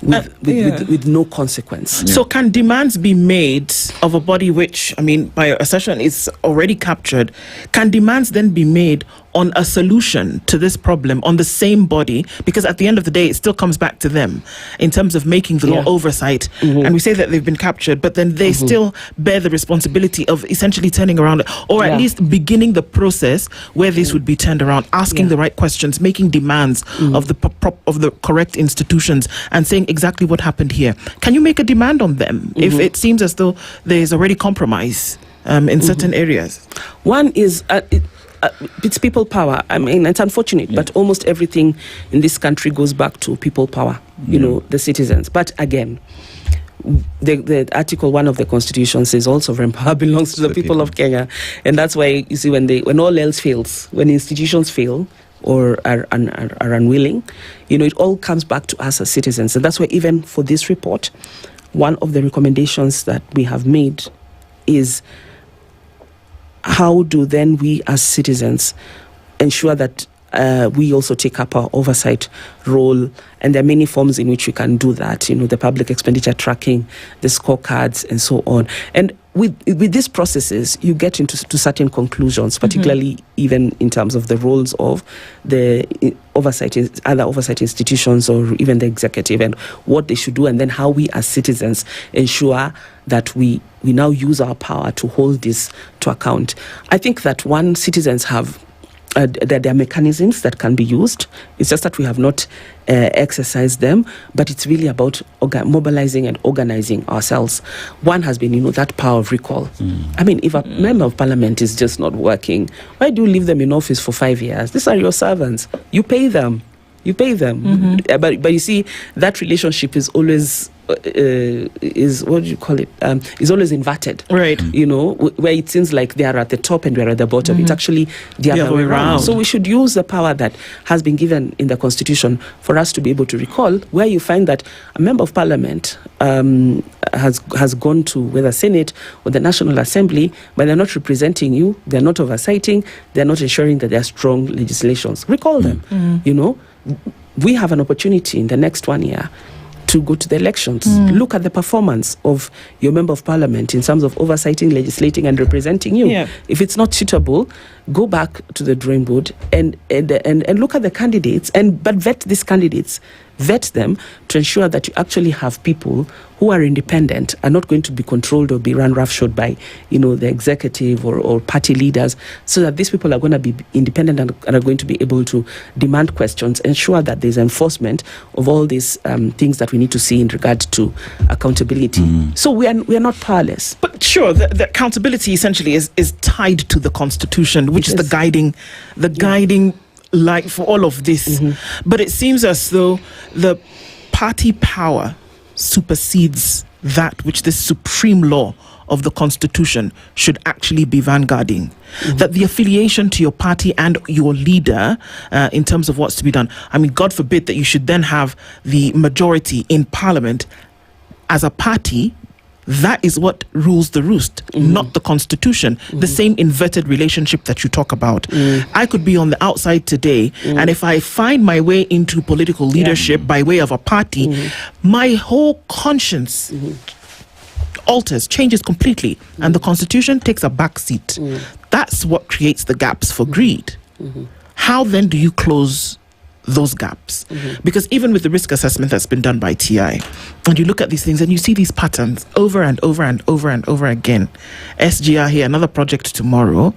[SPEAKER 8] with no consequence.
[SPEAKER 15] So can demands be made of a body which, by your assertion, is already captured? Can demands then be made on a solution to this problem on the same body, because at the end of the day it still comes back to them in terms of making the law oversight. And we say that they've been captured, but then they still bear the responsibility of essentially turning around it, or at least beginning the process where this would be turned around, asking the right questions, making demands of the correct institutions, and saying exactly what happened here. Can you make a demand on them if it seems as though there is already compromise in certain areas?
[SPEAKER 8] One is it's people power. I mean, it's unfortunate, but almost everything in this country goes back to people power, you know, the citizens. But again, the Article 1 of the Constitution says all sovereign power belongs to the people of Kenya. And that's why, you see, when all else fails, when institutions fail or are unwilling, you know, it all comes back to us as citizens. And that's why even for this report, one of the recommendations that we have made is, how do then we as citizens ensure that we also take up our oversight role? And there are many forms in which we can do that, you know, the public expenditure tracking, the scorecards, and so on. And with these processes, you get into certain conclusions, particularly even in terms of the roles of the other oversight institutions, or even the executive, and what they should do, and then how we as citizens ensure that we now use our power to hold this to account. I think that citizens have there are mechanisms that can be used. It's just that we have not exercised them, but it's really about mobilizing and organizing ourselves. One has been, you know, that power of recall. I mean, if a member of parliament is just not working, why do you leave them in office for 5 years? These are your servants. You pay them. But you see, that relationship is always is what do you call it? Is always inverted,
[SPEAKER 15] right?
[SPEAKER 8] You know, where it seems like they are at the top and we are at the bottom. It's actually the other way around. So we should use the power that has been given in the Constitution for us to be able to recall, where you find that a member of parliament has gone to whether Senate or the National Assembly, but they're not representing you, they're not oversighting, they're not ensuring that there are strong legislations. Recall them. You know, we have an opportunity in the next 1 year to go to the elections. Look at the performance of your member of parliament in terms of oversighting, legislating, and representing you. If it's not suitable, go back to the drawing board and look at the candidates, but vet these candidates. Vet them to ensure that you actually have people who are independent, are not going to be controlled or be run roughshod by, you know, the executive or party leaders, so that these people are going to be independent and are going to be able to demand questions, ensure that there's enforcement of all these things that we need to see in regard to accountability. So we are not powerless.
[SPEAKER 15] But sure, the accountability essentially is tied to the Constitution, which is the guiding light for all of this. But it seems as though the party power supersedes that which the supreme law of the Constitution should actually be vanguarding. That the affiliation to your party and your leader in terms of what's to be done, I mean, God forbid that you should then have the majority in parliament as a party. That is what rules the roost, not the Constitution. The same inverted relationship that you talk about. I could be on the outside today, and if I find my way into political leadership by way of a party, my whole conscience changes completely, and the Constitution takes a back seat. That's what creates the gaps for greed. How then do you close those gaps? Because even with the risk assessment that's been done by TI, and you look at these things and you see these patterns over and over and over and over again. SGR here, another project tomorrow.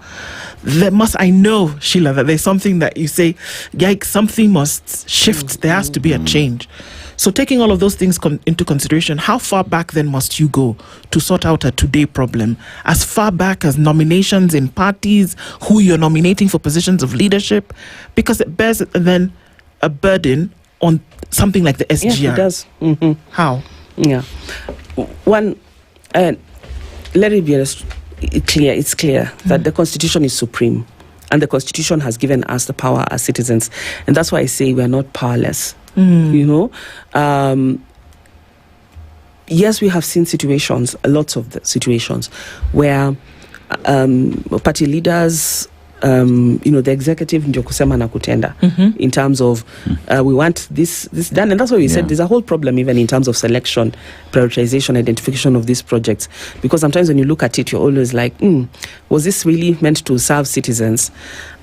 [SPEAKER 15] I know, Sheila, that there's something that you say, yikes, something must shift. There has to be a change. So taking all of those things into consideration, how far back then must you go to sort out a today problem? As far back as nominations in parties, who you're nominating for positions of leadership? Because it bears then a burden on something like the SGR.
[SPEAKER 8] Yeah, it does.
[SPEAKER 15] How?
[SPEAKER 8] Yeah. One, let it be it's clear that the Constitution is supreme, and the Constitution has given us the power as citizens, and that's why I say we are not powerless. You know, yes, we have seen situations, lots of the situations where party leaders the executive ndio kusema na kutenda in terms of we want this done, and that's why we said there's a whole problem even in terms of selection, prioritization, identification of these projects, because sometimes when you look at it you're always like, was this really meant to serve citizens,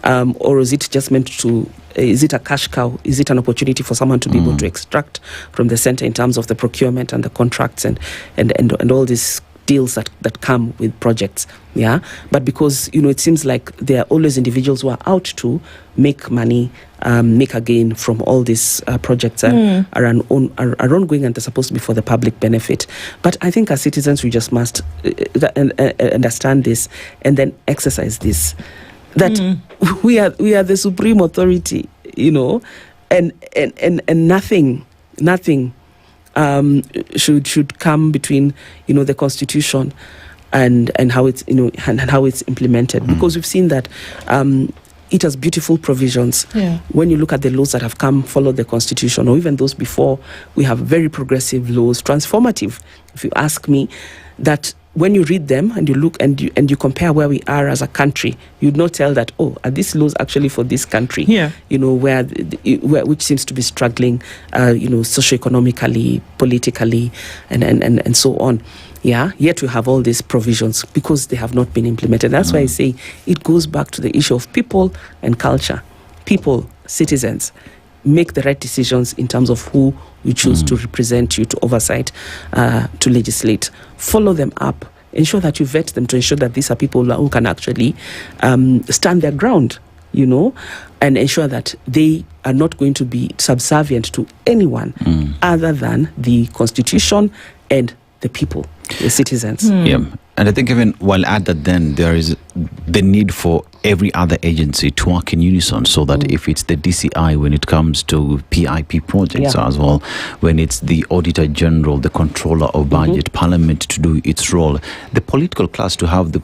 [SPEAKER 8] or is it just meant to is it a cash cow? Is it an opportunity for someone to be able to extract from the center in terms of the procurement and the contracts and all these deals that come with projects? But because it seems like there are always individuals who are out to make money, make a gain from all these projects are ongoing, and they're supposed to be for the public benefit. But I think as citizens we just must understand this and then exercise this, that we are the supreme authority, and nothing should come between the Constitution and how it's and how it's implemented, because we've seen that it has beautiful provisions. When you look at the laws that have followed the Constitution, or even those before, we have very progressive laws, transformative, if you ask me, that when you read them and you look and you compare where we are as a country, you'd not tell that, are these laws actually for this country? Where which seems to be struggling, socioeconomically, politically, and so on. Yet we have all these provisions because they have not been implemented. That's why I say it goes back to the issue of people and culture. People, citizens, make the right decisions in terms of who you choose to represent you, to oversight, to legislate. Follow them up. Ensure that you vet them to ensure that these are people who can actually stand their ground, and ensure that they are not going to be subservient to anyone other than the Constitution and the people, the citizens.
[SPEAKER 16] And I think even while at that, then there is the need for every other agency to work in unison, so that if it's the DCI when it comes to PIP projects as well, when it's the Auditor General, the Controller of Budget, Parliament to do its role, the political class to have the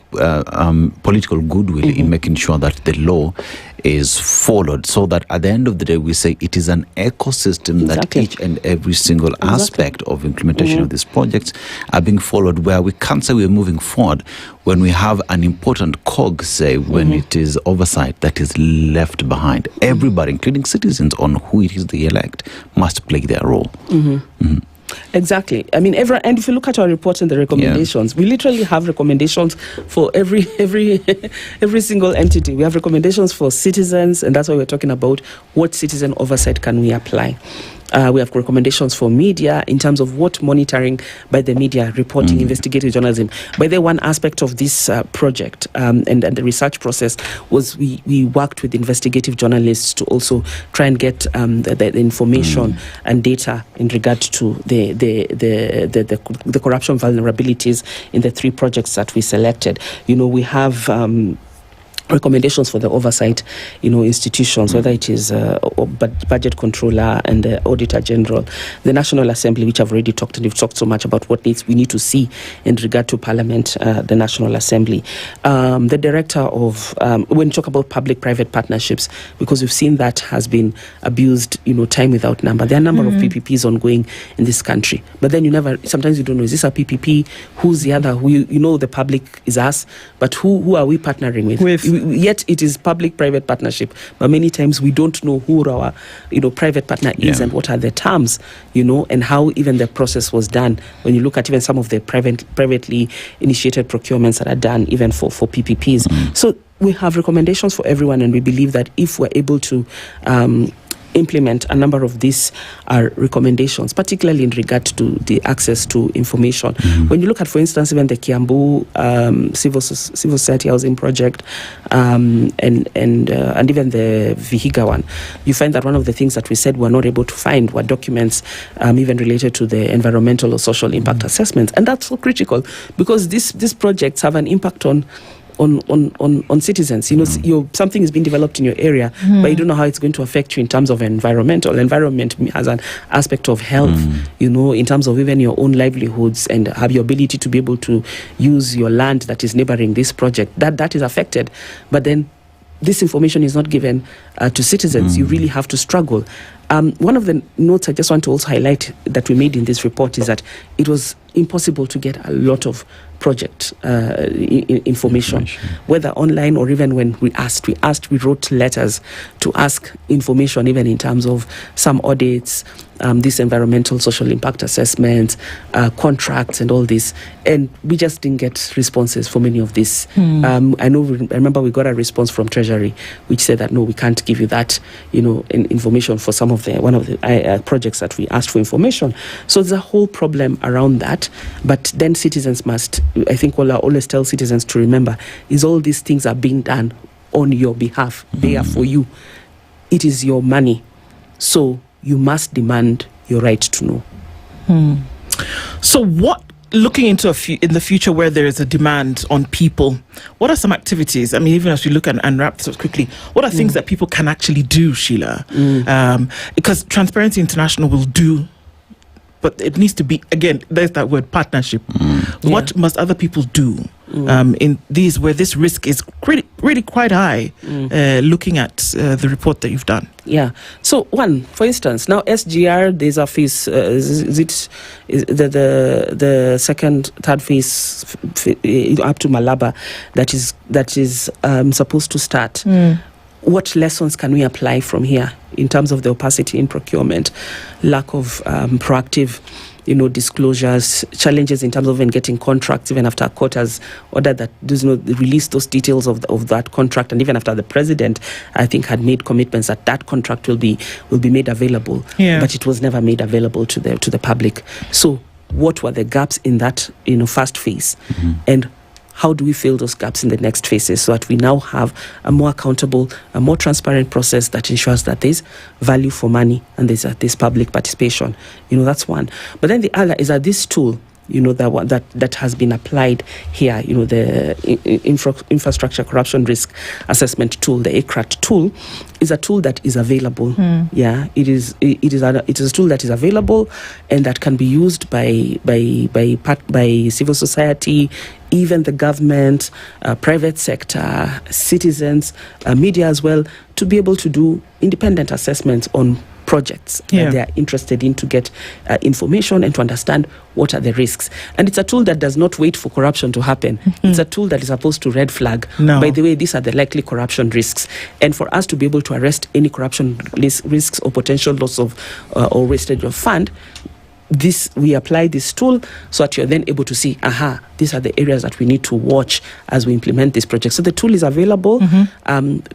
[SPEAKER 16] political goodwill in making sure that the law is followed, so that at the end of the day we say it is an ecosystem that each and every single aspect of implementation of these projects are being followed, where we can't say we're moving forward when we have an important cog, say, when it is oversight that is left behind. Everybody, including citizens, on who it is they elect, must play their role.
[SPEAKER 8] Exactly. I mean, and if you look at our report and the recommendations, we literally have recommendations for every single entity. We have recommendations for citizens, and that's why we're talking about what citizen oversight can we apply. We have recommendations for media in terms of what monitoring by the media, reporting, investigative journalism. By the one aspect of this project and the research process was we worked with investigative journalists to also try and get the information and data in regard to the corruption vulnerabilities in the 3 projects that we selected. We have recommendations for the oversight, institutions, whether it is budget controller and the Auditor General, the National Assembly, which I've already talked, and we've talked so much about what we need to see in regard to Parliament, the National Assembly, the Director of when you talk about public-private partnerships, because we've seen that has been abused, time without number. There are a number of PPPs ongoing in this country, but then sometimes you don't know, is this a PPP? Who's the other? The public is us, but who are we partnering with? Yet it is public-private partnership, but many times we don't know who our private partner is and what are the terms, and how even the process was done. When you look at even some of the privately initiated procurements that are done even for PPPs. So we have recommendations for everyone, and we believe that if we're able to implement a number of these recommendations, particularly in regard to the access to information. When you look at, for instance, even the Kiambu civil society housing project and even the Vihiga one, you find that one of the things that we said we're not able to find were documents even related to the environmental or social impact assessments, and that's so critical because these projects have an impact on citizens. Something is being developed in your area, but you don't know how it's going to affect you in terms of environment has an aspect of health, in terms of even your own livelihoods and have your ability to be able to use your land that is neighboring this project. That is affected, but then this information is not given to citizens. You really have to struggle. One of the notes I just want to also highlight that we made in this report is that it was impossible to get a lot of project information, whether online or even when we wrote letters to ask information, even in terms of some audits, this environmental social impact assessments, contracts and all this, and we just didn't get responses for many of these. I remember we got a response from Treasury which said that no, we can't give you that, information for one of the projects that we asked for information. So there's a whole problem around that. But then citizens must, I think what I always tell citizens to remember is all these things are being done on your behalf. They are for you. It is your money. So you must demand your right to know.
[SPEAKER 15] So what, looking into in the future where there is a demand on people, what are some activities? I mean, even as we look and wrap this up quickly, what are things that people can actually do, Sheila? Because Transparency International will do, but it needs to be, again, there's that word, partnership. What must other people do in these, where this risk is really quite high, looking at the report that you've done?
[SPEAKER 8] Yeah. So one, for instance, now SGR, there's a phase, the second, third phase up to Malaba that is supposed to start. What lessons can we apply from here in terms of the opacity in procurement, lack of proactive, disclosures, challenges in terms of even getting contracts, even after a court has ordered that does not release those details of that contract, and even after the president, I think, had made commitments that contract will be made available, but it was never made available to the public. So, what were the gaps in that first phase, and how do we fill those gaps in the next phases so that we now have a more accountable, a more transparent process that ensures that there's value for money and there's public participation? That's one. But then the other is that this tool, that has been applied here, the Infrastructure Corruption Risk Assessment tool, the ICRAT tool, is a tool that is available. It is a tool that is available and that can be used by civil society, even the government, private sector, citizens, media as well, to be able to do independent assessments on projects that they are interested in, to get information and to understand what are the risks. And it's a tool that does not wait for corruption to happen. It's a tool that is supposed to red flag. By the way, these are the likely corruption risks. And for us to be able to arrest any corruption risks or potential loss of or wastage of fund, we apply this tool so that you're then able to see, these are the areas that we need to watch as we implement this project. So the tool is available.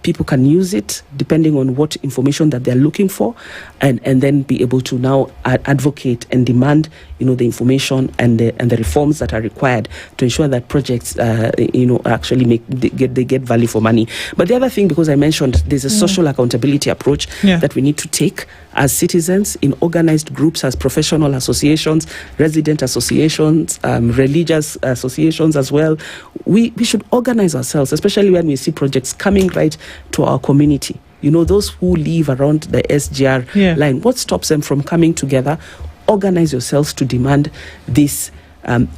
[SPEAKER 8] People can use it depending on what information that they're looking for, and then be able to now advocate and demand, the information and the reforms that are required to ensure that projects, actually they get value for money. But the other thing, because I mentioned there's a social accountability approach that we need to take as citizens, in organized groups, as professional associations, resident associations, religious associations as well. We should organize ourselves, especially when we see projects coming right to our community. Those who live around the SGR line, what stops them from coming together? Organize yourselves to demand this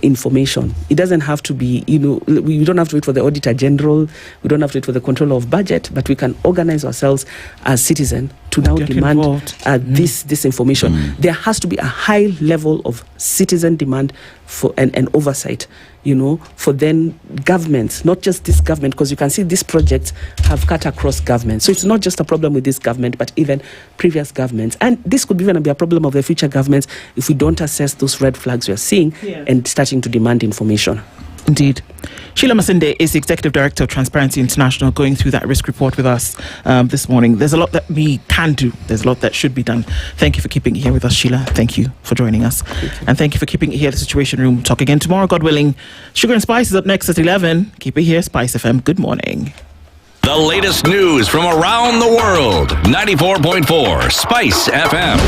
[SPEAKER 8] information. It doesn't have to be, we don't have to wait for the Auditor General, we don't have to wait for the controller of budget, but we can organize ourselves as citizens to now demand this information. There has to be a high level of citizen demand for and oversight, for then governments, not just this government, because you can see these projects have cut across governments. So it's not just a problem with this government, but even previous governments. And this could even be a problem of the future governments if we don't assess those red flags we are seeing and starting to demand information.
[SPEAKER 15] Indeed. Sheila Masinde is the Executive Director of Transparency International, going through that risk report with us this morning. There's a lot that we can do. There's a lot that should be done. Thank you for keeping it here with us, Sheila. Thank you for joining us. And thank you for keeping it here at the Situation Room. Talk again tomorrow, God willing. Sugar and Spice is up next at 11. Keep it here, SpiceFM. Good morning.
[SPEAKER 3] The latest news from around the world. 94.4 Spice FM.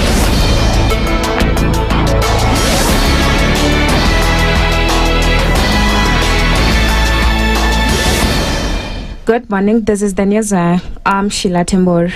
[SPEAKER 2] Good morning. This is the news. I'm Sheila Tembor.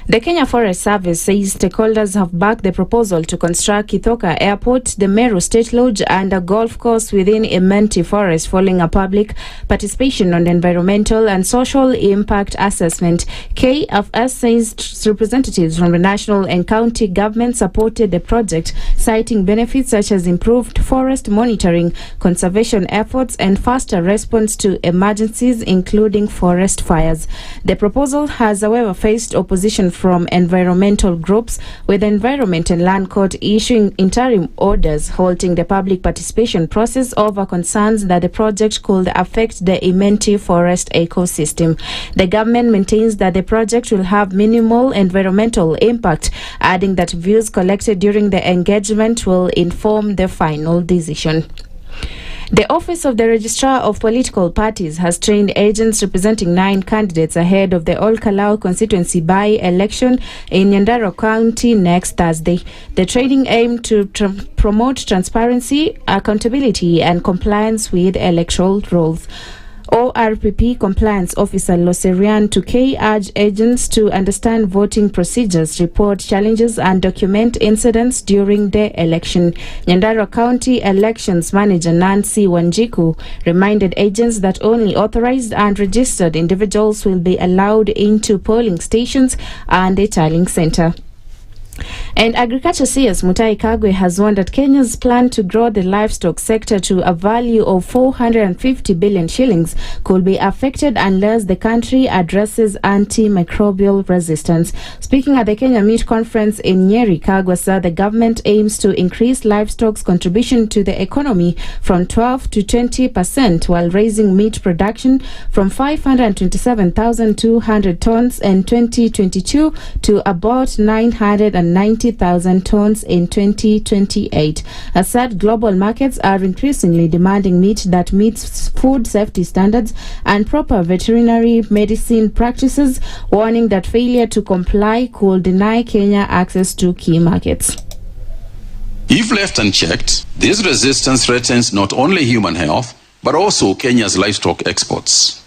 [SPEAKER 2] The Kenya Forest Service says stakeholders have backed the proposal to construct Kithoka Airport, the Meru State Lodge and a golf course within Imenti Forest following a public participation on the environmental and social impact assessment. KFS says representatives from the national and county government supported the project, citing benefits such as improved forest monitoring, conservation efforts and faster response to emergencies including forest fires. The proposal has however faced opposition from environmental groups, with the Environment and Land Court issuing interim orders halting the public participation process over concerns that the project could affect the Imenti forest ecosystem. The government maintains that the project will have minimal environmental impact, adding that views collected during the engagement will inform the final decision. The Office of the Registrar of Political Parties has trained agents representing 9 candidates ahead of the Ol-Kalou constituency by-election in Nyandarua County next Thursday. The training aimed to promote transparency, accountability and compliance with electoral rules. ORPP Compliance Officer Loserian Tukei urged agents to understand voting procedures, report challenges and document incidents during the election. Nyandarua County Elections Manager Nancy Wanjiku reminded agents that only authorized and registered individuals will be allowed into polling stations and the tallying center. And Agriculture CS Mutai Kagwe has warned that Kenya's plan to grow the livestock sector to a value of 450 billion shillings could be affected unless the country addresses antimicrobial resistance. Speaking at the Kenya Meat Conference in Njeri, Kagwe said the government aims to increase livestock's contribution to the economy from 12 to 20% while raising meat production from 527,200 tons in 2022 to about 990,000 tons in 2028. As said, global markets are increasingly demanding meat that meets food safety standards and proper veterinary medicine practices, warning that failure to comply could deny Kenya access to key markets.
[SPEAKER 5] If left unchecked, this resistance threatens not only human health, but also Kenya's livestock exports.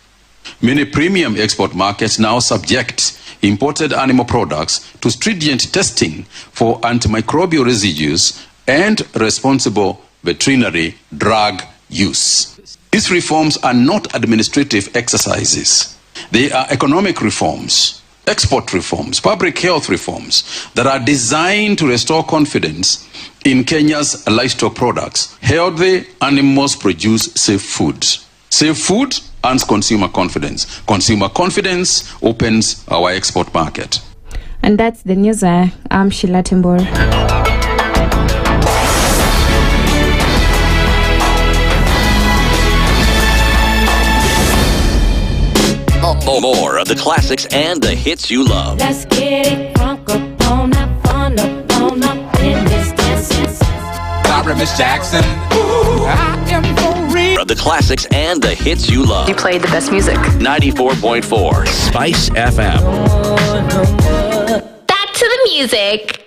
[SPEAKER 5] Many premium export markets now subject imported animal products to stringent testing for antimicrobial residues and responsible veterinary drug use. These reforms are not administrative exercises. They are economic reforms, export reforms, public health reforms that are designed to restore confidence in Kenya's livestock products. Healthy animals produce safe food. Safe food earns consumer confidence. Consumer confidence opens our export market.
[SPEAKER 2] And that's the news. I'm Sheila Timbor.
[SPEAKER 3] More of the classics and the hits you love.
[SPEAKER 6] Let's get it crunk up on that fun up in this dance. Sorry, Miss Jackson. Ooh, I am for real.
[SPEAKER 3] The classics and the hits you love.
[SPEAKER 9] You played the best music.
[SPEAKER 3] 94.4 Spice FM.
[SPEAKER 9] Back to the music.